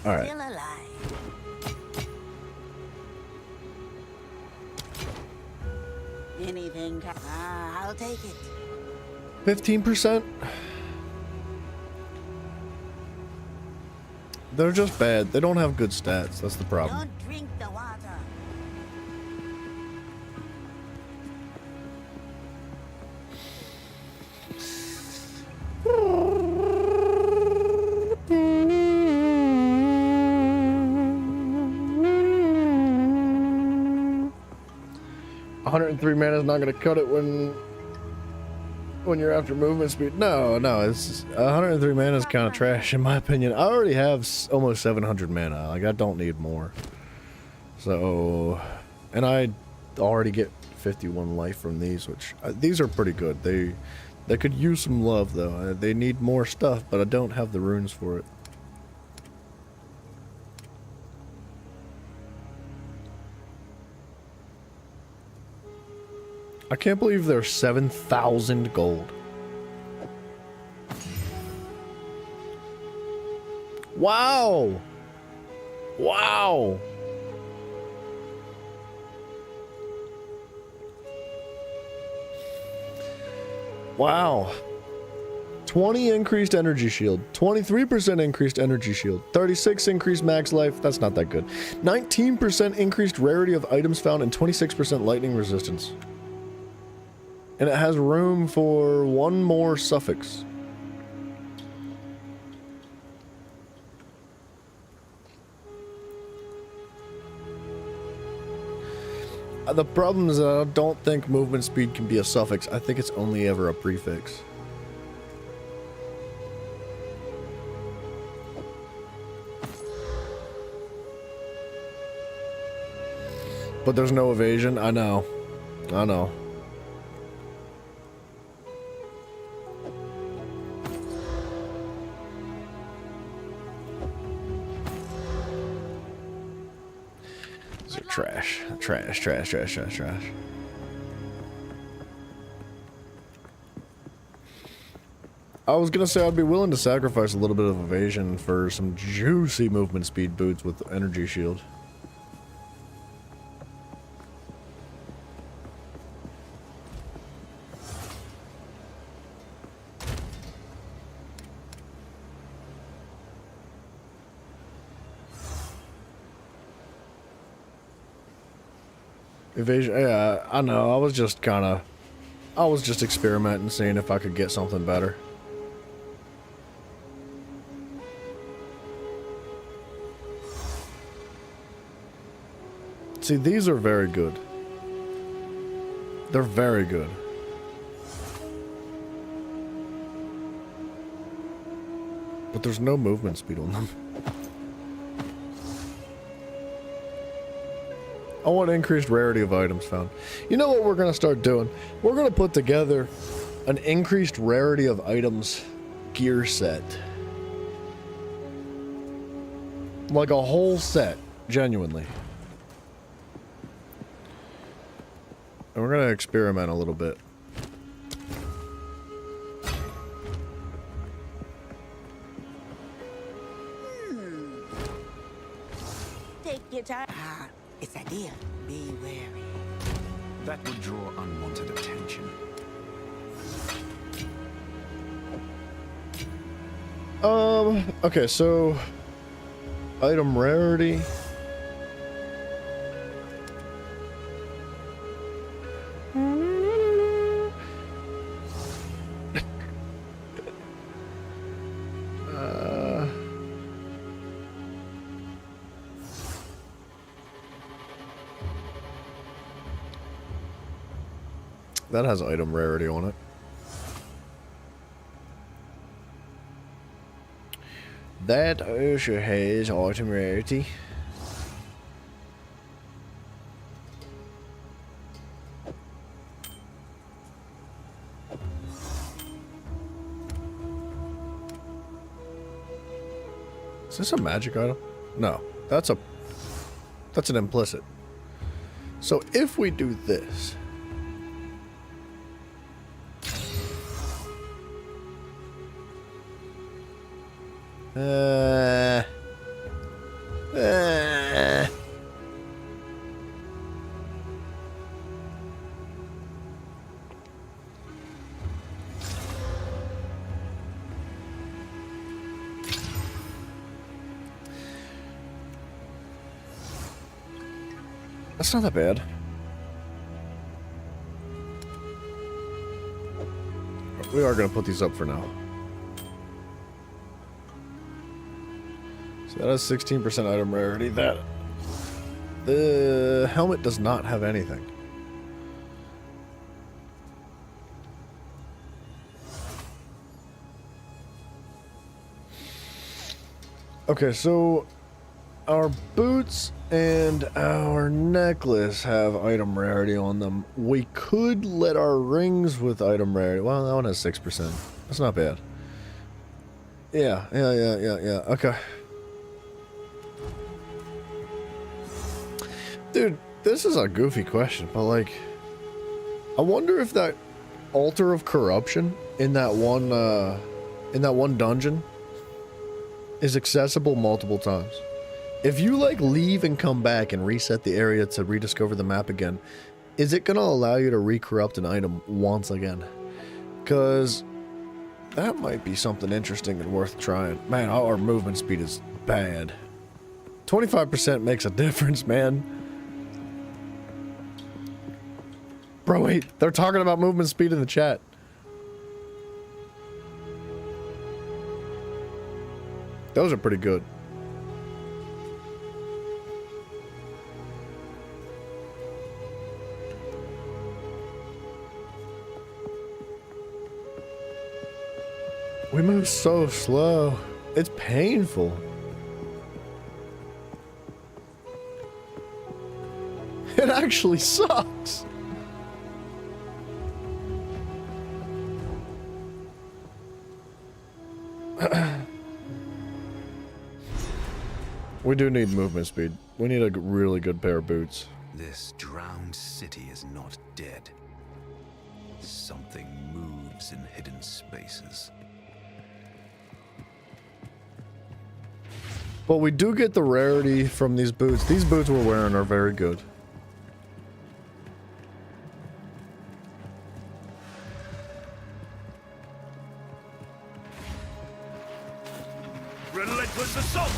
[SPEAKER 1] All right.
[SPEAKER 6] Still alive. Anything. I'll take it.
[SPEAKER 1] 15%? They're just bad. They don't have good stats. That's the problem.
[SPEAKER 6] Don't drink the water.
[SPEAKER 1] $103 mana is not going to cut it when you're after movement speed. No, it's 103 mana is kind of trash in my opinion. I already have almost 700 mana. Like I don't need more. So, and I already get 51 life from these, which these are pretty good. They could use some love though. They need more stuff, but I don't have the runes for it. I can't believe there's 7,000 gold. Wow! Wow! Wow. 20 increased energy shield, 23% increased energy shield, 36 increased max life, that's not that good. 19% increased rarity of items found, and 26% lightning resistance. And it has room for one more suffix. The problem is that I don't think movement speed can be a suffix. I think it's only ever a prefix. But there's no evasion. I know. I know. Trash. Trash, trash, trash, trash, trash. I was gonna say I'd be willing to sacrifice a little bit of evasion for some juicy movement speed boots with energy shield. Evasion, yeah, I know, I was just experimenting, seeing if I could get something better. See, these are very good. They're very good. But there's no movement speed on them. I want increased rarity of items found. You know what we're going to start doing? We're going to put together an increased rarity of items gear set. Like a whole set, genuinely. And we're going to experiment a little bit.
[SPEAKER 6] Take your time. It's a deal. Be wary.
[SPEAKER 4] That would draw unwanted attention.
[SPEAKER 1] Okay, so item rarity. That has item rarity on it. That also has item rarity. Is this a magic item? No, that's an implicit. So if we do this, that's not that bad. We are going to put these up for now. So that has 16% item rarity. That the helmet does not have anything. Okay, so our boots and our necklace have item rarity on them. We could let our rings with item rarity. Well, that one has 6%. That's not bad. Yeah. Okay. Dude, this is a goofy question, but like, I wonder if that altar of corruption in that one dungeon is accessible multiple times. If you like leave and come back and reset the area to rediscover the map again, is it gonna allow you to re-corrupt an item once again? Cause that might be something interesting and worth trying. Man, our movement speed is bad. 25% makes a difference, man. Bro, wait, they're talking about movement speed in the chat. Those are pretty good. We move so slow. It's painful. It actually sucks. We do need movement speed. We need a really good pair of boots.
[SPEAKER 4] This drowned city is not dead. Something moves in hidden spaces.
[SPEAKER 1] But we do get the rarity from these boots. These boots we're wearing are very good.
[SPEAKER 7] Relentless assault!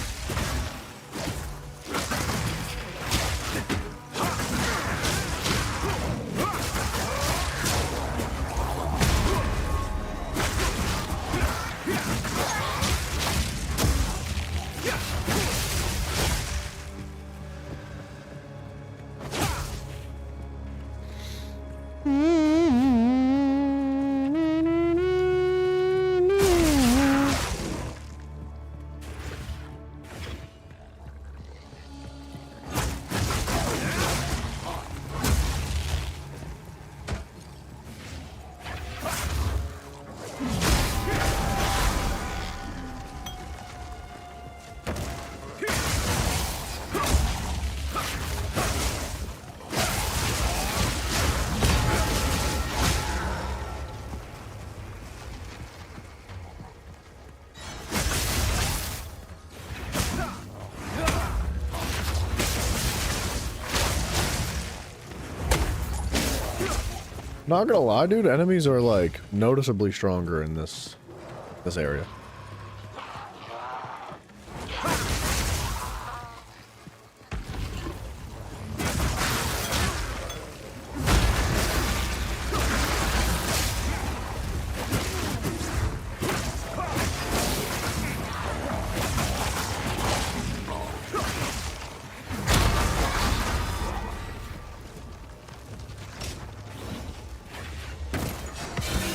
[SPEAKER 1] Not gonna lie, dude, enemies are like noticeably stronger in this area.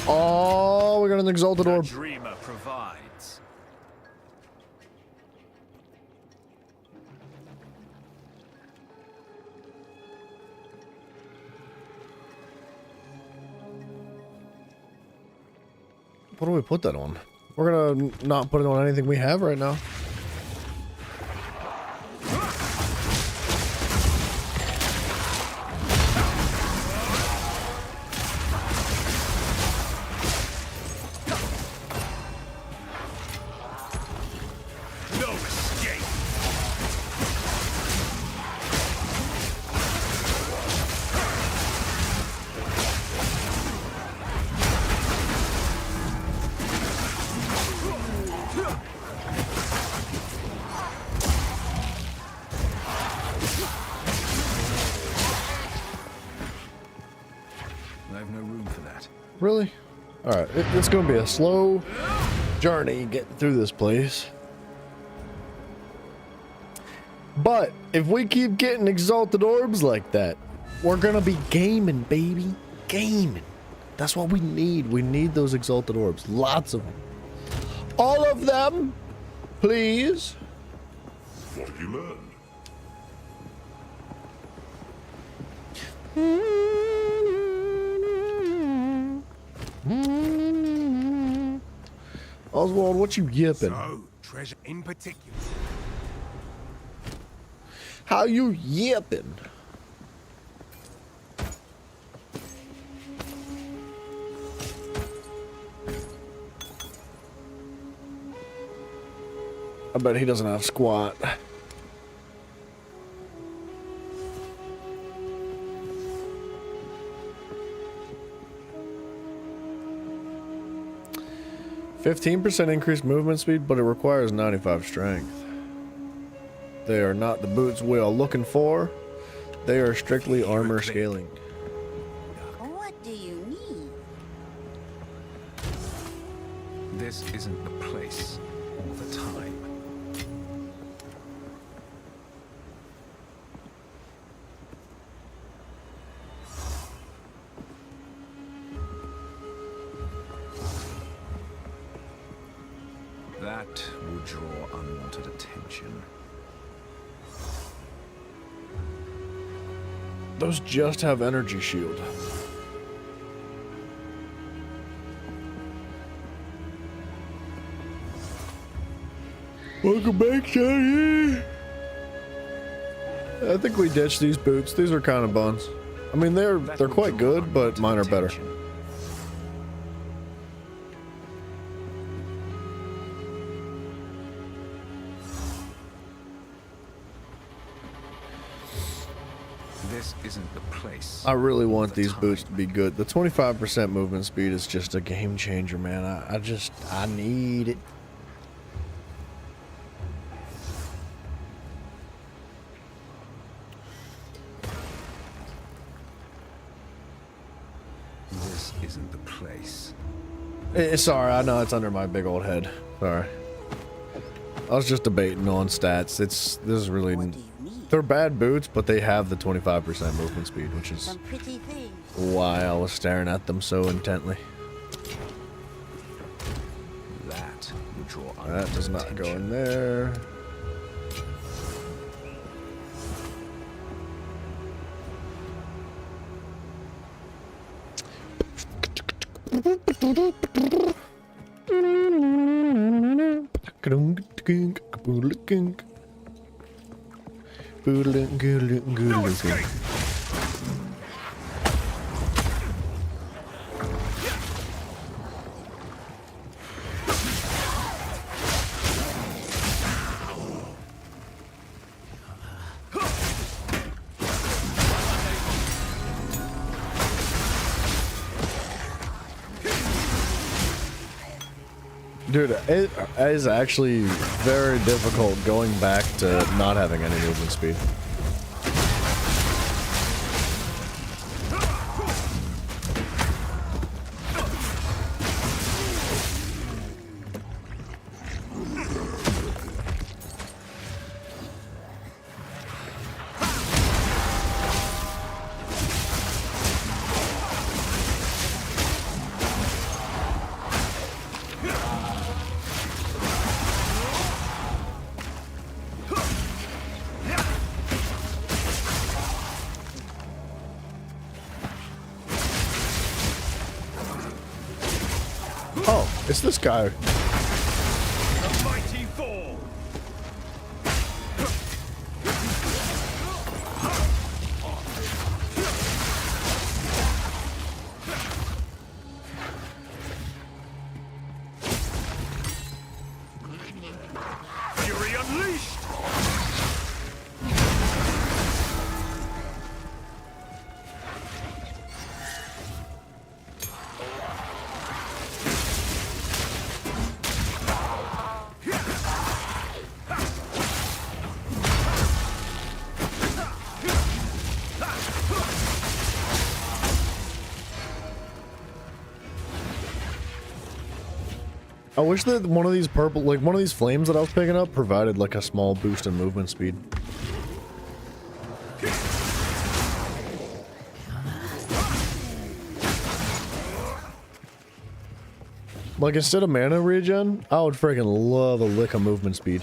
[SPEAKER 1] Oh, we got an exalted
[SPEAKER 7] The
[SPEAKER 1] orb.
[SPEAKER 7] dreamer provides.
[SPEAKER 1] What do we put that on? We're gonna not put it on anything we have right now.
[SPEAKER 7] No escape.
[SPEAKER 4] I have no room for that.
[SPEAKER 1] Really? Alright, it's gonna be a slow journey getting through this place. But if we keep getting exalted orbs like that, we're gonna be gaming, baby. Gaming. That's what we need. We need those exalted orbs. Lots of them. All of them, please.
[SPEAKER 2] What have you learned?
[SPEAKER 1] Oswald, what you yipping?
[SPEAKER 7] So, treasure in particular.
[SPEAKER 1] How you yipping? I bet he doesn't have squat. %15 increased movement speed, but it requires 95 strength. They are not the boots we are looking for. They are strictly armor scaling.
[SPEAKER 6] What do you need?
[SPEAKER 4] This isn't the place all the time. That would draw unwanted attention.
[SPEAKER 1] Those just have energy shield. Welcome back, Johnny. I think we ditched these boots. These are kind of buns. I mean, they're quite good, but mine are better.
[SPEAKER 4] This isn't the place.
[SPEAKER 1] I really want these boots to be good. The 25% movement speed is just a game changer, man. I need it.
[SPEAKER 4] This isn't the place.
[SPEAKER 1] Sorry, I know it's under my big old head. Sorry. I was just debating on stats. This is really...
[SPEAKER 6] What do you need?
[SPEAKER 1] They're bad boots, but they have the 25% movement speed, which is
[SPEAKER 6] Some pretty things.
[SPEAKER 1] why I was staring at them so intently.
[SPEAKER 4] That would draw
[SPEAKER 1] That does not go in
[SPEAKER 4] attention.
[SPEAKER 1] there.
[SPEAKER 7] No escape.
[SPEAKER 1] Dude, it is actually very difficult going back to not having any movement speed. Oh, it's this guy.
[SPEAKER 7] The mighty fall. Fury unleashed.
[SPEAKER 1] I wish that one of these purple, like one of these flames that I was picking up provided like a small boost in movement speed. Like instead of mana regen, I would freaking love a lick of movement speed.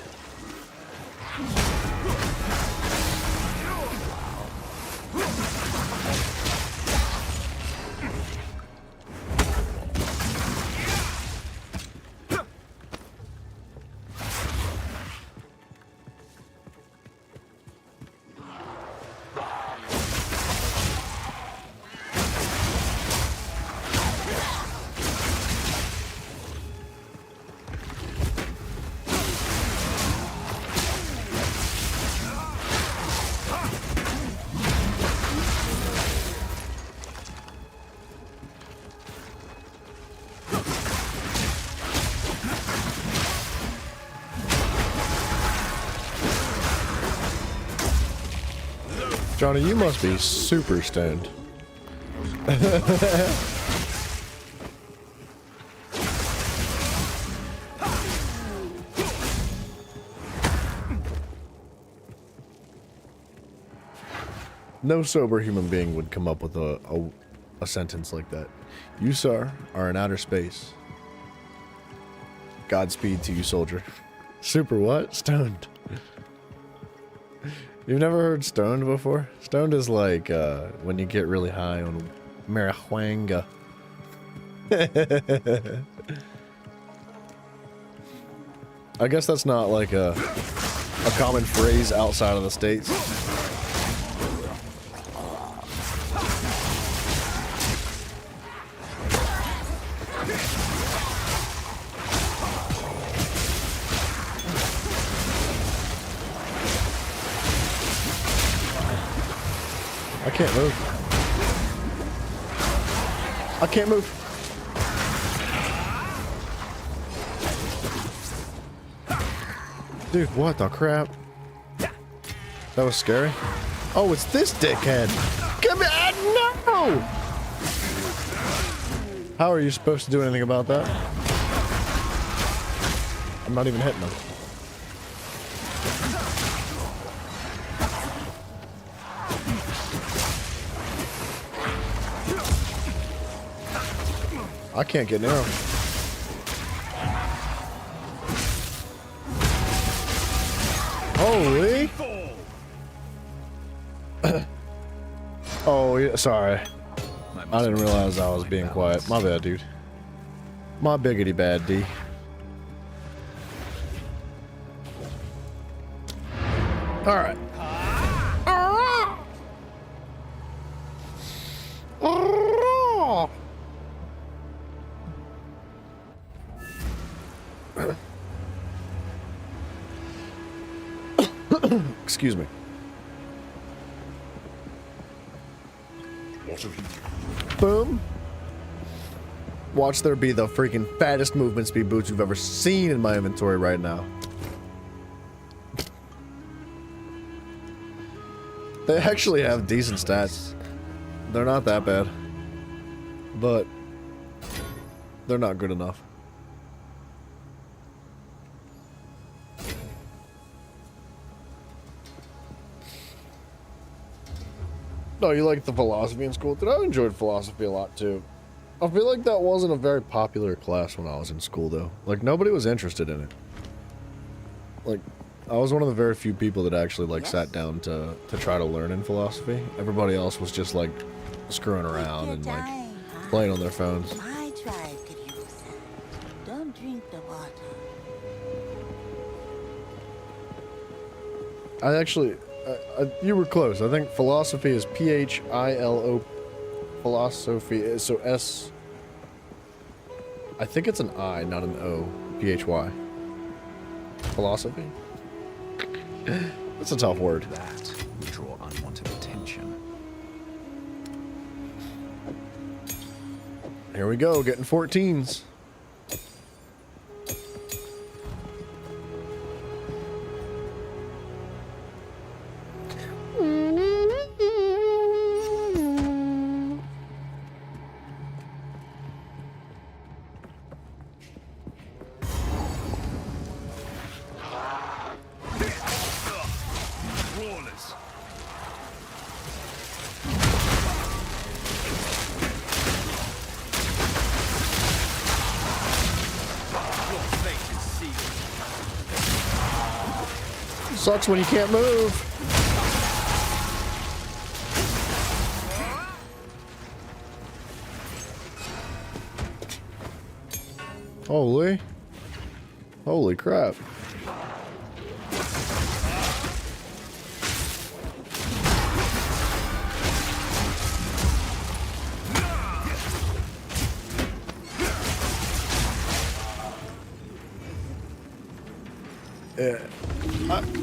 [SPEAKER 1] Johnny, you must be super stoned. No sober human being would come up with a sentence like that. You, sir, are in outer space. Godspeed to you, soldier. Super what? Stoned. You've never heard stoned before? Stoned is like when you get really high on marijuana. I guess that's not like a common phrase outside of the States. I can't move. I can't move. Dude, what the crap? That was scary. Oh, it's this dickhead. Come here. No! How are you supposed to do anything about that? I'm not even hitting him. I can't get near him. Holy! Oh, yeah, sorry. I didn't realize I was being quiet. My bad, dude. My biggity bad, D. Alright. Excuse me.
[SPEAKER 2] What have you?
[SPEAKER 1] Boom. Watch there be the freaking fattest movement speed boots you've ever seen in my inventory right now. They actually have decent stats. They're not that bad. But they're not good enough. No, you liked the philosophy in school? Dude, I enjoyed philosophy a lot too. I feel like that wasn't a very popular class when I was in school though. Like nobody was interested in it. Like I was one of the very few people that actually like sat down to try to learn in philosophy. Everybody else was just like screwing around and like playing on their phones.
[SPEAKER 6] My tribe could use the water.
[SPEAKER 1] I actually, you were close. I think philosophy is Philo. Philosophy. So S. I think it's an I, not an O. Phy. Philosophy. That's a tough word.
[SPEAKER 4] That would draw unwanted attention.
[SPEAKER 1] Here we go, getting 14s.
[SPEAKER 7] Brawlers. Your fate is sealed.
[SPEAKER 1] Sucks when you can't move. Holy crap.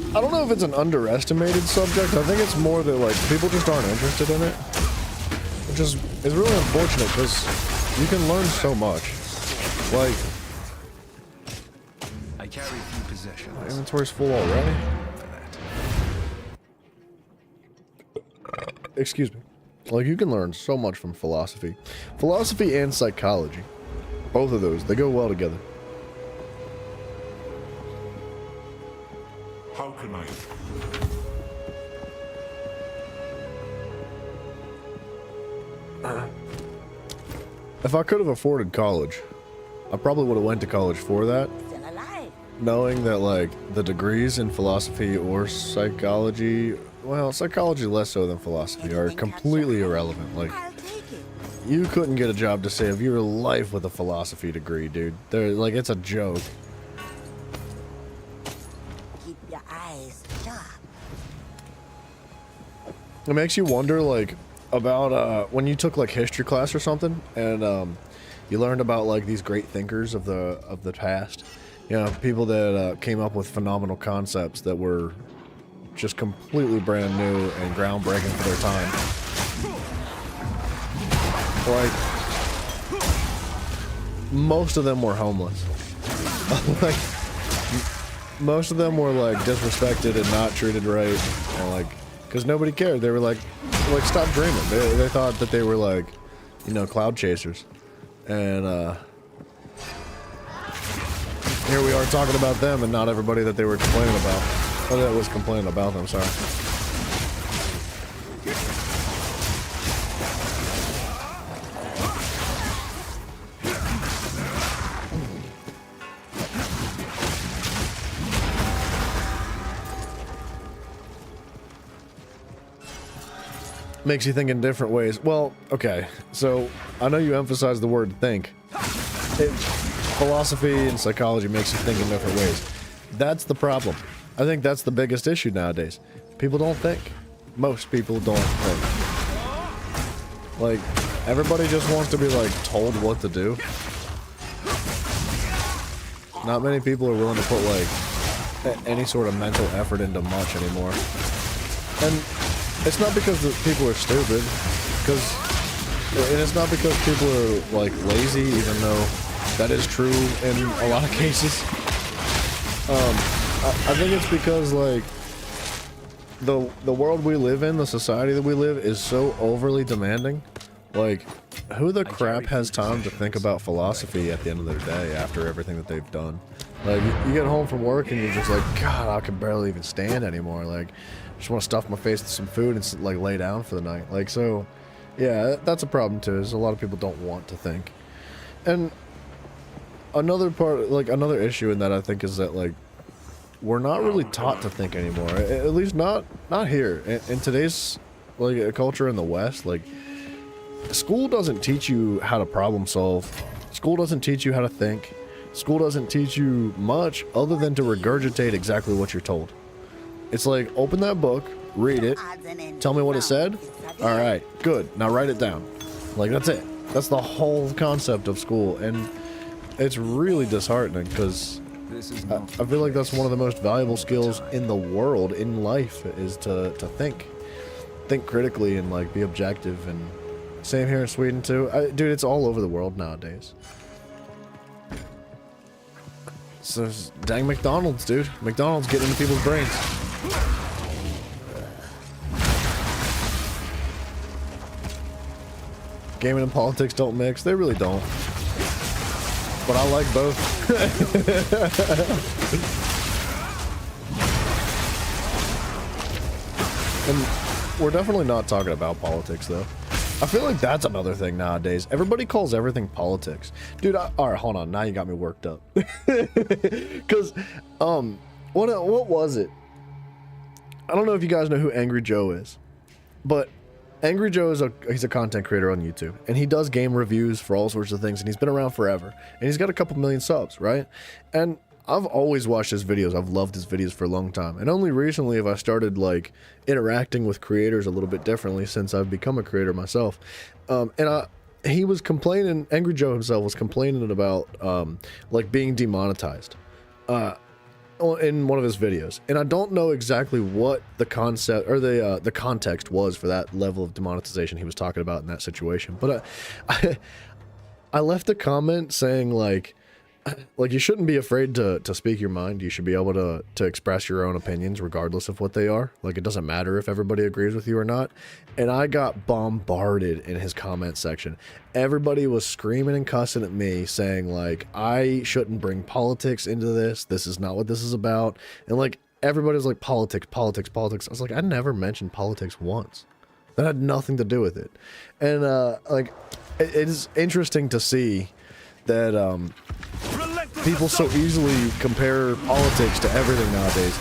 [SPEAKER 1] I don't know if it's an underestimated subject. I think it's more that like people just aren't interested in it, which is really unfortunate because you can learn so much. Like,
[SPEAKER 4] I carry few possessions.
[SPEAKER 1] my inventory's full already.
[SPEAKER 4] For that.
[SPEAKER 1] Excuse me. Like, you can learn so much from philosophy, and psychology. Both of those, they go well together.
[SPEAKER 2] How can I?
[SPEAKER 1] If I could have afforded college, I probably would have went to college for that,
[SPEAKER 6] Still alive.
[SPEAKER 1] knowing that like the degrees in philosophy or psychology, well, psychology less so than philosophy, are completely irrelevant. Like,
[SPEAKER 6] I'll take it.
[SPEAKER 1] you couldn't get a job to save your life with a philosophy degree, dude. They're like, it's a joke.
[SPEAKER 6] Keep your eyes sharp.
[SPEAKER 1] It makes you wonder, like, about when you took like history class or something, and you learned about like these great thinkers of the past. You know, people that came up with phenomenal concepts that were just completely brand new and groundbreaking for their time. Like, most of them were homeless. Like, most of them were like disrespected and not treated right, and like, because nobody cared. They were like stop dreaming. They thought that they were like, you know, cloud chasers, and here we are talking about them and not everybody that they were complaining about. Or that was complaining about them. Sorry. Makes you think in different ways. Well, okay, so I know you emphasize the word think. Philosophy and psychology makes you think in different ways. That's the problem. I think that's the biggest issue nowadays. People don't think. Most people don't think. Like, everybody just wants to be like told what to do. Not many people are willing to put like any sort of mental effort into much anymore. And it's not because the people are stupid, and it's not because people are like lazy, even though that is true in a lot of cases. I think it's because like the world we live in, the society that we live, is so overly demanding. Like, who the crap has time to think about philosophy at the end of their day after everything that they've done? Like, you get home from work and you're just like, God, I can barely even stand anymore. Like, I just want to stuff my face with some food and like lay down for the night. Like, so, yeah, that's a problem too. Is a lot of people don't want to think. And another part, like another issue in that, I think, is that like we're not really taught to think anymore. At least not here in today's like culture in the West. Like, school doesn't teach you how to problem solve. School doesn't teach you how to think. school doesn't teach you much other than to regurgitate exactly what you're told. It's like, open that book, read it, tell me what it said. All right, good. Now write it down. Like, that's it. That's the whole concept of school. And it's really disheartening because I feel like that's one of the most valuable skills in the world, in life, is to think critically and like be objective. And same here in Sweden too. Dude, it's all over the world nowadays. So dang McDonald's, dude. McDonald's getting into people's brains. Gaming and politics don't mix. They really don't. But I like both. And we're definitely not talking about politics, though. I feel like that's another thing nowadays. Everybody calls everything politics. Dude, all right, hold on. Now you got me worked up. Because, what was it? I don't know if you guys know who Angry Joe is. But Angry Joe is he's a content creator on YouTube. And he does game reviews for all sorts of things. And he's been around forever. And he's got a couple million subs, right? And I've always watched his videos. I've loved his videos for a long time. And only recently have I started, like, interacting with creators a little bit differently since I've become a creator myself. He was complaining, Angry Joe himself was complaining about, like, being demonetized in one of his videos. And I don't know exactly what the concept or the context was for that level of demonetization he was talking about in that situation. But I left a comment saying, like, you shouldn't be afraid to speak your mind. You should be able to express your own opinions regardless of what they are. Like, it doesn't matter if everybody agrees with you or not. And I got bombarded in his comment section. Everybody was screaming and cussing at me saying, like, I shouldn't bring politics into this. This is not what this is about. And, like, everybody was like, politics. I was like, I never mentioned politics once. That had nothing to do with it. And, like, it is interesting to see that people so easily compare politics to everything nowadays.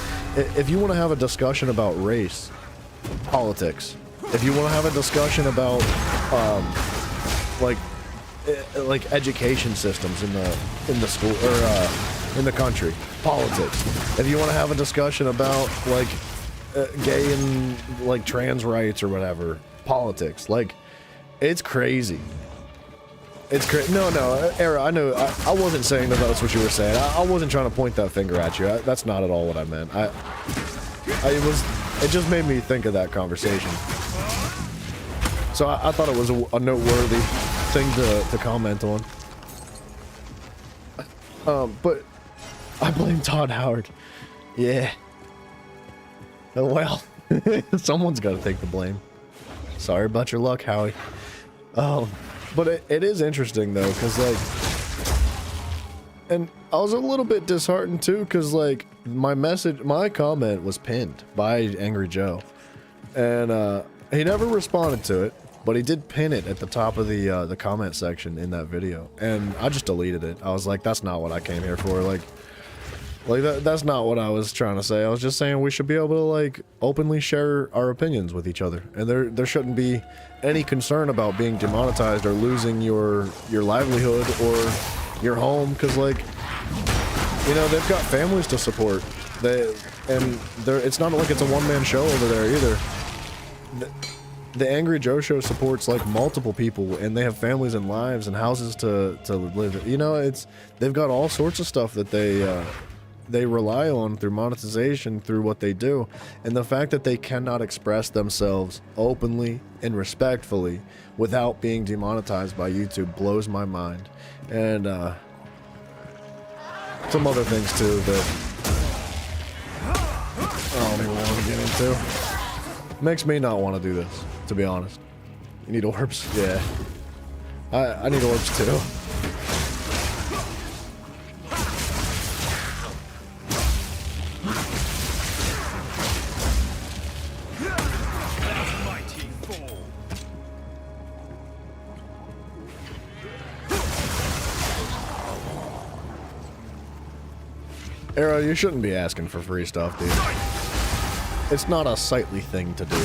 [SPEAKER 1] If you want to have a discussion about race, politics. If you want to have a discussion about like education systems in the school or in the country, politics. If you want to have a discussion about like gay and like trans rights or whatever, politics. Like, it's crazy. It's crazy. No, Era, I know. I wasn't saying that that's what you were saying. I wasn't trying to point that finger at you. That's not at all what I meant. It just made me think of that conversation. So I thought it was a noteworthy thing to comment on. But I blame Todd Howard. Yeah. Oh, well, someone's got to take the blame. Sorry about your luck, Howie. But it is interesting, though, because, like... And I was a little bit disheartened, too, because, like, my comment was pinned by Angry Joe. And, he never responded to it, but he did pin it at the top of the comment section in that video. And I just deleted it. I was like, that's not what I came here for. Like that's not what I was trying to say. I was just saying we should be able to, like, openly share our opinions with each other. And there shouldn't be any concern about being demonetized or losing your livelihood or your home, because, like, you know, they've got families to support. It's not like it's a one-man show over there either. The Angry Joe Show supports, like, multiple people, and they have families and lives and houses to live. You know, they've got all sorts of stuff that they rely on through monetization, through what they do. And the fact that they cannot express themselves openly and respectfully without being demonetized by YouTube blows my mind. And some other things too that I don't even want to get into. Makes me not want to do this, to be honest. You need orbs? Yeah. I need orbs too. Arrow, you shouldn't be asking for free stuff, dude. It's not a sightly thing to do.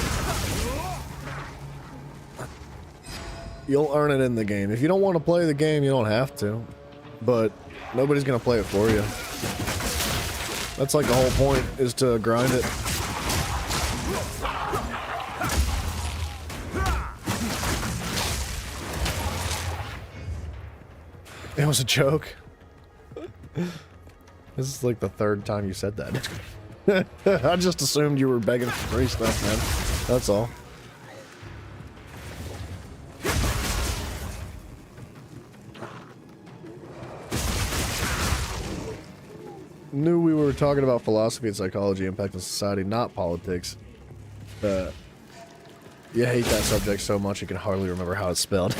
[SPEAKER 1] You'll earn it in the game. If you don't want to play the game, you don't have to. but nobody's gonna play it for you. That's like the whole point, is to grind it. It was a joke. This is like the third time you said that. I just assumed you were begging for free stuff, man. That's all. Knew we were talking about philosophy and psychology impacting society, not politics. You hate that subject so much you can hardly remember how it's spelled.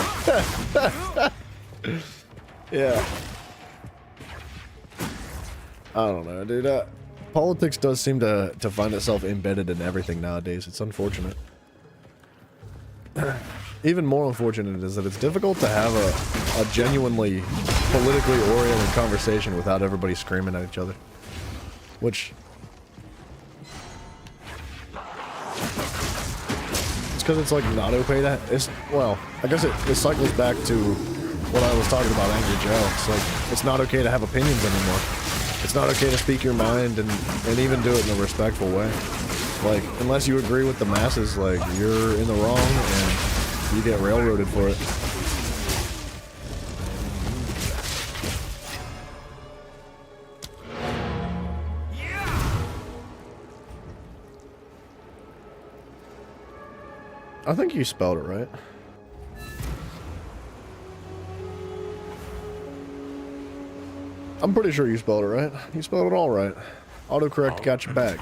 [SPEAKER 1] Yeah. I don't know, dude. Politics does seem to find itself embedded in everything nowadays. It's unfortunate. Even more unfortunate is that it's difficult to have a genuinely politically oriented conversation without everybody screaming at each other. Which... it's because it's like not okay to... well, I guess it cycles back to what I was talking about Angry Joe. It's like, it's not okay to have opinions anymore. It's not okay to speak your mind and even do it in a respectful way. Like, unless you agree with the masses, like, you're in the wrong and you get railroaded for it. I think you spelled it right. I'm pretty sure you spelled it right. You spelled it all right. Autocorrect got your back.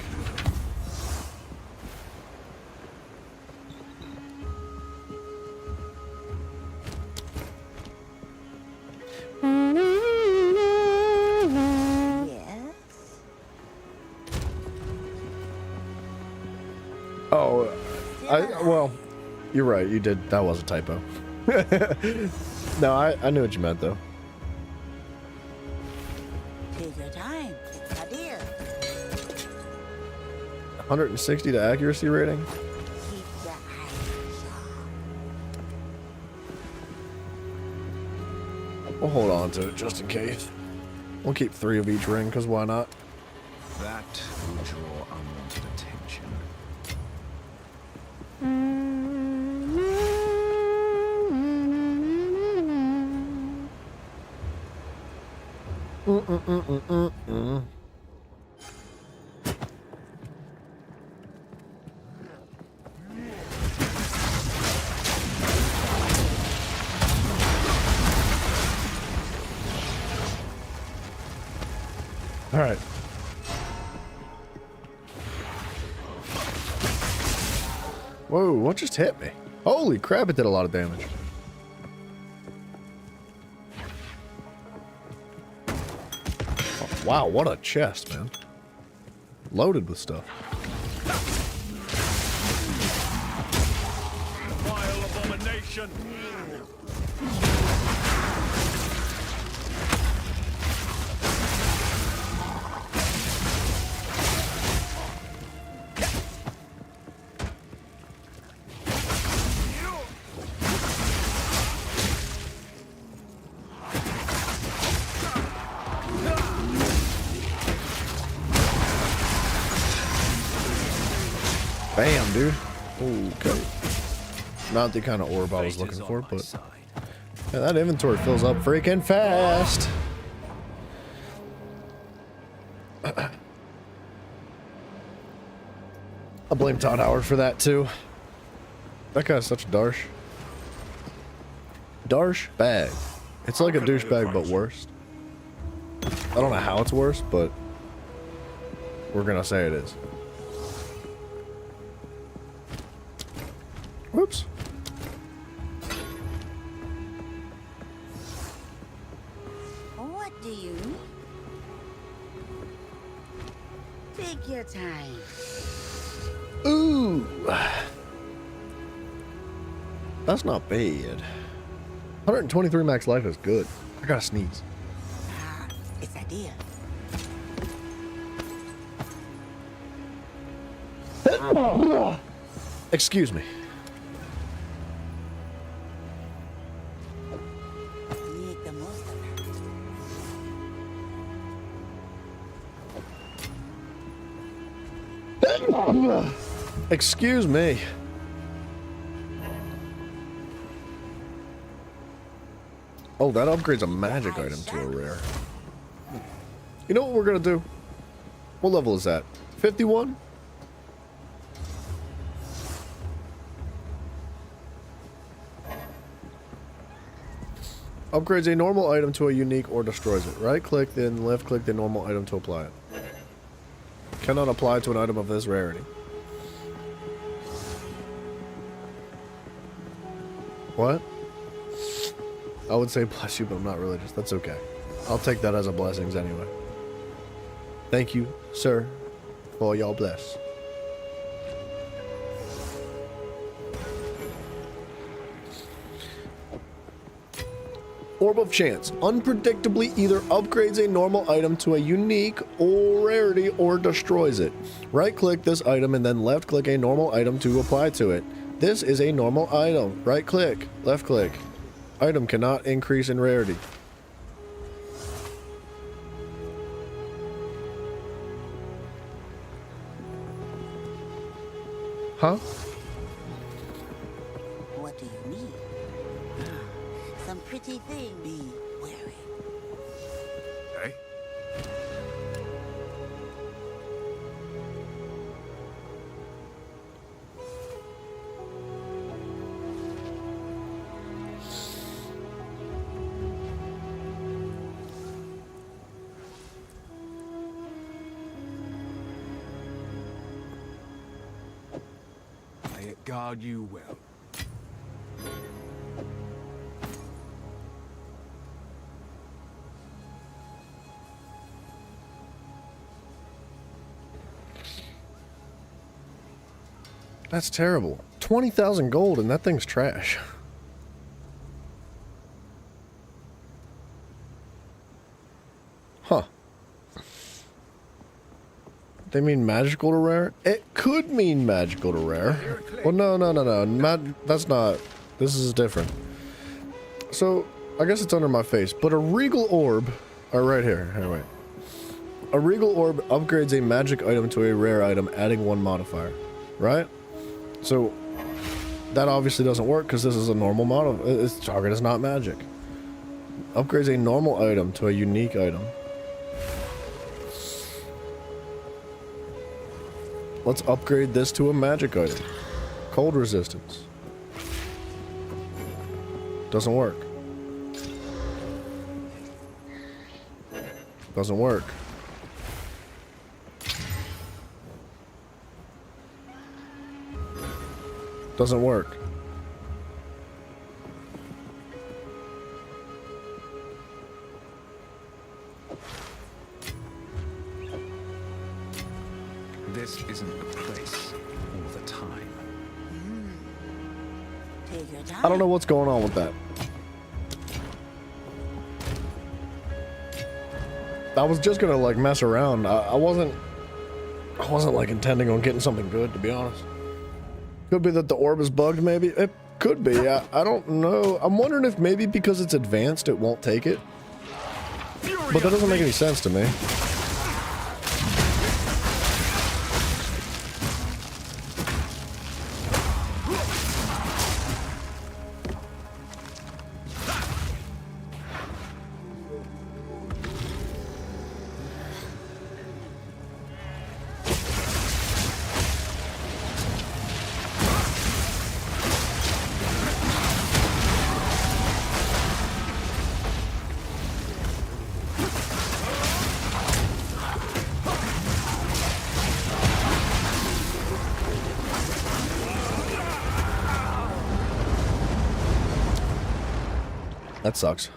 [SPEAKER 6] Yes.
[SPEAKER 1] Oh, well, you're right. You did. That was a typo. No, I knew what you meant though.
[SPEAKER 6] Take your time. It's a deal.
[SPEAKER 1] 160 to accuracy rating.
[SPEAKER 6] Keep your eyes sharp.
[SPEAKER 1] We'll hold on to it just in case. We'll keep 3 of each ring, because why not?
[SPEAKER 4] That will draw unwanted attention.
[SPEAKER 1] All right. Whoa, what just hit me? Holy crap, it did a lot of damage. Oh, wow, what a chest, man. Loaded with stuff.
[SPEAKER 7] Vile abomination!
[SPEAKER 1] Bam, dude. Okay. Not the kind of orb I was
[SPEAKER 4] Fate is
[SPEAKER 1] looking
[SPEAKER 4] on
[SPEAKER 1] for,
[SPEAKER 4] my
[SPEAKER 1] but
[SPEAKER 4] side.
[SPEAKER 1] yeah, that inventory fills up freaking fast. I blame Todd Howard for that too. That guy's such a darsh. Darsh bag. It's like a douchebag, but worse. I don't know how it's worse, but we're gonna say it is. Whoops.
[SPEAKER 6] What do you need? Take your time.
[SPEAKER 1] Ooh. That's not bad. 123 max life is good. I gotta sneeze.
[SPEAKER 6] Ah, it's a deal.
[SPEAKER 1] Excuse me.
[SPEAKER 6] Make the most of it.
[SPEAKER 1] Excuse me. Oh, that upgrades a magic item to a rare. You know what we're gonna do? What level is that? 51? Upgrades a normal item to a unique or destroys it. Right click, then left click the normal item to apply it. Cannot apply to an item of this rarity. What? I would say bless you, but I'm not religious. That's okay. I'll take that as a blessings anyway. Thank you, sir, for your bless. Orb of Chance. Unpredictably either upgrades a normal item to a unique or rarity or destroys it. Right click this item and then left click a normal item to apply to it. This is a normal item. Right click, left click. Item cannot increase in rarity. Huh?
[SPEAKER 6] What do you need? Some pretty thing. Be wary.
[SPEAKER 4] Eh?
[SPEAKER 9] May it guard you well.
[SPEAKER 1] That's terrible. 20,000 gold and that thing's trash. Huh. They mean magical to rare? It could mean magical to rare. Well, no. That's not. This is different. So, I guess it's under my face. But a regal orb. Oh, right here. Here, wait. A regal orb upgrades a magic item to a rare item, adding one modifier. Right? So, that obviously doesn't work because this is a normal model. Its target is not magic. Upgrades a normal item to a unique item. Let's upgrade this to a magic item. Cold resistance. Doesn't work. Doesn't work. Doesn't work.
[SPEAKER 4] This isn't the place all the time.
[SPEAKER 6] Take your time.
[SPEAKER 1] I don't know what's going on with that. I was just gonna like mess around. I wasn't like intending on getting something good, to be honest. Could be that the orb is bugged, maybe. It could be. I don't know. I'm wondering if maybe because it's advanced, it won't take it. But that doesn't make any sense to me. That sucks.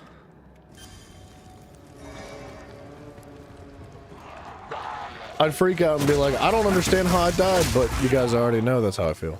[SPEAKER 1] I'd freak out and be like, I don't understand how I died, but you guys already know that's how I feel.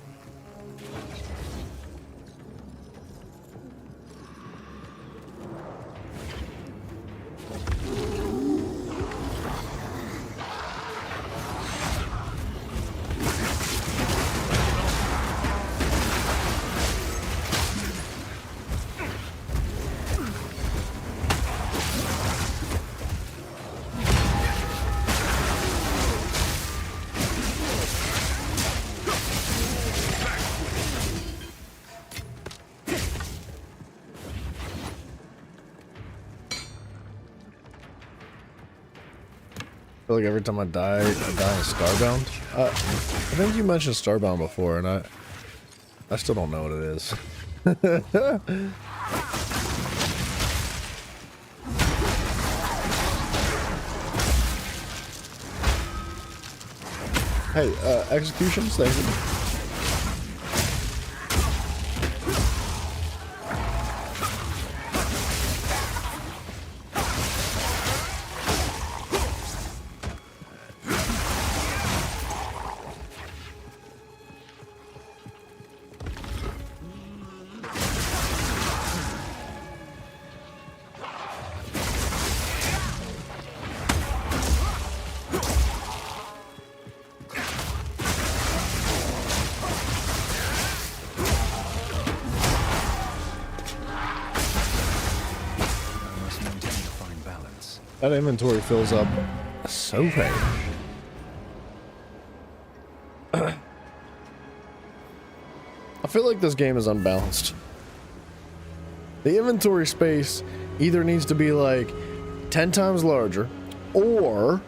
[SPEAKER 1] feel like every time I die in Starbound. I think you mentioned Starbound before, and I still don't know what it is. Hey, executions, thank you. That inventory fills up so fast. I feel like this game is unbalanced. The inventory space either needs to be like 10 times larger, or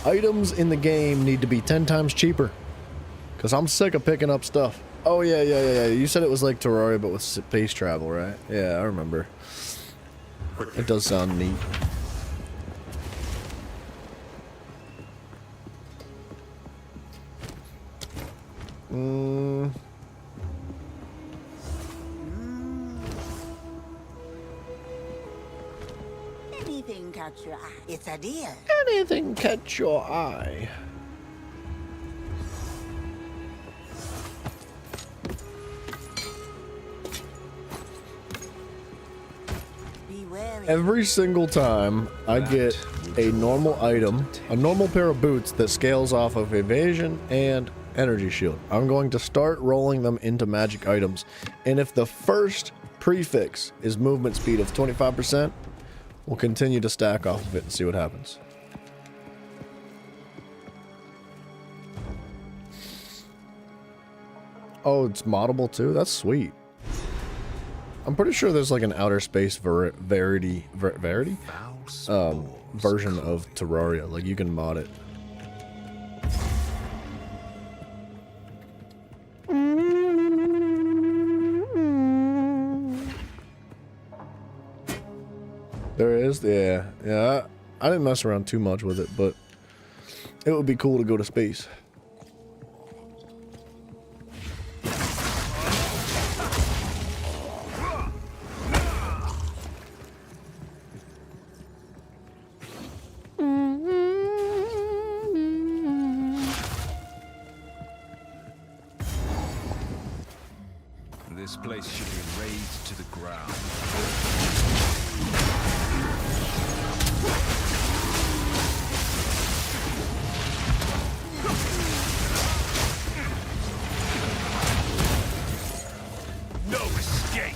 [SPEAKER 1] items in the game need to be 10 times cheaper. Cause I'm sick of picking up stuff. Oh yeah. You said it was like Terraria but with space travel, right? Yeah, I remember. It does sound neat.
[SPEAKER 6] Anything catch your eye? It's a deal.
[SPEAKER 1] Anything catch your eye? Every single time I get a normal item, a normal pair of boots that scales off of evasion and energy shield, I'm going to start rolling them into magic items. And if the first prefix is movement speed of 25%, we'll continue to stack off of it and see what happens. Oh, it's moddable too? That's sweet. I'm pretty sure there's like an outer space verity version of Terraria. Like you can mod it. There is, yeah. I didn't mess around too much with it, but it would be cool to go to space.
[SPEAKER 4] This place should be razed to the ground.
[SPEAKER 7] No escape.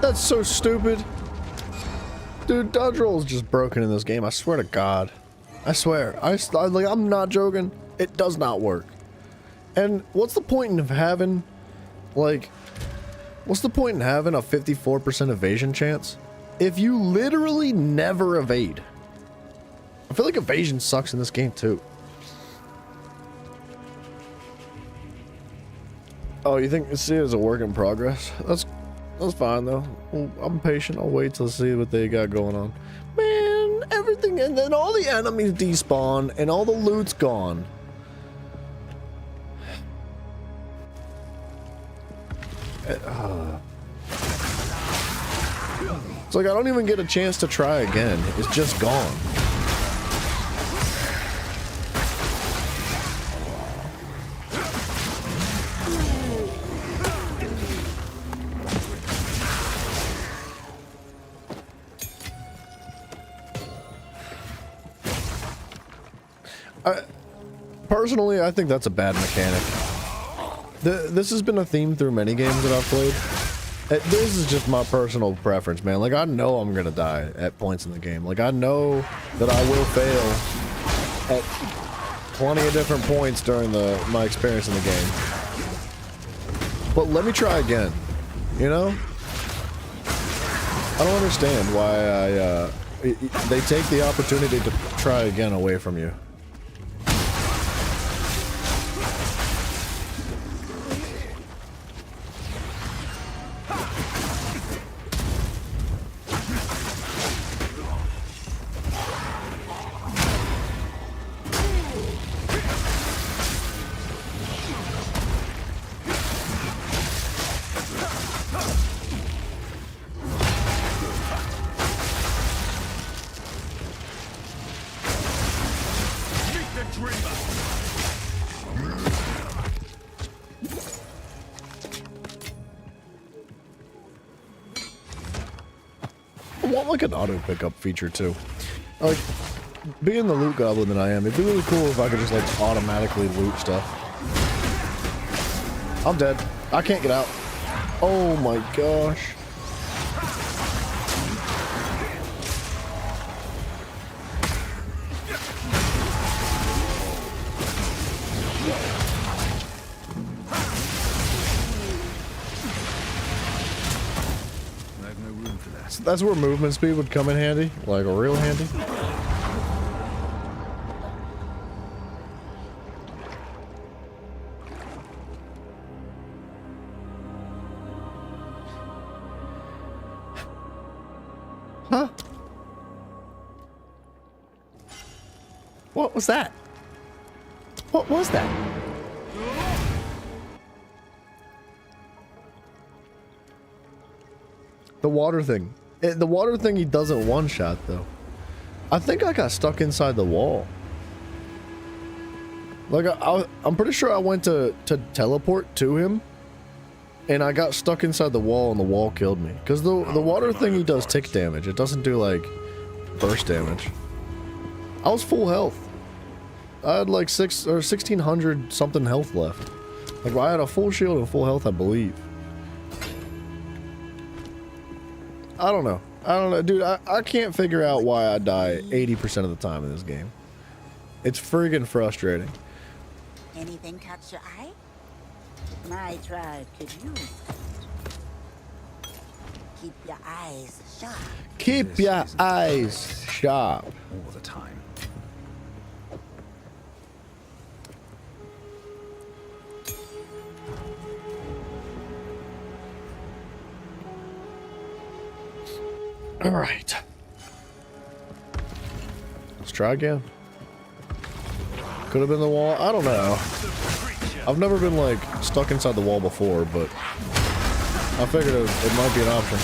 [SPEAKER 1] That's so stupid. Dude, dodge roll is just broken in this game. I swear to God. I swear. I'm not joking. It does not work. And what's the point in having, like, what's the point in having a 54% evasion chance if you literally never evade? I feel like evasion sucks in this game too. Oh, you think see it as a work in progress? That's fine though. Well, I'm patient. I'll wait to see what they got going on. Man, everything, and then all the enemies despawn and all the loot's gone. It's like I don't even get a chance to try again. It's just gone. Personally, I think that's a bad mechanic. This has been a theme through many games that I've played. This is just my personal preference, man. Like, I know I'm gonna die at points in the game. Like, I know that I will fail at plenty of different points during my experience in the game. But let me try again, you know? I don't understand why they take the opportunity to try again away from you. I want like an auto pickup feature too. Like, being the loot goblin that I am, it'd be really cool if I could just like automatically loot stuff. I'm dead. I can't get out. Oh my gosh. That's where movement speed would come in handy, like real handy. Huh? What was that? What was that? The water thing. The water thing he doesn't one-shot, though. I think I got stuck inside the wall. Like, I'm pretty sure I went to teleport to him, and I got stuck inside the wall, and the wall killed me. Because the water thing, he does tick damage. It doesn't do, like, burst damage. I was full health. I had, like, 1,600 something health left. Like, I had a full shield and full health, I believe. I don't know. Dude, I can't figure out why I die 80% of the time in this game. It's friggin' frustrating.
[SPEAKER 6] Anything catch your eye? My tribe could use it. Keep your eyes sharp.
[SPEAKER 1] Keep your eyes sharp.
[SPEAKER 4] All the time.
[SPEAKER 1] All right. Let's try again. Could have been the wall. I don't know. I've never been like stuck inside the wall before, but I figured it might be an option.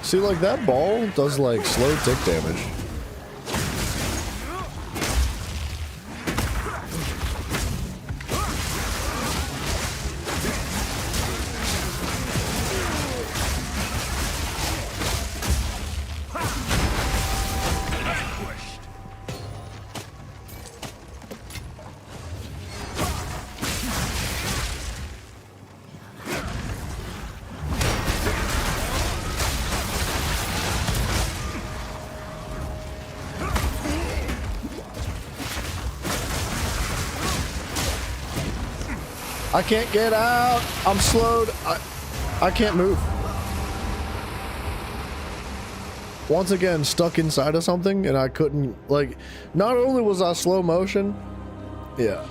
[SPEAKER 1] See, like, that ball does, like, slow tick damage. I can't get out. I'm slowed. I can't move. Once again, stuck inside of something, and I couldn't, like, not only was I slow motion, yeah.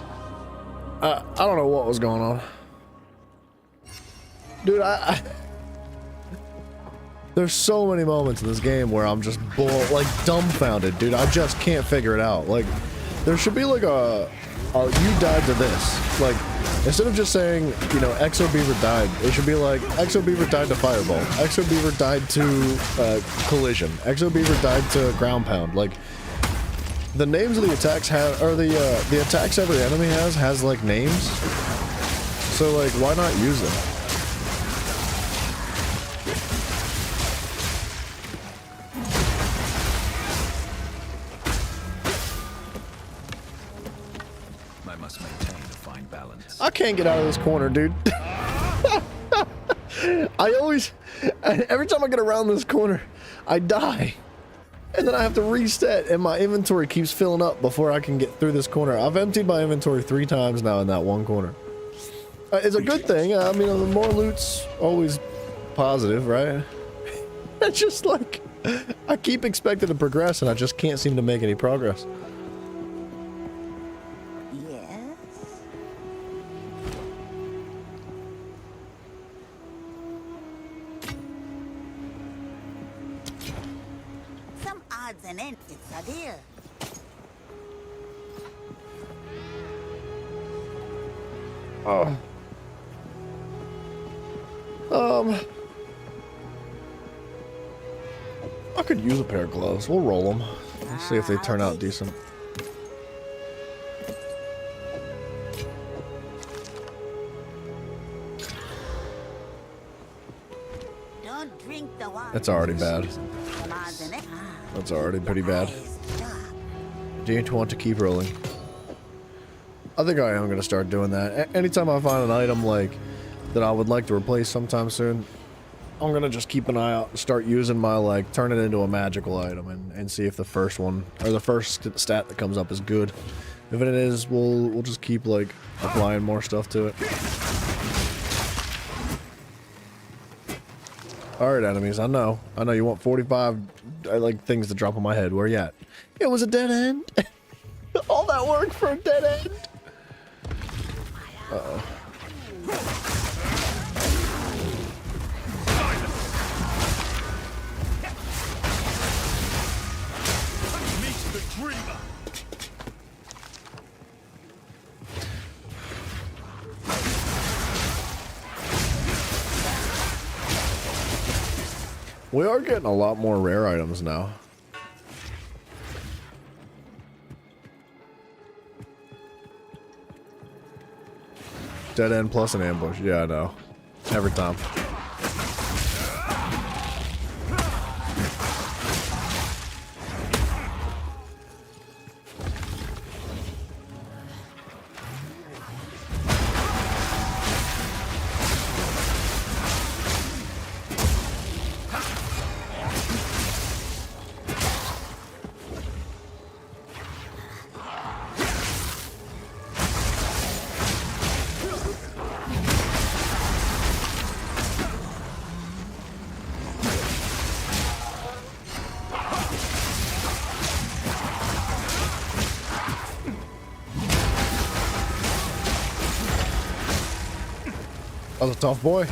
[SPEAKER 1] I don't know what was going on. Dude, there's so many moments in this game where I'm just dumbfounded, dude. I just can't figure it out. Like, there should be like a you died to this. Like, instead of just saying, you know, Exo Beaver died, it should be like, Exo Beaver died to Fireball, Exo Beaver died to Collision, Exo Beaver died to Ground Pound. Like, the names of the attacks have, or the attacks every enemy has like names. So like, why not use them?
[SPEAKER 4] I must maintain a fine balance.
[SPEAKER 1] I can't get out of this corner, dude. I always, every time I get around this corner, I die. And then I have to reset, and my inventory keeps filling up before I can get through this corner. I've emptied my inventory 3 times now in that one corner. It's a good thing. I mean, the more loot's always positive, right? It's just like, I keep expecting to progress, and I just can't seem to make any progress.
[SPEAKER 6] Yes? Some odds and ends, Sadir.
[SPEAKER 1] Oh. I could use a pair of gloves. We'll roll them. Let's see if they turn out decent.
[SPEAKER 6] Don't drink the water.
[SPEAKER 1] That's already bad.
[SPEAKER 6] Some odds and ends.
[SPEAKER 1] That's already pretty bad.
[SPEAKER 6] Eyes sharp.
[SPEAKER 1] Do you want to keep rolling? I think I am going to start doing that. Anytime I find an item like that I would like to replace sometime soon, I'm going to just keep an eye out and start using my, like, turn it into a magical item and see if the first one, or the first stat that comes up is good. If it is, we'll just keep, like, applying more stuff to it. Alright, enemies, I know you want 45, like, things to drop on my head. Where you at? It was a dead end. All that work for a dead end. Uh-oh. We are getting a lot more rare items now. Dead end plus an ambush. Yeah, I know. Every time. That was a tough boy.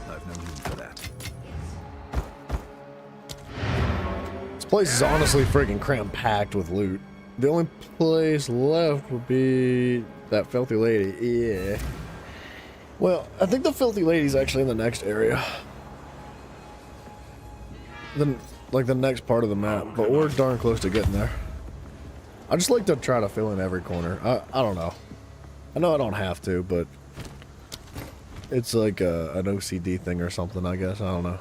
[SPEAKER 4] I've no room for that.
[SPEAKER 1] This place is honestly freaking cram-packed with loot. The only place left would be that filthy lady. Yeah. Well, I think the filthy lady's actually in the next area. Like the next part of the map, but we're darn close to getting there. I just like to try to fill in every corner. I don't know. I know I don't have to, but it's like an OCD thing or something, I guess. I don't know.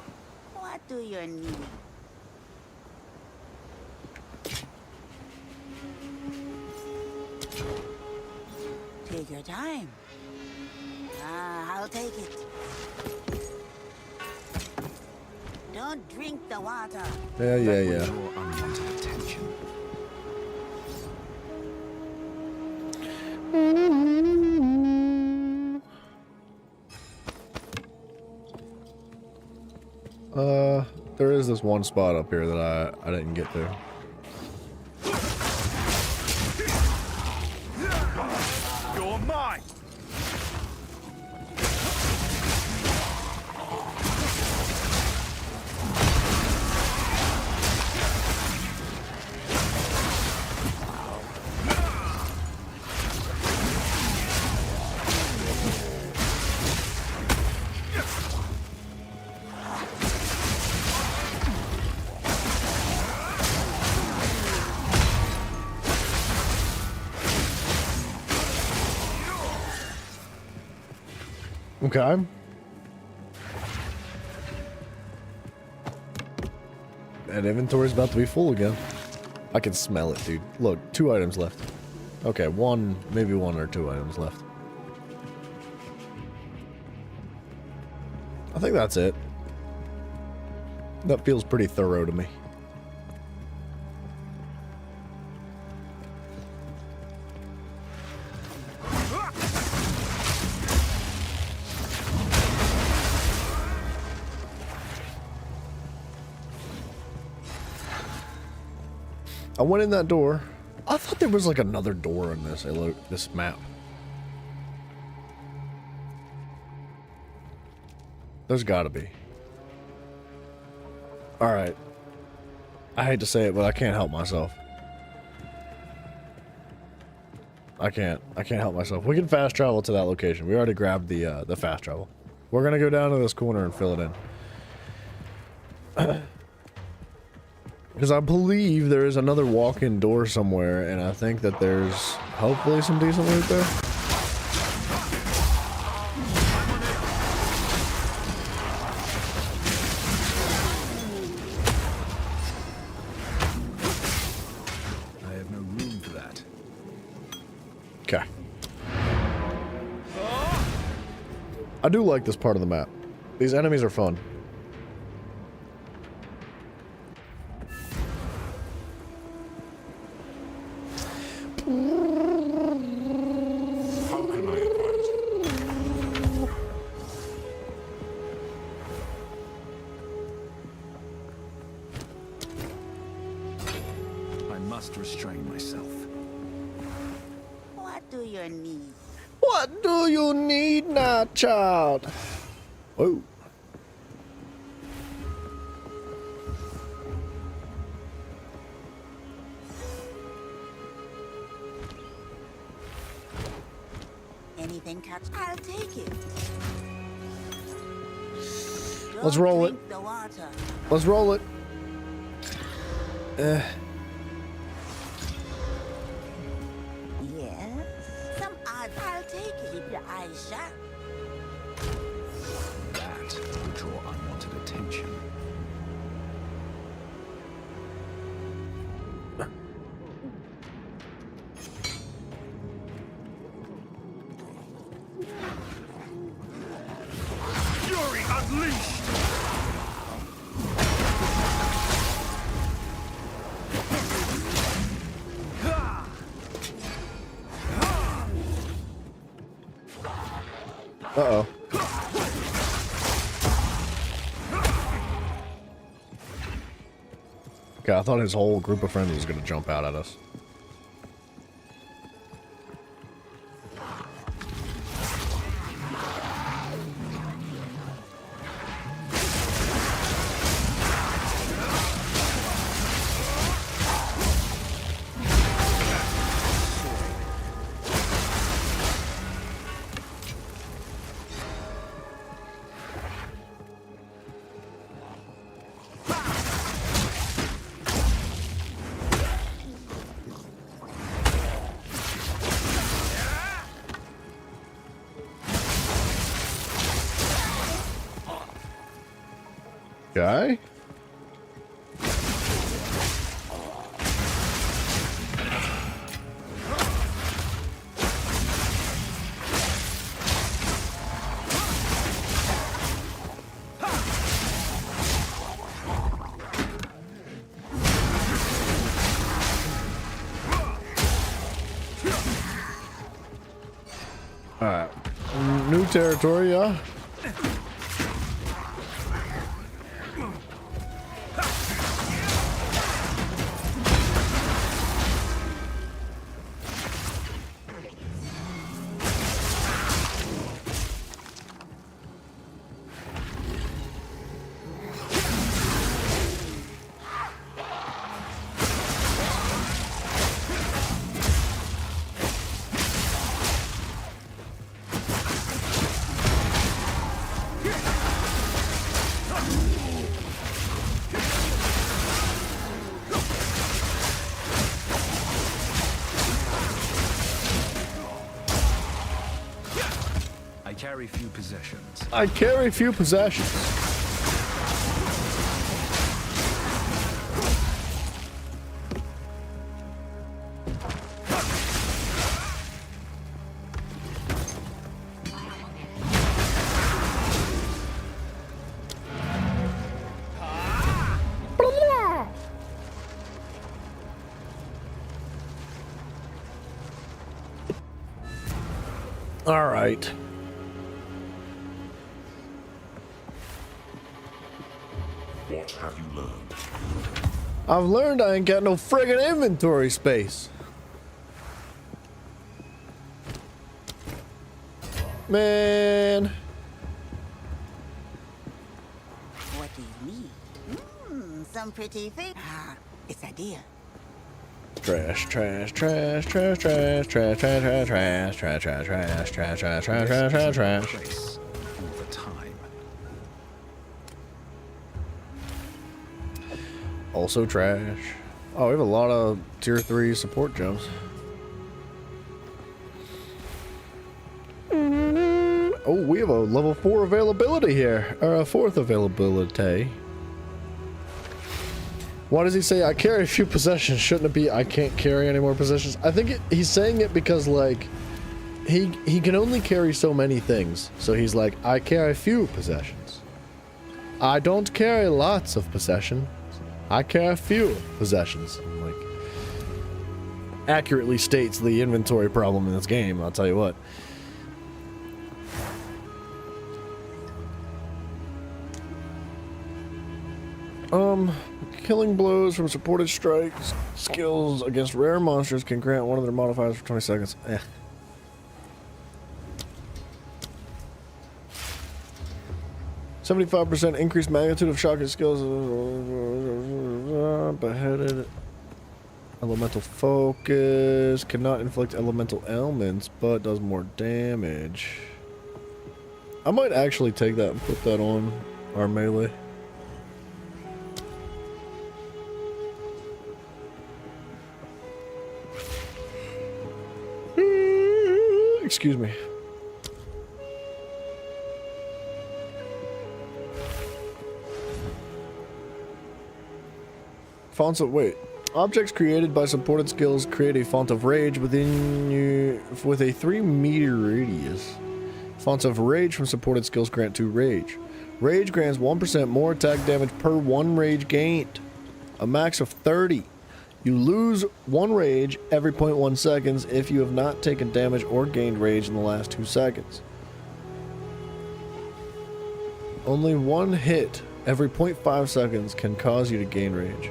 [SPEAKER 6] What do you need? Take your time. I'll take it. Don't drink the water.
[SPEAKER 1] Yeah.
[SPEAKER 4] Your unwanted attention.
[SPEAKER 1] There is this one spot up here that I didn't get to.
[SPEAKER 7] You're mine!
[SPEAKER 1] Okay. And inventory's about to be full again. I can smell it, dude. Look, 2 items left. Okay, maybe 1 or 2 items left. I think that's it. That feels pretty thorough to me. I went in that door. I thought there was like another door in this map. There's gotta be. Alright. I hate to say it, but I can't help myself. I can't help myself. We can fast travel to that location. We already grabbed the fast travel. We're gonna go down to this corner and fill it in. Because I believe there is another walk-in door somewhere, and I think that there's hopefully some decent loot there.
[SPEAKER 4] I have no room for that.
[SPEAKER 1] Okay. I do like this part of the map. These enemies are fun.
[SPEAKER 2] How can I advise?
[SPEAKER 4] I must restrain myself.
[SPEAKER 6] What do you need?
[SPEAKER 1] What do you need now, child? Whoa.
[SPEAKER 6] Anything catch? I'll take it.
[SPEAKER 1] Let's
[SPEAKER 6] Don't
[SPEAKER 1] roll it.
[SPEAKER 6] drink the water.
[SPEAKER 1] Let's roll it.
[SPEAKER 6] Yes. Some odds. I'll take it. Keep your eyes sharp.
[SPEAKER 4] That would draw unwanted attention.
[SPEAKER 7] Fury unleashed!
[SPEAKER 1] Uh-oh. Okay, I thought his whole group of friends was gonna jump out at us. Okay. Alright. New territory, yeah?
[SPEAKER 4] I carry few possessions.
[SPEAKER 1] I carry few possessions. All right.
[SPEAKER 2] What have you learned?
[SPEAKER 1] I've learned I ain't got no friggin' inventory space. Man.
[SPEAKER 6] What do you need? Some pretty thing. Ah, it's a deal.
[SPEAKER 1] Trash, trash, trash, trash, trash, trash, trash, trash, trash, trash, trash, trash, trash, trash, trash, trash, trash, trash.
[SPEAKER 4] Place all the time.
[SPEAKER 1] Also trash. Oh, we have a lot of tier 3 support gems. Oh, we have a level 4 availability here. Or a 4th availability. Why does he say I carry a few possessions? Shouldn't it be I can't carry any more possessions? I think he's saying it because, like, he can only carry so many things. So he's like, I carry a few possessions. I don't carry lots of possessions. I carry a few possessions. Like, accurately states the inventory problem in this game, I'll tell you what. Killing blows from supported strikes skills against rare monsters can grant one of their modifiers for 20 seconds. 75% increased magnitude of shocking skills. Beheaded. Elemental focus. Cannot inflict elemental ailments, but does more damage. I might actually take that and put that on our melee. Excuse me. Fonts of wait. Objects created by supported skills create a font of rage within you with a 3-meter radius. Fonts of rage from supported skills grant 2 rage. Rage grants 1% more attack damage per 1 rage gained. A max of 30. You lose 1 rage every 0.1 seconds if you have not taken damage or gained rage in the last 2 seconds. Only 1 hit every 0.5 seconds can cause you to gain rage.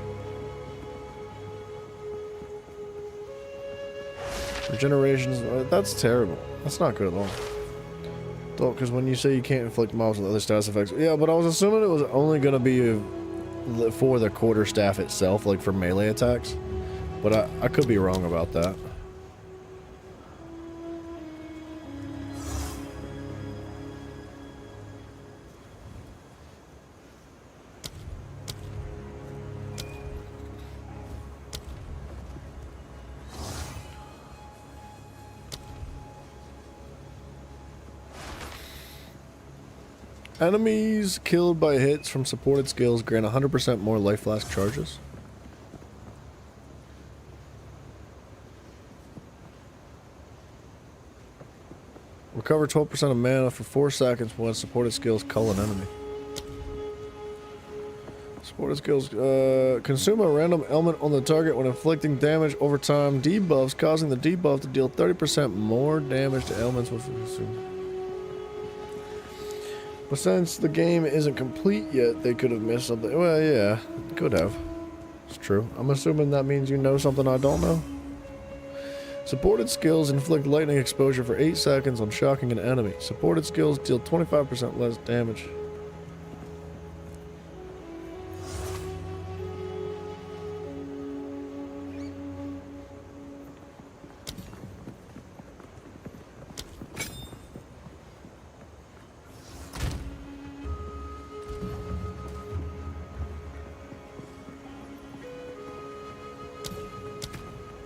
[SPEAKER 1] Regenerations, that's terrible. That's not good at all. Because when you say you can't inflict mobs with other status effects, yeah, but I was assuming it was only going to be for the quarterstaff itself, like for melee attacks, but I could be wrong about that. Enemies killed by hits from supported skills grant 100% more life flask charges. Recover 12% of mana for 4 seconds when supported skills cull an enemy. Supported skills consume a random element on the target when inflicting damage over time. Debuffs causing the debuff to deal 30% more damage to elements with consumed. But since the game isn't complete yet, they could have missed something. Well, yeah, could have. It's true. I'm assuming that means you know something I don't know. Supported skills inflict lightning exposure for 8 seconds on shocking an enemy. Supported skills deal 25% less damage.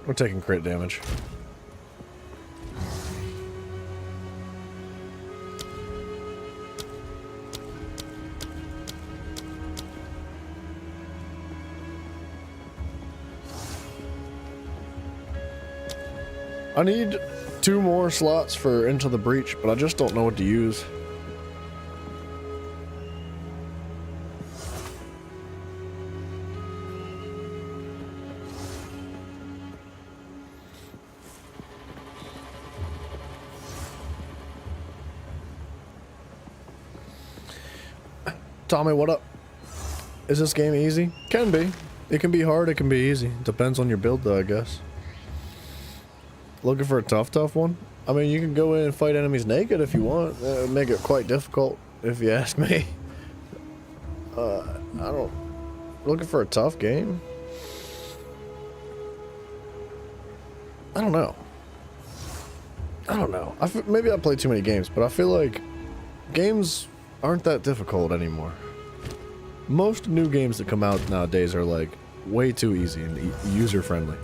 [SPEAKER 1] We're taking crit damage. I need 2 more slots for Into the Breach, but I just don't know what to use. Tommy, what up? Is this game easy? Can be. It can be hard, it can be easy. Depends on your build though, I guess. Looking for a tough one? I mean, you can go in and fight enemies naked if you want. That would make it quite difficult, if you ask me. I don't... Looking for a tough game? I don't know. Maybe I play too many games, but I feel like games aren't that difficult anymore. Most new games that come out nowadays are like way too easy and user-friendly.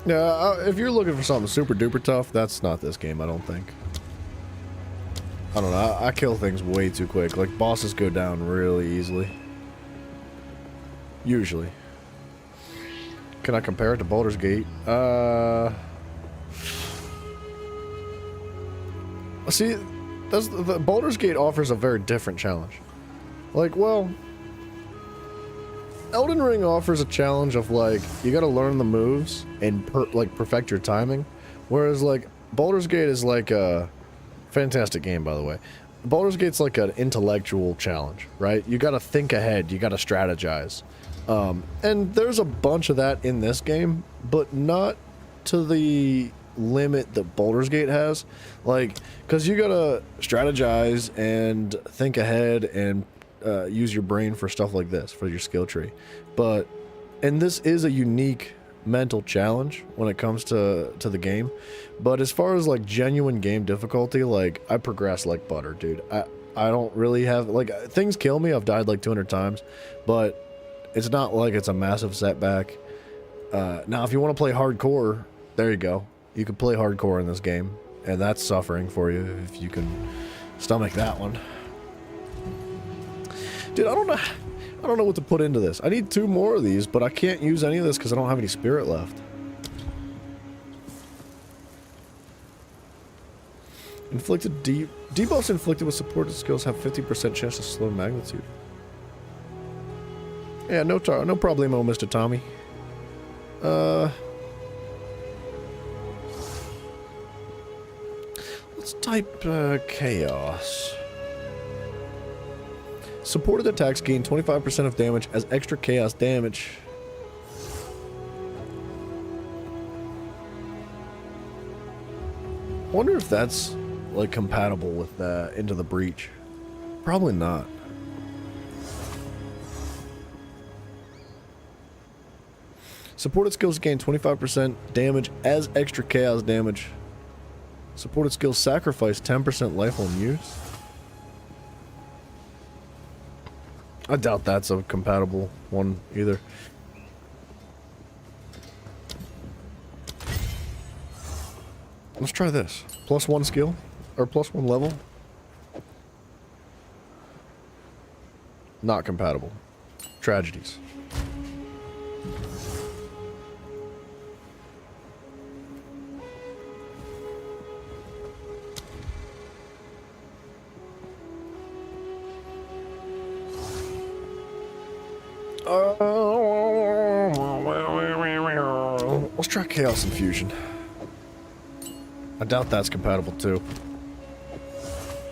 [SPEAKER 1] Yeah, if you're looking for something super duper tough, that's not this game, I don't think. I don't know, I kill things way too quick. Like, bosses go down really easily. Usually. Can I compare it to Baldur's Gate? See, the Baldur's Gate offers a very different challenge. Like, well, Elden Ring offers a challenge of like you got to learn the moves and perfect your timing, whereas like Baldur's Gate is like a fantastic game, by the way. Baldur's Gate's like an intellectual challenge, right? You got to think ahead, you got to strategize, and there's a bunch of that in this game, but not to the limit that Baldur's Gate has, like, because you gotta strategize and think ahead and use your brain for stuff like this, for your skill tree. And this is a unique mental challenge when it comes to the game, but as far as like genuine game difficulty, like, I progress like butter, dude. I don't really have, like, things kill me. I've died like 200 times, but it's not like it's a massive setback. Now if you want to play hardcore, there you go. You can play hardcore in this game, and that's suffering for you if you can stomach that one. Dude, I don't know what to put into this. I need 2 more of these, but I can't use any of this because I don't have any spirit left. Inflicted debuffs inflicted with supported skills have 50% chance to slow magnitude. Yeah, no problemo, Mr. Tommy. Let's type chaos. Supported attacks gain 25% of damage as extra chaos damage. Wonder if that's like compatible with Into the Breach. Probably not. Supported skills gain 25% damage as extra chaos damage. Supported skills sacrifice 10% life on use. I doubt that's a compatible one either. Let's try this. +1 skill, or +1 level. Not compatible. Tragedies. Let's try Chaos Infusion. I doubt that's compatible too.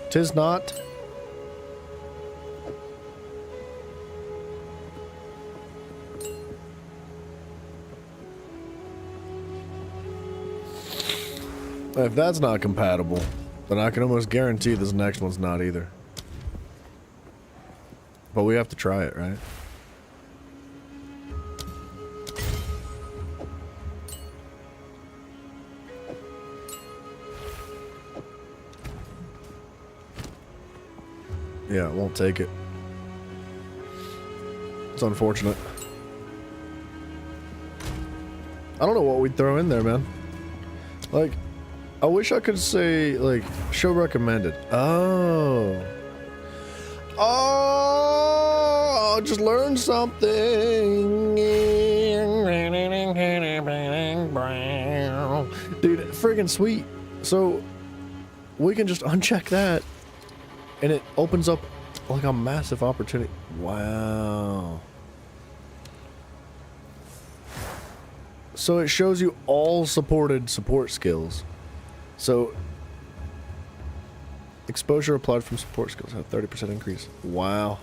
[SPEAKER 1] 'Tis not. If that's not compatible, then I can almost guarantee this next one's not either. But we have to try it, right? Yeah, it won't take it. It's unfortunate. I don't know what we'd throw in there, man. Like, I wish I could say, like, show recommended. Oh. Oh, just learned something. Dude, friggin' sweet. So, we can just uncheck that, and it opens up, like, a massive opportunity. Wow. So it shows you all supported support skills. So Exposure applied from support skills have 30% increase. Wow.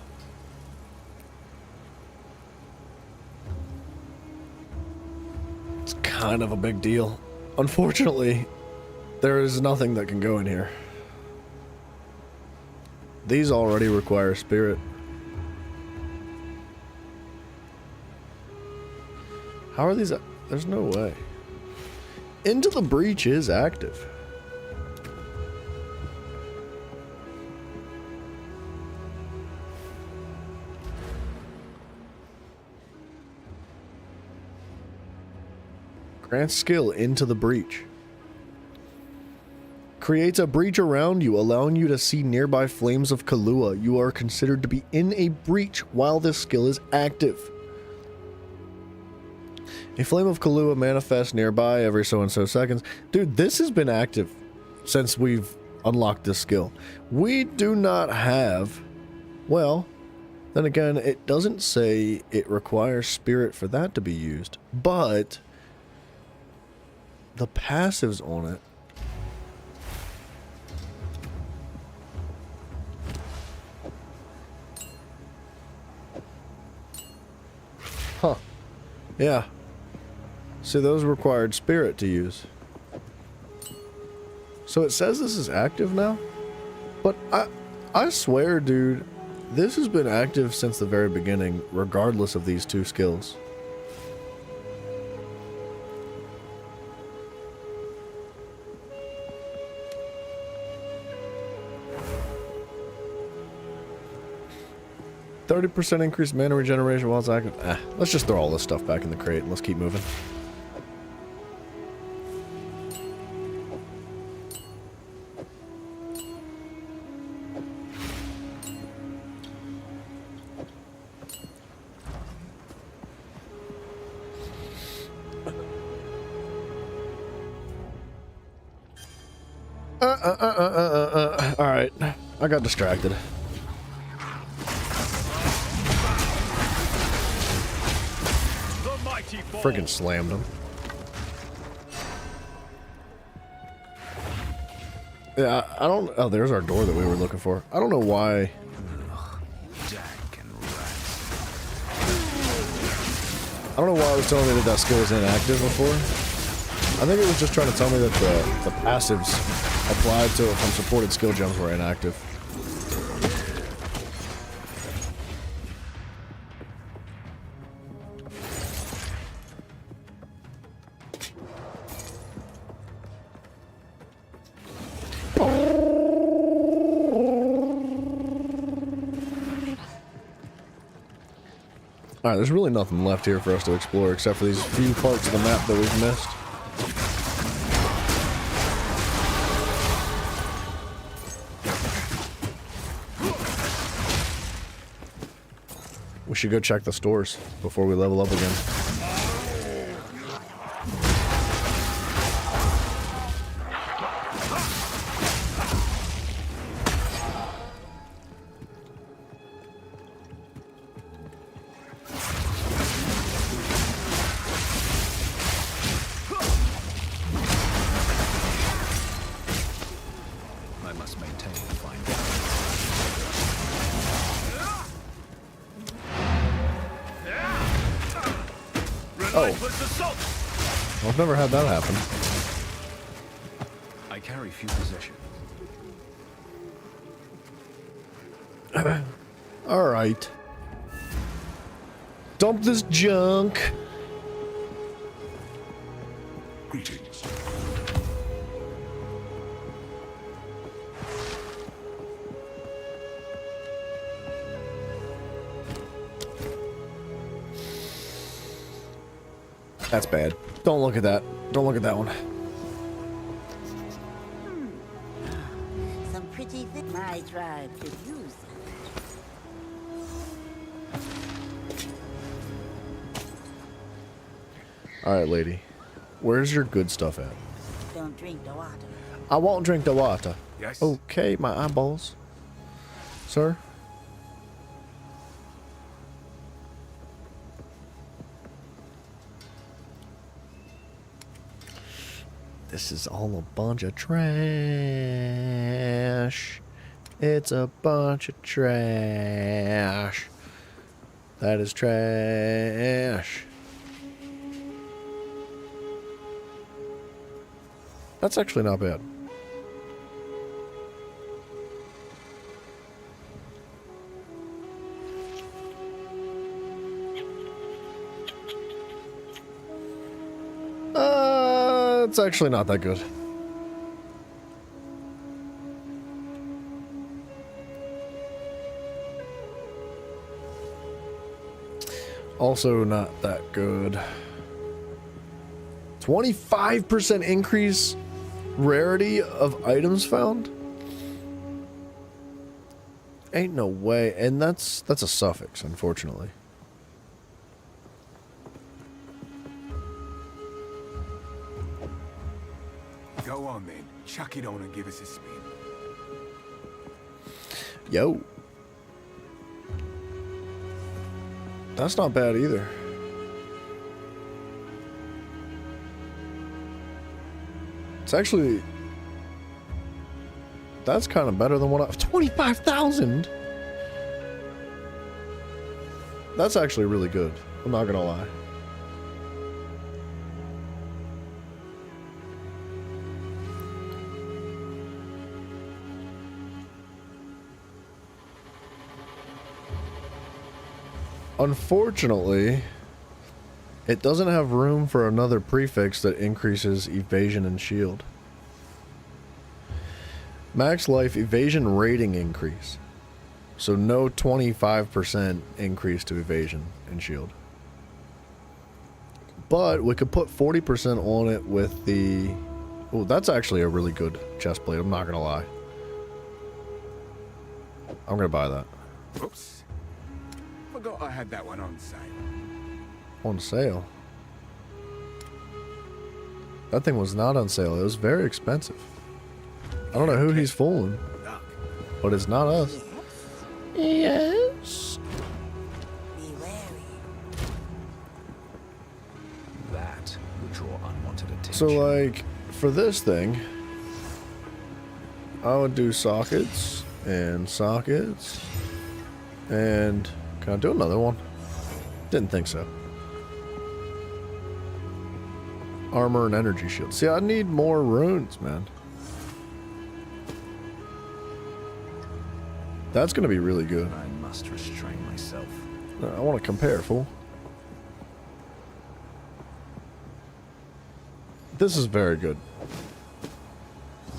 [SPEAKER 1] It's kind of a big deal. Unfortunately, there is nothing that can go in here. These already require spirit. How are these? There's no way. Into the Breach is active. Grants skill Into the Breach. Creates a breach around you, allowing you to see nearby flames of Kahlua. You are considered to be in a breach while this skill is active. A flame of Kahlua manifests nearby every so and so seconds. Dude, this has been active since we've unlocked this skill. We do not have... Well, then again, it doesn't say it requires spirit for that to be used. But the passives on it... Huh. Yeah. See, those required spirit to use. So it says this is active now? But I swear, dude, this has been active since the very beginning, regardless of these two skills. %30 increased mana regeneration while it's active. Let's just throw all this stuff back in the crate and let's keep moving. Alright, I got distracted. Friggin' slammed him. Yeah, I don't... Oh, there's our door that we were looking for. I don't know why... I don't know why it was telling me that that skill was inactive before. I think it was just trying to tell me that the passives applied to it from supported skill gems were inactive. Alright, there's really nothing left here for us to explore except for these few parts of the map that we've missed. We should go check the stores before we level up again. I've never had that happen.
[SPEAKER 4] I carry few possessions.
[SPEAKER 1] Alright. Dump this junk.
[SPEAKER 2] Greetings.
[SPEAKER 1] That's bad. Don't look at that. Don't look at that one.
[SPEAKER 6] Some pretty thing my tribe could use.
[SPEAKER 1] Alright, lady. Where's your good stuff at?
[SPEAKER 6] Don't drink the water.
[SPEAKER 1] I won't drink the water.
[SPEAKER 4] Yes.
[SPEAKER 1] Okay, my eyeballs. Sir? This is all a bunch of trash. It's a bunch of trash. That is trash. That's actually not bad. It's actually not that good. Also not that good. 25% increase rarity of items found? Ain't no way. And that's a suffix, unfortunately.
[SPEAKER 9] Go on then. Chuck it on and give us a spin.
[SPEAKER 1] Yo. That's not bad either. It's actually... That's kind of better than what I... 25,000! That's actually really good. I'm not gonna lie. Unfortunately, it doesn't have room for another prefix that increases evasion and shield. Max life evasion rating increase. So no 25% increase to evasion and shield. But we could put 40% on it with the... Oh, that's actually a really good chest plate, I'm not gonna lie. I'm gonna buy that.
[SPEAKER 9] Oops. Forgot I had that one on sale.
[SPEAKER 1] On sale? That thing was not on sale. It was very expensive. I don't know who he's fooling, but it's not us. Yes.
[SPEAKER 6] Be wary.
[SPEAKER 4] That would draw unwanted attention.
[SPEAKER 1] So, like, for this thing, I would do sockets and sockets. And can I do another one? Didn't think so. Armor and energy shield. See, I need more runes, man. That's gonna be really good.
[SPEAKER 4] I must restrain myself.
[SPEAKER 1] I want to compare, fool. This is very good.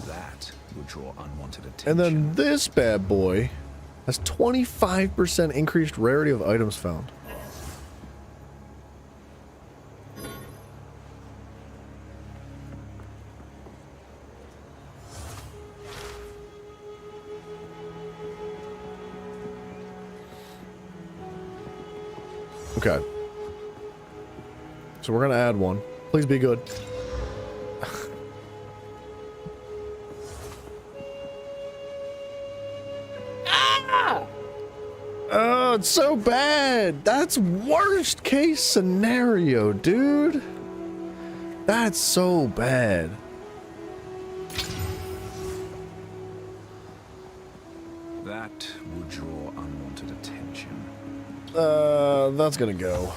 [SPEAKER 4] That would draw unwanted attention.
[SPEAKER 1] And then this bad boy has 25% increased rarity of items found. Okay. So we're gonna add one. Please be good. Oh, it's so bad. That's worst case scenario, dude. That's so bad.
[SPEAKER 4] That would draw unwanted attention.
[SPEAKER 1] That's gonna go.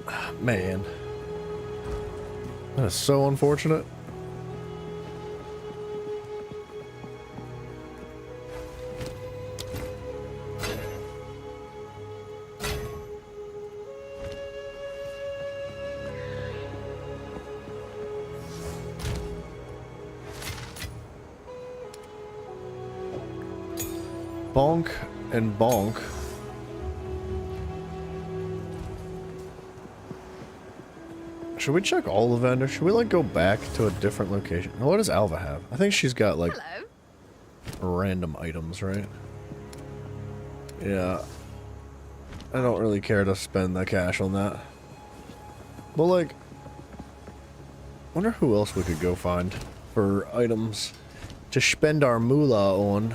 [SPEAKER 1] Ah, man. That is so unfortunate. Bonk and bonk. Should we check all the vendors? Should we like go back to a different location? What does Alva have? I think she's got like random items, right? Yeah. I don't really care to spend the cash on that. But like, wonder who else we could go find for items to spend our moolah on.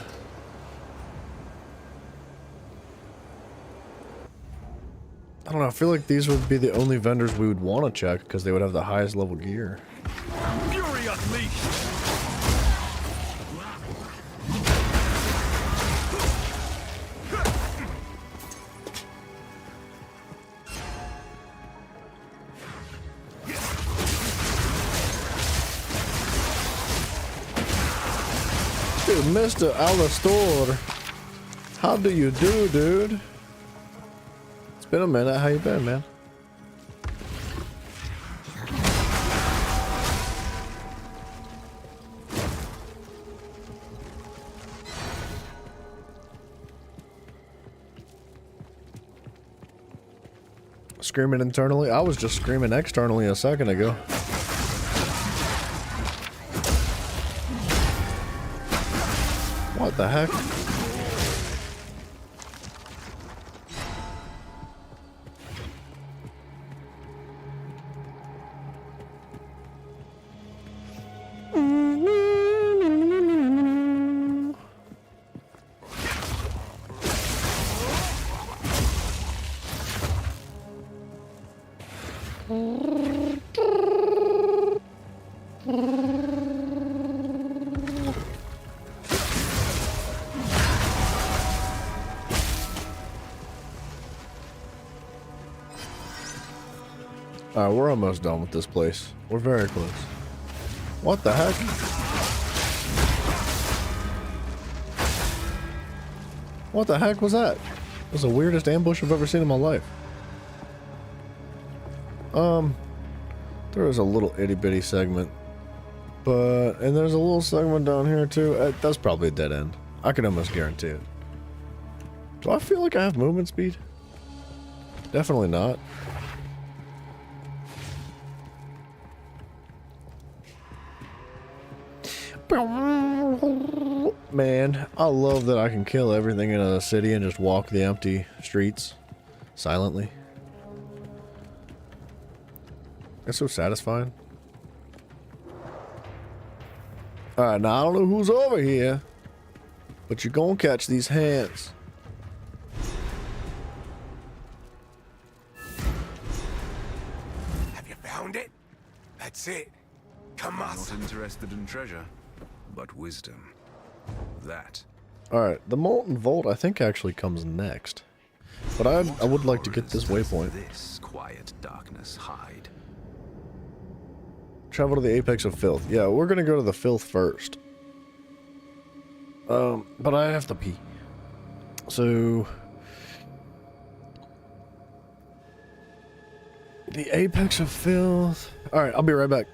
[SPEAKER 1] I don't know, I feel like these would be the only vendors we would want to check because they would have the highest level gear.
[SPEAKER 7] Fury unleashed!
[SPEAKER 1] Mr. Alastor. How do you do, dude? It's been a minute. How you been, man? Screaming internally? I was just screaming externally a second ago. What the heck? Alright, we're almost done with this place. We're very close. What the heck? What the heck was that? It was the weirdest ambush I've ever seen in my life. There was a little itty bitty segment. And there's a little segment down here too. That's probably a dead end. I can almost guarantee it. Do I feel like I have movement speed? Definitely not. Man, I love that I can kill everything in a city and just walk the empty streets silently. It's so satisfying. Alright, now I don't know who's over here, but you're gonna catch these hands.
[SPEAKER 9] Have you found it? That's it. Come on.
[SPEAKER 4] Not interested in treasure, but wisdom. That.
[SPEAKER 1] Alright, the Molten Vault I think actually comes next. But I would like to get this waypoint.
[SPEAKER 4] This quiet darkness hide.
[SPEAKER 1] Travel to the apex of filth. Yeah, we're gonna go to the filth first. But I have to pee. So the apex of filth. Alright, I'll be right back.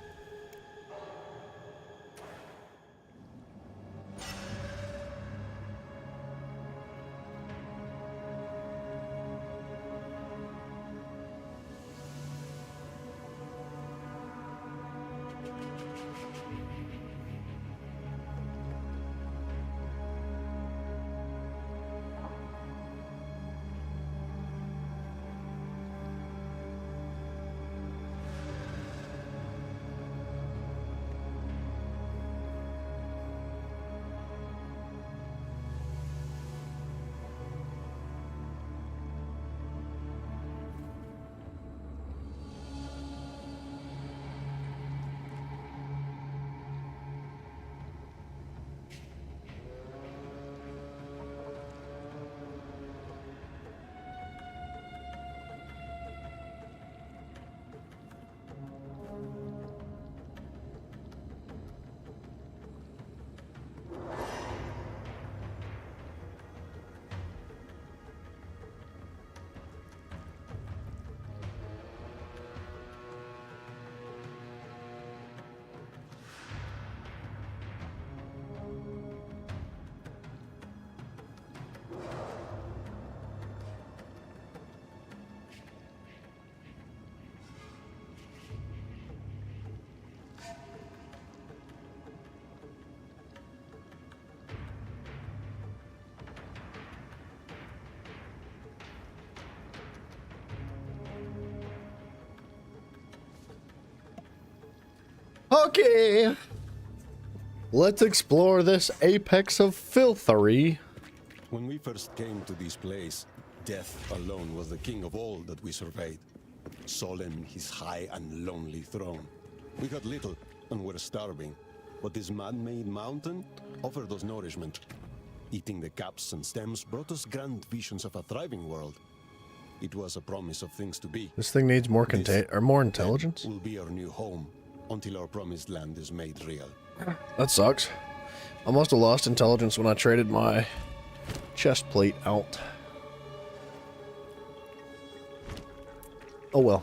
[SPEAKER 1] Okay, let's explore this apex of filthery.
[SPEAKER 10] When we first came to this place, death alone was the king of all that we surveyed. Solemn his high and lonely throne. We had little and were starving, but this man-made mountain offered us nourishment. Eating the caps and stems brought us grand visions of a thriving world. It was a promise of things to be.
[SPEAKER 1] This thing needs more more intelligence.
[SPEAKER 10] Will be our new home until our promised land is made real.
[SPEAKER 1] That sucks. I must have lost intelligence when I traded my chest plate out. Oh well.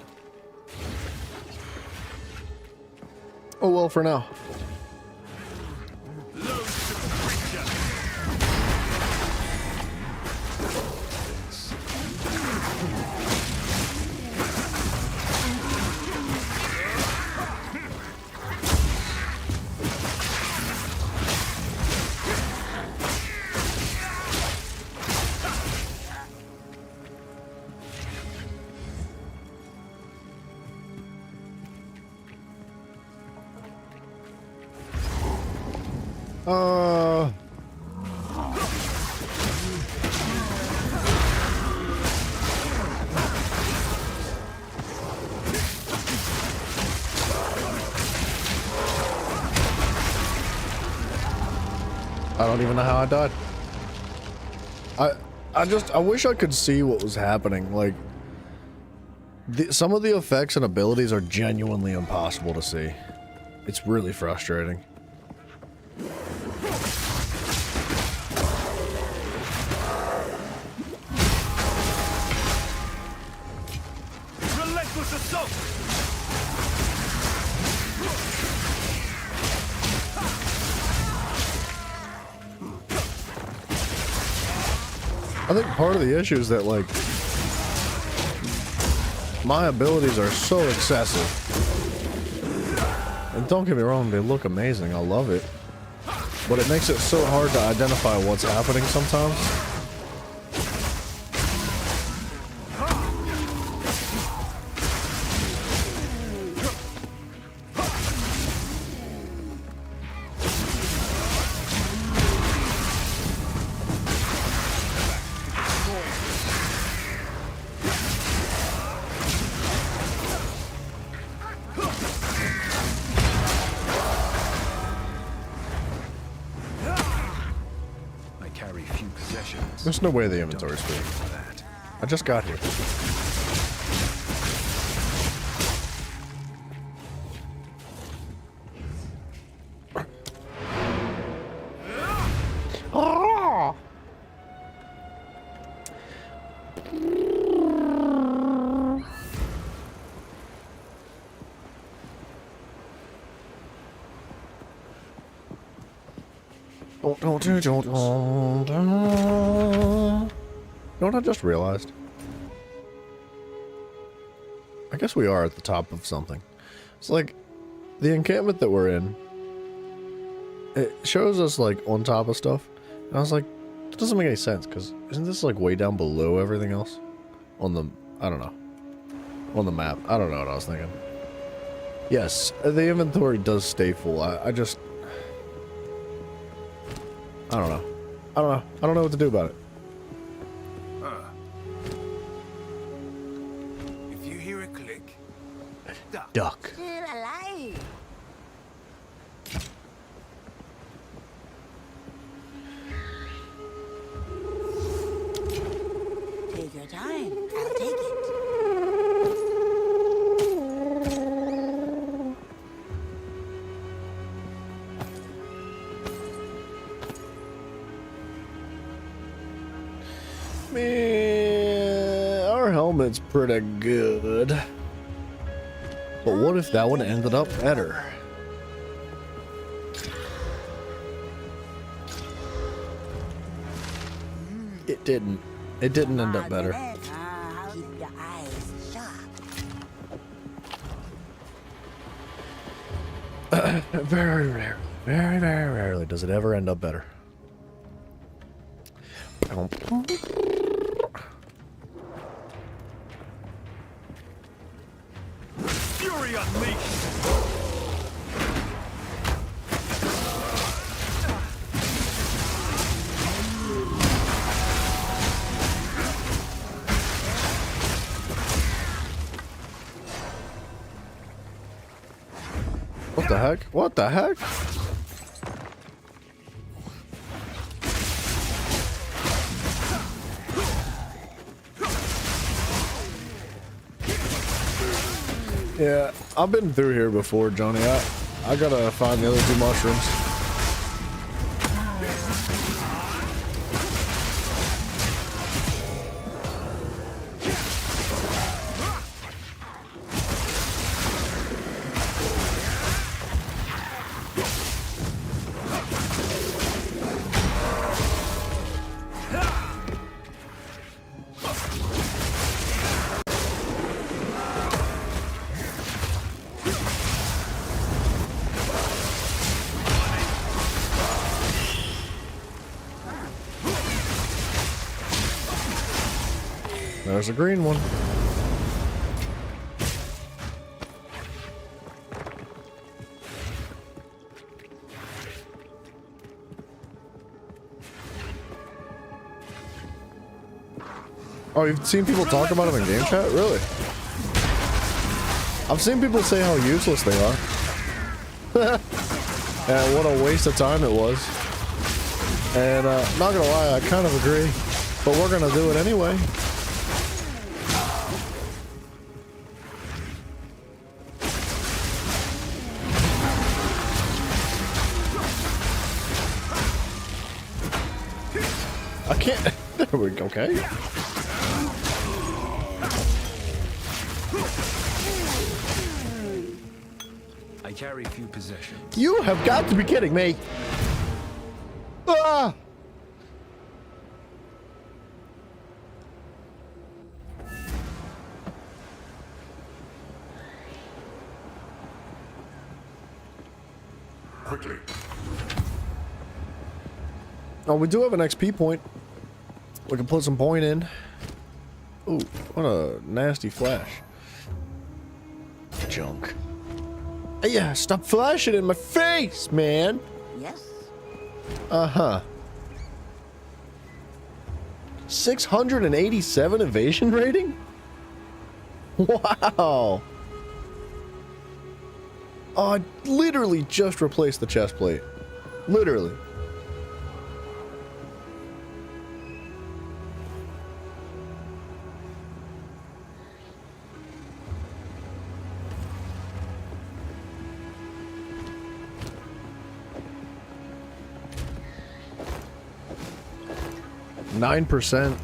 [SPEAKER 1] Oh well for now. I don't even know how I died. I wish I could see what was happening. Like, some of the effects and abilities are genuinely impossible to see. It's really frustrating.
[SPEAKER 7] Relentless assault!
[SPEAKER 1] I think part of the issue is that, like, my abilities are so excessive. And don't get me wrong, they look amazing. I love it. But it makes it so hard to identify what's happening sometimes. There's no way the inventory's full. I just got here. Oh! Don't. You know what I just realized? I guess we are at the top of something. It's like, the encampment that we're in, it shows us, like, on top of stuff. And I was like, that doesn't make any sense, because isn't this, like, way down below everything else? On the, I don't know. On the map. I don't know what I was thinking. Yes, the inventory does stay full. I just... I don't know. I don't know what to do about it.
[SPEAKER 9] If you hear a click,
[SPEAKER 1] Duck.
[SPEAKER 6] Still alive. Take your time. I'll take it.
[SPEAKER 1] Man, our helmet's pretty good. But what if that one ended up better? It didn't. It didn't end up better.
[SPEAKER 6] Keep your eyes sharp.
[SPEAKER 1] Very rarely. Very, very rarely does it ever end up better.
[SPEAKER 7] Fury unleashed!
[SPEAKER 1] What the heck? What the heck? Yeah, I've been through here before, Johnny. I gotta find the other two mushrooms. There's a green one. Oh, you've seen people talk about them in game chat? Really? I've seen people say how useless they are. And what a waste of time it was. And not gonna lie, I kind of agree. But we're gonna do it anyway. I can't. There we go. Okay.
[SPEAKER 9] I carry few possessions.
[SPEAKER 1] You have got to be kidding me. Ah!
[SPEAKER 2] Quickly.
[SPEAKER 1] Oh, we do have an XP point. We can put some point in. Ooh, what a nasty flash. Junk. Yeah, stop flashing in my face, man.
[SPEAKER 6] Yes?
[SPEAKER 1] Uh-huh. 687 evasion rating? Wow. Oh, I literally just replaced the chest plate. Literally. %.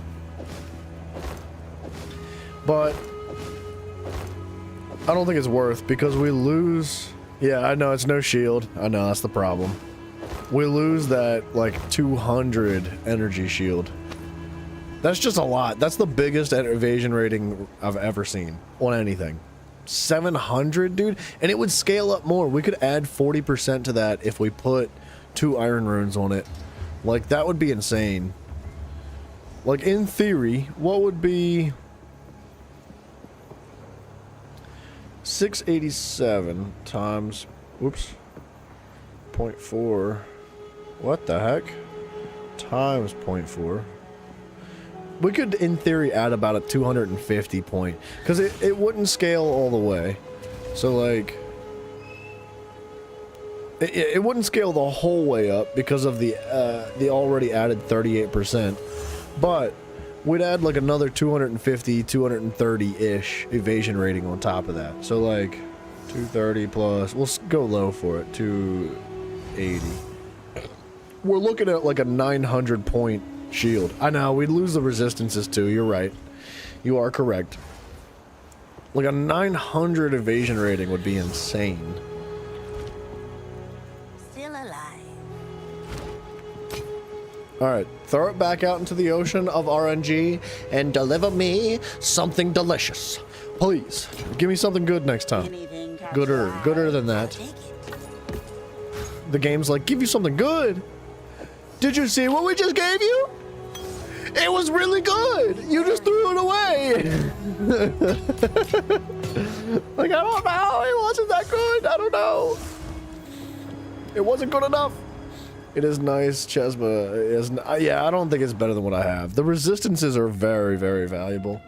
[SPEAKER 1] But I don't think it's worth because we lose. Yeah, I know it's no shield. I know that's the problem. We lose that like 200 energy shield. That's just a lot. That's the biggest evasion rating I've ever seen on anything. 700, dude, and it would scale up more. We could add 40% to that if we put 2 iron runes on it. Like that would be insane. Like, in theory, what would be 687 times, oops, 0.4, what the heck, times 0.4. We could, in theory, add about a 250 point, because it wouldn't scale all the way. So, like, it wouldn't scale the whole way up because of the already added 38%. But we'd add like another 250, 230-ish evasion rating on top of that. So like 230 plus, we'll go low for it, 280. We're looking at like a 900 point shield. I know, we'd lose the resistances too, you're right. You are correct. Like a 900 evasion rating would be insane.
[SPEAKER 6] Still alive.
[SPEAKER 1] Alright, throw it back out into the ocean of RNG and deliver me something delicious. Please, give me something good next time.
[SPEAKER 6] Anything catch
[SPEAKER 1] Gooder
[SPEAKER 6] your eye,
[SPEAKER 1] than that.
[SPEAKER 6] I'll take it.
[SPEAKER 1] The game's like, give you something good. Did you see what we just gave you? It was really good. You just threw it away. Like, I don't know. It wasn't that good. I don't know. It wasn't good enough. It is nice, Chesma. Is yeah, I don't think it's better than what I have. The resistances are very, very valuable.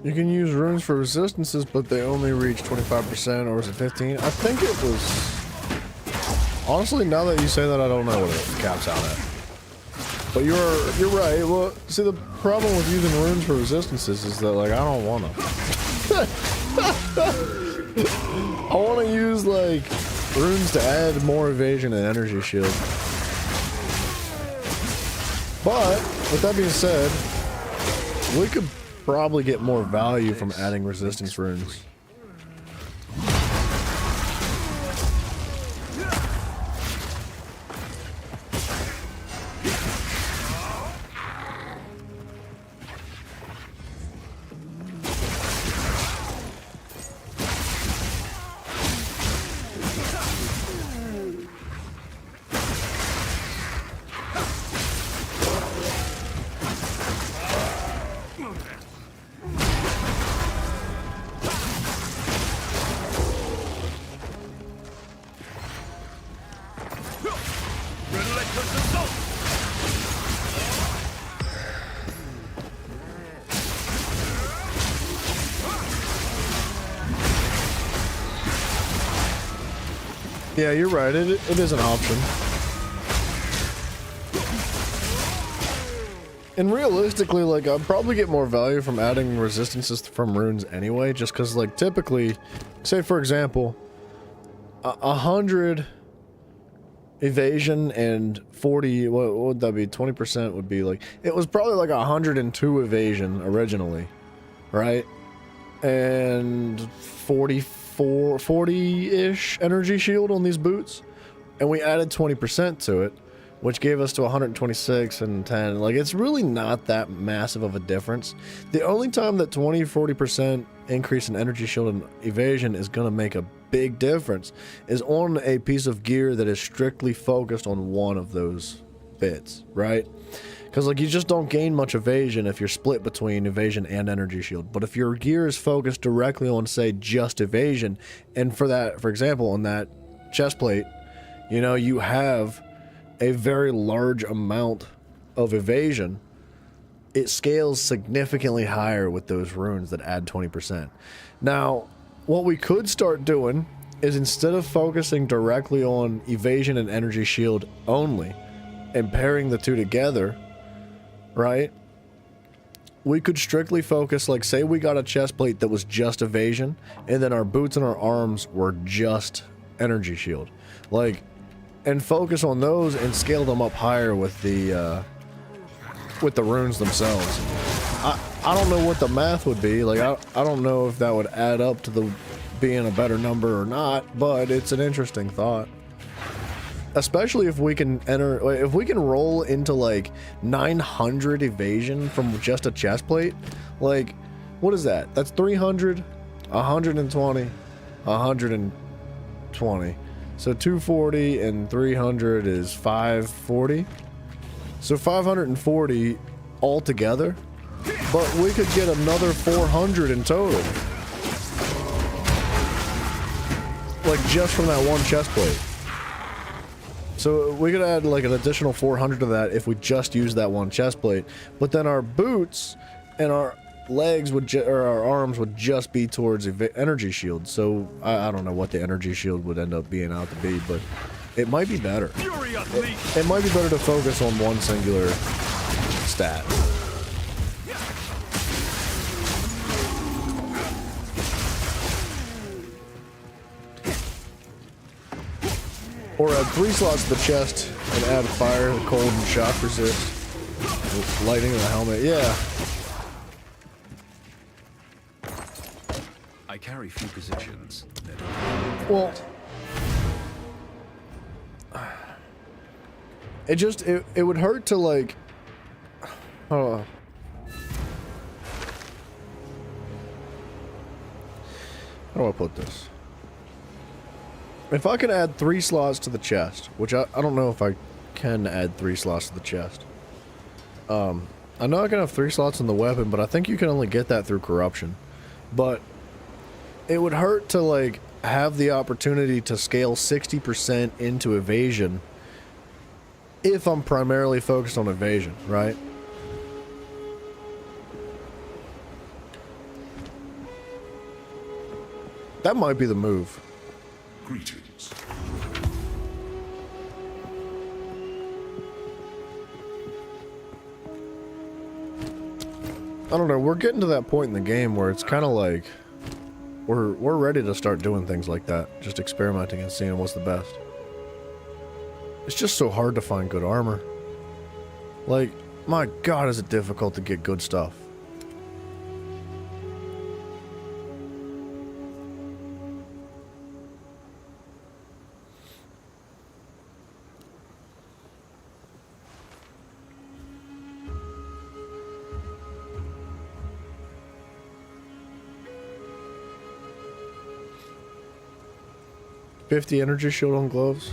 [SPEAKER 1] You can use runes for resistances, but they only reach 25%, or is it 15? I think it was... Honestly, now that you say that, I don't know what it caps out at. But you're right. Well, see, the problem with using runes for resistances is that, like, I don't want to. I want to use, like, runes to add more evasion and energy shield. But, with that being said, we could probably get more value from adding resistance runes. Yeah, you're right. It is an option. And realistically, like, I'd probably get more value from adding resistances from runes anyway, just because, like, typically, say for example, 100 evasion and 40, what would that be? 20% would be like, it was probably like 102 evasion originally, right? And 40-ish energy shield on these boots, and we added 20% to it, which gave us to 126 and 10. Like, it's really not that massive of a difference. The only time that 20-40% increase in energy shield and evasion is going to make a big difference is on a piece of gear that is strictly focused on one of those bits, right? Because, like, you just don't gain much evasion if you're split between evasion and energy shield. But if your gear is focused directly on, say, just evasion, and for that, for example, on that chest plate, you know, you have a very large amount of evasion, it scales significantly higher with those runes that add 20%. Now, what we could start doing is, instead of focusing directly on evasion and energy shield only and pairing the two together, right, we could strictly focus, like, say we got a chest plate that was just evasion, and then our boots and our arms were just energy shield, like, and focus on those and scale them up higher with the runes themselves. I don't know what the math would be, like, I don't know if that would add up to the being a better number or not, but it's an interesting thought. Especially if we can roll into like 900 evasion from just a chest plate. Like, what is that? That's 300, 120, 120. So 240 and 300 is 540. So 540 altogether. But we could get another 400 in total. Like, just from that one chest plate. So we could add like an additional 400 to that if we just use that one chest plate. But then our boots and our legs or our arms would just be towards energy shield. So I don't know what the energy shield would end up being out to be, but it might be better. It might be better to focus on one singular stat. Or add 3 slots to the chest and add fire, cold, and shock resist. Lighting of the helmet, yeah.
[SPEAKER 4] I carry few positions.
[SPEAKER 1] Well, it would hurt to, like, how do I put this? If I could add 3 slots to the chest, which I don't know if I can add 3 slots to the chest. I know I can have 3 slots in the weapon, but I think you can only get that through corruption. But it would hurt to, like, have the opportunity to scale 60% into evasion if I'm primarily focused on evasion, right? That might be the move.
[SPEAKER 2] Greetings.
[SPEAKER 1] I don't know, we're getting to that point in the game where it's kind of like we're ready to start doing things like that, just experimenting and seeing what's the best. It's just so hard to find good armor. Like, my god, is it difficult to get good stuff. $50 energy shield on gloves.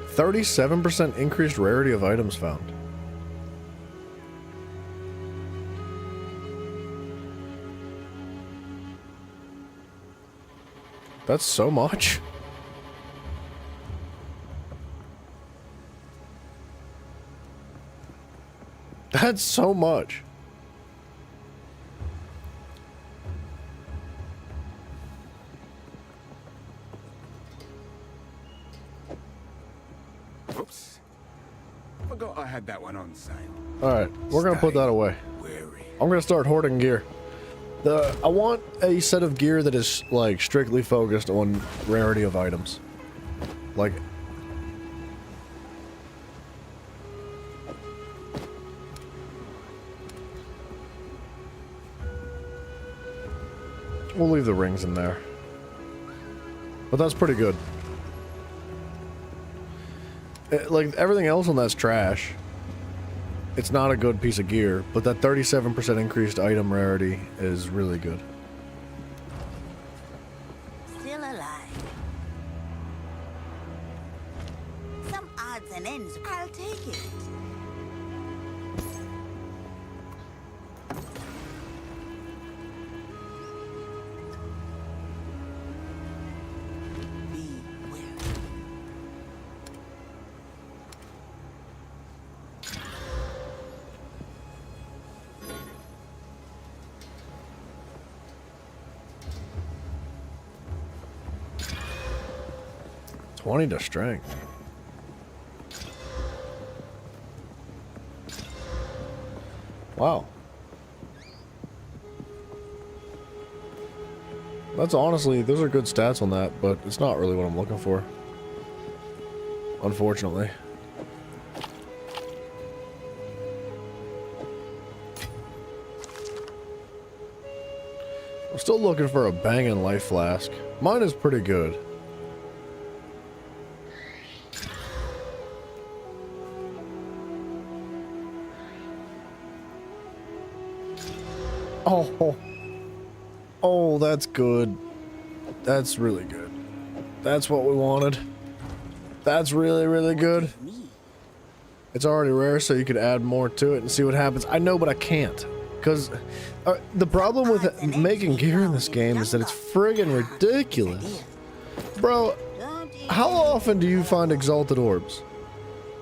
[SPEAKER 1] %37 increased rarity of items found. That's so much. That's so much.
[SPEAKER 9] Oops. Forgot I had that one on sale.
[SPEAKER 1] Alright, we're gonna put that away. I'm gonna start hoarding gear. I want a set of gear that is, like, strictly focused on rarity of items. Like... We'll leave the rings in there. But that's pretty good. Like, everything else on that's trash. It's not a good piece of gear, but that 37% increased item rarity is really good.
[SPEAKER 6] Still alive. Some odds and ends. I'll take it.
[SPEAKER 1] Twenty to strength. Wow. That's honestly, those are good stats on that, but it's not really what I'm looking for. Unfortunately. I'm still looking for a banging life flask. Mine is pretty good. Oh, oh, that's good. That's really good. That's what we wanted. That's really, really good. It's already rare, so you could add more to it and see what happens. I know, but I can't. Because the problem with making gear in this game is that it's friggin' ridiculous. Bro, how often do you find exalted orbs?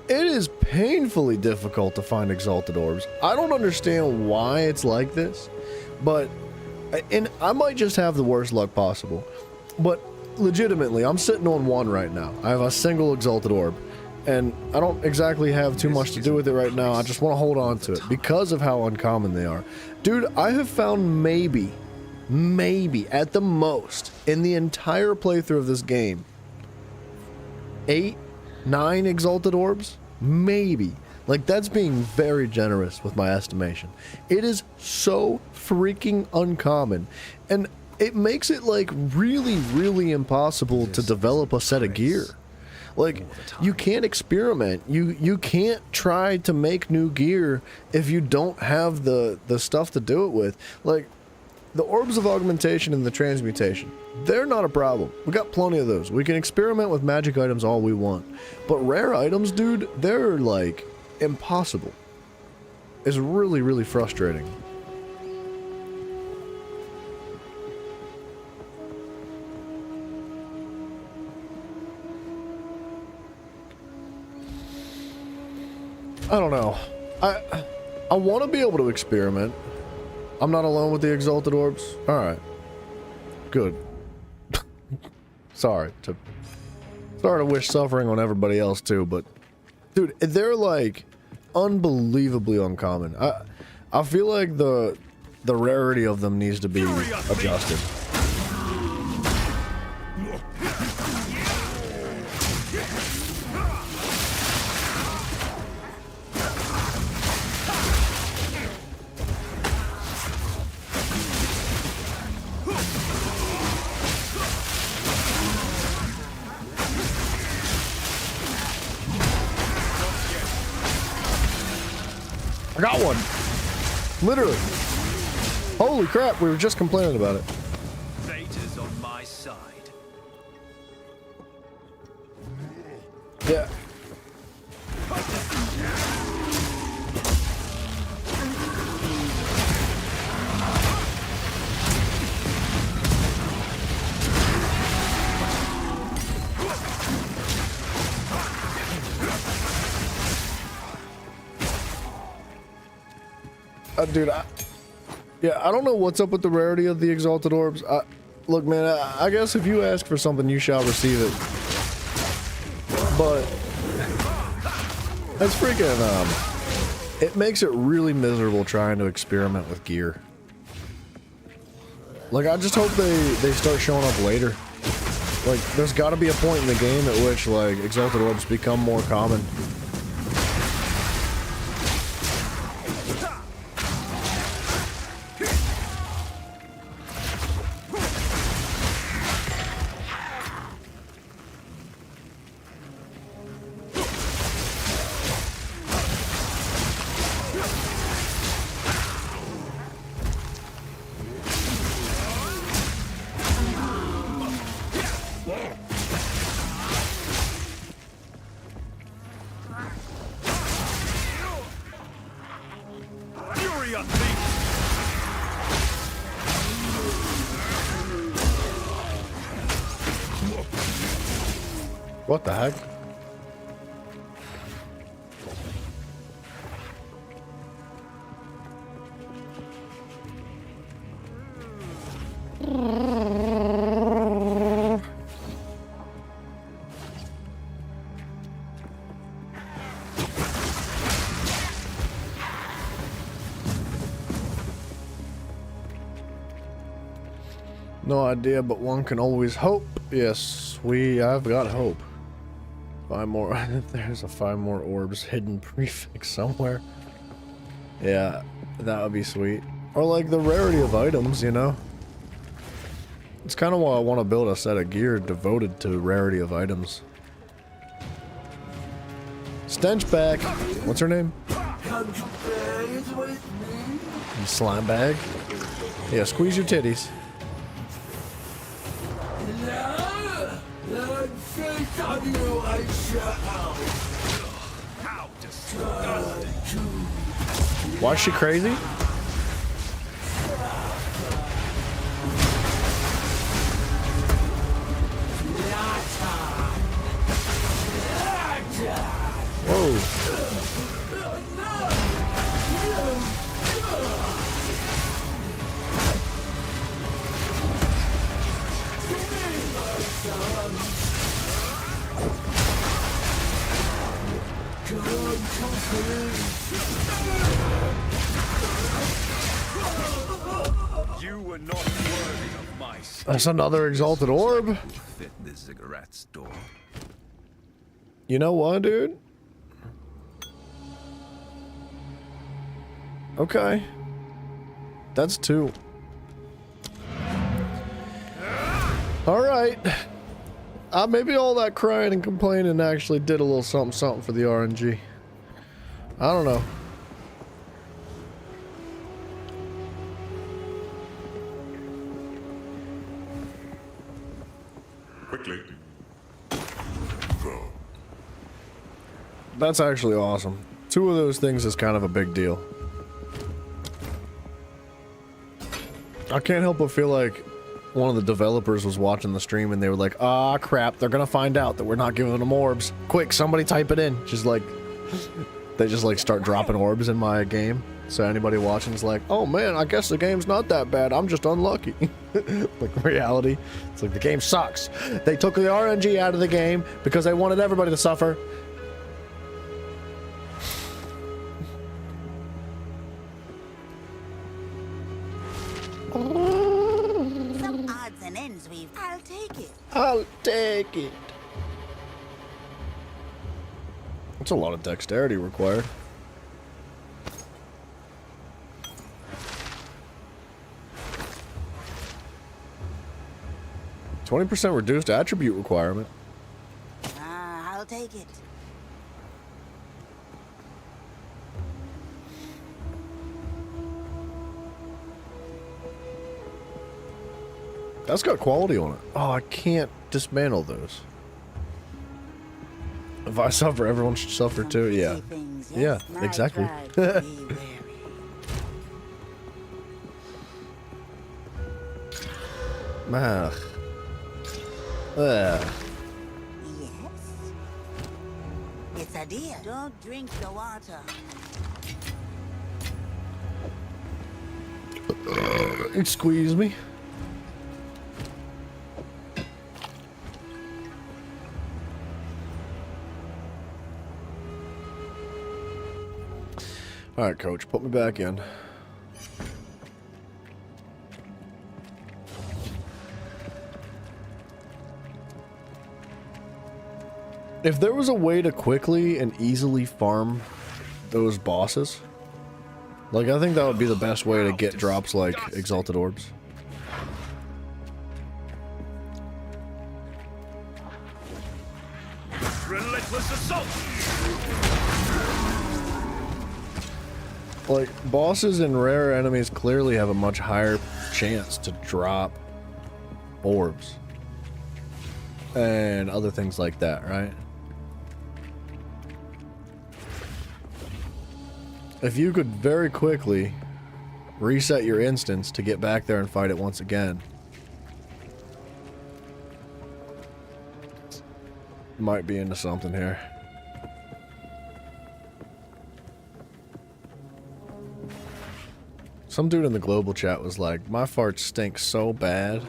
[SPEAKER 1] It is painfully difficult to find exalted orbs. I don't understand why it's like this. But, and I might just have the worst luck possible, but legitimately, I'm sitting on one right now. I have a single exalted orb, and I don't exactly have too much to do with it right now. I just want to hold on to it because of how uncommon they are. Dude, I have found maybe at the most in the entire playthrough of this game, 8, 9 exalted orbs, maybe. Like, that's being very generous with my estimation. It is so freaking uncommon. And it makes it, like, really, really impossible to develop a set of gear. Like, you can't experiment. You can't try to make new gear if you don't have the stuff to do it with. Like, the orbs of augmentation and the transmutation, they're not a problem. We got plenty of those. We can experiment with magic items all we want. But rare items, dude, they're, like, impossible. It's really, really frustrating. I don't know. I want to be able to experiment. I'm not alone with the exalted orbs. All right. Good. Sorry to wish suffering on everybody else too, but dude, they're like unbelievably uncommon. I feel like the rarity of them needs to be adjusted. I got one. Literally. Holy crap, we were just complaining about it.
[SPEAKER 7] Fate is on my side.
[SPEAKER 1] Yeah. Dude, I don't know what's up with the rarity of the exalted orbs. Look, man, I guess if you ask for something, you shall receive it. But that's freaking, it makes it really miserable trying to experiment with gear. Like, I just hope they start showing up later. Like, there's got to be a point in the game at which, like, exalted orbs become more common. What the heck? No idea, but one can always hope. Yes, I've got hope. 5 more. There's a 5 more orbs hidden prefix somewhere. Yeah, that would be sweet. Or like the rarity of items, you know? It's kind of why I want to build a set of gear devoted to rarity of items. Stench back. What's her name? Slime bag. Yeah, squeeze your titties. Why is she crazy? Whoa.
[SPEAKER 7] You were not worthy of my
[SPEAKER 1] That's another exalted orb.
[SPEAKER 4] Fit the ziggurat's door.
[SPEAKER 1] You know what, dude? Okay. That's 2. Alright. Maybe all that crying and complaining actually did a little something for the RNG. I don't know.
[SPEAKER 2] Quickly.
[SPEAKER 1] That's actually awesome. 2 of those things is kind of a big deal. I can't help but feel like one of the developers was watching the stream and they were like, ah, crap, they're gonna find out that we're not giving them orbs. Quick, somebody type it in. Just like, They just like start dropping orbs in my game. So anybody watching is like, oh man, I guess the game's not that bad. I'm just unlucky. Like reality, it's like the game sucks. They took the RNG out of the game because they wanted everybody to suffer.
[SPEAKER 6] Some odds and ends we've... I'll take it.
[SPEAKER 1] I'll take it. That's a lot of dexterity required. %20 reduced attribute requirement.
[SPEAKER 6] I'll take it.
[SPEAKER 1] That's got quality on it. Oh, I can't dismantle those. If I suffer, everyone should suffer too. Yeah. Yeah, exactly. Man.
[SPEAKER 6] Yes. It's a deal. Don't drink the water.
[SPEAKER 1] Squeeze me. Alright, coach, put me back in. If there was a way to quickly and easily farm those bosses, like, I think that would be the best way to get drops like Exalted Orbs.
[SPEAKER 7] Relentless assault!
[SPEAKER 1] Like, bosses and rare enemies clearly have a much higher chance to drop orbs. And other things like that, right? If you could very quickly reset your instance to get back there and fight it once again, might be into something here. Some dude in the global chat was like, my farts stink so bad.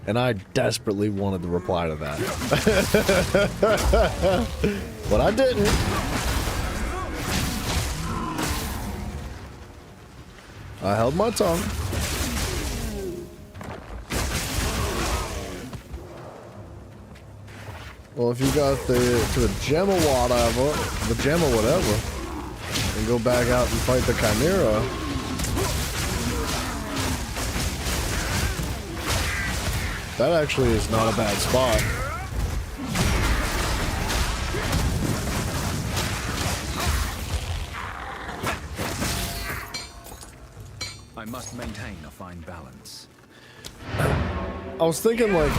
[SPEAKER 1] And I desperately wanted to reply to that. But I didn't. I held my tongue. Well, if you got the gem or whatever, and go back out and fight the Chimera, that actually is not a bad spot.
[SPEAKER 9] I must maintain a fine balance.
[SPEAKER 1] I was thinking like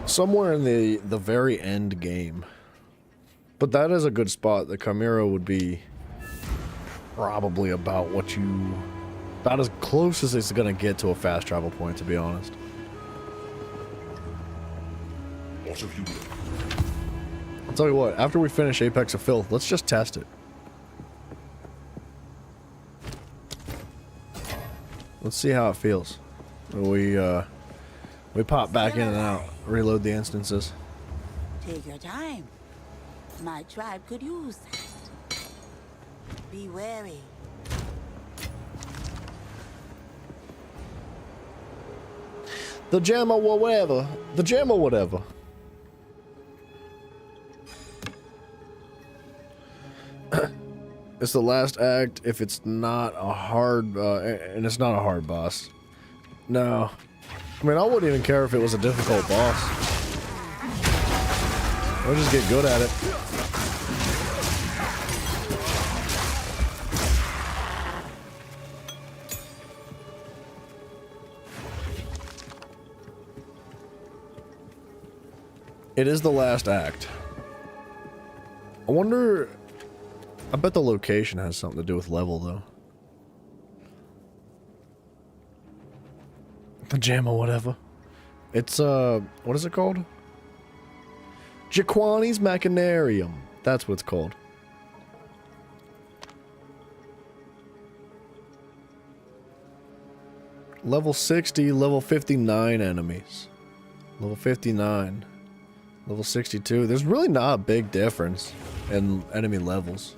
[SPEAKER 1] somewhere in the very end game, but that is a good spot. The Chimera would be probably about as close as it's gonna get to a fast travel point, to be honest.
[SPEAKER 2] What have you learned?
[SPEAKER 1] I'll tell you what, after we finish Apex of Filth, let's just test it. Let's see how it feels. We pop back in and out, reload the instances.
[SPEAKER 6] Take your time. My tribe could use that. Be wary.
[SPEAKER 1] The gem or whatever. The gem or whatever. It's the last act if it's not a hard, and it's not a hard boss. No. I mean, I wouldn't even care if it was a difficult boss. I'll just get good at it. It is the last act. I wonder... I bet the location has something to do with level, though. The gem or whatever. It's, what is it called? Jaquani's Machinarium. That's what it's called. Level 60, level 59 enemies. Level 59. Level 62. There's really not a big difference in enemy levels.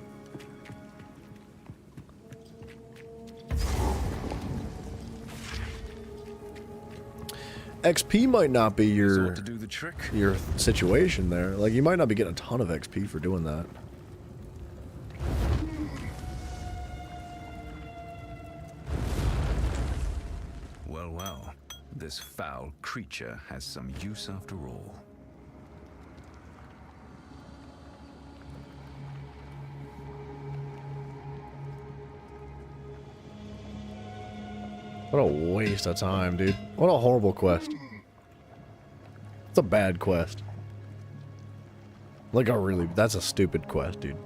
[SPEAKER 1] XP might not be your situation there. Like, you might not be getting a ton of XP for doing that.
[SPEAKER 4] Well, well. This foul creature has some use after all.
[SPEAKER 1] What a waste of time, dude. What a horrible quest. It's a bad quest. Like, that's a stupid quest, dude.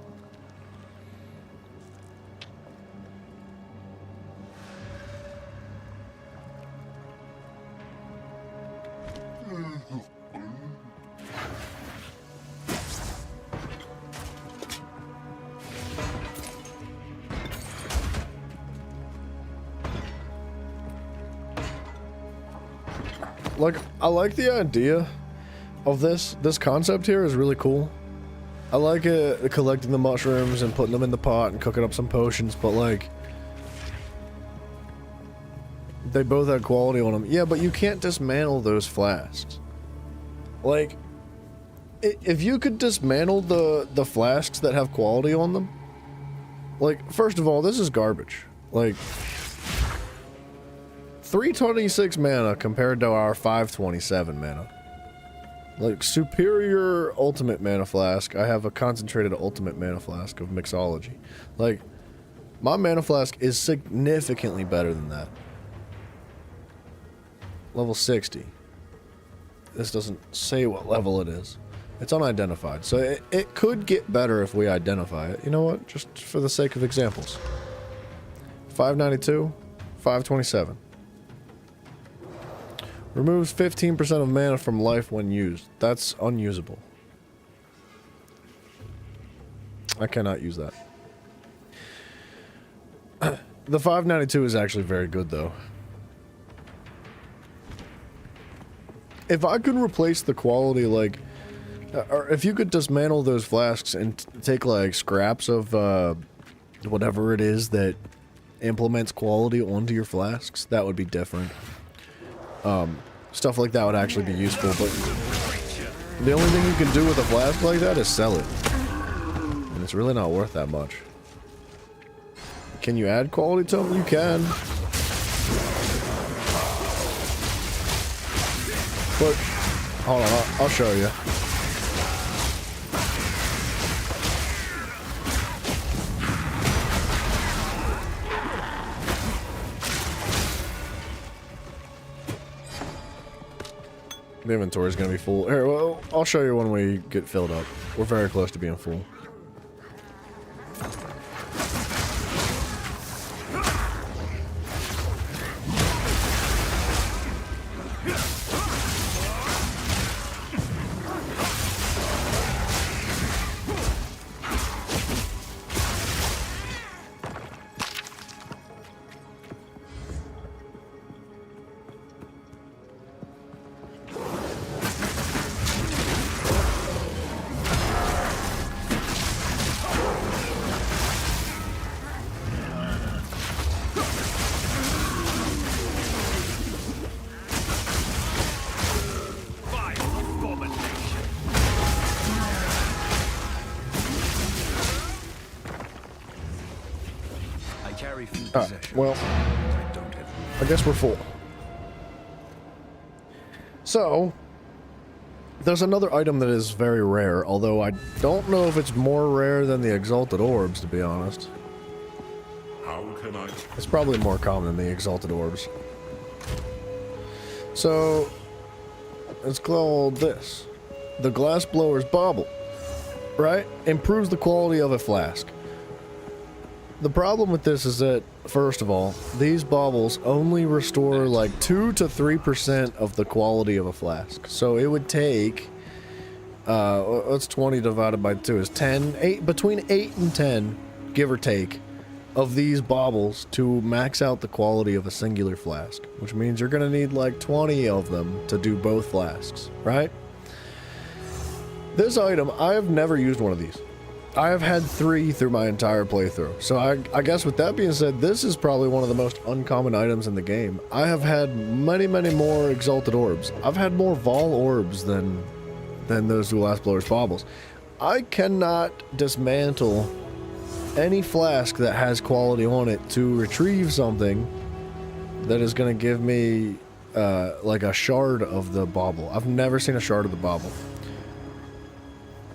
[SPEAKER 1] Like, I like the idea of this concept here is really cool. I like it, collecting the mushrooms and putting them in the pot and cooking up some potions, but like, they both have quality on them. Yeah, but you can't dismantle those flasks. Like, if you could dismantle the flasks that have quality on them, like, first of all, this is garbage. Like, 326 mana compared to our 527 mana. Like, superior ultimate mana flask. I have a concentrated ultimate mana flask of mixology. Like, my mana flask is significantly better than that. Level 60. This doesn't say what level it is. It's unidentified. So it could get better if we identify it. You know what? Just for the sake of examples. 592, 527. Removes 15% of mana from life when used. That's unusable. I cannot use that. The 592 is actually very good, though. If I could replace the quality, like... or if you could dismantle those flasks and take, like, scraps of, whatever it is that implements quality onto your flasks, that would be different. Stuff like that would actually be useful, but the only thing you can do with a flask like that is sell it. And it's really not worth that much. Can you add quality to them? You can. But, hold on, I'll show you. The inventory is going to be full. Here, well, I'll show you when we get filled up. We're very close to being full. Well, I guess we're full. So, there's another item that is very rare, although I don't know if it's more rare than the Exalted Orbs, to be honest.
[SPEAKER 2] How can I?
[SPEAKER 1] It's probably more common than the Exalted Orbs. So, it's called this. The Glass Blower's Bauble. Right? Improves the quality of a flask. The problem with this is that, first of all, these baubles only restore like 2 to 3% of the quality of a flask. So it would take, what's 20 divided by 2 is 10, between 8 and 10, give or take, of these baubles to max out the quality of a singular flask, which means you're gonna need like 20 of them to do both flasks, right? This item, I have never used one of these. I have had 3 through my entire playthrough. So I guess with that being said, this is probably one of the most uncommon items in the game. I have had many, many more Exalted Orbs. I've had more Vol Orbs than those Last Blowers baubles. I cannot dismantle any flask that has quality on it to retrieve something that is going to give me like a shard of the bauble. I've never seen a shard of the bauble.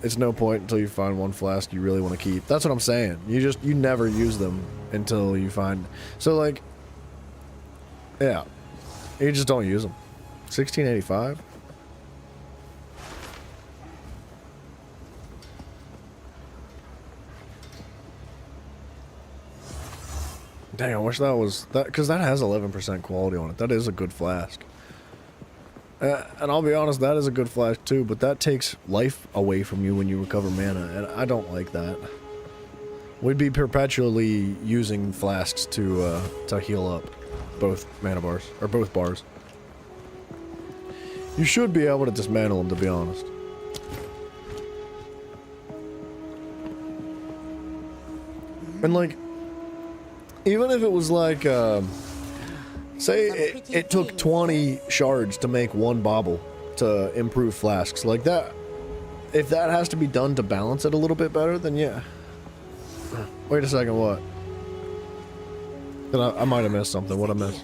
[SPEAKER 1] It's no point until you find one flask you really want to keep. That's what I'm saying. You never use them until you find. So like, yeah, you just don't use them. 1685. Dang, I wish that was that, because that has 11% quality on it. That is a good flask. And I'll be honest, that is a good flask too, but that takes life away from you when you recover mana, and I don't like that. We'd be perpetually using flasks to heal up both mana bars, or both bars. You should be able to dismantle them, to be honest. And like, even if it was like, say it took 20 shards to make one bauble to improve flasks, like that, if that has to be done to balance it a little bit better, then yeah. Wait a second, what? I might have missed something. What'd I miss?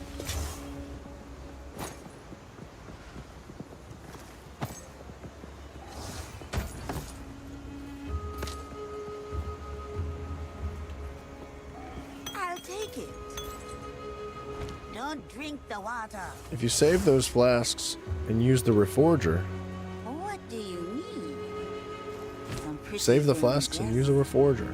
[SPEAKER 6] Drink the water.
[SPEAKER 1] If you save those flasks and use the Reforger,
[SPEAKER 6] what do you need?
[SPEAKER 1] Save the flasks and use a Reforger.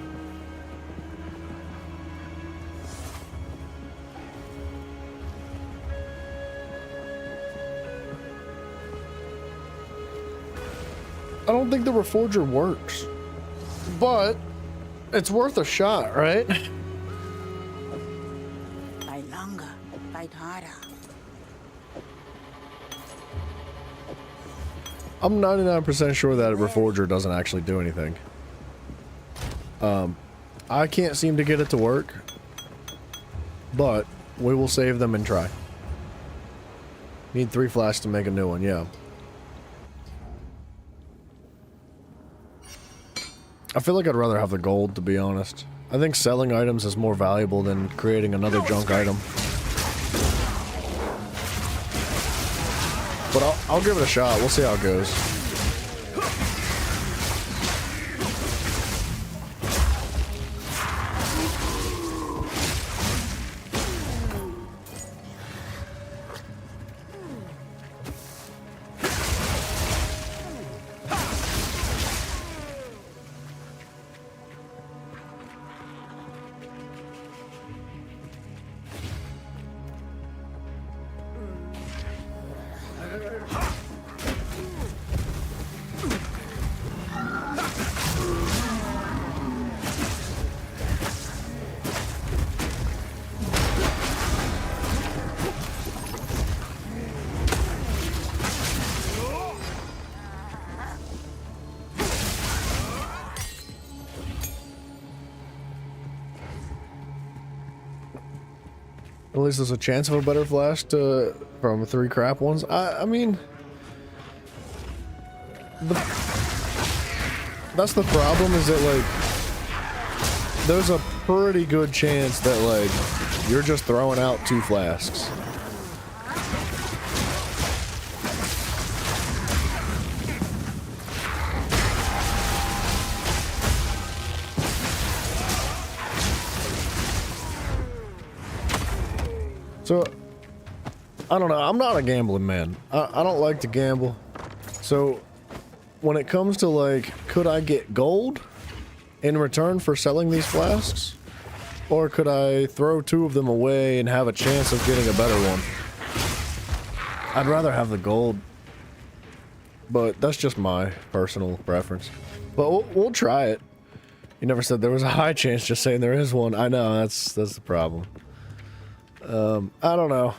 [SPEAKER 1] I don't think the Reforger works, but it's worth a shot, right?
[SPEAKER 6] Fight longer, fight harder.
[SPEAKER 1] I'm 99% sure that a Reforger doesn't actually do anything. I can't seem to get it to work, but we will save them and try. Need 3 flasks to make a new one, yeah. I feel like I'd rather have the gold, to be honest. I think selling items is more valuable than creating another junk item. But I'll give it a shot. We'll see how it goes. At least there's a chance of a better flask from 3 crap ones. I mean, that's the problem, is that like there's a pretty good chance that like you're just throwing out 2 flasks. So, I don't know, I'm not a gambling man. I don't like to gamble. So, when it comes to like, could I get gold in return for selling these flasks? Or could I throw 2 of them away and have a chance of getting a better one? I'd rather have the gold. But that's just my personal preference. But we'll try it. You never said there was a high chance, just saying there is one. I know, that's the problem. I don't know.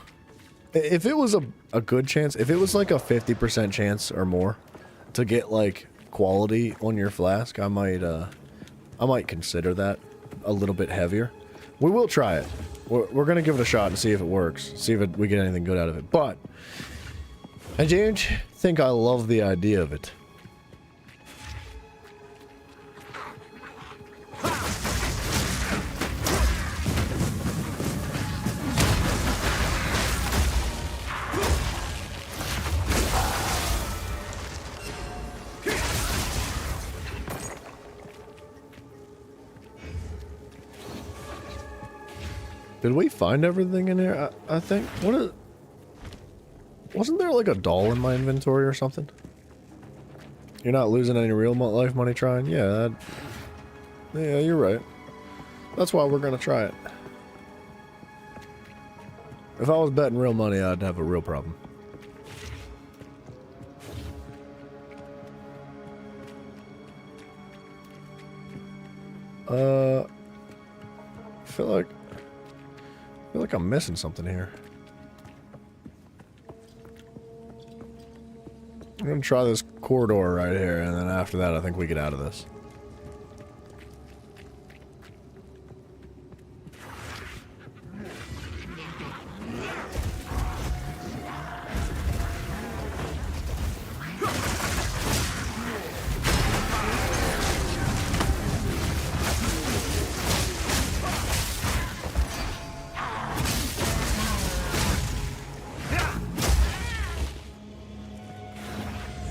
[SPEAKER 1] If it was a good chance, if it was like a 50% chance or more to get like quality on your flask, I might consider that a little bit heavier. We will try it. We're gonna give it a shot and see if it works. See if we get anything good out of it. But I don't think I love the idea of it. Did we find everything in here? I think. Wasn't there like a doll in my inventory or something? You're not losing any real life money trying? Yeah, yeah, you're right. That's why we're gonna try it. If I was betting real money, I'd have a real problem. I feel like I'm missing something here. I'm gonna try this corridor right here, and then after that I think we get out of this.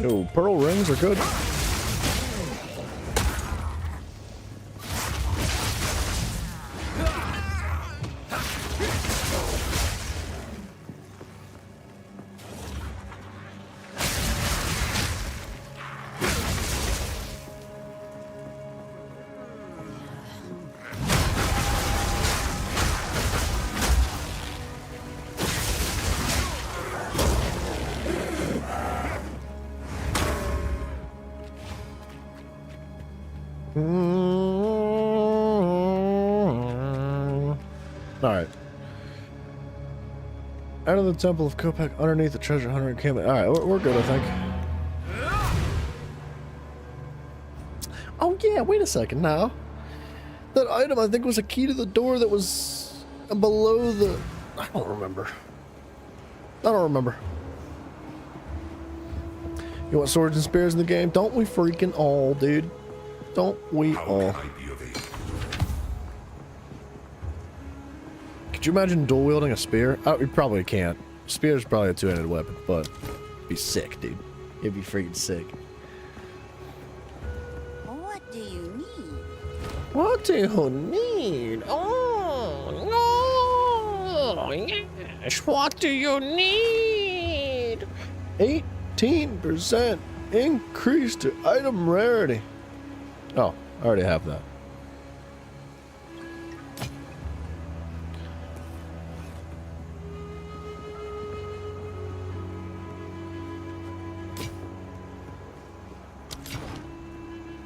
[SPEAKER 1] Yo, pearl rings are good. Alright. Out of the Temple of Kopek, underneath the treasure hunter encampment. Alright, we're good, I think. Oh yeah, wait a second now. That item, I think, was a key to the door that was below the... I don't remember. You want swords and spears in the game? Don't we freaking all, dude? Don't we all?
[SPEAKER 2] How can I be of aid?
[SPEAKER 1] Could you imagine dual wielding a spear? Oh, you probably can't. Spear's probably a two-handed weapon, but it'd be sick, dude. It'd be freaking sick.
[SPEAKER 6] What do you need?
[SPEAKER 1] What do you need? Oh, yes. What do you need? 18% increase to item rarity. Oh, I already have that.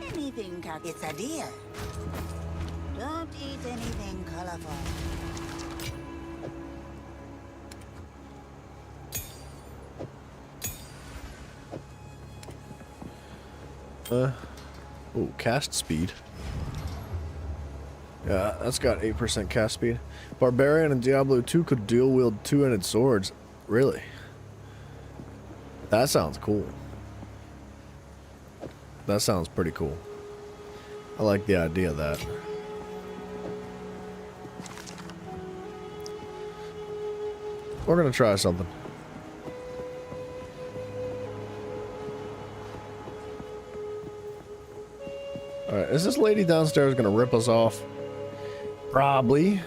[SPEAKER 6] Anything, it's a deer. Don't eat anything colorful.
[SPEAKER 1] Oh, cast speed. Yeah, that's got 8% cast speed. Barbarian and Diablo 2 could dual wield two-handed swords. Really? That sounds cool. That sounds pretty cool. I like the idea of that. We're gonna try something. Alright, is this lady downstairs gonna rip us off? Probably.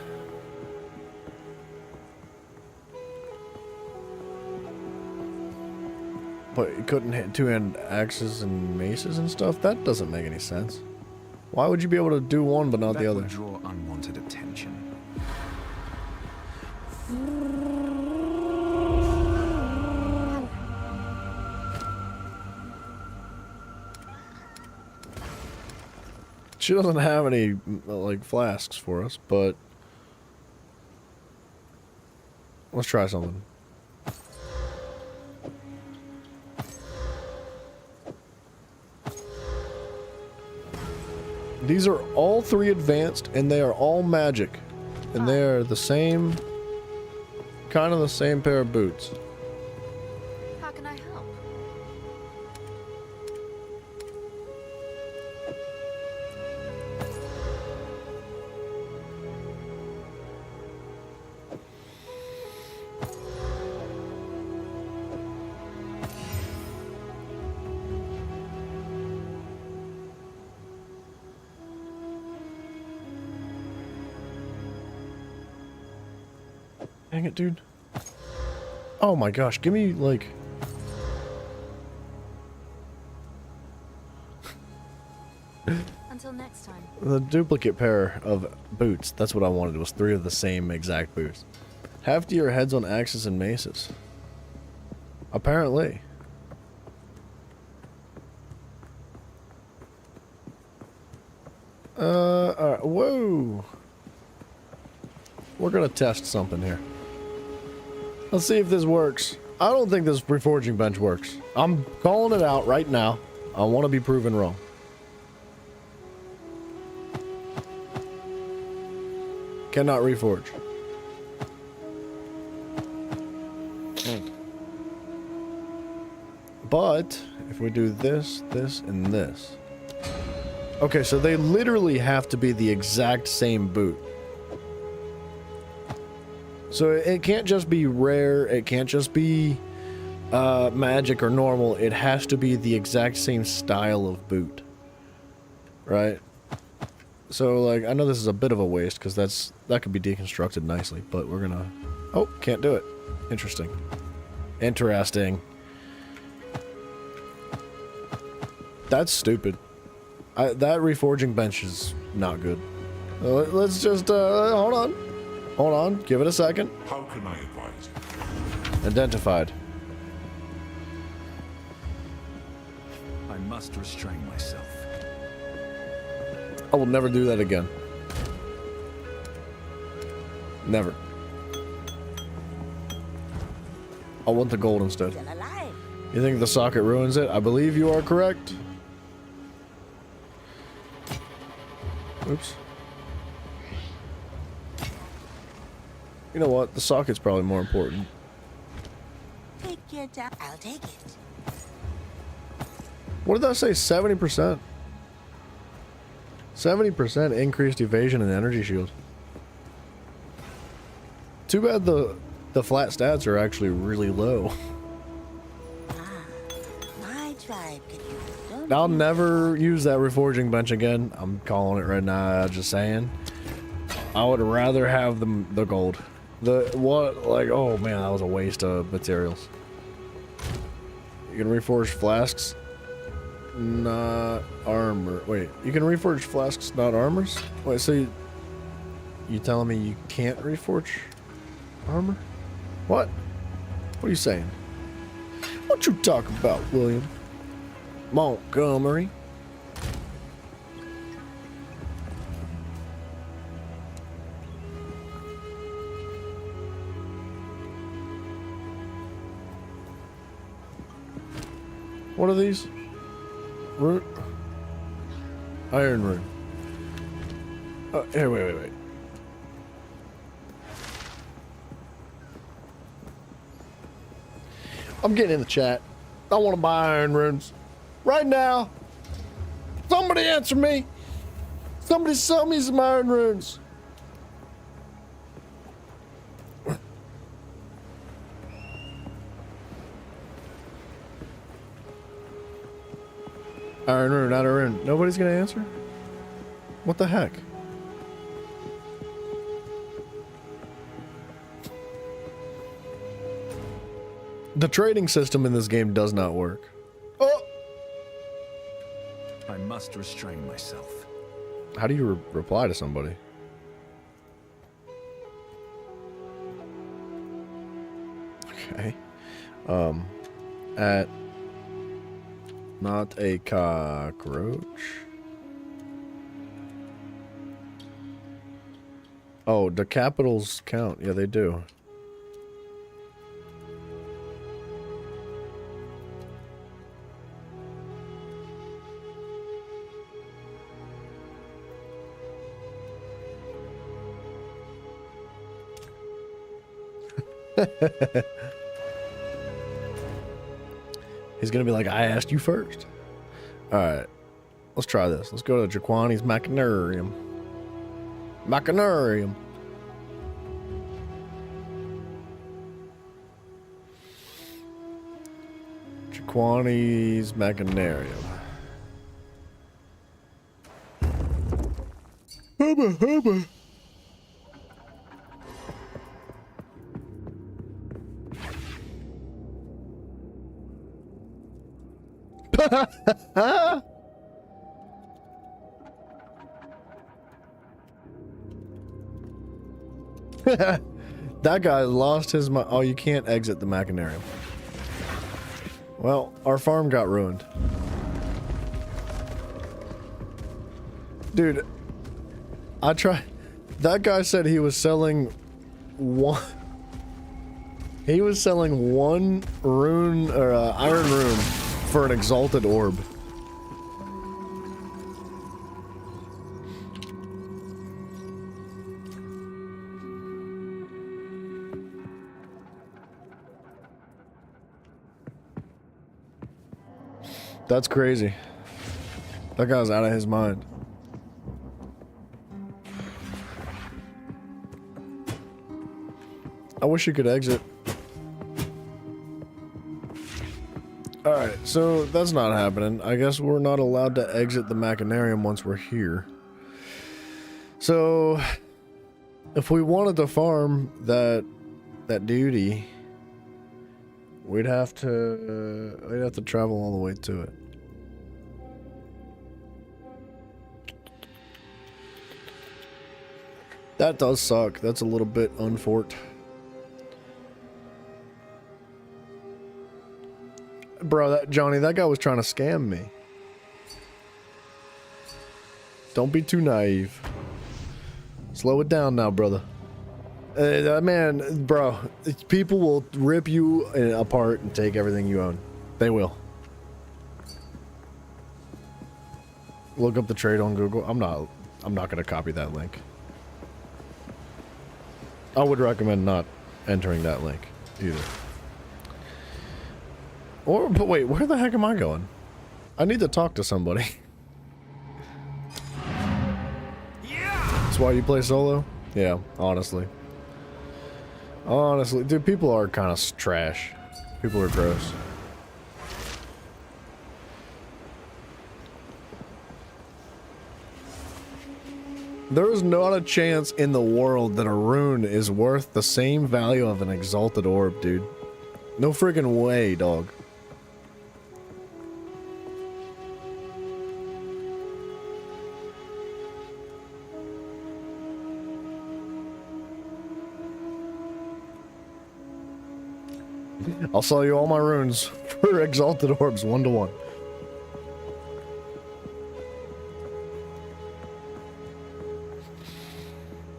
[SPEAKER 1] But you couldn't hit two-hand axes and maces and stuff? That doesn't make any sense. Why would you be able to do one but not the other?
[SPEAKER 4] That would draw unwanted attention.
[SPEAKER 1] She doesn't have any, like, flasks for us, but... Let's try something. These are all 3 advanced, and they are all magic. And they are the same... kind of the same pair of boots.
[SPEAKER 3] How can I help?
[SPEAKER 1] Dang it, dude. Oh my gosh, give me, like...
[SPEAKER 3] Until next time.
[SPEAKER 1] The duplicate pair of boots. That's what I wanted, was 3 of the same exact boots. Heftier heads on axes and maces. Apparently. Alright, whoa! We're gonna test something here. Let's see if this works. I don't think this reforging bench works. I'm calling it out right now. I want to be proven wrong. Cannot reforge. But if we do this, this, and this. Okay, so they literally have to be the exact same boot. So it can't just be rare, it can't just be magic or normal, it has to be the exact same style of boot. Right? So, like, I know this is a bit of a waste, because that could be deconstructed nicely, but we're gonna... Oh, can't do it. Interesting. Interesting. That's stupid. That reforging bench is not good. Let's just, hold on. Hold on, give it a second.
[SPEAKER 2] How can I advise you?
[SPEAKER 1] Identified.
[SPEAKER 4] I must restrain myself.
[SPEAKER 1] I will never do that again. Never. I want the gold instead.
[SPEAKER 6] Still alive.
[SPEAKER 1] You think the socket ruins it? I believe you are correct. Oops. You know what? The socket's probably more important.
[SPEAKER 6] Take your time. I'll take it.
[SPEAKER 1] What did that say? 70%? 70% increased evasion and energy shield. Too bad the flat stats are actually really low.
[SPEAKER 6] My tribe can use it. Don't
[SPEAKER 1] I'll never use that reforging bench again. I'm calling it right now, just saying. I would rather have the gold. Oh man, that was a waste of materials. You can reforge flasks, not armor. Wait, you can reforge flasks, not armors? Wait, so you telling me you can't reforge armor? What? What are you saying? What you talk about, William Montgomery? What are these? Rune? Iron rune. Here, wait. I'm getting in the chat. I want to buy iron runes. Right now. Somebody answer me. Somebody sell me some iron runes. Iron rune, iron rune. Nobody's gonna answer? What the heck? The trading system in this game does not work. Oh!
[SPEAKER 4] I must restrain myself.
[SPEAKER 1] How do you reply to somebody? Okay. At not a cockroach. Oh, the capitals count. Yeah, they do. He's gonna be like, I asked you first. Alright. Let's try this. Let's go to Jaquani's Machinarium. Machinarium. Jaquani's Machinarium. Hubba, hubba. That guy lost his mind. Oh, you can't exit the Machinarium. Well, our farm got ruined. Dude, I tried. That guy said he was selling one. He was selling one rune or iron rune for an exalted orb. That's crazy. That guy's out of his mind. I wish you could exit. Alright, so that's not happening. I guess we're not allowed to exit the Machinarium once we're here. So, if we wanted to farm that duty, we'd have to travel all the way to it. That does suck. That's a little bit unfortunate. Bro, Johnny, that guy was trying to scam me. Don't be too naive. Slow it down now, brother. That man, bro, people will rip you apart and take everything you own. They will. Look up the trade on Google. I'm not gonna copy that link. I would recommend not entering that link either. But wait, where the heck am I going? I need to talk to somebody. That's why you play solo? Yeah, honestly. Honestly, dude, people are kind of trash. People are gross. There is not a chance in the world that a rune is worth the same value of an exalted orb, dude. No friggin' way, dog. I'll sell you all my runes for exalted orbs 1-to-1.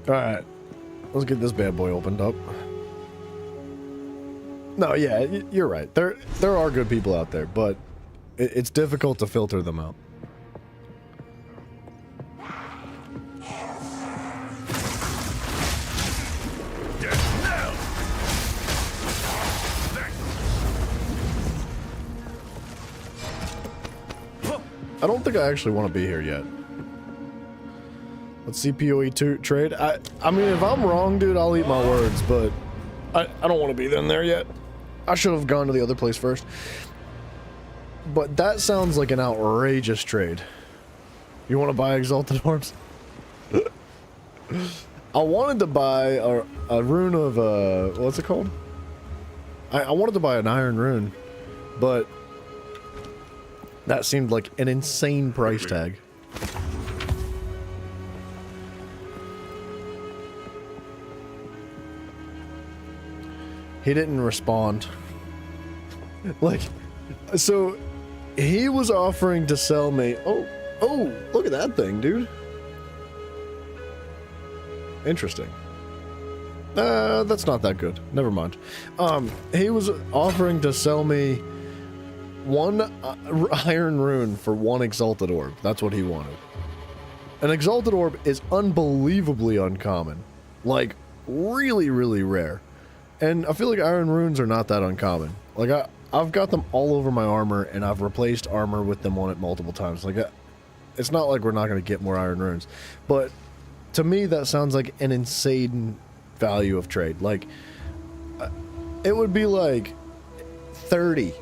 [SPEAKER 1] Alright, let's get this bad boy opened up. No, yeah, you're right. There are good people out there, but it's difficult to filter them out. I don't think I actually want to be here yet. Let's see PoE2 trade. I mean, if I'm wrong, dude, I'll eat my words, but I don't want to be in there yet. I should have gone to the other place first. But that sounds like an outrageous trade. You want to buy exalted orbs? I wanted to buy a rune of, what's it called? I wanted to buy an iron rune, but that seemed like an insane price tag. He didn't respond. Like, so he was offering to sell me. Oh, look at that thing, dude. Interesting. That's not that good. Never mind. He was offering to sell me one iron rune for one exalted orb. That's what he wanted. An exalted orb is unbelievably uncommon. Like, really, really rare. And I feel like iron runes are not that uncommon. Like, I've got them all over my armor, and I've replaced armor with them on it multiple times. Like, it's not like we're not going to get more iron runes. But to me, that sounds like an insane value of trade. Like, it would be like 30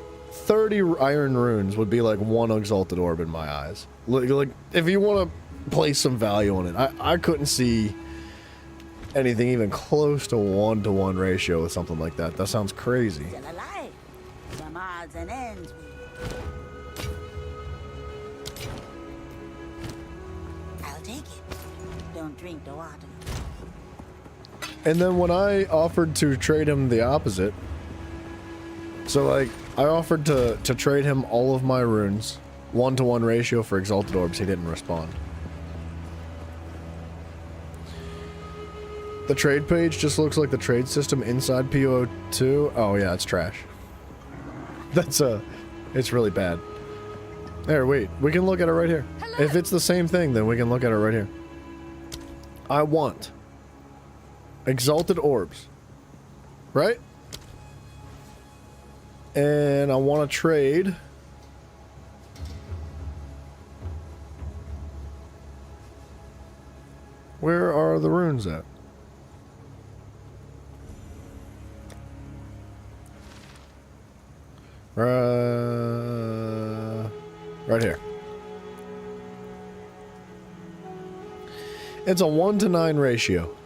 [SPEAKER 1] iron runes would be like one exalted orb in my eyes. Like if you want to place some value on it, I couldn't see anything even close to 1-to-1 ratio with something like that. That sounds crazy.
[SPEAKER 6] Still alive. Some odds and ends. I'll take it. Don't drink the water.
[SPEAKER 1] And then when I offered to trade him the opposite, so like I offered to trade him all of my runes, 1-to-1 ratio for exalted orbs, he didn't respond. The trade page just looks like the trade system inside PO2. Oh yeah, it's trash. That's it's really bad. There, wait, we can look at it right here. Hello. If it's the same thing, then we can look at it right here. I want exalted orbs, right? And I want to trade where are the runes at? Right here. It's a 1-to-9 ratio.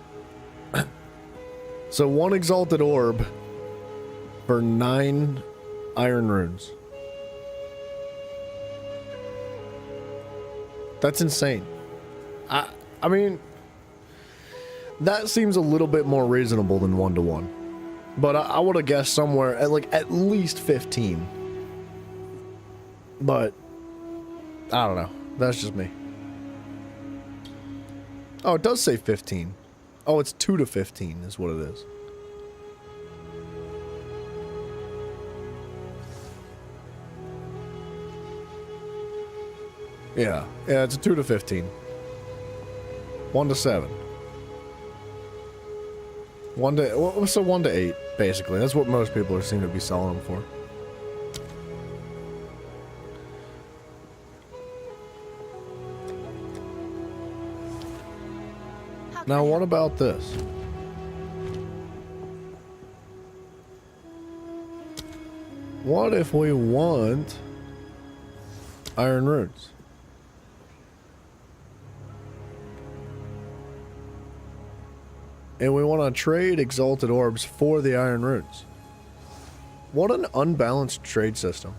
[SPEAKER 1] So 1 exalted orb for 9 iron runes. That's insane. I mean, that seems a little bit more reasonable than 1-to-1. But I would have guessed somewhere at like at least 15. But I don't know. That's just me. Oh, it does say 15. Oh, it's 2-to-15 is what it is. Yeah, it's a 2-to-15. 1-to-7. 1-to-8, basically. That's what most people seem to be selling them for. Now, what about this? What if we want iron runes? And we want to trade exalted orbs for the iron runes. What an unbalanced trade system.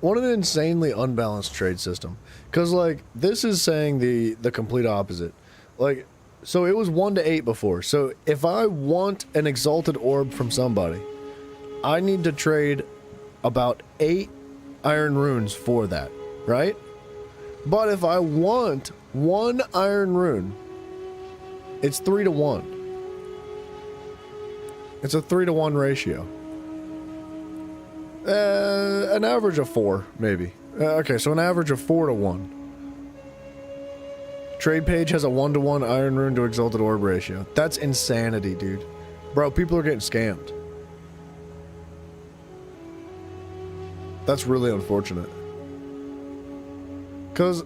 [SPEAKER 1] What an insanely unbalanced trade system. Because, like, this is saying the complete opposite. Like, so it was 1-to-8 before. So if I want an exalted orb from somebody, I need to trade about 8 iron runes for that. Right? But if I want 1 iron rune, it's 3-to-1. It's a 3-to-1 ratio. An average of 4, maybe. Okay, so an average of 4-to-1. Trade page has a 1-to-1 iron rune to exalted orb ratio. That's insanity, dude. Bro, people are getting scammed. That's really unfortunate. Because,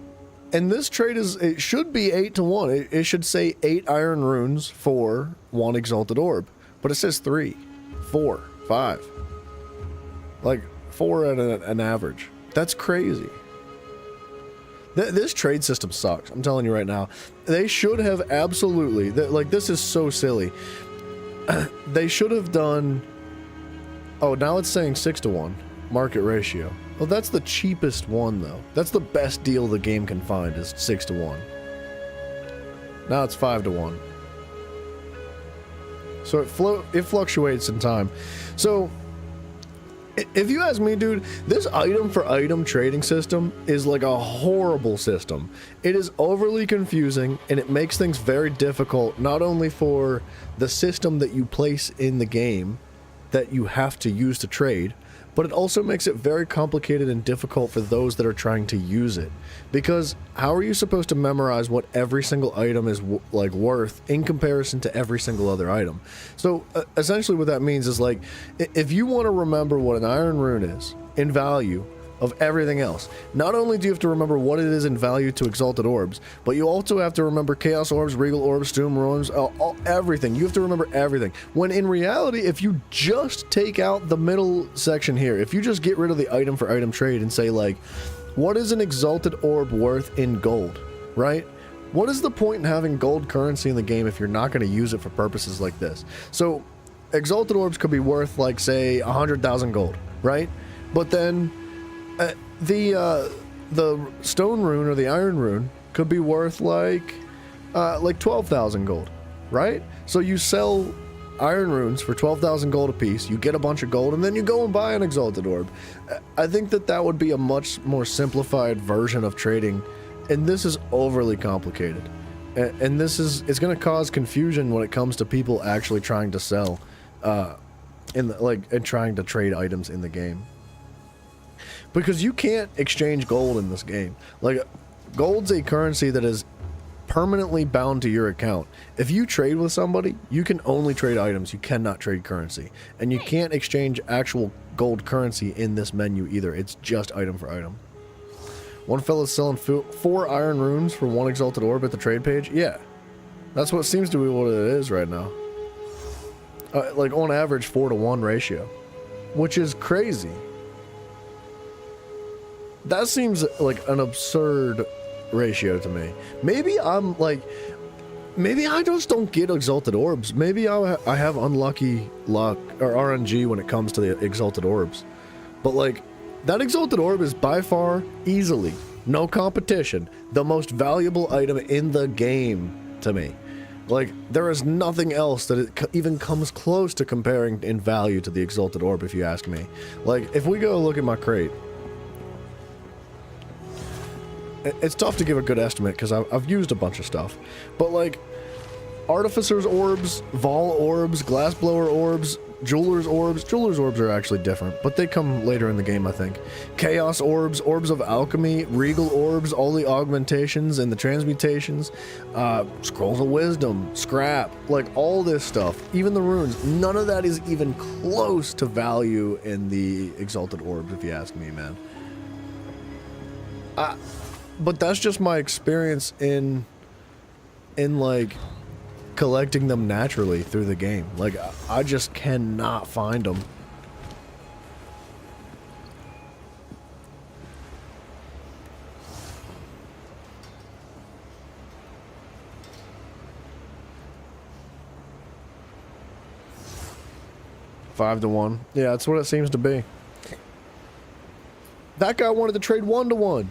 [SPEAKER 1] and this trade it should be 8-to-1. It should say 8 iron runes for 1 exalted orb. But it says 3, 4, 5. Like, 4 at an average. That's crazy. This trade system sucks. I'm telling you right now. They should have absolutely, like, this is so silly. They should have done, oh, now it's saying 6-to-1 market ratio. Well, that's the cheapest one, though. That's the best deal the game can find, is 6-to-1. Now it's 5-to-1. So it fluctuates in time. So If you ask me, dude, this item for item trading system is like a horrible system. It is overly confusing and it makes things very difficult, not only for the system that you place in the game that you have to use to trade, but it also makes it very complicated and difficult for those that are trying to use it. Because how are you supposed to memorize what every single item is like worth in comparison to every single other item? So essentially what that means is like, if you want to remember what an iron rune is in value of everything else, not only do you have to remember what it is in value to exalted orbs, but you also have to remember chaos orbs, regal orbs, doom ruins, everything. You have to remember everything. When in reality, if you just take out the middle section here, if you just get rid of the item for item trade and say like, what is an exalted orb worth in gold, right? What is the point in having gold currency in the game if you're not going to use it for purposes like this? So exalted orbs could be worth like, say, 100,000 gold, right? But then the stone rune or the iron rune could be worth like 12,000 gold, right? So you sell iron runes for 12,000 gold a piece, you get a bunch of gold, and then you go and buy an exalted orb. I think that would be a much more simplified version of trading, and this is overly complicated. And it's going to cause confusion when it comes to people actually trying to sell, and trying to trade items in the game. Because you can't exchange gold in this game. Like, gold's a currency that is permanently bound to your account. If you trade with somebody, you can only trade items. You cannot trade currency. And you can't exchange actual gold currency in this menu either. It's just item for item. One fella's selling 4 iron runes for 1 exalted orb at the trade page? Yeah. That's what seems to be what it is right now. Like, on average, 4-to-1 ratio. Which is crazy. That seems like an absurd ratio to me. Maybe I'm like, maybe I just don't get exalted orbs. Maybe I have unlucky luck or RNG when it comes to the exalted orbs. But like, that exalted orb is by far, easily, no competition, the most valuable item in the game to me. Like, there is nothing else that it even comes close to comparing in value to the exalted orb, if you ask me. Like, if we go look at my crate, it's tough to give a good estimate because I've used a bunch of stuff, but like Artificer's orbs, Vol orbs, Glassblower orbs, Jeweler's orbs. Jeweler's orbs are actually different, but they come later in the game, I think. Chaos orbs, Orbs of Alchemy, Regal orbs, all the augmentations and the transmutations, Scrolls of Wisdom, Scrap, like all this stuff, even the runes, none of that is even close to value in the Exalted Orbs, if you ask me, man. But that's just my experience in like collecting them naturally through the game. Like, I just cannot find them. Five to 1. Yeah, that's what it seems to be. That guy wanted to trade 1-to-1.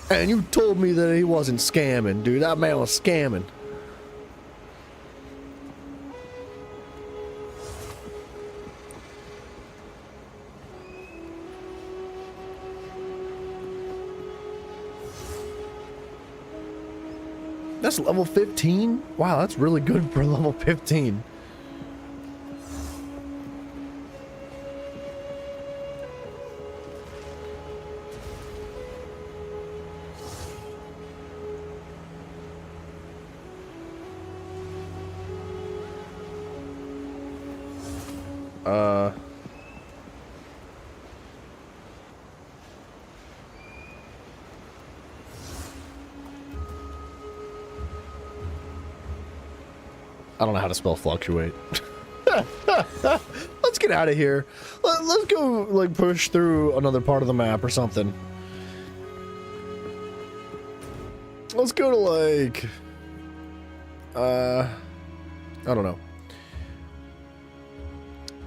[SPEAKER 1] And you told me that he wasn't scamming, dude. That man was scamming. That's level 15? Wow, that's really good for level 15. I don't know how to spell fluctuate. Let's get out of here. Let's go, like, push through another part of the map or something. Let's go to, like... I don't know.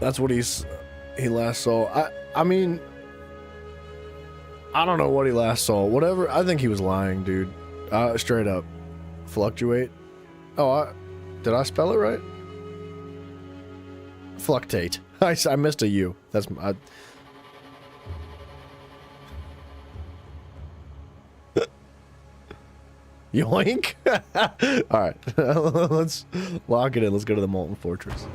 [SPEAKER 1] That's what he last saw. I mean... I don't know what he last saw. Whatever. I think he was lying, dude. Straight up. Fluctuate. Oh, did I spell it right? Fluctate. I missed a U. Yoink! Alright, let's lock it in. Let's go to the Molten Fortress.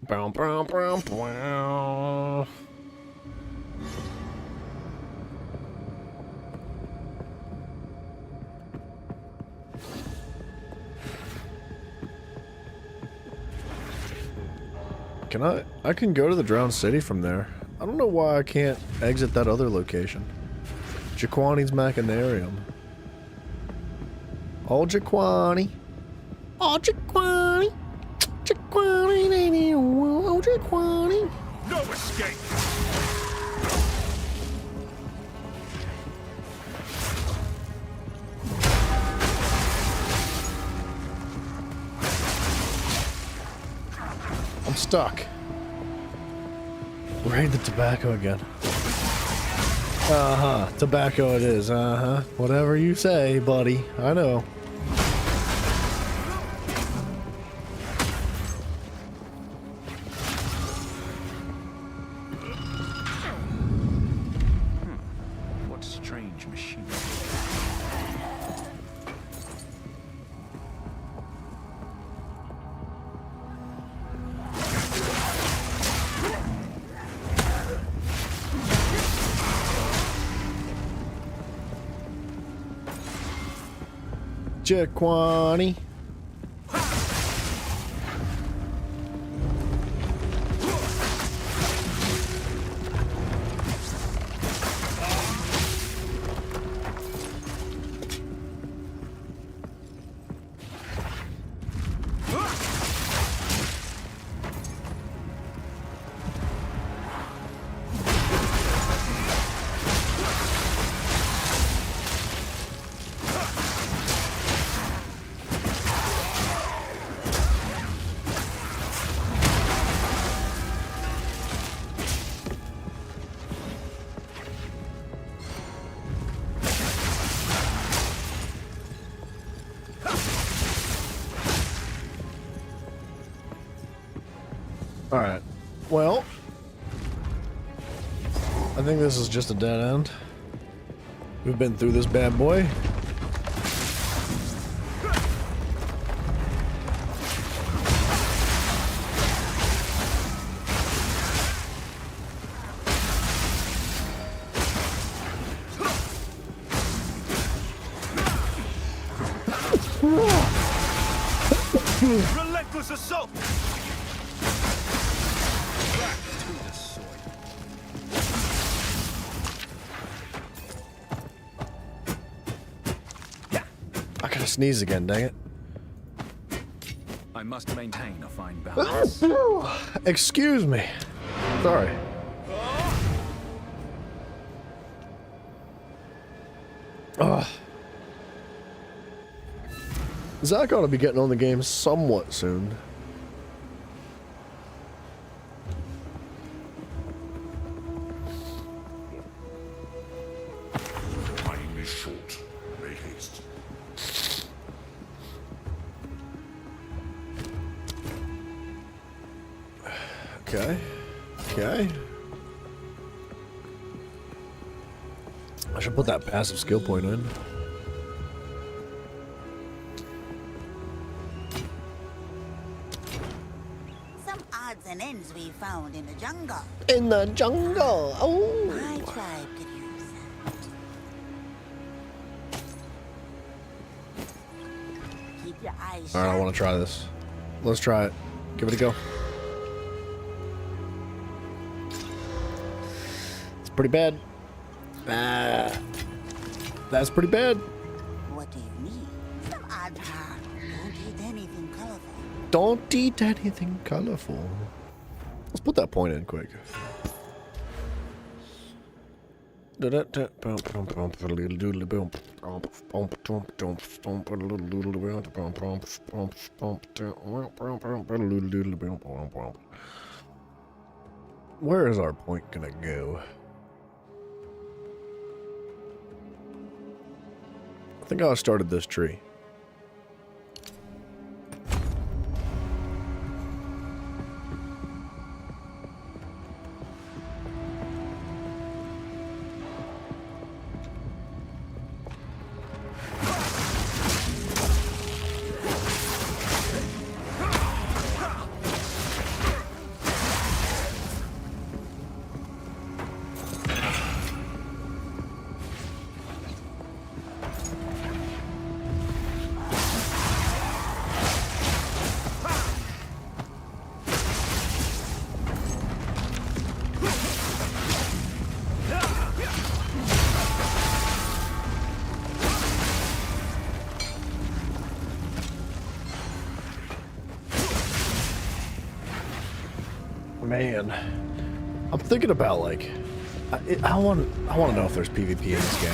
[SPEAKER 1] Bow, bow, bow, bow. I can go to the Drowned City from there. I don't know why I can't exit that other location. Jaquani's Machinarium. Oh, Jaquani. Oh, Jaquani. Jaquani, oh, Jaquani.
[SPEAKER 7] No escape!
[SPEAKER 1] I'm stuck. Raid the tobacco again. Uh-huh. Tobacco it is. Uh-huh. Whatever you say, buddy. I know.
[SPEAKER 4] What strange machine?
[SPEAKER 1] Jaquani. Alright. Well, I think this is just a dead end. We've been through this bad boy.
[SPEAKER 7] Relentless assault! Back to the soil.
[SPEAKER 1] I gotta sneeze again, dang it.
[SPEAKER 7] I must maintain a fine balance.
[SPEAKER 1] Excuse me. Sorry. Ugh. Zach ought to be getting on the game somewhat soon.
[SPEAKER 2] Time is short. Make haste.
[SPEAKER 1] Okay. Okay. I should put that passive skill point in.
[SPEAKER 6] Some odds and ends we found in the jungle.
[SPEAKER 1] In the jungle. Oh.
[SPEAKER 6] My tribe could use that. Keep your eyes shut.
[SPEAKER 1] All right, I want to try this. Let's try it. Give it a go. It's pretty bad. That's pretty bad.
[SPEAKER 6] What do you need? Some odd part. Don't eat anything colorful.
[SPEAKER 1] Don't eat anything colorful. Let's put that point in quick. Where is our point gonna go? I think I started this tree. man. I'm thinking about like, I want to know if there's PvP in this game.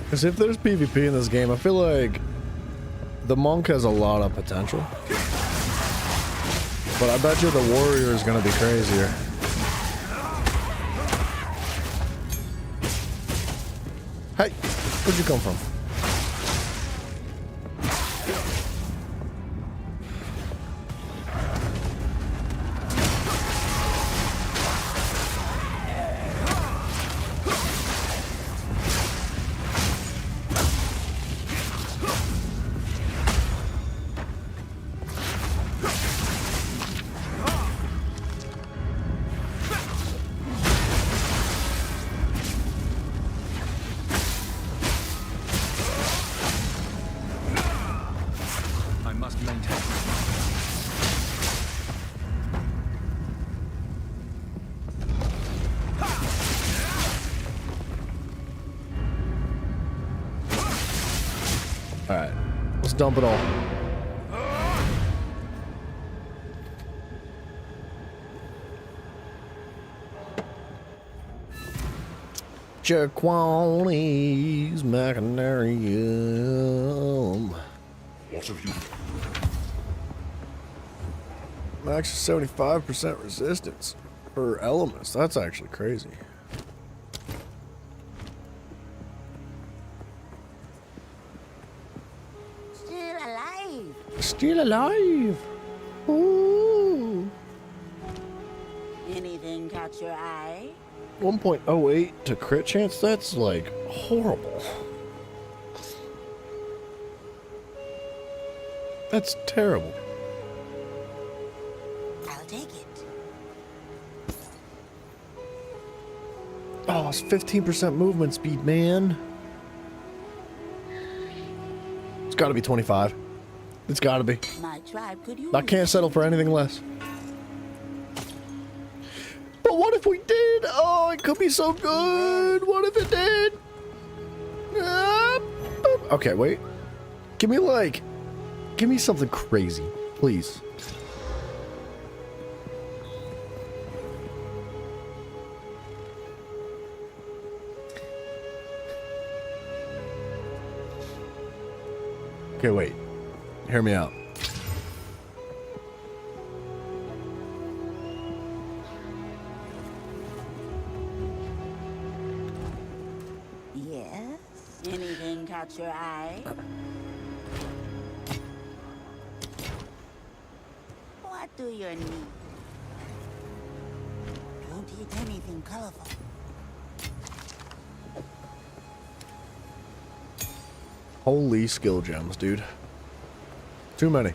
[SPEAKER 1] Because if there's PvP in this game, I feel like the monk has a lot of potential. But I bet you the warrior is going to be crazier. Hey, where'd you come from? Alright, let's dump it all. Jaquani's Machinarium.
[SPEAKER 2] What have you?
[SPEAKER 1] Max is 75% resistance for elements. That's actually crazy.
[SPEAKER 6] Still alive.
[SPEAKER 1] Still alive. Ooh.
[SPEAKER 6] Anything catch your eye?
[SPEAKER 1] 1.08 to crit chance? That's like horrible. That's terrible.
[SPEAKER 6] I'll take it.
[SPEAKER 1] Oh, it's 15% movement speed, man. It's gotta be 25. It's gotta be.
[SPEAKER 6] My tribe could use
[SPEAKER 1] I can't settle for anything less. But what if we did? Oh, it could be so good. What if it did? Okay, wait. Give me something crazy, please. Okay, wait. Hear me out.
[SPEAKER 6] Yes. Anything catch your eye? What do you need? Don't eat anything colorful.
[SPEAKER 1] Holy skill gems, dude. Too many.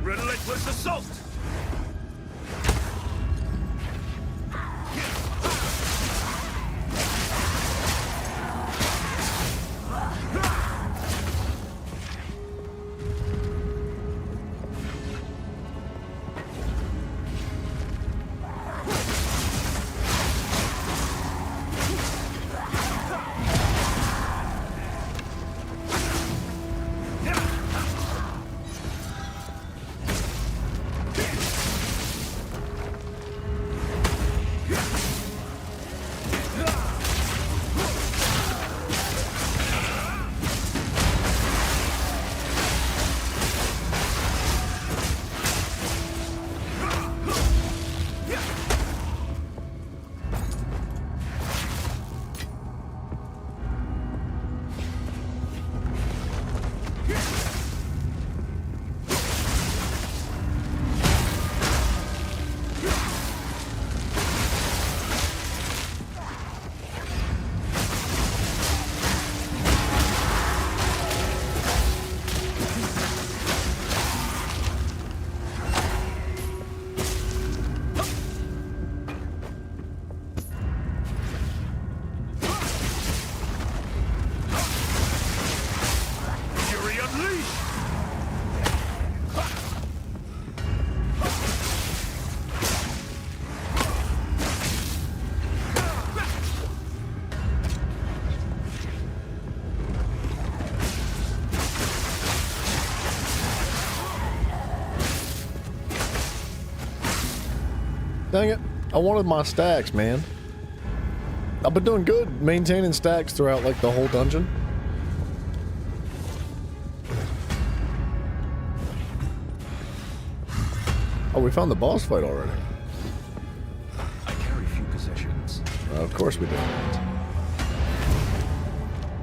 [SPEAKER 7] Relentless assault!
[SPEAKER 1] Dang it. I wanted my stacks, man. I've been doing good maintaining stacks throughout, like, the whole dungeon. Oh, we found the boss fight already.
[SPEAKER 7] I carry few possessions.
[SPEAKER 1] Of course we do.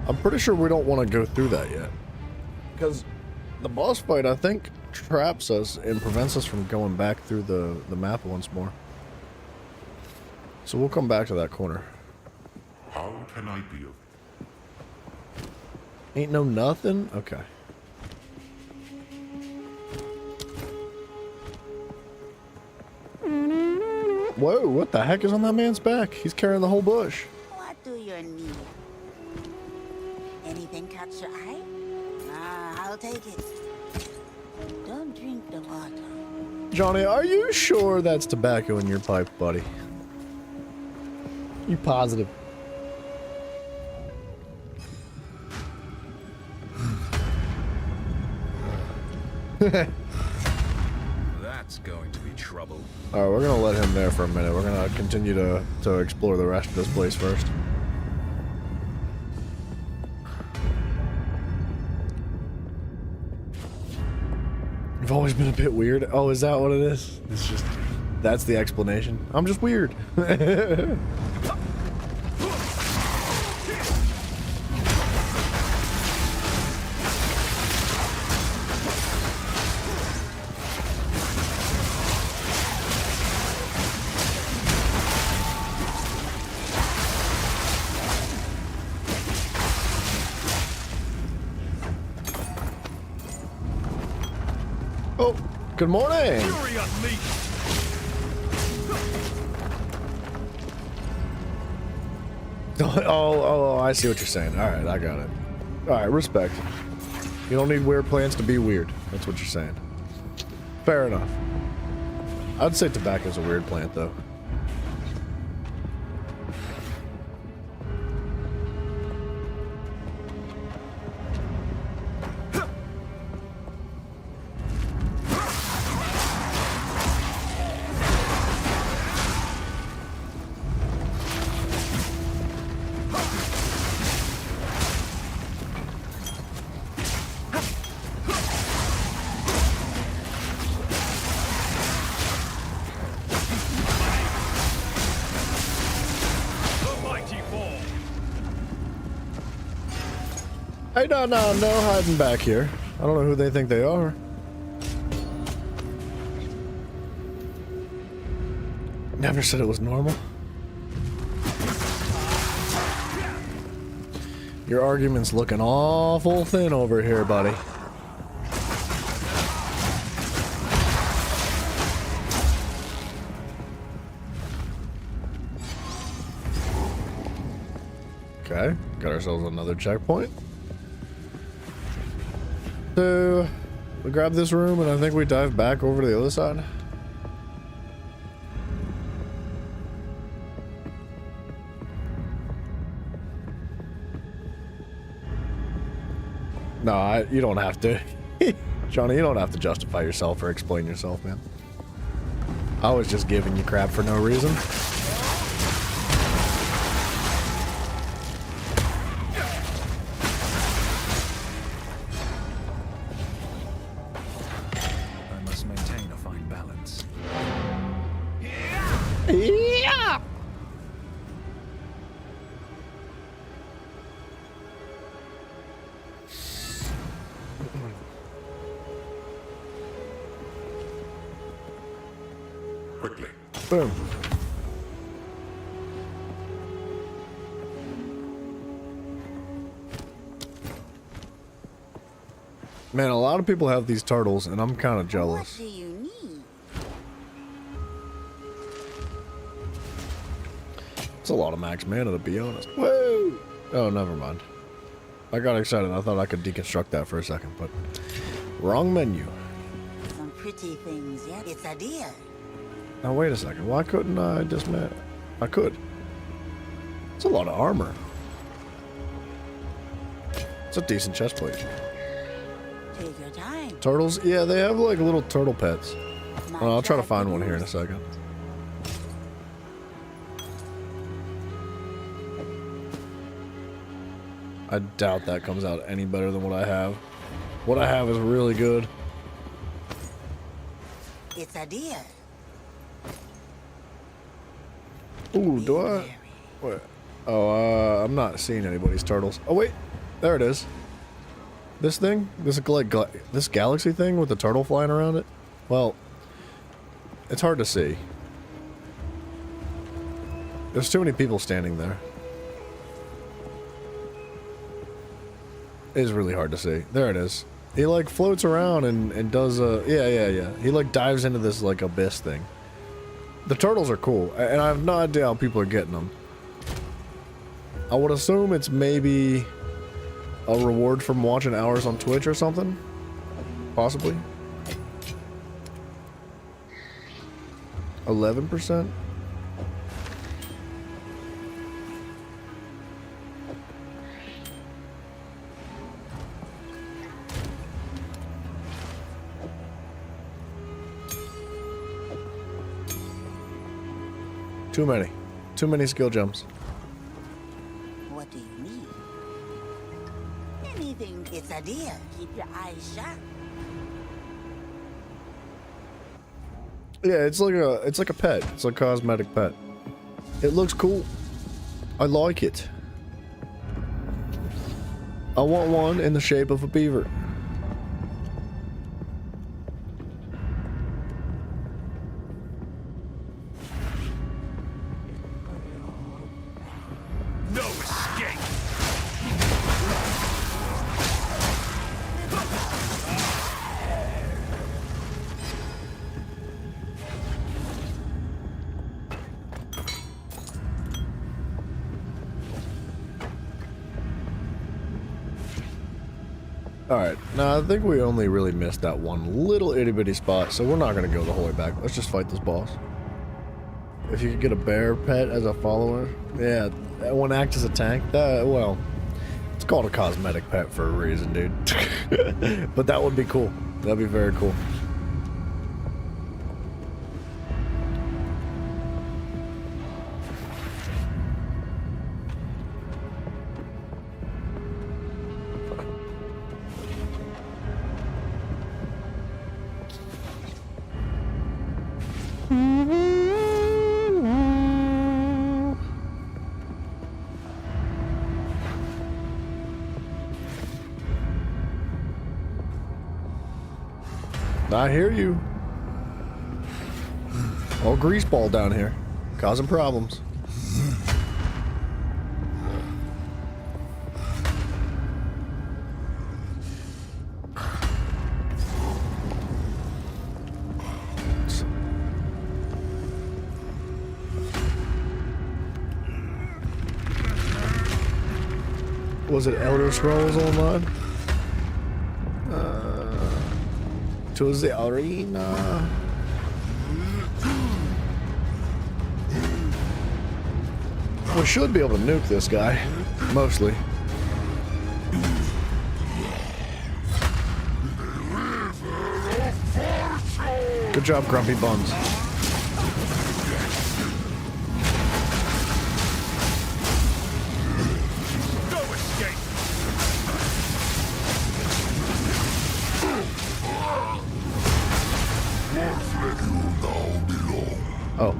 [SPEAKER 1] I'm pretty sure we don't want to go through that yet. Because the boss fight, I think, traps us and prevents us from going back through the map once more. So we'll come back to that corner.
[SPEAKER 2] How can I be of
[SPEAKER 1] Ain't no nothing? Okay. Whoa, what the heck is on that man's back? He's carrying the whole bush.
[SPEAKER 6] What do you need? Anything catch your eye? I'll take it. Don't drink the water.
[SPEAKER 1] Johnny, are you sure that's tobacco in your pipe, buddy? You positive?
[SPEAKER 7] That's going to be trouble.
[SPEAKER 1] Alright, we're gonna let him there for a minute. We're gonna continue to explore the rest of this place first. You've always been a bit weird. Oh, is that what it is? It's just... That's the explanation. I'm just weird. Oh, good morning. Oh, I see what you're saying. All right, I got it. All right, respect. You don't need weird plants to be weird. That's what you're saying. Fair enough. I'd say tobacco's a weird plant, though. Hey, no hiding back here. I don't know who they think they are. Never said it was normal. Your argument's looking awful thin over here, buddy. Okay, got ourselves another checkpoint. So, we grab this room and I think we dive back over to the other side. No, you don't have to. Johnny, you don't have to justify yourself or explain yourself, man. I was just giving you crap for no reason. Yeah!
[SPEAKER 2] quickly?
[SPEAKER 1] Boom. Man, a lot of people have these turtles, and I'm kind of jealous.
[SPEAKER 6] What do you need?
[SPEAKER 1] It's a lot of max mana, to be honest. Whoa! Oh, never mind. I got excited. I thought I could deconstruct that for a second, but wrong menu.
[SPEAKER 6] Some pretty things, yeah? It's a deal.
[SPEAKER 1] Now, wait a second. Why couldn't I dismantle? I could. It's a lot of armor. It's a decent chest plate.
[SPEAKER 6] Take your time.
[SPEAKER 1] Turtles? Yeah, they have like little turtle pets. Well, I'll try to find one here in a second. I doubt that comes out any better than what I have. What I have is really good.
[SPEAKER 6] It's a deer.
[SPEAKER 1] Ooh, do I? What? Oh, I'm not seeing anybody's turtles. Oh wait, there it is. This thing? This like this galaxy thing with the turtle flying around it? Well, it's hard to see. There's too many people standing there. It is really hard to see. There it is. He like floats around and does a yeah. He like dives into this like abyss thing. The turtles are cool, and I have no idea how people are getting them. I would assume it's maybe a reward from watching hours on Twitch or something. Possibly. 11%? Too many. Too many skill jumps.
[SPEAKER 6] What do you need? Anything. It's a deer. Keep your eyes sharp.
[SPEAKER 1] Yeah, it's like a pet. It's a cosmetic pet. It looks cool. I like it. I want one in the shape of a beaver.
[SPEAKER 7] No escape!
[SPEAKER 1] Alright, now I think we only really missed that one little itty bitty spot, so we're not gonna go the whole way back. Let's just fight this boss. If you could get a bear pet as a follower, yeah, that one acts as a tank. That, well, it's called a cosmetic pet for a reason, dude. But that would be cool. That'd be very cool. I hear you. All greaseball down here, causing problems. Was it Elder Scrolls Online? To the arena. We should be able to nuke this guy, mostly. Good job, Grumpy Buns. Oh.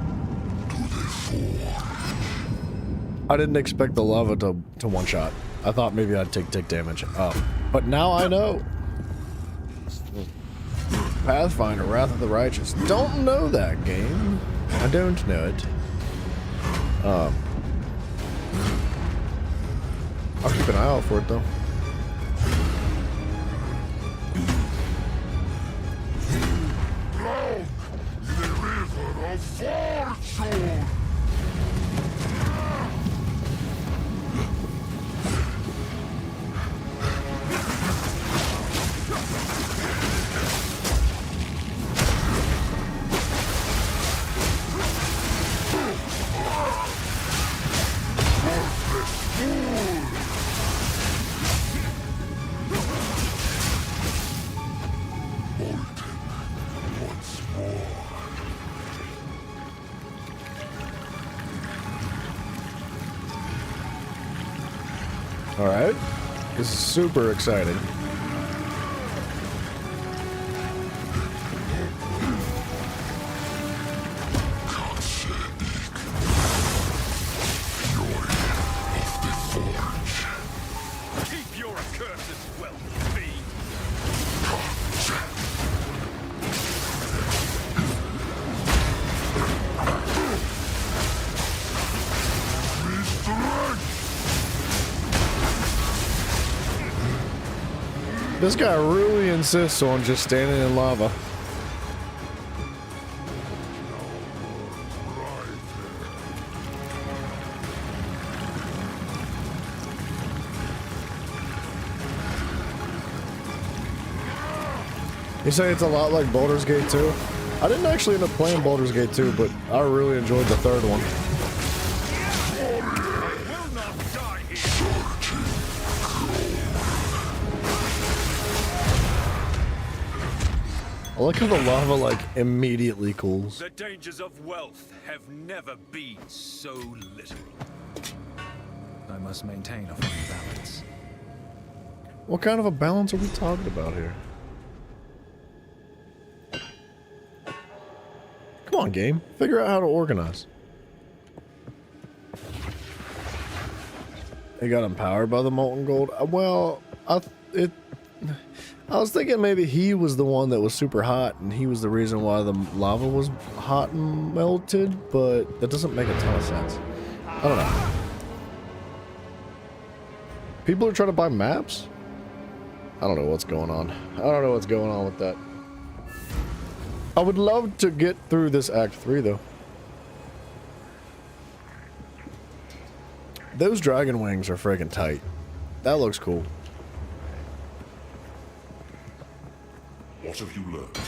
[SPEAKER 1] I didn't expect the lava to one-shot. I thought maybe I'd take damage. Oh. But now I know. Pathfinder, Wrath of the Righteous. Don't know that game. I don't know it. I'll keep an eye out for it though. Alright. This is super exciting.
[SPEAKER 7] Keep your accursed wealth, fiend.
[SPEAKER 1] This guy really insists on just standing in lava. You say it's a lot like Baldur's Gate 2? I didn't actually end up playing Baldur's Gate 2, but I really enjoyed the third one. I like how the lava, like, immediately cools.
[SPEAKER 7] The dangers of wealth have never been so literal. I must maintain a fine balance.
[SPEAKER 1] What kind of a balance are we talking about here? Come on, game. Figure out how to organize. They got empowered by the molten gold. Well, I was thinking maybe he was the one that was super hot, and he was the reason why the lava was hot and melted, but that doesn't make a ton of sense. I don't know. People are trying to buy maps? I don't know what's going on. I don't know what's going on with that. I would love to get through this Act 3, though. Those dragon wings are friggin' tight. That looks cool.
[SPEAKER 2] What have you learned?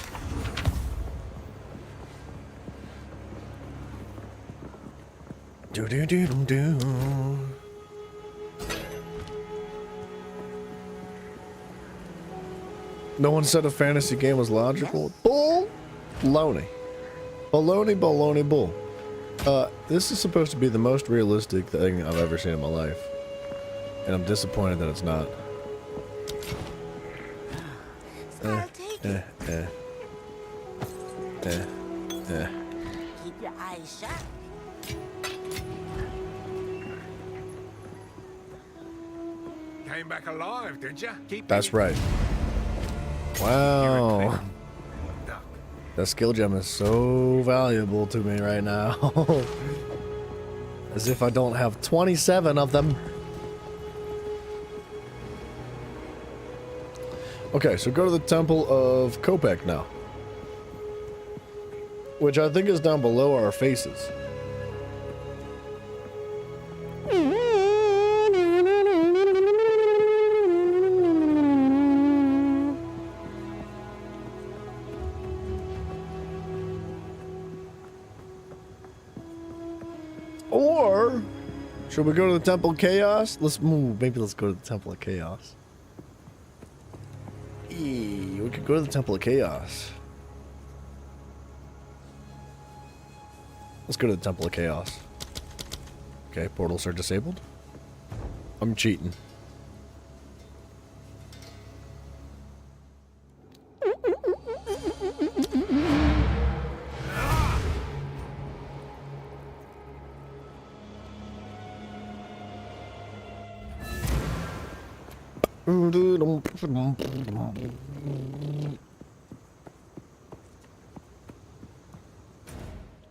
[SPEAKER 1] Do do do do do. No one said a fantasy game was logical. Bull, baloney, baloney, baloney, bull. This is supposed to be the most realistic thing I've ever seen in my life, and I'm disappointed that it's not.
[SPEAKER 6] Keep your eyes shut.
[SPEAKER 9] Came back alive, did ya? Keep
[SPEAKER 1] That's right. Wow. That skill gem is so valuable to me right now. As if I don't have 27 of them. Okay, so go to the Temple of Kopek now. Which I think is down below our faces. Or should we go to the Temple of Chaos? Let's move. Maybe let's go to the Temple of Chaos. We could go to the Temple of Chaos. Let's go to the Temple of Chaos. Okay, portals are disabled. I'm cheating.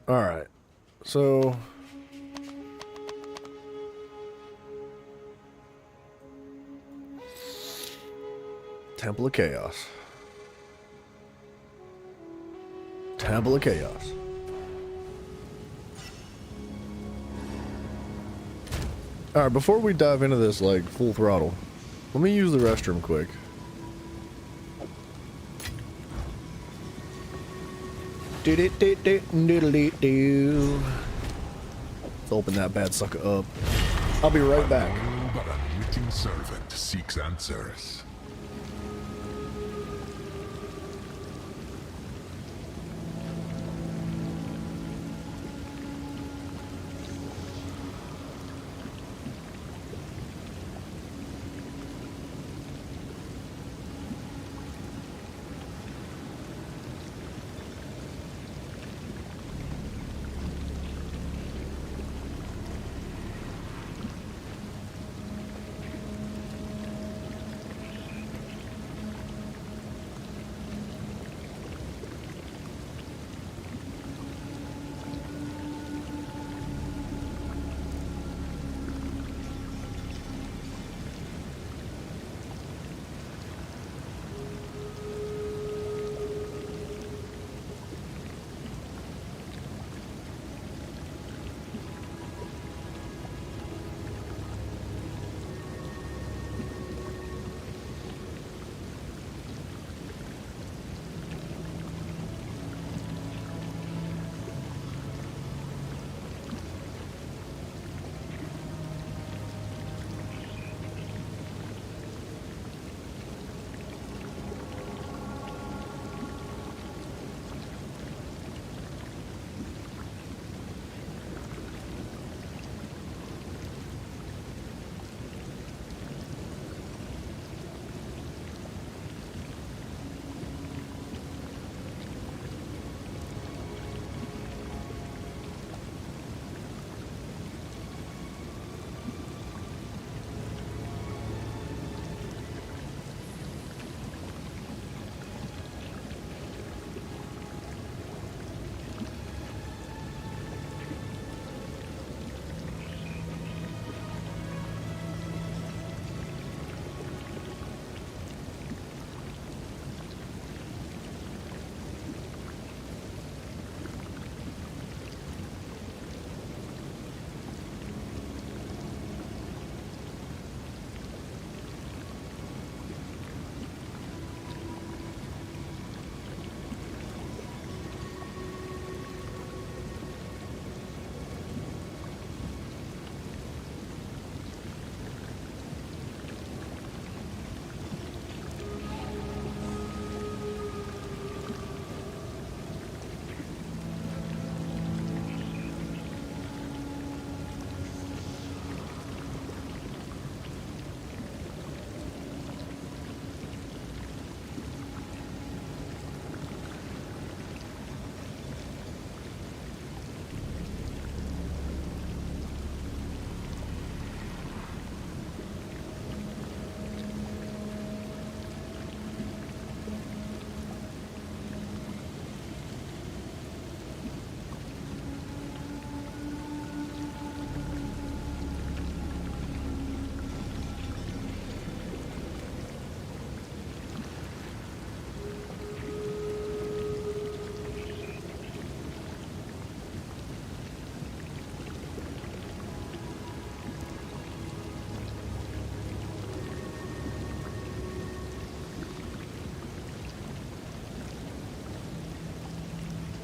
[SPEAKER 1] All right, so Temple of Chaos. Temple of Chaos. All right, before we dive into this like full throttle, let me use the restroom quick. Let's open that bad sucker up. I'll be right back.
[SPEAKER 2] But unwitting servant seeks answers.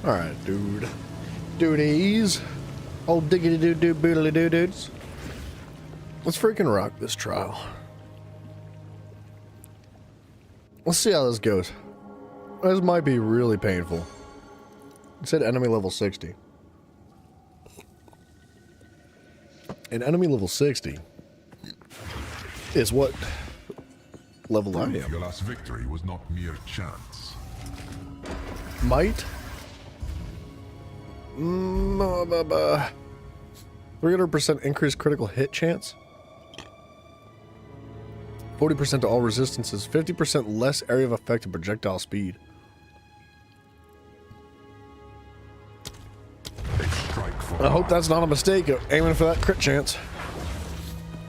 [SPEAKER 1] Alright, dude. Duties. Oh, diggity doo doo boodly doo dudes. Let's freaking rock this trial. Let's see how this goes. This might be really painful. It said enemy level 60. And enemy level 60 is what level I am.
[SPEAKER 2] Your last victory was not mere chance.
[SPEAKER 1] Might. 300% increased critical hit chance. 40% to all resistances. 50% less area of effect and projectile speed. I hope that's not a mistake of aiming for that crit chance.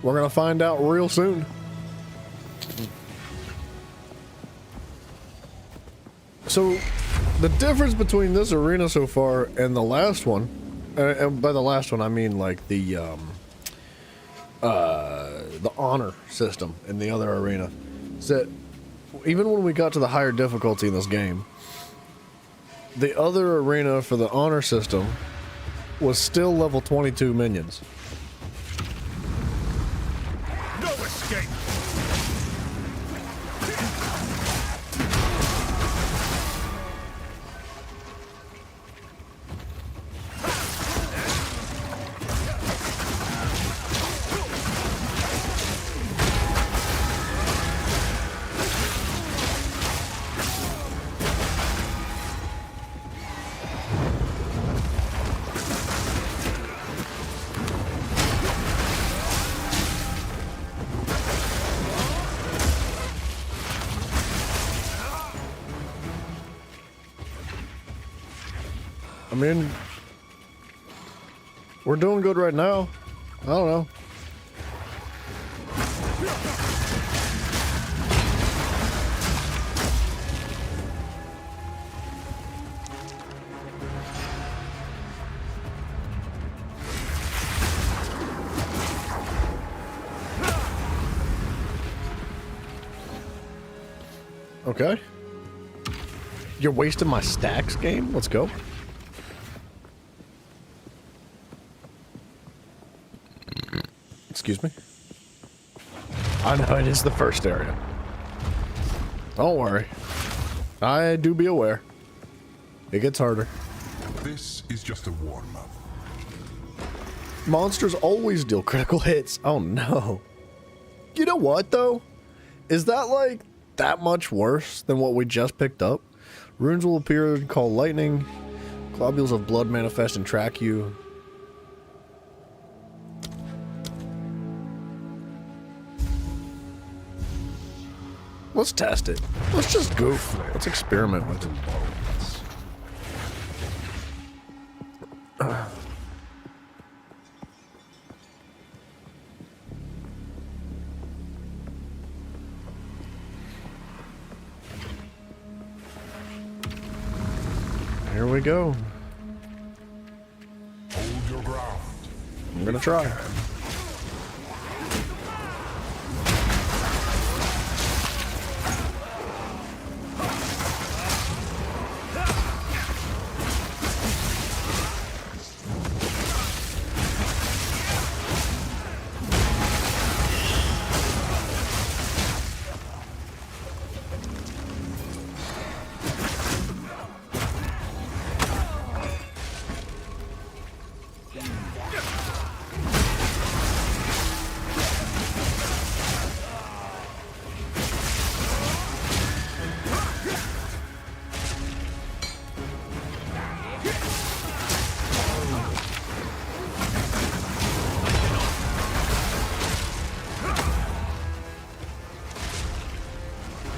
[SPEAKER 1] We're gonna find out real soon. So, the difference between this arena so far and the last one, and by the last one I mean like the honor system in the other arena, is that even when we got to the higher difficulty in this game, the other arena for the honor system was still level 22 minions.
[SPEAKER 7] No escape!
[SPEAKER 1] I mean, we're doing good right now. I don't know. Okay. You're wasting my stacks, game? Let's go. Excuse me. I know it is the first area. Don't worry. I do be aware. It gets harder.
[SPEAKER 2] This is just a warm-up.
[SPEAKER 1] Monsters always deal critical hits. Oh no. You know what though? Is that like that much worse than what we just picked up? Runes will appear and call lightning. Globules of blood manifest and track you. Let's test it. Let's just goof. Let's experiment with it. Here we go.
[SPEAKER 2] Hold your ground.
[SPEAKER 1] I'm gonna try.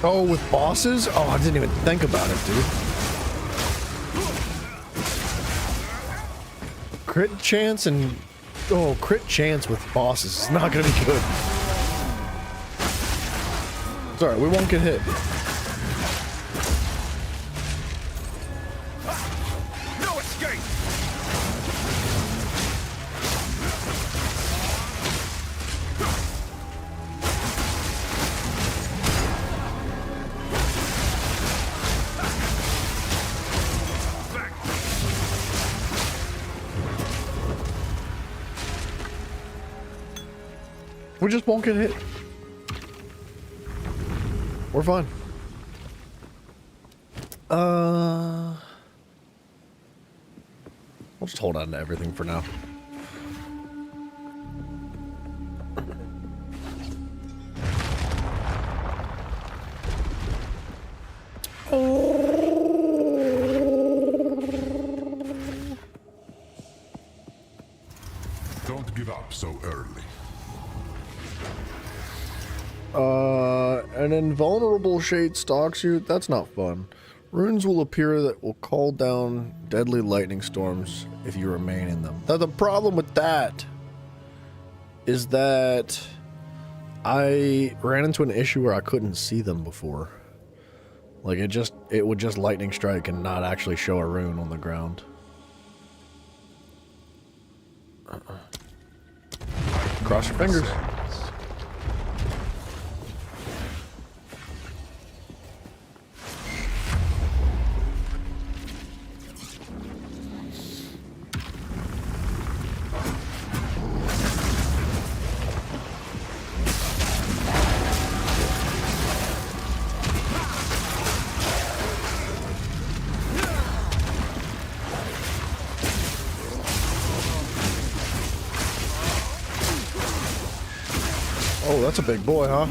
[SPEAKER 1] Oh, with bosses? Oh, I didn't even think about it, dude. Crit chance and... Oh, crit chance with bosses is not gonna be good. Sorry, we won't get hit.
[SPEAKER 7] No escape!
[SPEAKER 1] We just won't get hit. We're fine. We'll just hold on to everything for now.
[SPEAKER 2] Don't give up so early.
[SPEAKER 1] An invulnerable shade stalks you. That's not fun. Runes will appear that will call down deadly lightning storms if you remain in them. Now, the problem with that is that I ran into an issue where I couldn't see them before. Like, it would just lightning strike and not actually show a rune on the ground. Cross your fingers. Oh, that's a big boy, huh?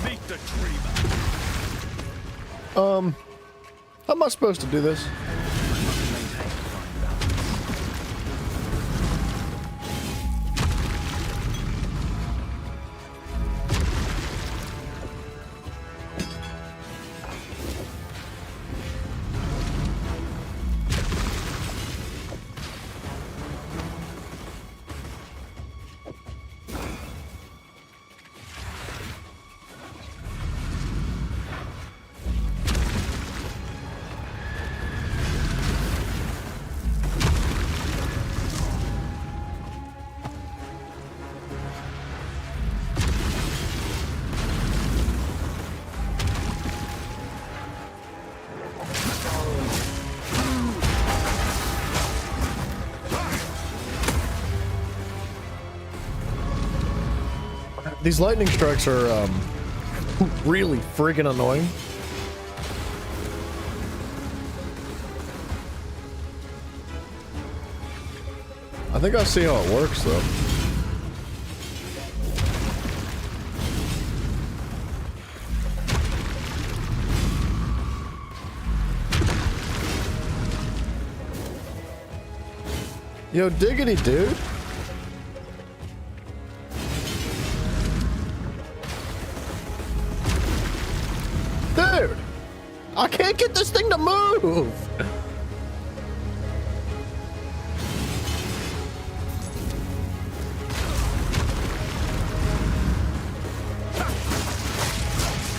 [SPEAKER 7] Meet the dreamer.
[SPEAKER 1] How am I supposed to do this? These lightning strikes are really friggin' annoying. I think I see how it works though. Yo, diggity, dude. Dude, I can't get this thing to move.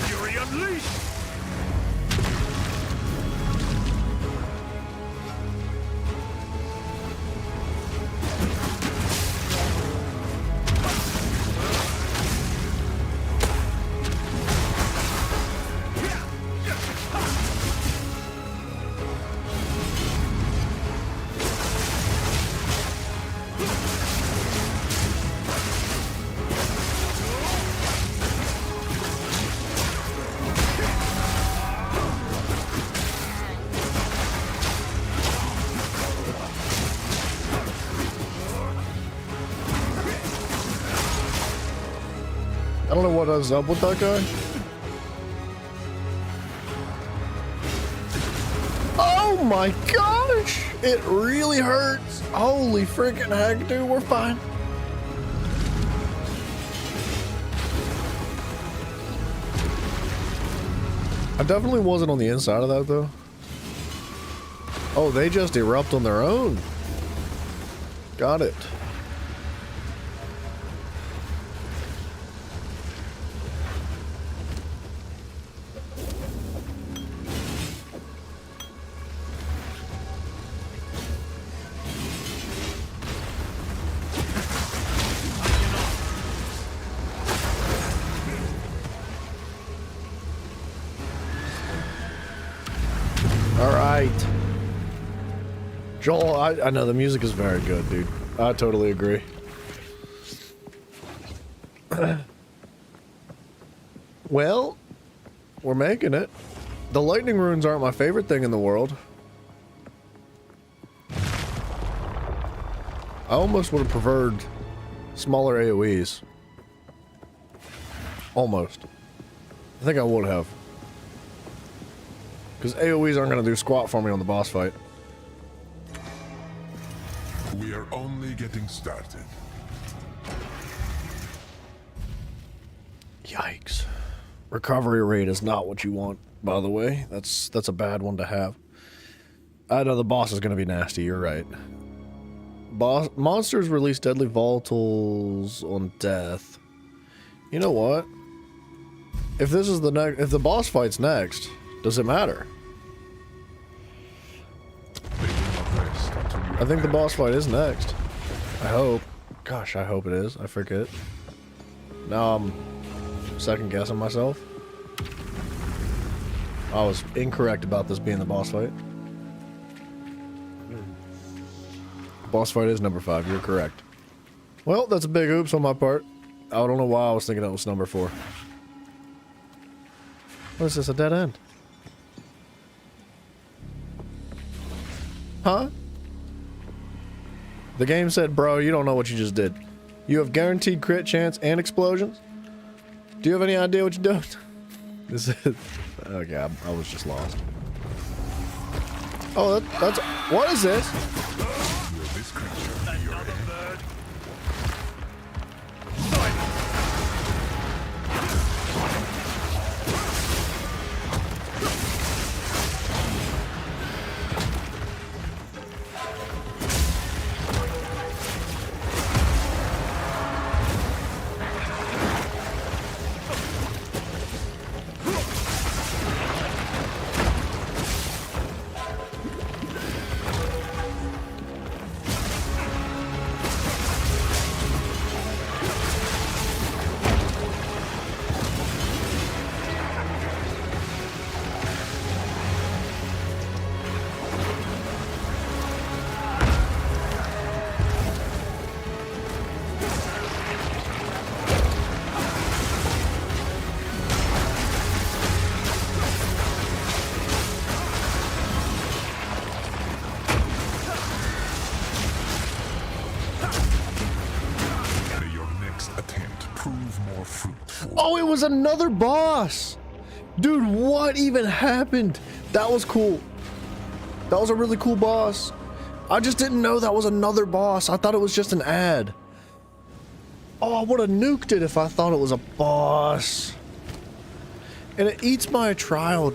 [SPEAKER 7] Fury unleashed.
[SPEAKER 1] I don't know what is up with that guy. Oh my gosh! It really hurts. Holy freaking heck, dude, we're fine. I definitely wasn't on the inside of that though. Oh, they just erupt on their own. Got it. right. Joel, I know the music is very good, dude. I totally agree. Well, we're making it. The lightning runes aren't my favorite thing in the world. I almost would have preferred smaller AoEs. Almost. I think I would have. Because AoEs aren't going to do squat for me on the boss fight.
[SPEAKER 2] We are only getting started.
[SPEAKER 1] Yikes. Recovery rate is not what you want, by the way. That's a bad one to have. I know the boss is going to be nasty, you're right. Monsters release deadly volatiles on death. You know what? If this is if the boss fight's next, does it matter? I think the boss fight is next. I hope. Gosh, I hope it is. I forget. Now I'm second guessing myself. I was incorrect about this being the boss fight. Boss fight is number 5. You're correct. Well, that's a big oops on my part. I don't know why I was thinking that was number 4. What is this, a dead end? Huh? The game said, bro, you don't know what you just did. You have guaranteed crit chance and explosions? Do you have any idea what you're doing? This is... Okay, I was just lost. Oh, that's... What is this?
[SPEAKER 2] This creature, your enemy.
[SPEAKER 1] Oh, it was another boss! Dude, what even happened? That was cool. That was a really cool boss. I just didn't know that was another boss. I thought it was just an ad. Oh, I would have nuked it if I thought it was a boss. And it eats my trial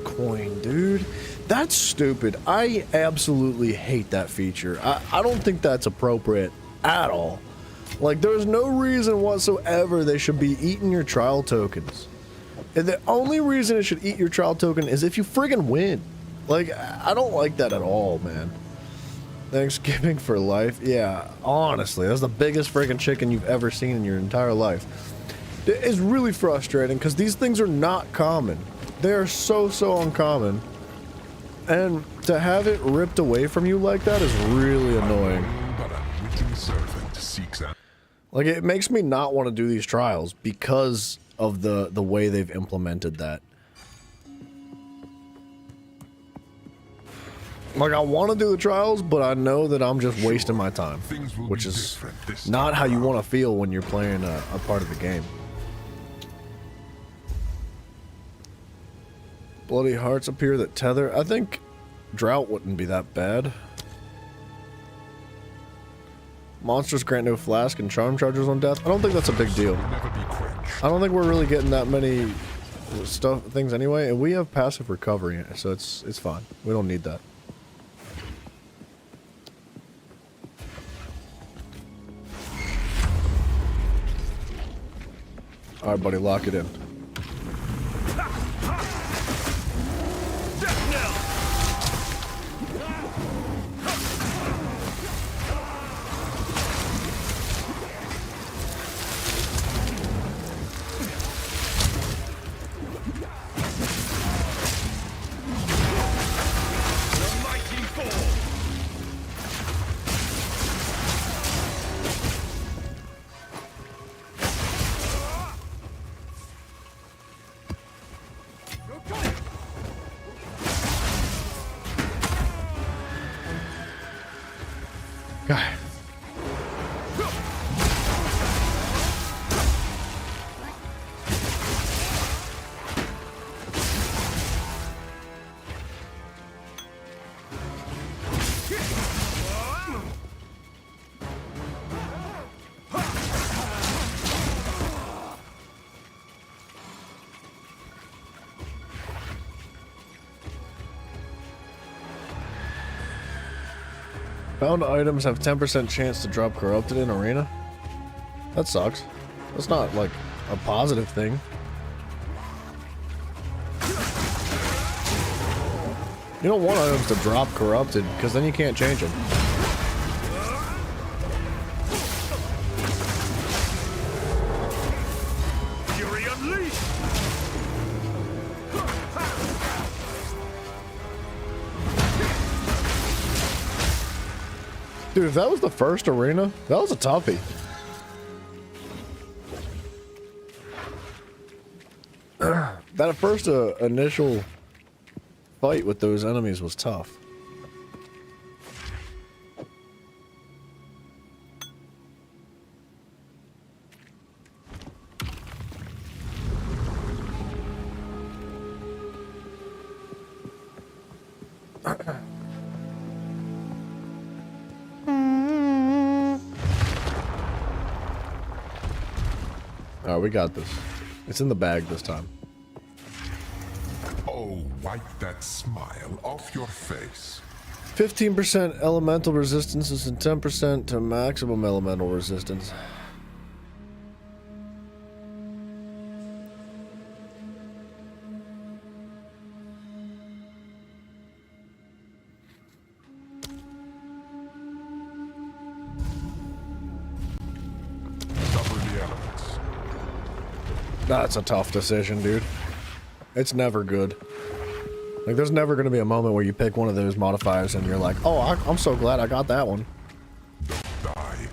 [SPEAKER 1] coin, dude. That's stupid. I absolutely hate that feature. I don't think that's appropriate at all. Like, there's no reason whatsoever they should be eating your trial tokens. And the only reason it should eat your trial token is if you friggin' win. Like, I don't like that at all, man. Thanksgiving for life? Yeah, honestly, that's the biggest friggin' chicken you've ever seen in your entire life. It's really frustrating because these things are not common. They are so uncommon. And to have it ripped away from you like that is really annoying. Like, it makes me not want to do these trials because of the way they've implemented that. Like, I want to do the trials, but I know that I'm just wasting my time, which is not how you want to feel when you're playing a part of the game. Bloody hearts appear that tether. I think drought wouldn't be that bad. Monsters grant no flask and charm charges on death. I don't think that's a big deal. I don't think we're really getting that many things anyway, and we have passive recovery, so it's fine. We don't need that. All right, buddy, lock it in. God. Found items have 10% chance to drop corrupted in arena. That sucks. That's not like a positive thing. You don't want items to drop corrupted because then you can't change them.
[SPEAKER 7] Fury unleashed.
[SPEAKER 1] Dude, if that was the first arena, that was a toughie. That first initial fight with those enemies was tough. Alright, we got this. It's in the bag this time.
[SPEAKER 2] Oh, wipe that smile off your face.
[SPEAKER 1] 15% elemental resistances and 10% to maximum elemental resistance.
[SPEAKER 2] Cover the elements.
[SPEAKER 1] That's a tough decision, dude. It's never good. Like, there's never going to be a moment where you pick one of those modifiers and you're like, oh, I'm so glad I got that one.
[SPEAKER 2] Die.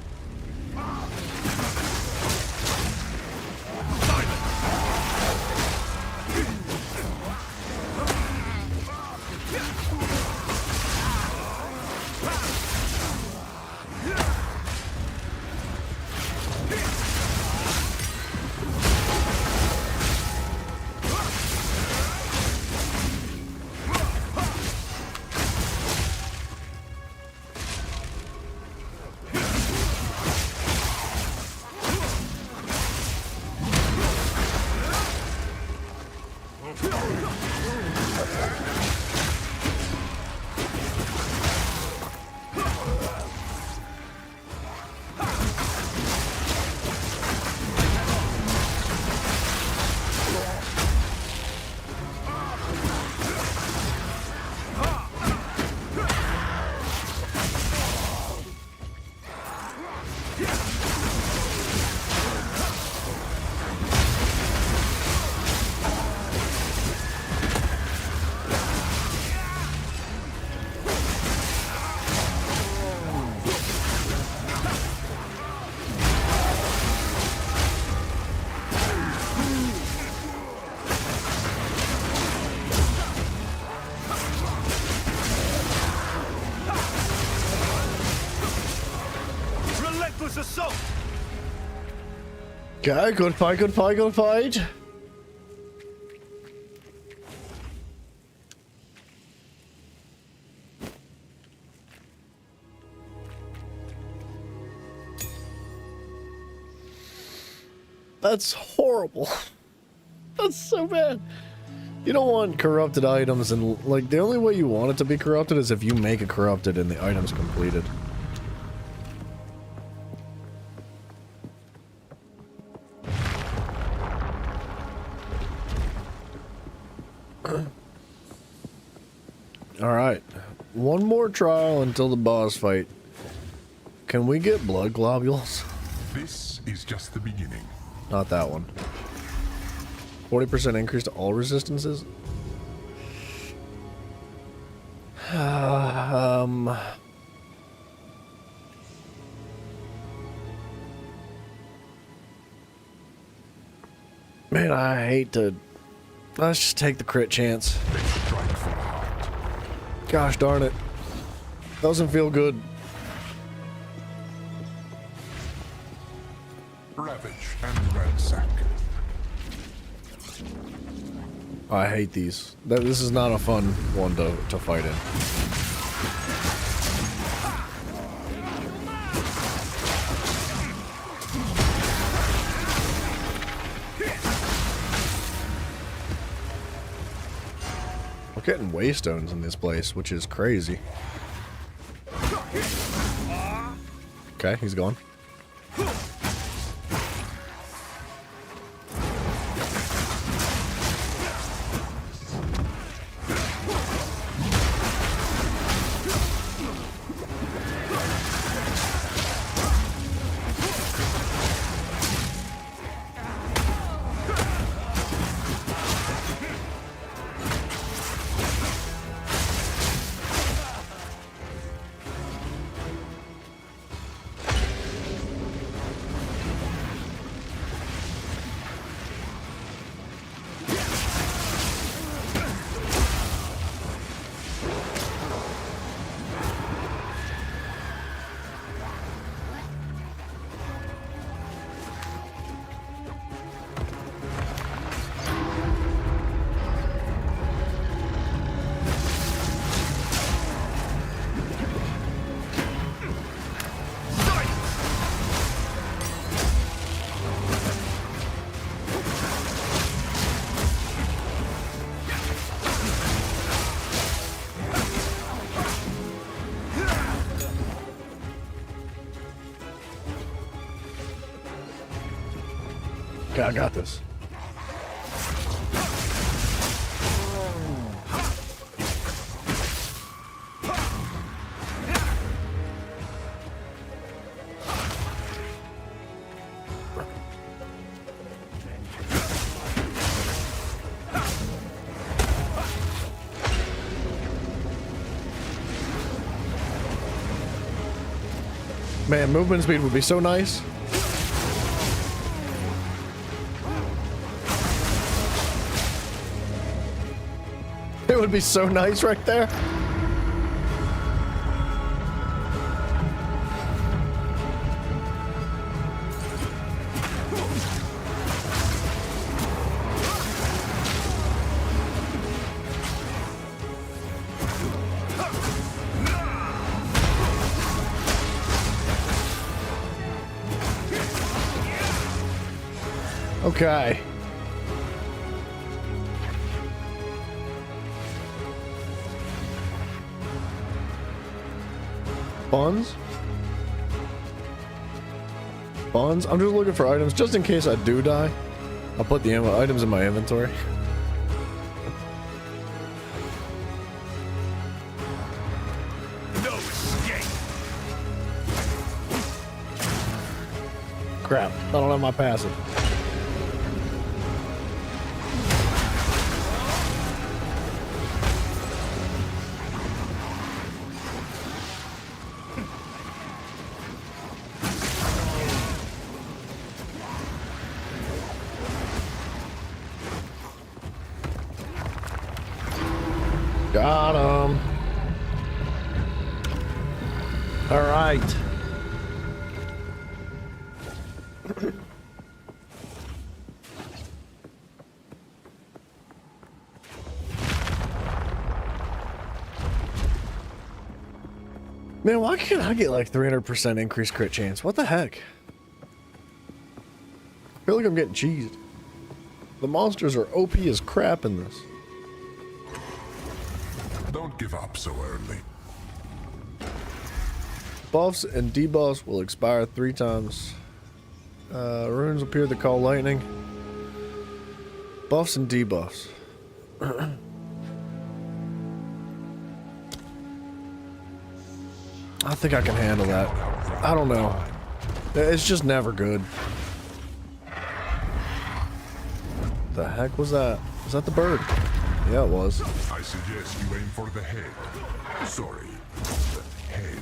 [SPEAKER 7] Assault!
[SPEAKER 1] Okay, good fight, good fight, good fight. That's horrible. That's so bad. You don't want corrupted items, and like the only way you want it to be corrupted is if you make it corrupted and the item's completed. Alright, one more trial until the boss fight. Can we get blood globules?
[SPEAKER 2] This is just the beginning.
[SPEAKER 1] Not that one. 40% increase to all resistances? Man, I hate to... Let's just take the crit chance. Gosh darn it. Doesn't feel good.
[SPEAKER 2] ravage and ransack.
[SPEAKER 1] I hate these. This is not a fun one to fight in. We're getting waystones in this place, which is crazy. Okay, he's gone. Okay, I got this. Man, movement speed would be so nice. It would be so nice right there. Okay. Bonds? Bonds? I'm just looking for items just in case I do die. I'll put the items in my inventory.
[SPEAKER 7] No escape.
[SPEAKER 1] Crap, I don't have my passive. Got him. All right. Man, why can't I get like 300% increased crit chance? What the heck? I feel like I'm getting cheesed. The monsters are OP as crap in this.
[SPEAKER 2] Don't give up so early.
[SPEAKER 1] Buffs and debuffs will expire 3 times. Runes appear that call lightning. Buffs and debuffs. I think I can handle that. I don't know. It's just never good. The heck was that? Was that the bird? Yeah, it was.
[SPEAKER 2] I suggest you aim for the head. Sorry, the head.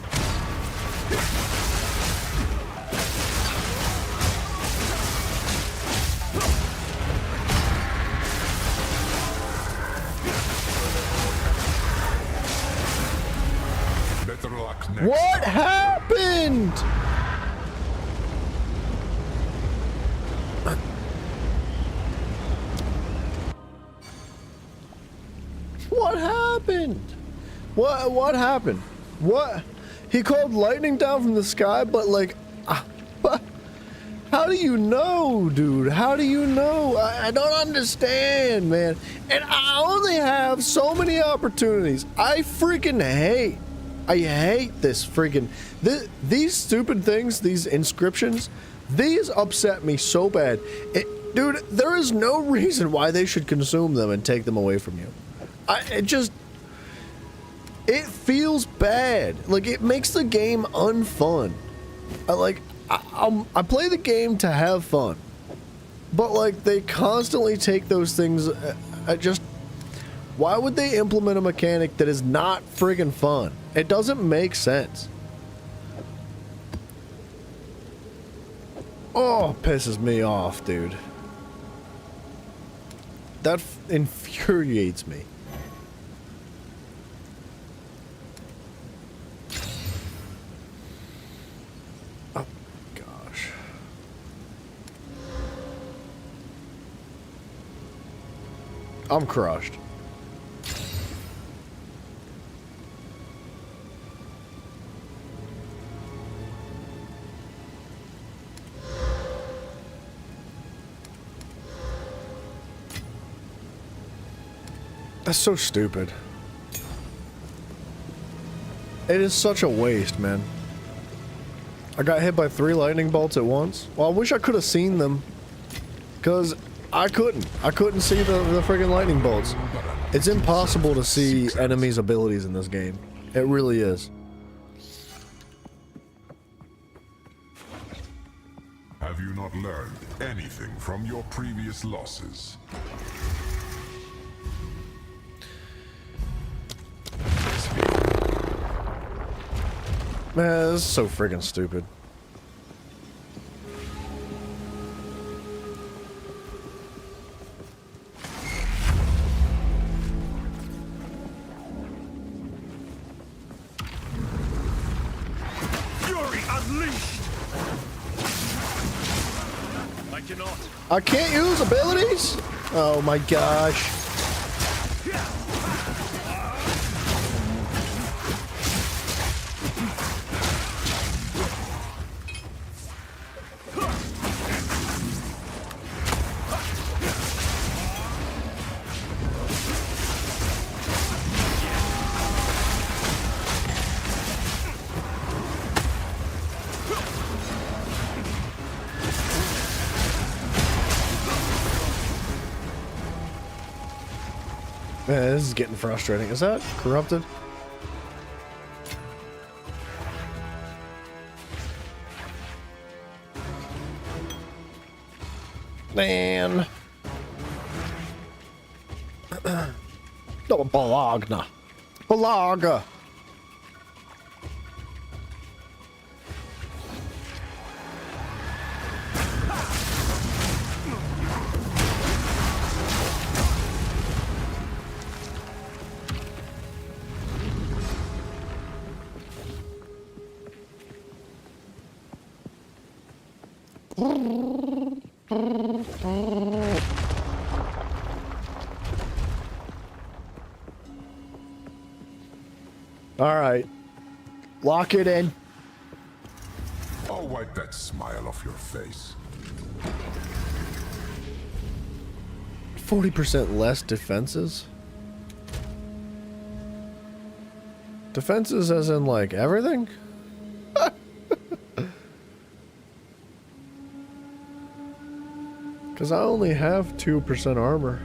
[SPEAKER 2] Better luck next
[SPEAKER 1] What
[SPEAKER 2] time.
[SPEAKER 1] happened? What happened? What? He called lightning down from the sky, but like, what? How do you know, dude? How do you know? I don't understand, man. And I only have so many opportunities. I hate this freaking, these stupid things, these inscriptions, these upset me so bad. Dude, there is no reason why they should consume them and take them away from you. It feels bad. Like, it makes the game unfun. I play the game to have fun. But, like, they constantly take those things, why would they implement a mechanic that is not friggin' fun? It doesn't make sense. Oh, pisses me off, dude. That infuriates me. Oh, gosh. I'm crushed. That's so stupid. It is such a waste, man. I got hit by 3 lightning bolts at once. Well, I wish I could have seen them. Because I couldn't. I couldn't see the friggin' lightning bolts. It's impossible to see enemies' abilities in this game. It really is.
[SPEAKER 2] Have you not learned anything from your previous losses?
[SPEAKER 1] Man, this is so friggin' stupid.
[SPEAKER 7] Fury unleashed! I cannot.
[SPEAKER 1] I can't use abilities? Oh my gosh. Man, this is getting frustrating. Is that corrupted? Man. No, Balagna. Balaga. All right. Lock it in.
[SPEAKER 2] I'll wipe that smile off your face.
[SPEAKER 1] 40% less defenses? Defenses as in, like, everything? Because I only have 2% armor.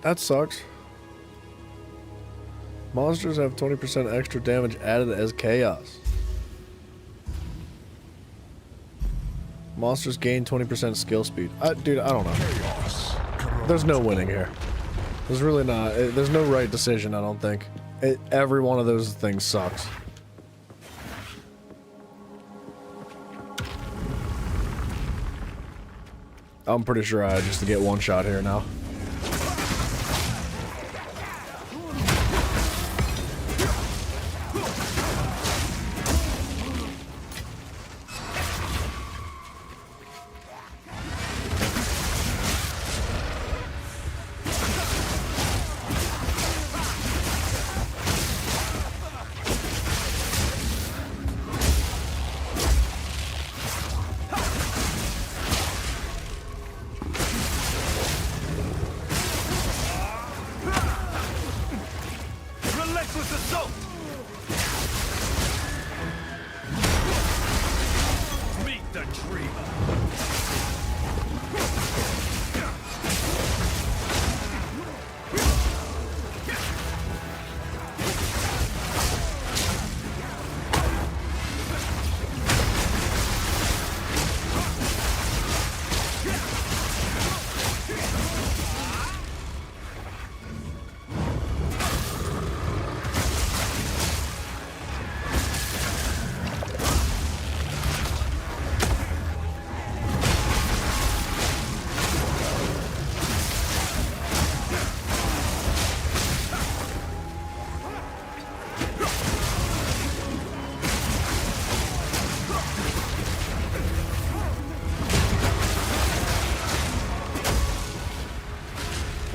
[SPEAKER 1] That sucks. Monsters have 20% extra damage added as chaos. Monsters gain 20% skill speed. Dude, I don't know. There's no winning here. There's really not. There's no right decision, I don't think. Every one of those things sucks. I'm pretty sure I just get one shot here now.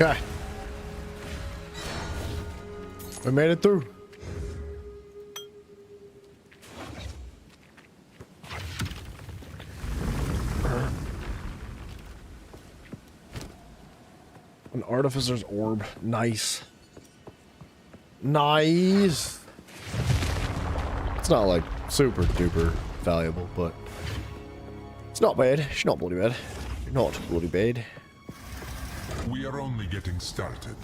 [SPEAKER 1] Okay. We made it through. An artificer's orb. Nice. Nice. It's not like super duper valuable, but it's not bad. It's not bloody bad. Not bloody bad.
[SPEAKER 2] We are only getting started.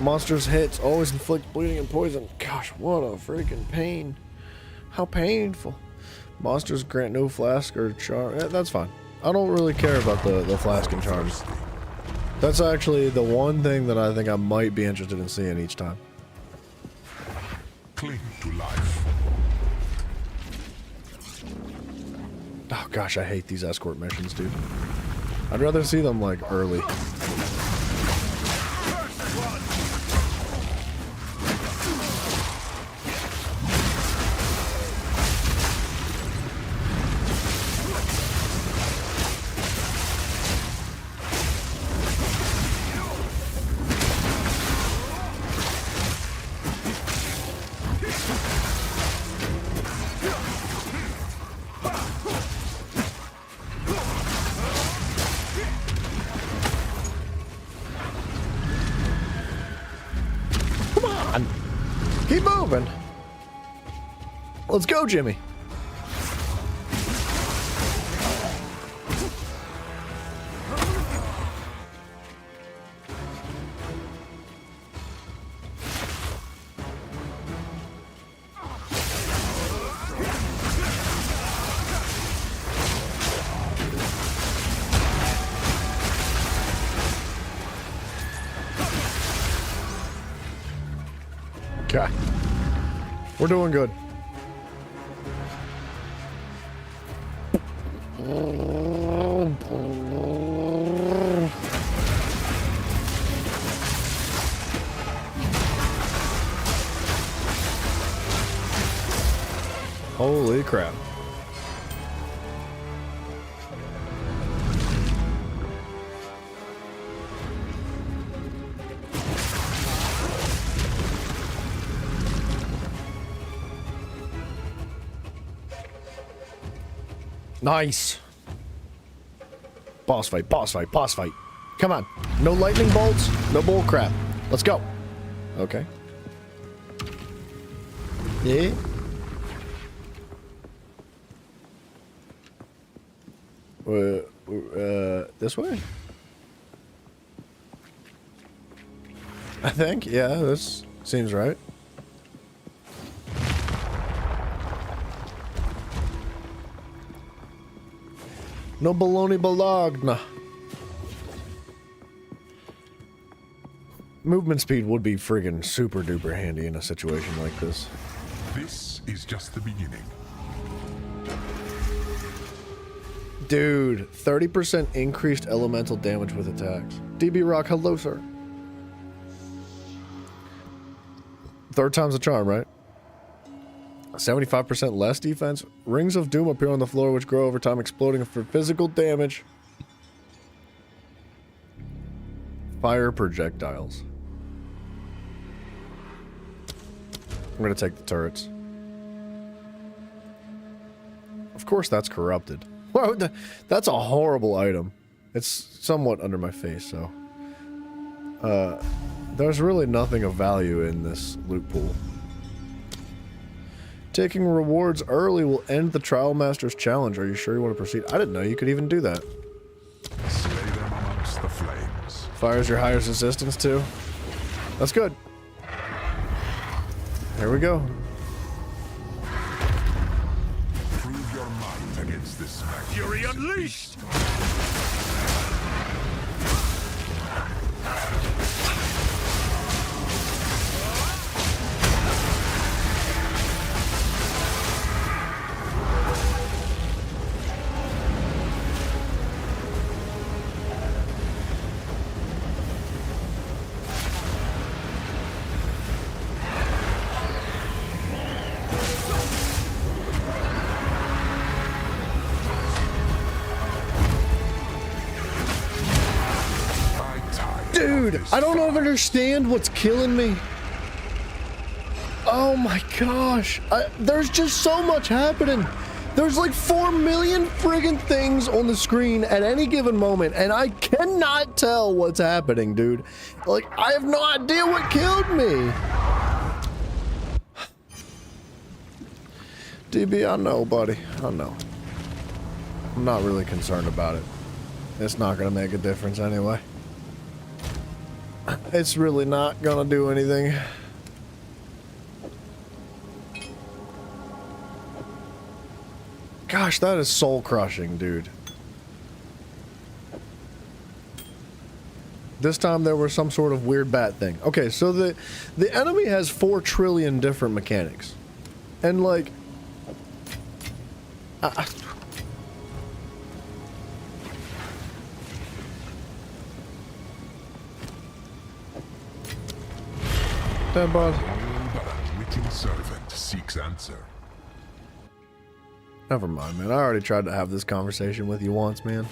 [SPEAKER 1] Monsters' hits always inflict bleeding and poison. Gosh, what a freaking pain. How painful. Monsters grant no flask or charm. That's fine. I don't really care about the flask and charms. That's actually the one thing that I think I might be interested in seeing each time.
[SPEAKER 2] Cling to life.
[SPEAKER 1] Oh gosh, I hate these escort missions, dude. I'd rather see them like early. Keep moving. Let's go, Jimmy. Okay. We're doing good. Holy crap. Nice. Boss fight, boss fight, boss fight. Come on. No lightning bolts, no bull crap. Let's go. Okay. Yeah. This way? I think, yeah, this seems right. No baloney bologna. Movement speed would be friggin' super duper handy in a situation like this.
[SPEAKER 2] This is just the beginning.
[SPEAKER 1] Dude, 30% increased elemental damage with attacks. DB Rock, hello, sir. Third time's a charm, right? 75% less defense. Rings of Doom appear on the floor, which grow over time, exploding for physical damage. Fire projectiles. I'm gonna take the turrets. Of course, that's corrupted. Wow, that's a horrible item. It's somewhat under my face, so. There's really nothing of value in this loot pool. Taking rewards early will end the Trial Master's challenge. Are you sure you want to proceed? I didn't know you could even do that.
[SPEAKER 2] Slay them amongst the flames.
[SPEAKER 1] Fires your highest resistance too. That's good. Here we go.
[SPEAKER 2] Prove your might against this
[SPEAKER 7] Fury unleashed!
[SPEAKER 1] Dude, I don't understand what's killing me. Oh my gosh. There's just so much happening. There's like 4 million friggin' things on the screen at any given moment, and I cannot tell what's happening, dude. Like, I have no idea what killed me. DB, I know, buddy. I know. I'm not really concerned about it. It's not gonna make a difference anyway. It's really not gonna do anything. Gosh, that is soul crushing, dude. This time there was some sort of weird bat thing. Okay, so the enemy has 4 trillion different mechanics. And like Dead bud.
[SPEAKER 2] But a witting servant seeks answer.
[SPEAKER 1] Never mind, man. I already tried to have this conversation with you once, man.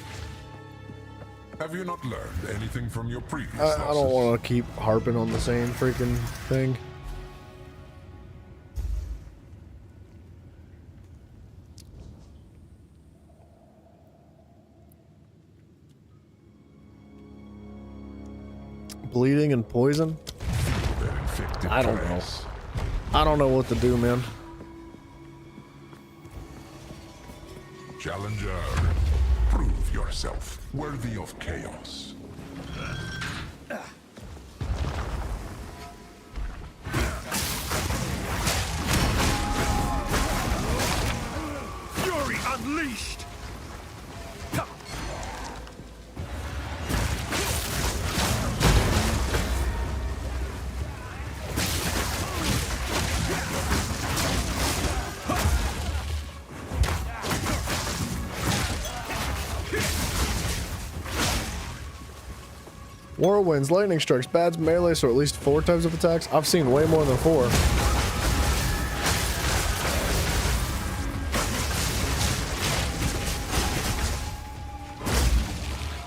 [SPEAKER 2] Have you not learned anything from your previous
[SPEAKER 1] I don't
[SPEAKER 2] losses?
[SPEAKER 1] want to keep harping on the same freaking thing. Bleeding and poison? I don't know. I don't know what to do, man.
[SPEAKER 2] Challenger, prove yourself worthy of chaos.
[SPEAKER 7] Fury unleashed!
[SPEAKER 1] Whirlwinds, lightning strikes, bads, melee, so at least 4 types of attacks. I've seen way more than 4.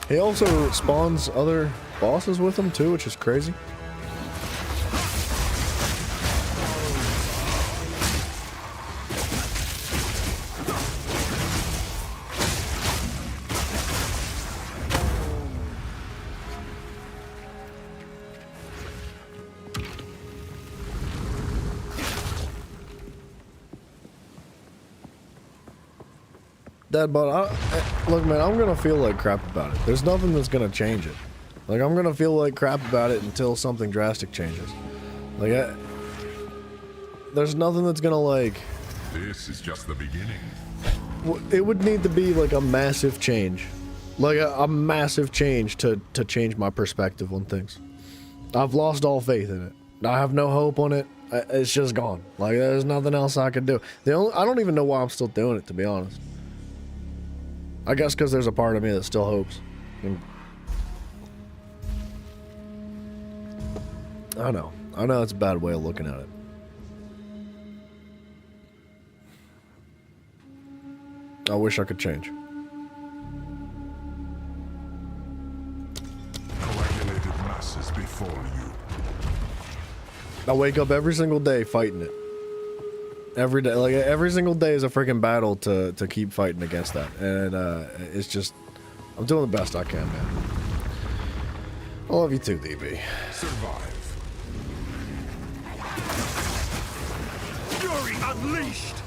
[SPEAKER 1] He also spawns other bosses with him too, which is crazy. Dead, but look, man, I'm gonna feel like crap about it. There's nothing that's gonna change it. Like, I'm gonna feel like crap about it until something drastic changes. Like, there's nothing that's gonna, like...
[SPEAKER 2] This is just the beginning.
[SPEAKER 1] It would need to be, like, a massive change. Like, a massive change to change my perspective on things. I've lost all faith in it. I have no hope on it. It's just gone. Like, there's nothing else I can do. I don't even know why I'm still doing it, to be honest. I guess because there's a part of me that still hopes. I know it's a bad way of looking at it. I wish I could change.
[SPEAKER 2] Coagulated masses before you.
[SPEAKER 1] I wake up every single day fighting it. Every day, like every single day is a freaking battle to keep fighting against that, and it's just, I'm doing the best I can, man. I love you too, DB.
[SPEAKER 2] Survive.
[SPEAKER 7] Fury unleashed!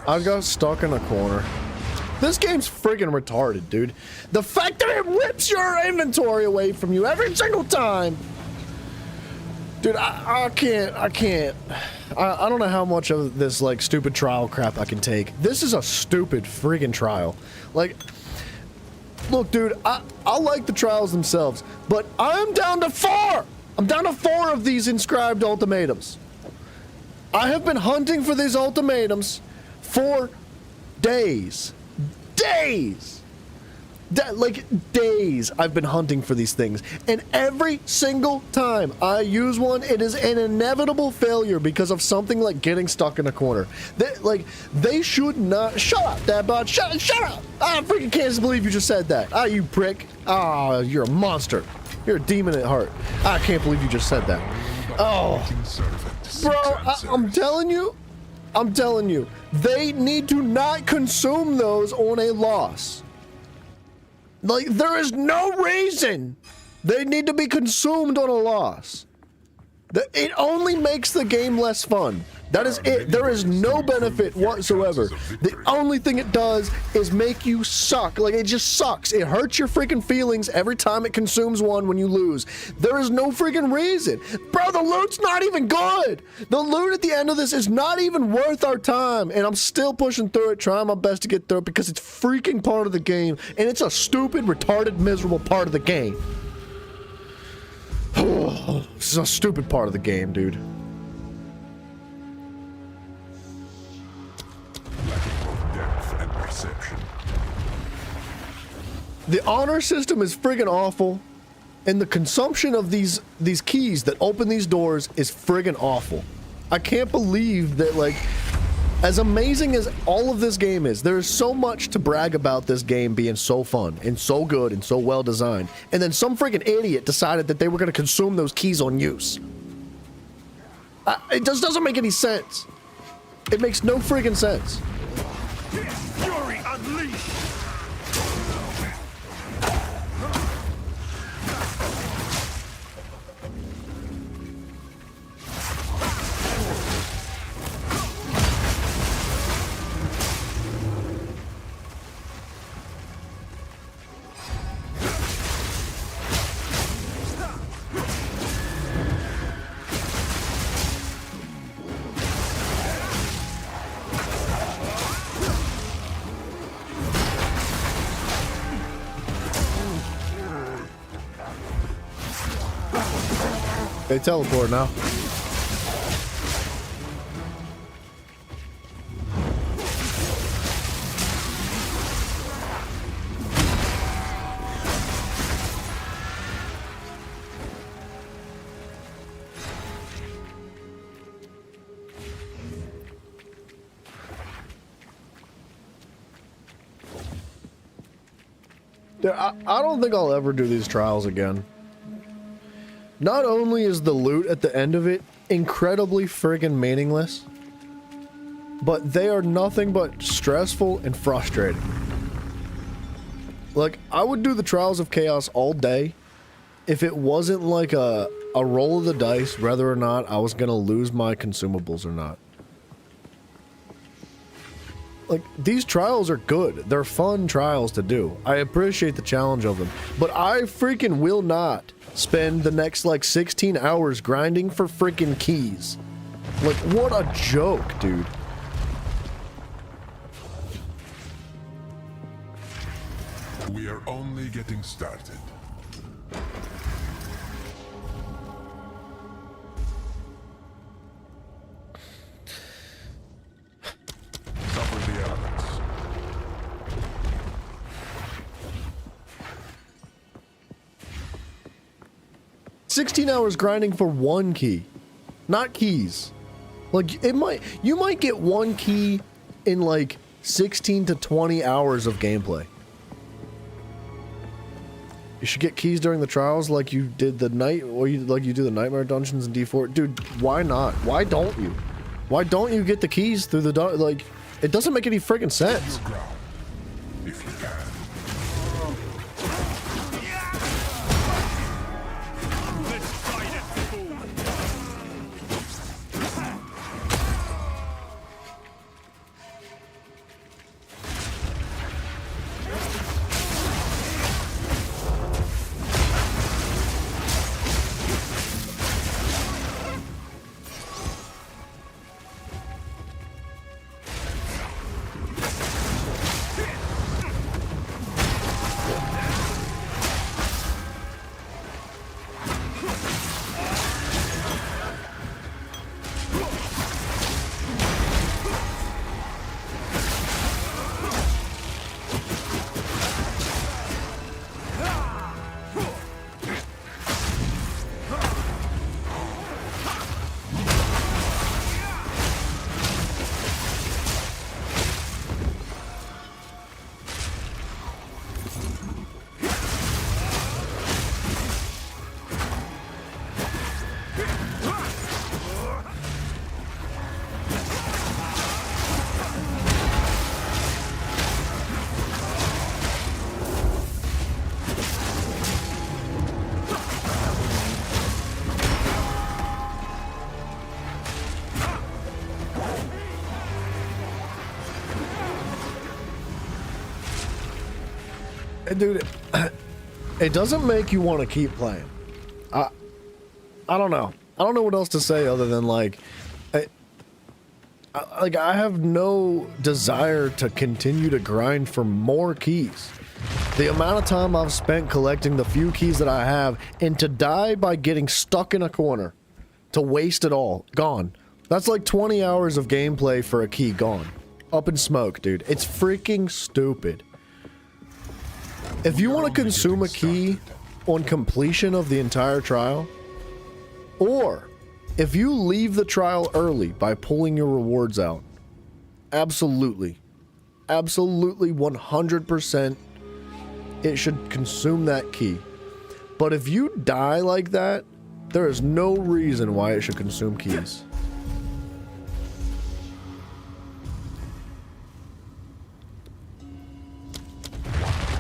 [SPEAKER 1] I got stuck in a corner. This game's friggin' retarded, dude. The fact that it rips your inventory away from you every single time. Dude, I can't. I don't know how much of this, like, stupid trial crap I can take. This is a stupid friggin' trial. Like, look, dude, I like the trials themselves, but I'm down to 4! I'm down to 4 of these inscribed ultimatums. I have been hunting for these ultimatums for days. Days! Like days I've been hunting for these things. And every single time I use one, it is an inevitable failure because of something like getting stuck in a corner. They should not... Shut up, Dadbot. Shut up! I freaking can't believe you just said that. Ah, you prick. Ah, you're a monster. You're a demon at heart. I can't believe you just said that. Oh. Bro, I'm telling you, they need to not consume those on a loss. Like, there is no reason they need to be consumed on a loss. It only makes the game less fun. That is it. There is no benefit whatsoever. The only thing it does is make you suck. Like, it just sucks. It hurts your freaking feelings every time it consumes one when you lose. There is no freaking reason. Bro, the loot's not even good. The loot at the end of this is not even worth our time. And I'm still pushing through it, trying my best to get through it because it's freaking part of the game. And it's a stupid, retarded, miserable part of the game. This is a stupid part of the game, dude. The honor system is friggin' awful, and the consumption of these keys that open these doors is friggin' awful. I can't believe that, like, as amazing as all of this game is, there is so much to brag about this game being so fun and so good and so well designed, and then some friggin' idiot decided that they were gonna consume those keys on use. It just doesn't make any sense. It makes no friggin' sense.
[SPEAKER 7] Fury unleashed!
[SPEAKER 1] They teleport now. I don't think I'll ever do these trials again. Not only is the loot at the end of it incredibly friggin' meaningless, but they are nothing but stressful and frustrating. Like, I would do the Trials of Chaos all day if it wasn't like a roll of the dice whether or not I was gonna lose my consumables or not. Like, these trials are good. They're fun trials to do. I appreciate the challenge of them. But I freaking will not spend the next, like, 16 hours grinding for freaking keys. Like, what a joke, dude.
[SPEAKER 2] We are only getting started. Suffer the elements.
[SPEAKER 1] $16 hours grinding for one key, not keys. Like, you might get one key in like 16 to 20 hours of gameplay. You should get keys during the trials like you did the night, or like you do the nightmare dungeons in D4. Dude, why not? Why don't you? Why don't you get the keys through the like? It doesn't make any friggin' sense.
[SPEAKER 2] If you can.
[SPEAKER 1] Dude, it doesn't make you want to keep playing. I don't know. I don't know what else to say other than like, I have no desire to continue to grind for more keys. The amount of time I've spent collecting the few keys that I have, and to die by getting stuck in a corner, to waste it all, gone. That's like 20 hours of gameplay for a key gone. Up in smoke, dude. It's freaking stupid. If you want to consume a key on completion of the entire trial, or if you leave the trial early by pulling your rewards out, absolutely, absolutely 100%, it should consume that key. But if you die like that, there is no reason why it should consume keys.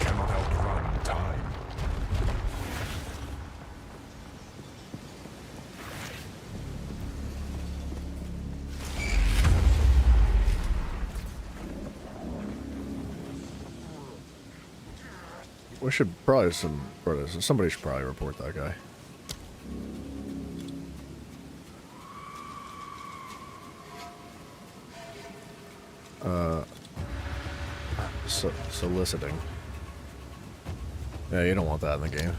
[SPEAKER 2] Cannot outrun time.
[SPEAKER 1] We should probably somebody should probably report that guy. Soliciting. Yeah, you don't want that in the game.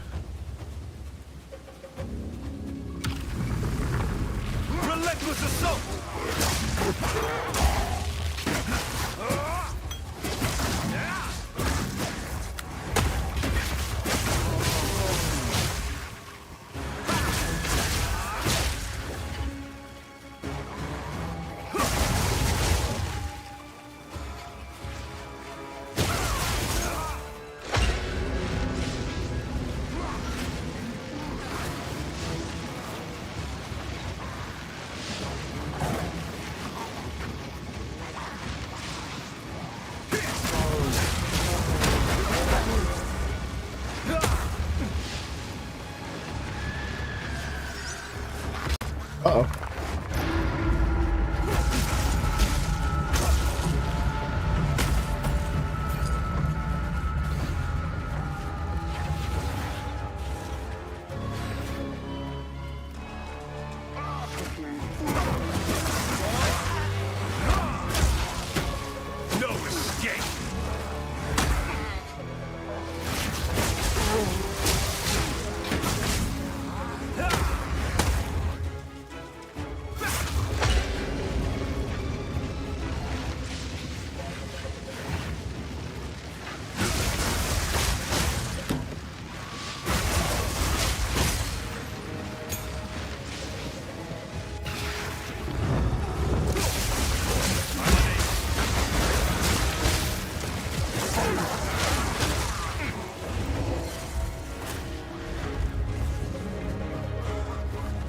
[SPEAKER 7] Relentless assault!
[SPEAKER 1] Uh-oh.
[SPEAKER 7] No escape!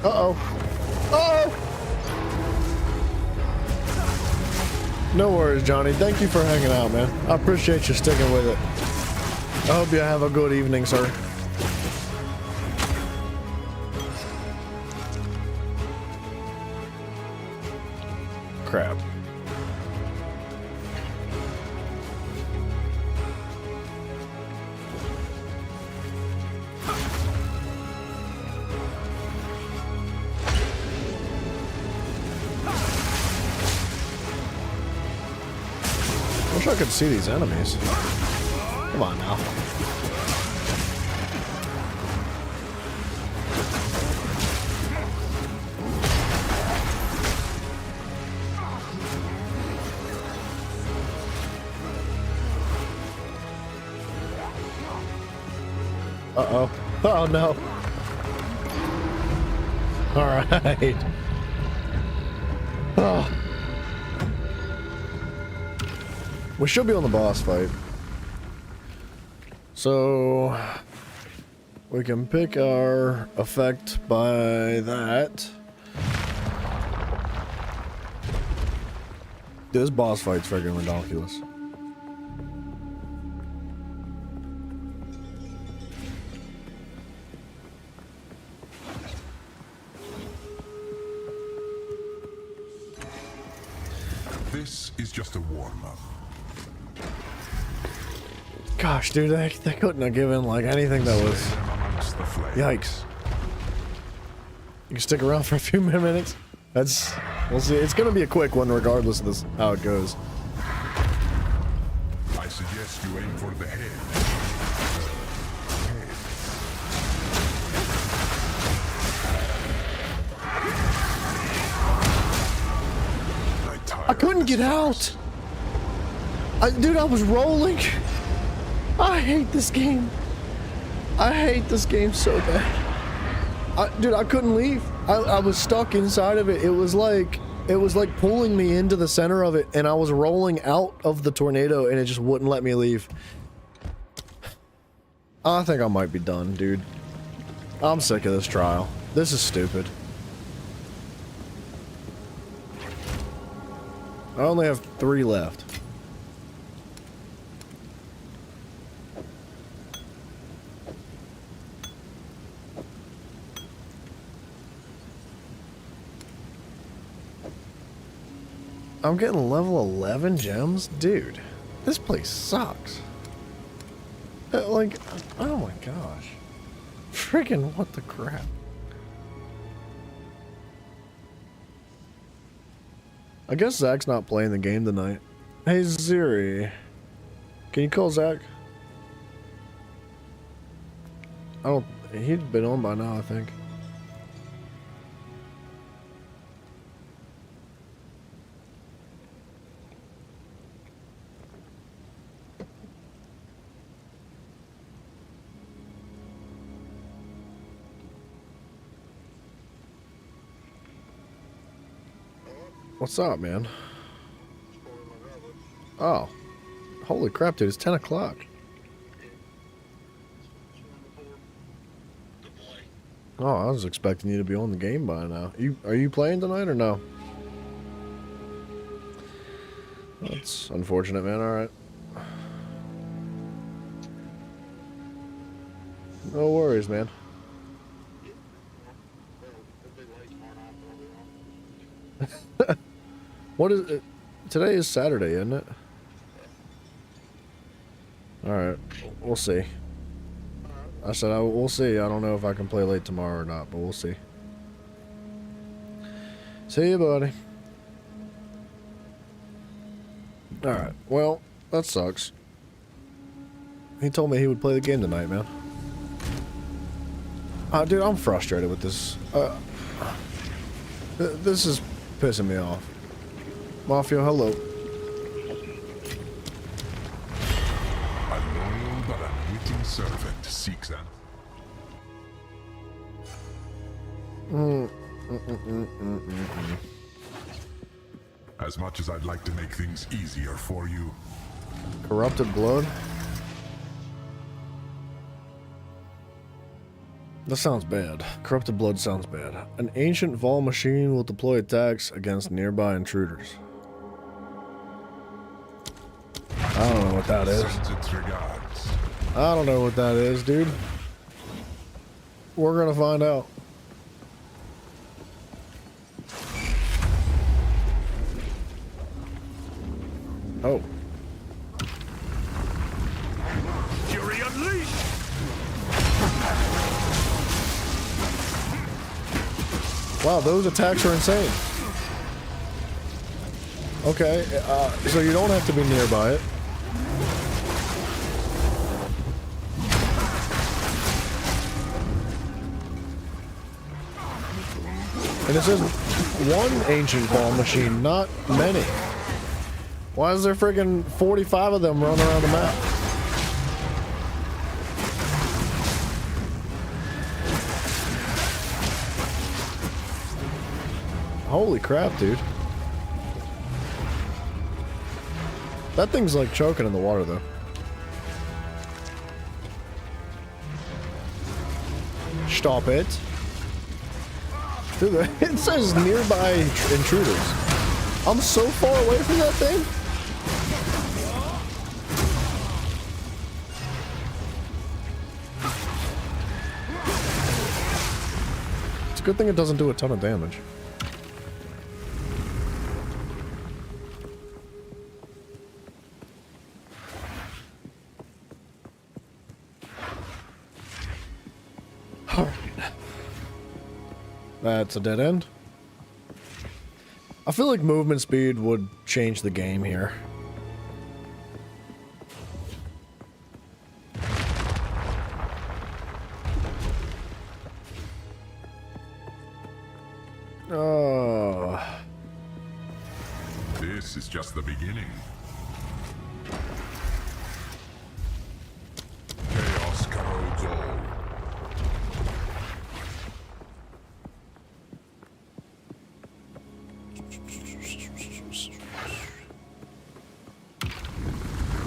[SPEAKER 1] Uh-oh. Uh-oh! No worries, Johnny. Thank you for hanging out, man. I appreciate you sticking with it. I hope you have a good evening, sir. Crap. Wish I could see these enemies. Come on now. Uh-oh. Oh no. All right. Oh. We should be on the boss fight. So we can pick our effect by that. This boss fight's freaking ridiculous.
[SPEAKER 2] This is just a warm-up.
[SPEAKER 1] Gosh, dude, they couldn't have given like anything that was.
[SPEAKER 2] Amongst the flames.
[SPEAKER 1] Yikes. You can stick around for a few minutes. We'll see. It's gonna be a quick one regardless of this, how it goes.
[SPEAKER 2] I suggest you aim for the head.
[SPEAKER 1] I couldn't get out. Dude, I was rolling. I hate this game. I hate this game so bad. Dude, I couldn't leave. I was stuck inside of it. It was like pulling me into the center of it, and I was rolling out of the tornado, and it just wouldn't let me leave. I think I might be done, dude. I'm sick of this trial. This is stupid. I only have 3 left. I'm getting level 11 gems? Dude, this place sucks. Like, oh my gosh. Freaking what the crap. I guess Zach's not playing the game tonight. Hey Ziri, can you call Zach? He'd been on by now, I think. What's up, man? Oh. Holy crap, dude, it's 10 o'clock. Oh, I was expecting you to be on the game by now. Are you playing tonight or no? That's unfortunate, man. Alright. No worries, man. What is it? Today is Saturday, isn't it? Alright, we'll see. I said we'll see. I don't know if I can play late tomorrow or not, but we'll see. See you, buddy. Alright, well, that sucks. He told me he would play the game tonight, man. Dude, I'm frustrated with this. This is pissing me off. Mafia, hello.
[SPEAKER 2] A loyal but unwitting servant seeks an. As much as I'd like to make things easier for you.
[SPEAKER 1] Corrupted blood? That sounds bad. Corrupted blood sounds bad. An ancient Vol machine will deploy attacks against nearby intruders. I don't know what that is. I don't know what that is, dude. We're gonna find out. Oh.
[SPEAKER 2] Fury unleashed!
[SPEAKER 1] Wow, those attacks are insane. Okay, so you don't have to be nearby it. And it says one ancient ball machine, not many. Why is there friggin' 45 of them running around the map? Holy crap, dude. That thing's like choking in the water, though. Stop it. Dude, it says nearby intruders. I'm so far away from that thing. It's a good thing it doesn't do a ton of damage. Alright. That's a dead end. I feel like movement speed would change the game here. Oh.
[SPEAKER 2] This is just the beginning. Chaos corrodes all.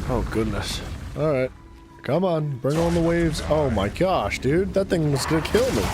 [SPEAKER 1] Oh, goodness. Alright. Come on, bring on the waves. Oh my gosh, dude. That thing was gonna kill me.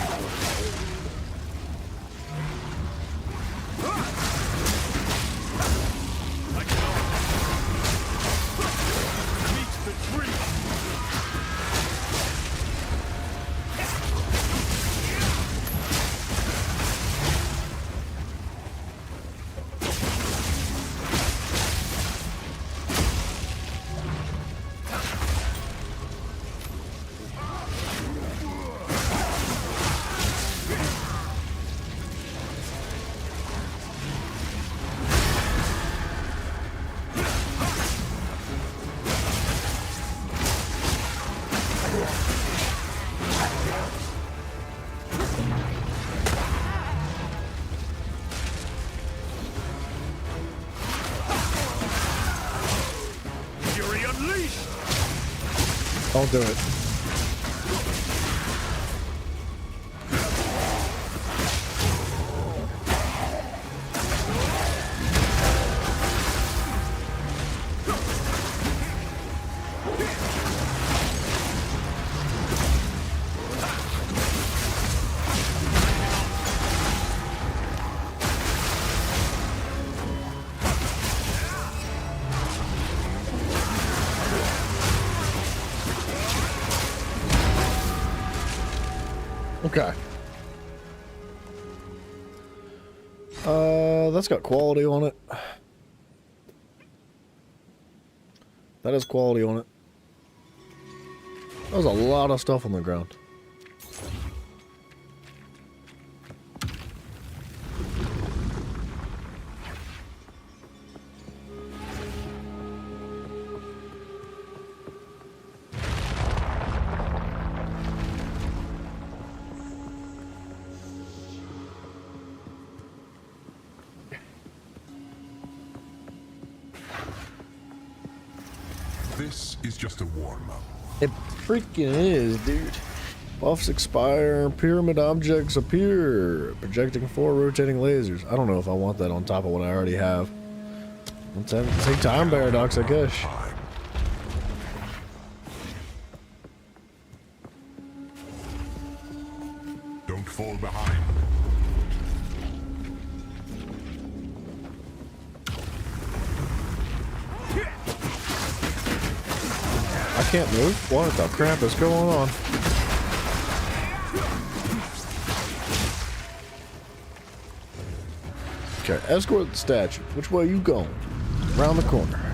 [SPEAKER 1] I'll do it. Okay. That's got quality on it. That has quality on it. That was a lot of stuff on the ground.
[SPEAKER 2] This is just a warm-up.
[SPEAKER 1] It freaking is, dude. Buffs expire, pyramid objects appear, projecting 4 rotating lasers. I don't know if I want that on top of what I already have. Let's take time paradox, I guess.
[SPEAKER 2] Don't fall behind.
[SPEAKER 1] I can't move? What the crap is going on? Okay, escort the statue. Which way you going? Around the corner.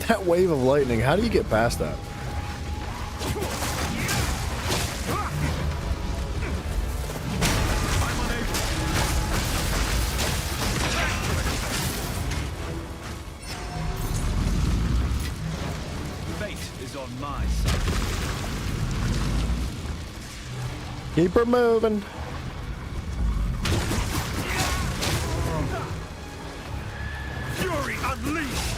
[SPEAKER 1] That wave of lightning, how do you get past that?
[SPEAKER 7] Fate is on my side.
[SPEAKER 1] Keep her moving.
[SPEAKER 7] Fury unleashed!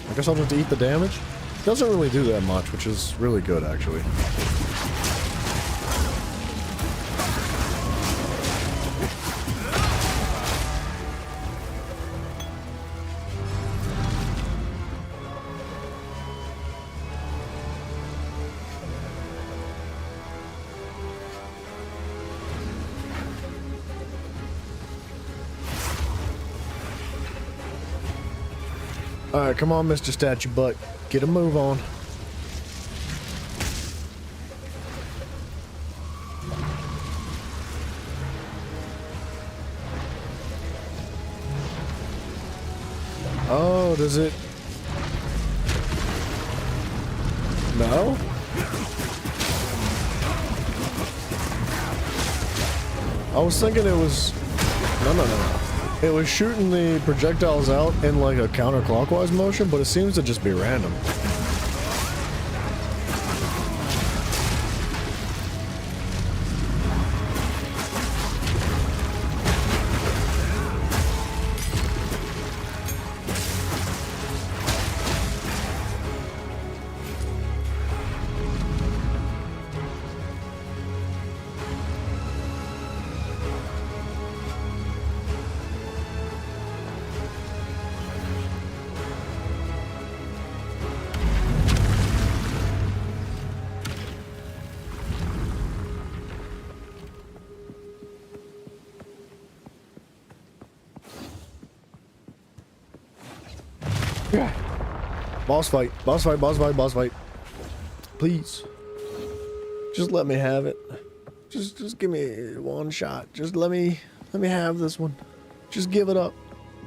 [SPEAKER 1] I guess I'll just eat the damage. Doesn't really do that much, which is really good, actually. Alright, come on, Mr. Statue Butt. Get a move on. Oh, does it? No? I was thinking it was... No. It was shooting the projectiles out in like a counterclockwise motion, but it seems to just be random. Boss fight, boss fight, boss fight, boss fight. Please. Just let me have it. Just give me one shot. Just let me have this one. Just give it up.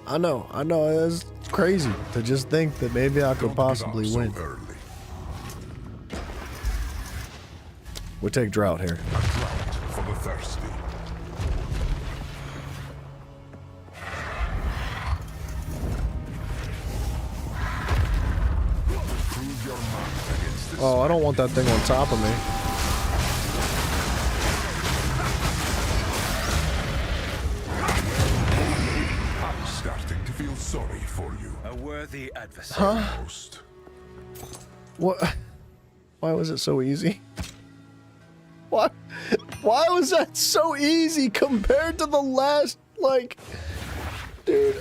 [SPEAKER 1] I know, it's crazy to just think that maybe I could possibly win. We take drought here.
[SPEAKER 2] A drought for the thirsty.
[SPEAKER 1] Oh, I don't want that thing on top of me.
[SPEAKER 2] I'm starting to feel sorry for you.
[SPEAKER 7] A worthy adversary.
[SPEAKER 2] Most.
[SPEAKER 1] What? Why was it so easy? What? Why was that so easy compared to the last, like... Dude.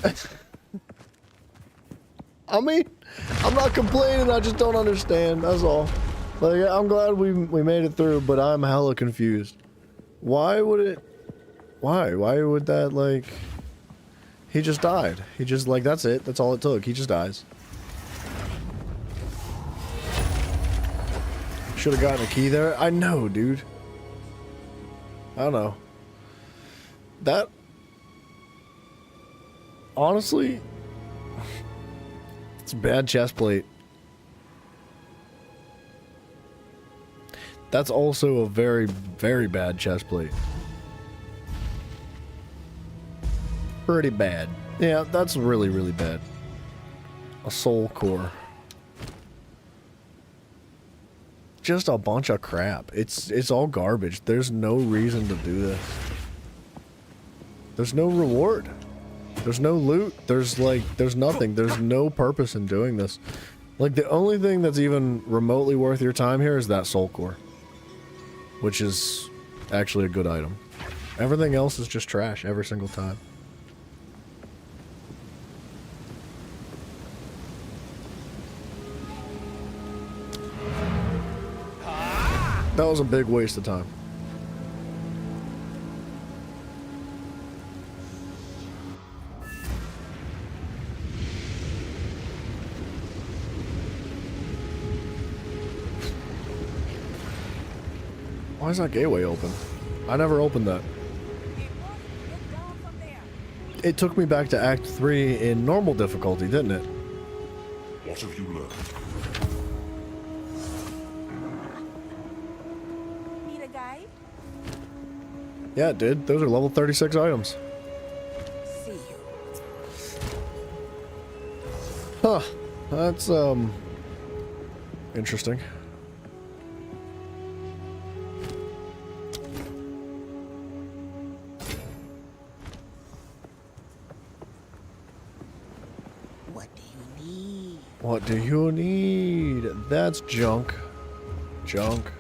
[SPEAKER 1] I mean, I'm not complaining, I just don't understand, that's all. Like, I'm glad we made it through, but I'm hella confused. Why would it... Why? Why would that, like... He just died. He just, like, that's it. That's all it took. He just dies. Should have gotten a key there. I know, dude. I don't know. That... Honestly... It's a bad chest plate. That's also a very, very bad chest plate. Pretty bad. Yeah, that's really, really bad. A soul core. Just a bunch of crap. It's all garbage. There's no reason to do this. There's no reward. There's no loot. There's nothing. There's no purpose in doing this. Like, the only thing that's even remotely worth your time here is that soul core. Which is actually a good item. Everything else is just trash every single time. That was a big waste of time. Why is that gateway open? I never opened that. It took me back to Act 3 in normal difficulty, didn't it?
[SPEAKER 2] What have you learned?
[SPEAKER 6] Need a guide?
[SPEAKER 1] Yeah, it did. Those are level 36 items.
[SPEAKER 6] See you.
[SPEAKER 1] Huh. That's, interesting. What do you need? That's junk. Junk.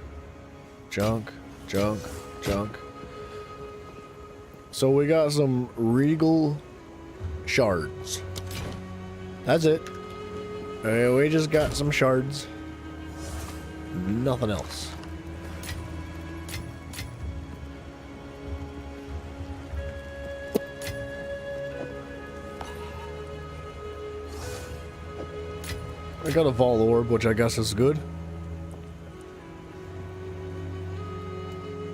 [SPEAKER 1] Junk. Junk. Junk. So we got some regal shards. That's it. We just got some shards. Nothing else. I got a Vol Orb, which I guess is good.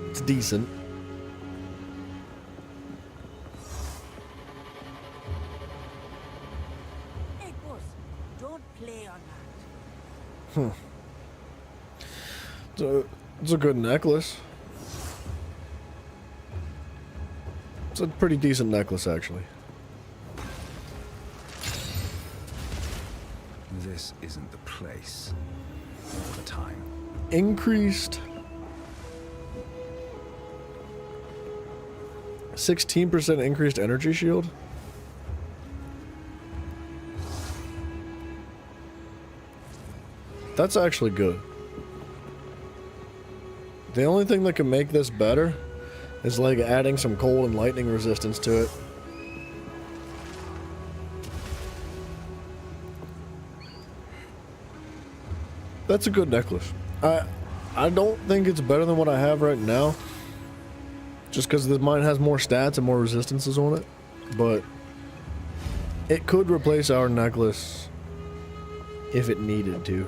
[SPEAKER 1] It's decent.
[SPEAKER 6] Hey, boss, don't play on that.
[SPEAKER 1] It's a good necklace. It's a pretty decent necklace, actually.
[SPEAKER 4] This isn't the place. Or the time.
[SPEAKER 1] Increased 16% increased energy shield. That's actually good. The only thing that can make this better is like adding some cold and lightning resistance to it. That's a good necklace. I don't think it's better than what I have right now. Just because mine has more stats and more resistances on it. But it could replace our necklace if it needed to.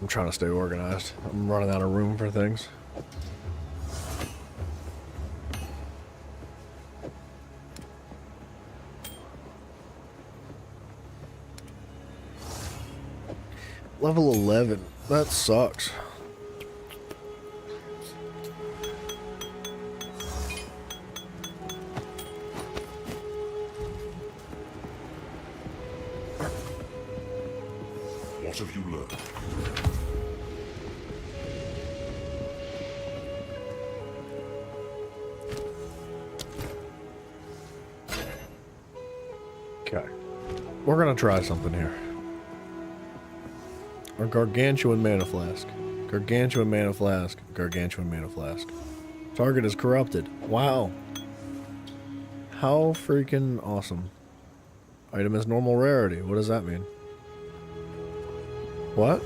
[SPEAKER 1] I'm trying to stay organized. I'm running out of room for things. Level 11. That sucks.
[SPEAKER 2] What have you learned?
[SPEAKER 1] Okay. We're gonna try something here. A gargantuan mana flask. Gargantuan mana flask. Gargantuan mana flask. Target is corrupted. Wow. How freaking awesome. Item is normal rarity. What does that mean? What?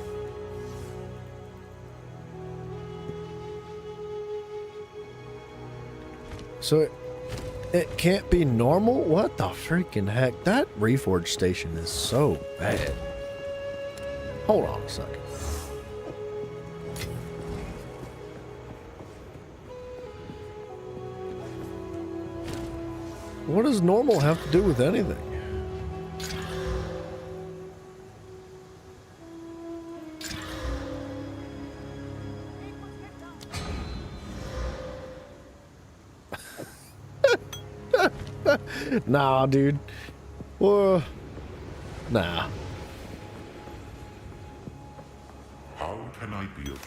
[SPEAKER 1] So it can't be normal? What the freaking heck? That reforge station is so bad. Hold on a second. What does normal have to do with anything? Nah, dude. Whoa. Nah.
[SPEAKER 2] How can I be of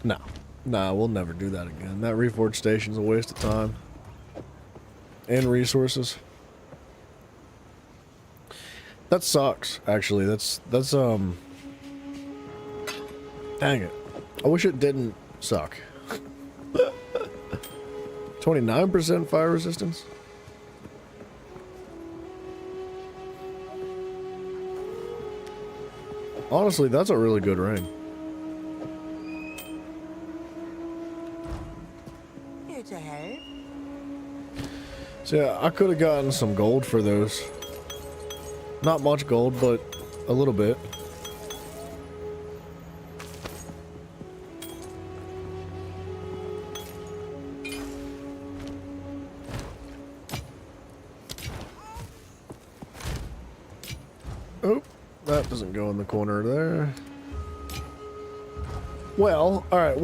[SPEAKER 1] No. Nah, we'll never do that again. That reforge station's a waste of time. And resources. That sucks, actually. That's dang it. I wish it didn't suck. 29% fire resistance? Honestly, that's a really good ring.
[SPEAKER 6] Here to help.
[SPEAKER 1] So yeah, I could have gotten some gold for those. Not much gold, but a little bit. Oh, that doesn't go in the corner there. Well, alright,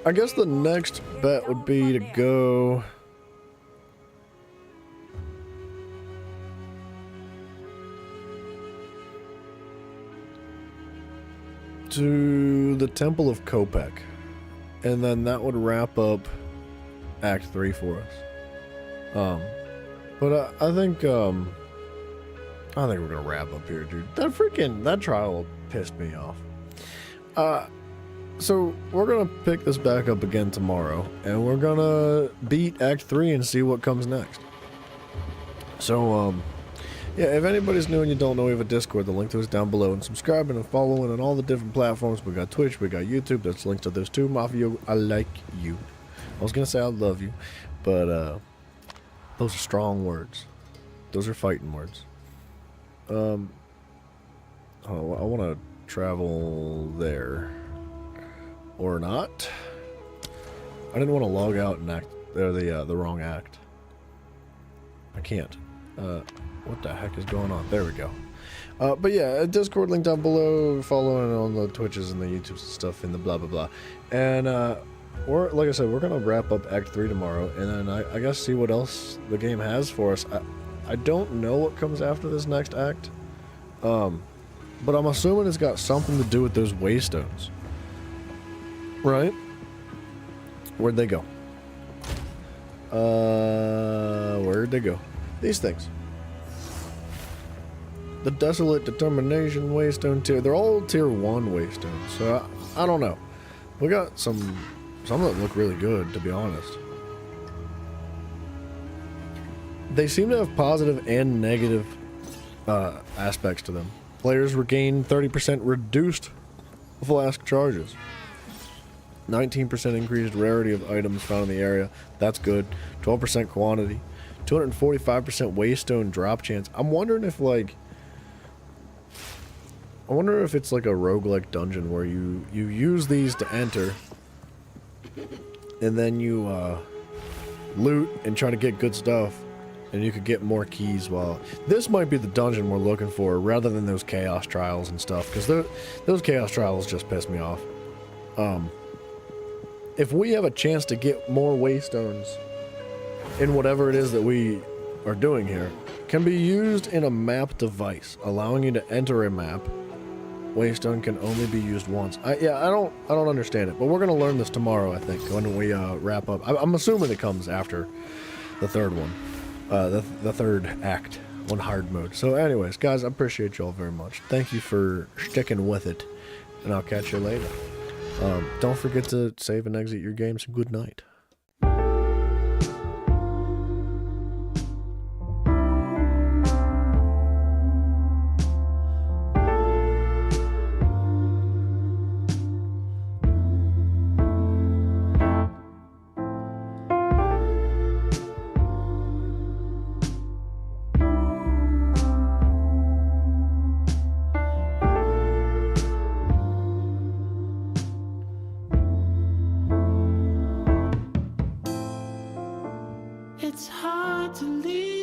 [SPEAKER 1] I guess the next bet would be to go to the Temple of Kopek. And then that would wrap up Act 3 for us. But I think we're gonna wrap up here, dude. That trial pissed me off. So we're gonna pick this back up again tomorrow, and we're gonna beat Act 3 and see what comes next. So, yeah, if anybody's new and you don't know, we have a Discord. The link to it is down below. And subscribing and following on all the different platforms. We got Twitch, we got YouTube. There's links to those too. Mafia, I like you. I was gonna say I love you, but those are strong words. Those are fighting words. Oh, I want to travel there. Or not. I didn't want to log out and act the wrong act. I can't. What the heck is going on? There we go. But yeah, a Discord link down below, following on the Twitches and the YouTubes and stuff and the blah blah blah. And we're, like I said, we're gonna wrap up Act 3 tomorrow, and then I guess see what else the game has for us. I don't know what comes after this next act, but I'm assuming it's got something to do with those waystones. Right? Where'd they go? Where'd they go? These things. The Desolate Determination Waystone tier. They're all tier 1 waystones. So I don't know. We got some that look really good, to be honest. They seem to have positive and negative aspects to them. Players regain 30% reduced flask charges. 19% increased rarity of items found in the area. That's good. 12% quantity. 245% waystone drop chance. I'm wondering if, like... I wonder if it's like a roguelike dungeon where you use these to enter. And then you, loot and try to get good stuff. And you could get more keys while... This might be the dungeon we're looking for, rather than those chaos trials and stuff. Because those chaos trials just piss me off. If we have a chance to get more waystones in whatever it is that we are doing here, can be used in a map device, allowing you to enter a map. Waystone can only be used once. I don't understand it, but we're gonna learn this tomorrow, I think, when we wrap up. I'm assuming it comes after the third one, the third act on hard mode. So, anyways, guys, I appreciate y'all very much. Thank you for sticking with it, and I'll catch you later. Don't forget to save and exit your games. Good night.
[SPEAKER 11] It's hard to leave.